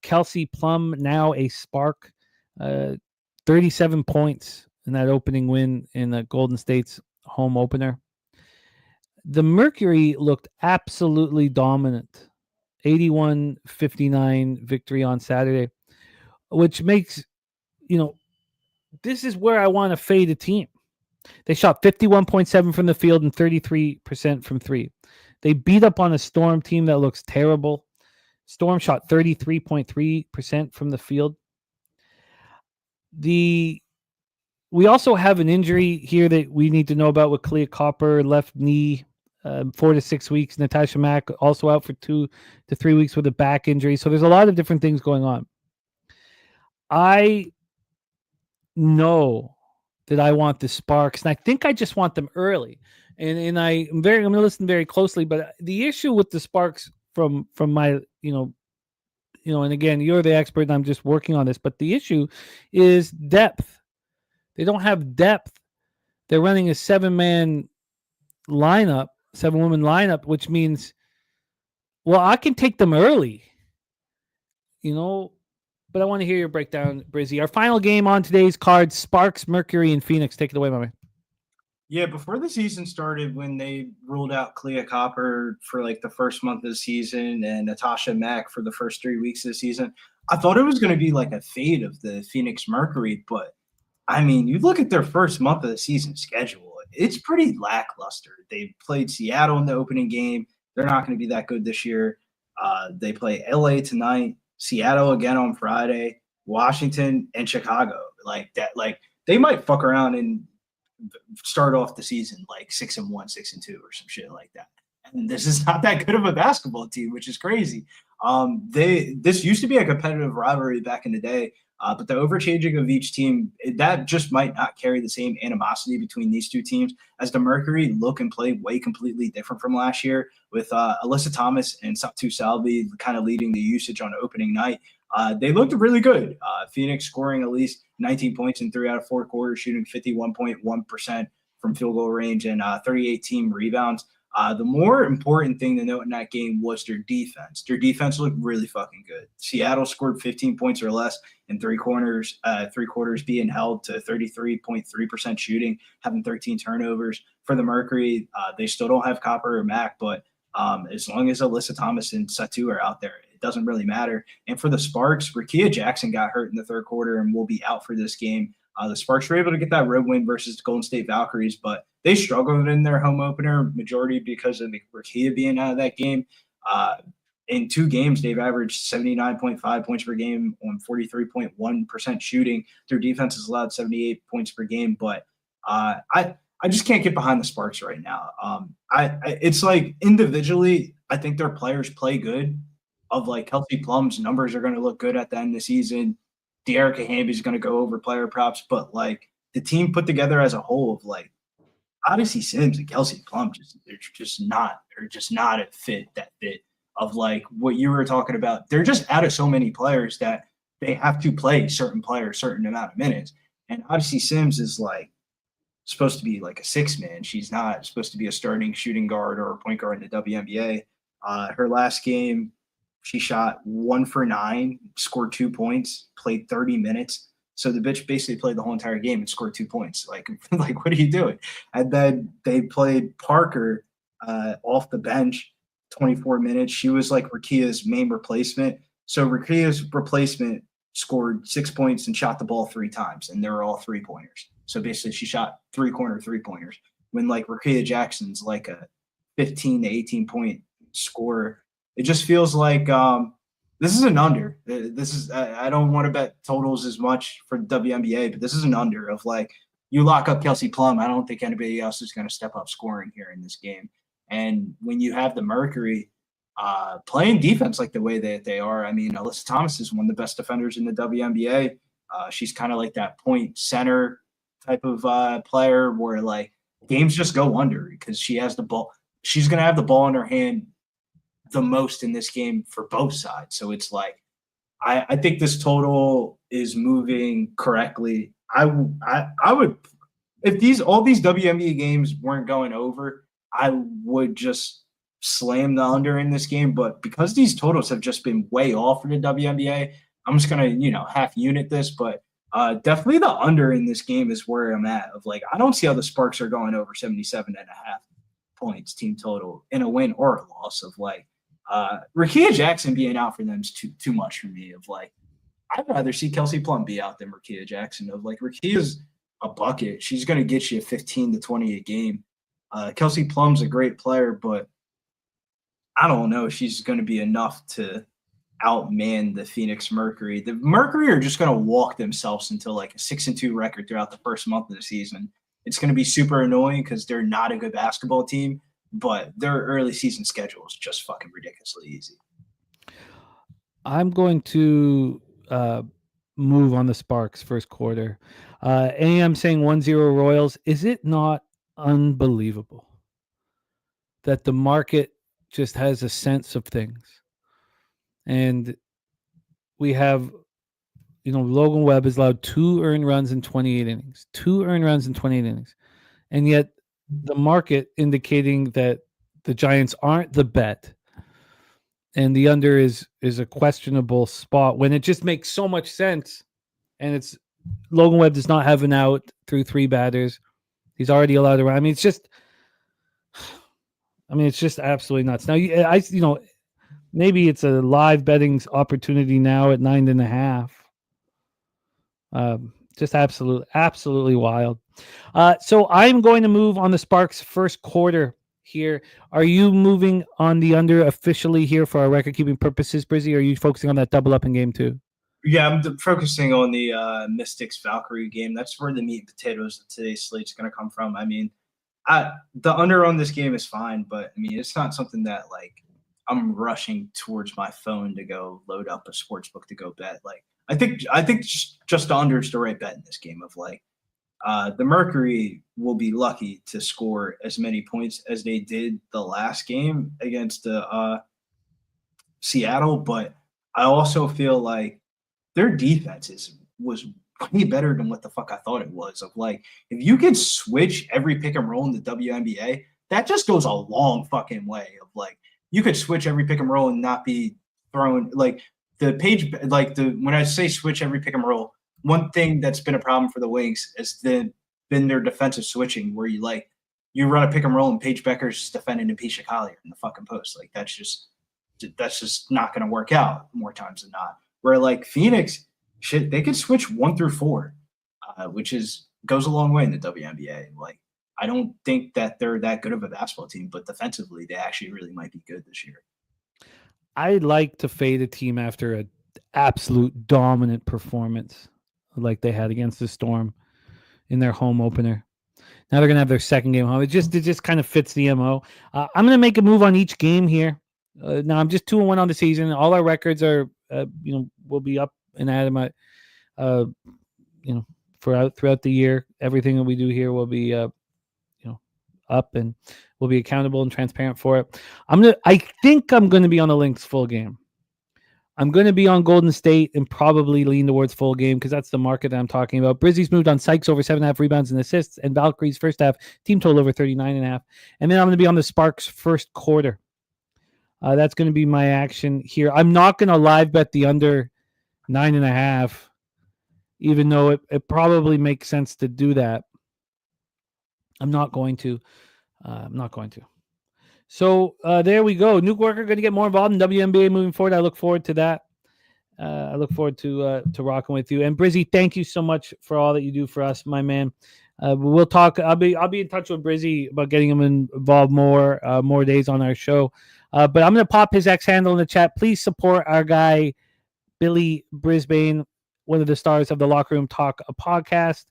Kelsey Plum, now a Spark, 37 points in that opening win in the Golden State's home opener. The Mercury looked absolutely dominant. 81-59 victory on Saturday, which makes, this is where I want to fade a team. They shot 51.7 from the field and 33% from three. They beat up on a Storm team that looks terrible. Storm shot 33.3% from the field. We also have an injury here that we need to know about with Clea Copper, left knee, 4 to 6 weeks. Natasha Mack also out for 2 to 3 weeks with a back injury. So there's a lot of different things going on. I know that I want the Sparks, and I think I just want them early. And I'm going to listen very closely. But the issue with the Sparks from my, and again, you're the expert, and I'm just working on this. But the issue is depth. They don't have depth. They're running a 7-woman lineup, which means, well, I can take them early, but I want to hear your breakdown, Brizzy. Our final game on today's card, Sparks, Mercury, and Phoenix. Take it away, my man. Yeah, before the season started, when they ruled out Clea Copper for like the first month of the season and Natasha Mack for the first 3 weeks of the season, I thought it was going to be like a fade of the Phoenix Mercury. But, I mean, you look at their first month of the season schedule, it's pretty lackluster. They played Seattle in the opening game. They're not going to be that good this year. They play LA tonight, Seattle again on Friday, Washington, and Chicago. Like that, they might fuck around and start off the season like 6-1, 6-2, or some shit like that. And this is not that good of a basketball team, which is crazy. This used to be a competitive rivalry back in the day, but the overchanging of each team, that just might not carry the same animosity between these two teams, as the Mercury look and play way completely different from last year, with Alyssa Thomas and Satu Salvi kind of leading the usage on opening night. They looked really good. Phoenix scoring at least 19 points in 3 out of 4 quarters, shooting 51.1% from field goal range and 38 team rebounds. The more important thing to note in that game was their defense. Their defense looked really fucking good. Seattle scored 15 points or less in 3 quarters, being held to 33.3% shooting, having 13 turnovers. For the Mercury, they still don't have Copper or Mack, but as long as Alyssa Thomas and Satu are out there, it doesn't really matter. And for the Sparks, Rakia Jackson got hurt in the 3rd quarter and will be out for this game. The Sparks were able to get that road win versus the Golden State Valkyries, but they struggled in their home opener, majority because of Rakia being out of that game. In 2 games, they've averaged 79.5 points per game on 43.1% shooting. Their defense has allowed 78 points per game, but I just can't get behind the Sparks right now. It's like individually, I think their players play good. Of like Kelsey Plum's numbers are going to look good at the end of the season. De'Erica Hamby is going to go over player props, but like the team put together as a whole of like Odyssey Sims and Kelsey Plum, they're just not a fit of like what you were talking about. They're just out of so many players that they have to play certain players certain amount of minutes. And Odyssey Sims is like supposed to be like a 6-man. She's not supposed to be a starting shooting guard or a point guard in the WNBA. Her last game, she shot 1 for 9, scored 2 points, played 30 minutes. So the bitch basically played the whole entire game and scored 2 points. Like what are you doing? And then they played Parker off the bench, 24 minutes. She was like Rakia's main replacement. So Rakia's replacement scored 6 points and shot the ball 3 times, and they were all 3-pointers. So basically, she shot 3-corner 3-pointers. When like Rakia Jackson's like a 15 to 18 point scorer, it just feels like this is an under. This is I don't want to bet totals as much for WNBA, but this is an under of like you lock up Kelsey Plum. I don't think anybody else is going to step up scoring here in this game. And when you have the Mercury playing defense like the way that they are, I mean, Alyssa Thomas is one of the best defenders in the WNBA. She's kind of like that point center type of player where like games just go under because she has the ball. She's going to have the ball in her hand the most in this game for both sides. So it's like, I think this total is moving correctly. I would, if all these WNBA games weren't going over, I would just slam the under in this game. But because these totals have just been way off for the WNBA, I'm just going to, half unit this, but definitely the under in this game is where I'm at of like, I don't see how the Sparks are going over 77.5 points team total in a win or a loss of like, Rakia Jackson being out for them is too much for me of like, I'd rather see Kelsey Plum be out than Rakia Jackson of like, Rakia's a bucket. She's going to get you 15 to 20 a game. Kelsey Plum's a great player, but I don't know if she's going to be enough to outman the Phoenix Mercury. The Mercury are just going to walk themselves into like a 6-2 record throughout the first month of the season. It's going to be super annoying because they're not a good basketball team, but their early season schedule is just fucking ridiculously easy. I'm going to move on the Sparks first quarter. AM saying 1-0 Royals. Is it not unbelievable that the market just has a sense of things? And we have, Logan Webb has allowed 2 earned runs in 28 innings. 2 earned runs in 28 innings. And yet the market indicating that the Giants aren't the bet and the under is a questionable spot when it just makes so much sense. And it's Logan Webb does not have an out through 3 batters. He's already allowed to run. I mean, it's just absolutely nuts. Now, maybe it's a live betting opportunity now at 9.5. Just absolutely wild. So I'm going to move on the Sparks first quarter here. Are you moving on the under officially here for our record keeping purposes, Brizzy? Or are you focusing on that double up in game 2? Yeah, I'm focusing on the Mystics Valkyrie game. That's where the meat and potatoes of today's slate is going to come from. I mean, the under on this game is fine, but I mean, it's not something that like I'm rushing towards my phone to go load up a sports book to go bet. Like, I think just the under is the right bet in this game of like, the Mercury will be lucky to score as many points as they did the last game against Seattle, but I also feel like their defense was way better than what the fuck I thought it was. Of like, if you can switch every pick and roll in the WNBA, that just goes a long fucking way. Of like, you could switch every pick and roll and not be thrown like the page. Like when I say switch every pick and roll, one thing that's been a problem for the Wings has been their defensive switching, where you run a pick and roll and Paige Becker's defending Napisha Collier in the fucking post. Like that's just not going to work out more times than not. Where like Phoenix, shit, they could switch 1 through 4, which goes a long way in the WNBA. Like I don't think that they're that good of a basketball team, but defensively they actually really might be good this year. I like to fade a team after an absolute dominant performance like they had against the Storm in their home opener. Now they're going to have their second game home. It just kind of fits the MO. I'm going to make a move on each game here. Now I'm just 2-1 on the season. All our records are, will be up and at them, throughout the year. Everything that we do here will be, up, and we'll be accountable and transparent for it. I think I'm going to be on the Lynx full game. I'm going to be on Golden State and probably lean towards full game because that's the market that I'm talking about. Brizzy's moved on Sykes over 7.5 rebounds and assists, and Valkyrie's first half team total over 39.5. And then I'm going to be on the Sparks first quarter. That's going to be my action here. I'm not going to live bet the under 9.5, even though it probably makes sense to do that. I'm not going to. So there we go. Nuke Worker going to get more involved in WNBA moving forward. I look forward to that. I look forward to rocking with you. And Brizzy, thank you so much for all that you do for us, my man. We'll talk. I'll be in touch with Brizzy about getting him involved more days on our show. But I'm going to pop his X handle in the chat. Please support our guy Billy Brisbane, one of the stars of the Locker Room Talk podcast.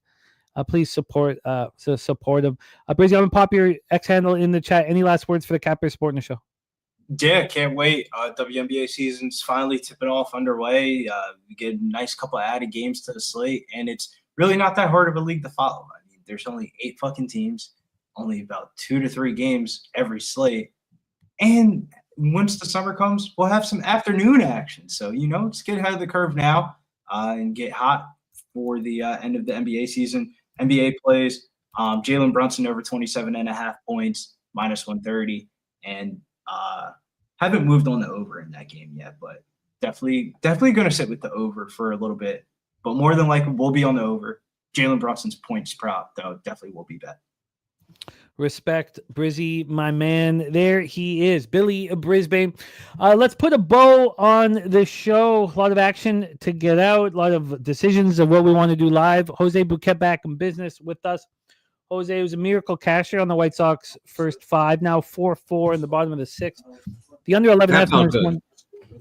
Please support him. Brizzy, I'm going to pop your X handle in the chat. Any last words for the Capper Sport in the show? Yeah, can't wait. WNBA season's finally tipping off underway. We get a nice couple of added games to the slate, and it's really not that hard of a league to follow. I mean, there's only 8 fucking teams, only about 2 to 3 games every slate. And once the summer comes, we'll have some afternoon action. So, just get ahead of the curve now and get hot for the end of the NBA season. NBA plays Jalen Brunson over 27.5 points, -130. And haven't moved on the over in that game yet, but definitely going to sit with the over for a little bit. But more than likely, we'll be on the over. Jalen Brunson's points prop, though, definitely will be bet. Respect, Brizzy, my man. There he is, Billy Brisbane. Let's put a bow on the show. A lot of action to get out, a lot of decisions of what we want to do live. Jose Bouquet back in business with us. Jose was a miracle casher on the White Sox first 5, now 4-4 in the bottom of the 6th. The under 11 That felt good. one.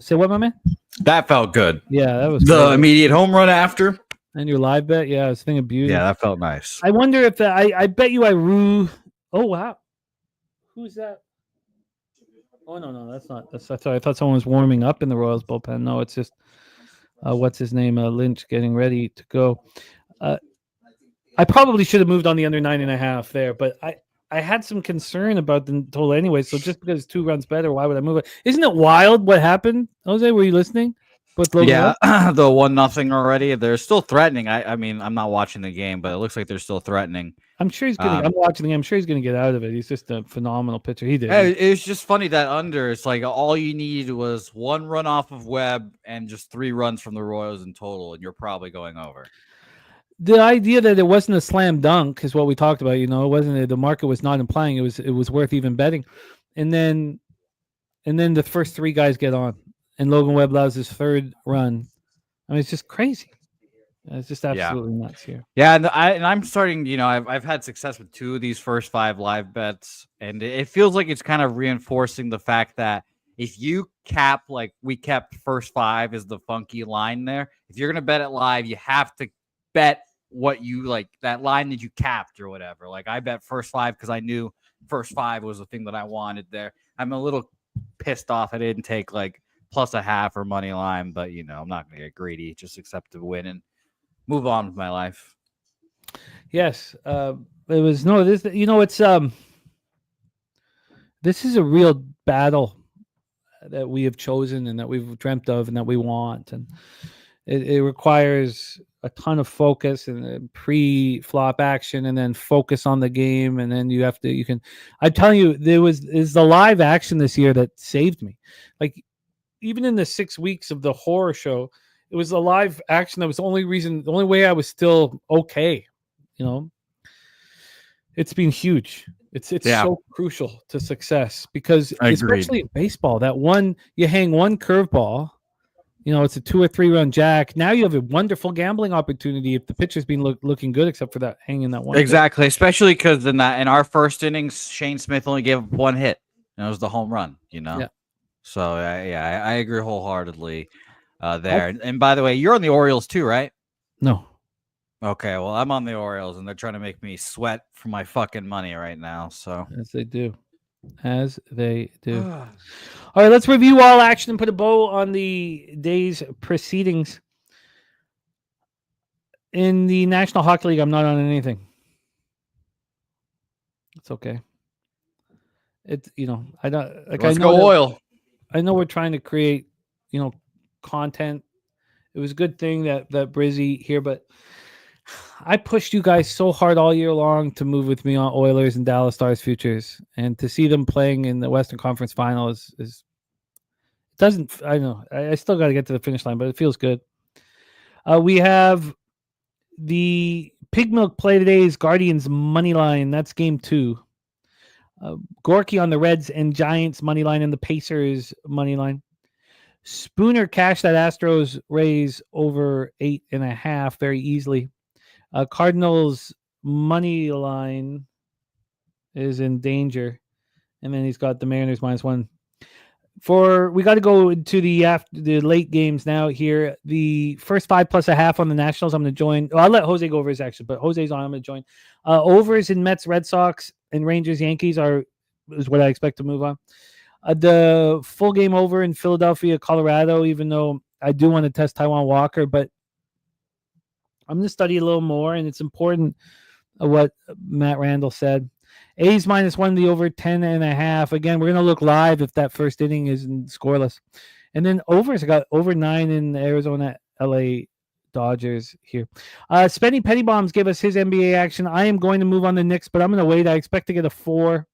Say what, my man? That felt good. Yeah, that was The great. immediate home run after. And your live bet, yeah, I was thinking beauty. Yeah, that felt nice. I wonder if I bet you I rue. Oh wow, who's that? Oh no, that's not. That's I thought someone was warming up in the Royals bullpen. No, it's just what's his name? Lynch getting ready to go. I probably should have moved on the under 9.5 there, but I had some concern about the total anyway. So just because it's 2 runs better, why would I move it? Isn't it wild what happened, Jose? Were you listening? With Logan Yeah, Webb? the 1-0 already. They're still threatening. I mean, I'm not watching the game, but it looks like they're still threatening. I'm sure he's gonna. I'm watching the game. I'm sure he's gonna get out of it. He's just a phenomenal pitcher. He did. Yeah, it's just funny that under. It's like all you need was 1 run off of Webb and just 3 runs from the Royals in total, and you're probably going over. The idea that it wasn't a slam dunk is what we talked about. It wasn't. The market was not implying it was worth even betting, and then the first 3 guys get on, and Logan Webb allows his 3rd run. I mean, it's just crazy. It's just absolutely nuts here. Yeah, and I'm starting. I've had success with 2 of these first 5 live bets, and it feels like it's kind of reinforcing the fact that if you cap, like we kept first 5 is the funky line there. If you're gonna bet it live, you have to bet what you like, that line that you capped or whatever. Like I bet first 5 because I knew first 5 was the thing that I wanted there. I'm a little pissed off I didn't take like +0.5 or money line, but I'm not gonna get greedy. Just accept the win and move on with my life. Yes, it was this. It's this is a real battle that we have chosen and that we've dreamt of and that we want, and it requires a ton of focus and pre-flop action, and then focus on the game, and then I'm telling you, is the live action this year that saved me. Like even in the 6 weeks of the horror show, it was the live action that was the only way I was still okay. It's been huge. It's so crucial to success because especially in baseball, that you hang one curveball, it's a 2 or 3 run jack. Now you have a wonderful gambling opportunity if the pitcher's been looking good, except for that hanging that one. Exactly, especially because in our first innings, Shane Smith only gave up 1 hit, and it was the home run. Yeah. So I agree wholeheartedly there. And by the way, you're on the Orioles too, right? No. Okay, well I'm on the Orioles, and they're trying to make me sweat for my fucking money right now. So As they do. All right, let's review all action and put a bow on the day's proceedings. In the National Hockey League, I'm not on anything. It's okay. I don't like. Let's go oil. I know we're trying to create, content. It was a good thing that Brizzy here, but I pushed you guys so hard all year long to move with me on Oilers and Dallas Stars futures, and to see them playing in the Western Conference Final is doesn't. I know I still got to get to the finish line, but it feels good. We have the Pig Milk play today is Guardians money line. That's game 2. Gorky on the Reds and Giants money line and the Pacers money line. Spooner cashed that Astros raise over 8.5 very easily. Cardinals money line is in danger, and then he's got the Mariners -1. We got to go into the late games now here. The first 5 plus a half on the Nationals. I'm going to join. I'll let Jose go over his action, but Jose's on. I'm going to join. Overs in Mets, Red Sox, and Rangers, Yankees is what I expect to move on. The full game over in Philadelphia, Colorado, even though I do want to test Taiwan Walker, but I'm going to study a little more, and it's important what Matt Randall said. A's -1, the over 10.5. Again, we're going to look live if that first inning is scoreless. And then overs, I got over 9 in Arizona, LA Dodgers here. Spenny Pettybombs gave us his NBA action. I am going to move on the Knicks, but I'm going to wait. I expect to get a 4.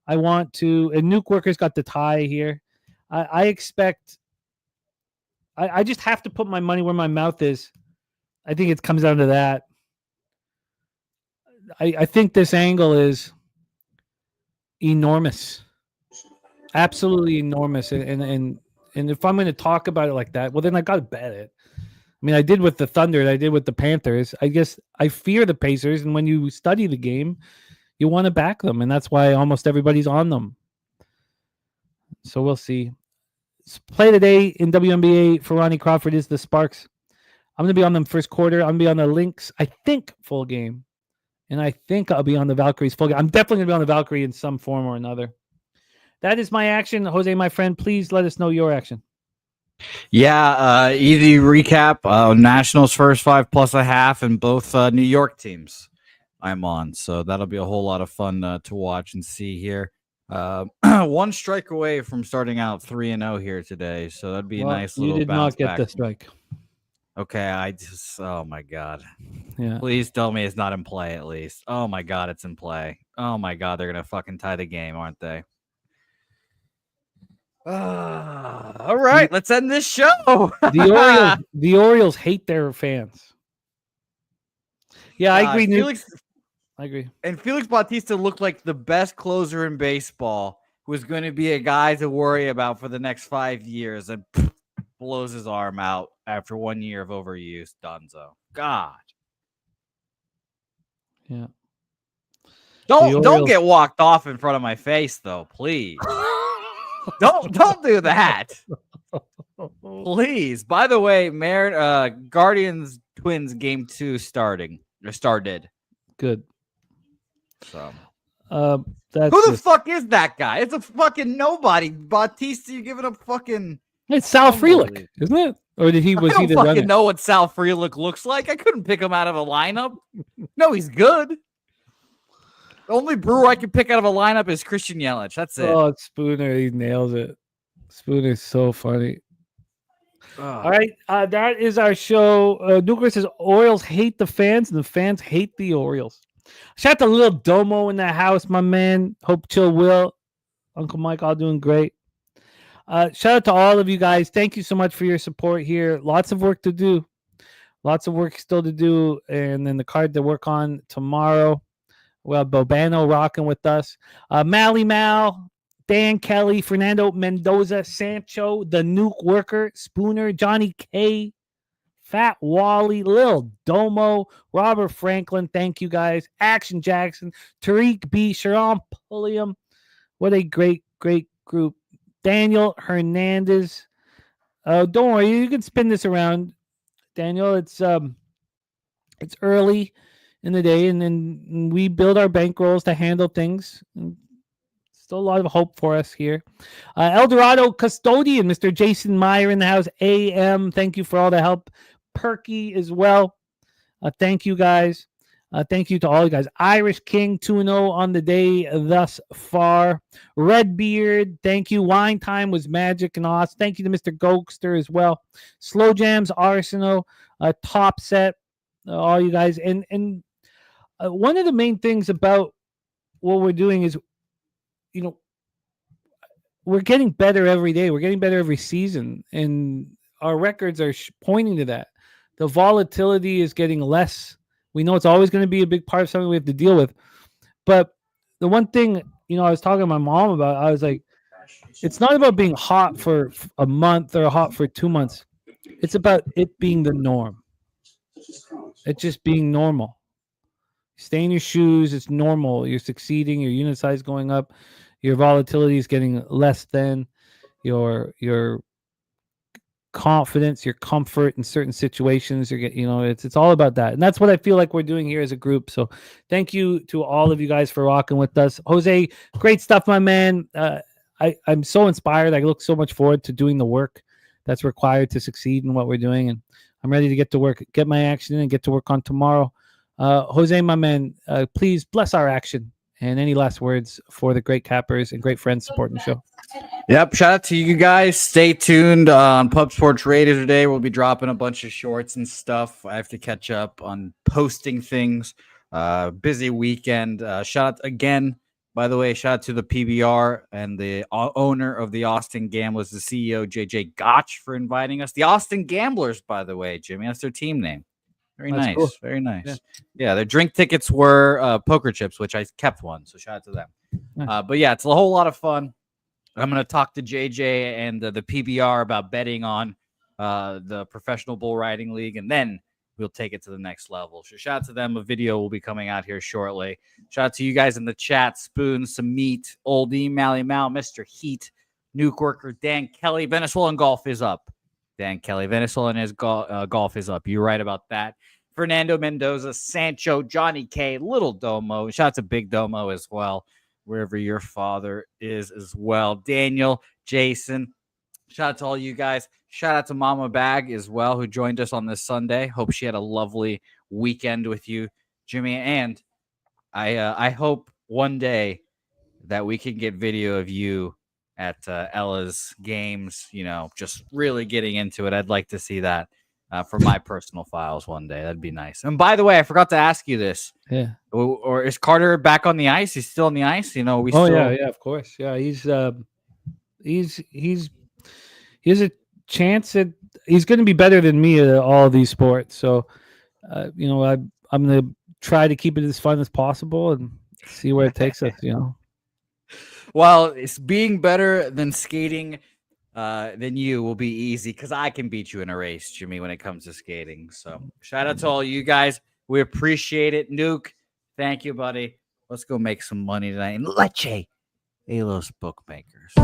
And Nuke Workers got the tie here. I expect, I just have to put my money where my mouth is. I think it comes down to that. I think this angle is enormous, absolutely enormous. And if I'm going to talk about it like that, well, then I got to bet it. I mean, I did with the Thunder and I did with the Panthers. I guess I fear the Pacers. And when you study the game, you want to back them. And that's why almost everybody's on them. So we'll see. Play today in WNBA for Ronnie Crawford is the Sparks. I'm going to be on them first quarter. I'm going to be on the Lynx, I think, full game. And I think I'll be on the Valkyries full game. I'm definitely going to be on the Valkyrie in some form or another. That is my action. Jose, my friend, please let us know your action. Yeah, easy recap. Nationals first 5 plus a half and both New York teams I'm on. So that'll be a whole lot of fun to watch and see here. 1 strike away from starting out 3-0 here today. So that'd be a nice little bounce back. You did not get the strike. Okay, oh my God. Yeah. Please tell me it's not in play at least. Oh my God, it's in play. Oh my God, they're going to fucking tie the game, aren't they? All right, let's end this show. The Orioles hate their fans. Yeah, I agree. I agree. And Felix Bautista looked like the best closer in baseball, who was going to be a guy to worry about for the next 5 years, and blows his arm out after 1 year of overuse. Dunzo. God. Yeah. Don't get walked off in front of my face, though, please. don't do that. Please. By the way, Guardians Twins game 2 started. Good. So who the fuck is that guy? It's a fucking nobody. Bautista, you're giving up fucking. It's Sal Frelick, isn't it? Or did he I don't fucking know what Sal Frelick looks like. I couldn't pick him out of a lineup. No, he's good. The only Brewer I can pick out of a lineup is Christian Yelich. That's it. Oh, it's Spooner. He nails it. Spooner's so funny. All right. That is our show. Nuclear says Orioles hate the fans and the fans hate the Orioles. Shout out to Lil Domo in the house, my man. Hope Chill Will. Uncle Mike, all doing great. Shout out to all of you guys. Thank you so much for your support here. Lots of work to do. Lots of work still to do. And then the card to work on tomorrow. Well, Bobano rocking with us. Mally Mal, Dan Kelly, Fernando Mendoza, Sancho, the Nuke Worker, Spooner, Johnny K, Fat Wally, Lil Domo, Robert Franklin. Thank you guys. Action Jackson, Tariq B, Sharon Pulliam. What a great, great group. Daniel Hernandez. Don't worry, you can spin this around, Daniel. It's early in the day, and then we build our bankrolls to handle things. Still a lot of hope for us here. El Dorado custodian, Mr. Jason Meyer in the house. AM, thank you for all the help. Perky as well. Thank you guys. Thank you to all you guys. Irish King 2-0 on the day thus far. Redbeard, thank you. Wine Time was magic and awesome. Thank you to Mr. Gogster as well. Slow Jams, Arsenal, Top Set, all you guys. And one of the main things about what we're doing is, we're getting better every day. We're getting better every season. And our records are pointing to that. The volatility is getting less. We know it's always going to be a big part of something we have to deal with. But the one thing I was talking to my mom about it. I was like, it's not about being hot for a month or hot for 2 months. It's about it being the norm. It's just being normal. Stay in your shoes. It's normal. You're succeeding. Your unit size going up. Your volatility is getting less than your confidence, your comfort in certain situations. It's all about that. And that's what I feel like we're doing here as a group. So thank you to all of you guys for rocking with us. Jose, great stuff, my man. I'm so inspired. I look so much forward to doing the work that's required to succeed in what we're doing. And I'm ready to get to work, get my action in, and get to work on tomorrow. Jose, my man, please bless our action. And any last words for the great cappers and great friends supporting the show? Yep. Shout out to you guys. Stay tuned on Pub Sports Radio today. We'll be dropping a bunch of shorts and stuff. I have to catch up on posting things. Busy weekend. Shout out again, by the way, shout out to the PBR and the owner of the Austin Gamblers, the CEO, JJ Gotch, for inviting us. The Austin Gamblers, by the way, Jimmy, that's their team name. Very That's nice. Cool. Very nice. Yeah, their drink tickets were poker chips, which I kept one. So shout out to them. Nice. But yeah, it's a whole lot of fun. I'm going to talk to JJ and the PBR about betting on the Professional Bull Riding League, and then we'll take it to the next level. So shout out to them. A video will be coming out here shortly. Shout out to you guys in the chat. Spoon, some meat, Oldie, Mally Mal, Mr. Heat, Nuke Worker, Dan Kelly. Venezuelan golf is up. Dan Kelly. Venezuelan is golf is up. You're right about that. Fernando Mendoza, Sancho, Johnny K, Little Domo. Shout out to Big Domo as well, wherever your father is as well. Daniel, Jason. Shout out to all you guys. Shout out to Mama Bag as well, who joined us on this Sunday. Hope she had a lovely weekend with you, Jimmy. And I hope one day that we can get video of you at Ella's games, just really getting into it. I'd like to see that for my personal files one day. That'd be nice. And by the way, I forgot to ask you this. Yeah. Or is Carter back on the ice? He's still on the ice? Yeah, of course. Yeah, he has a chance at he's going to be better than me at all these sports. So, I'm going to try to keep it as fun as possible and see where it takes us, Well, it's being better than skating than you will be easy because I can beat you in a race, Jimmy, when it comes to skating. So shout out to all you guys. We appreciate it. Nuke, thank you, buddy. Let's go make some money tonight. And Leche, Los bookmakers.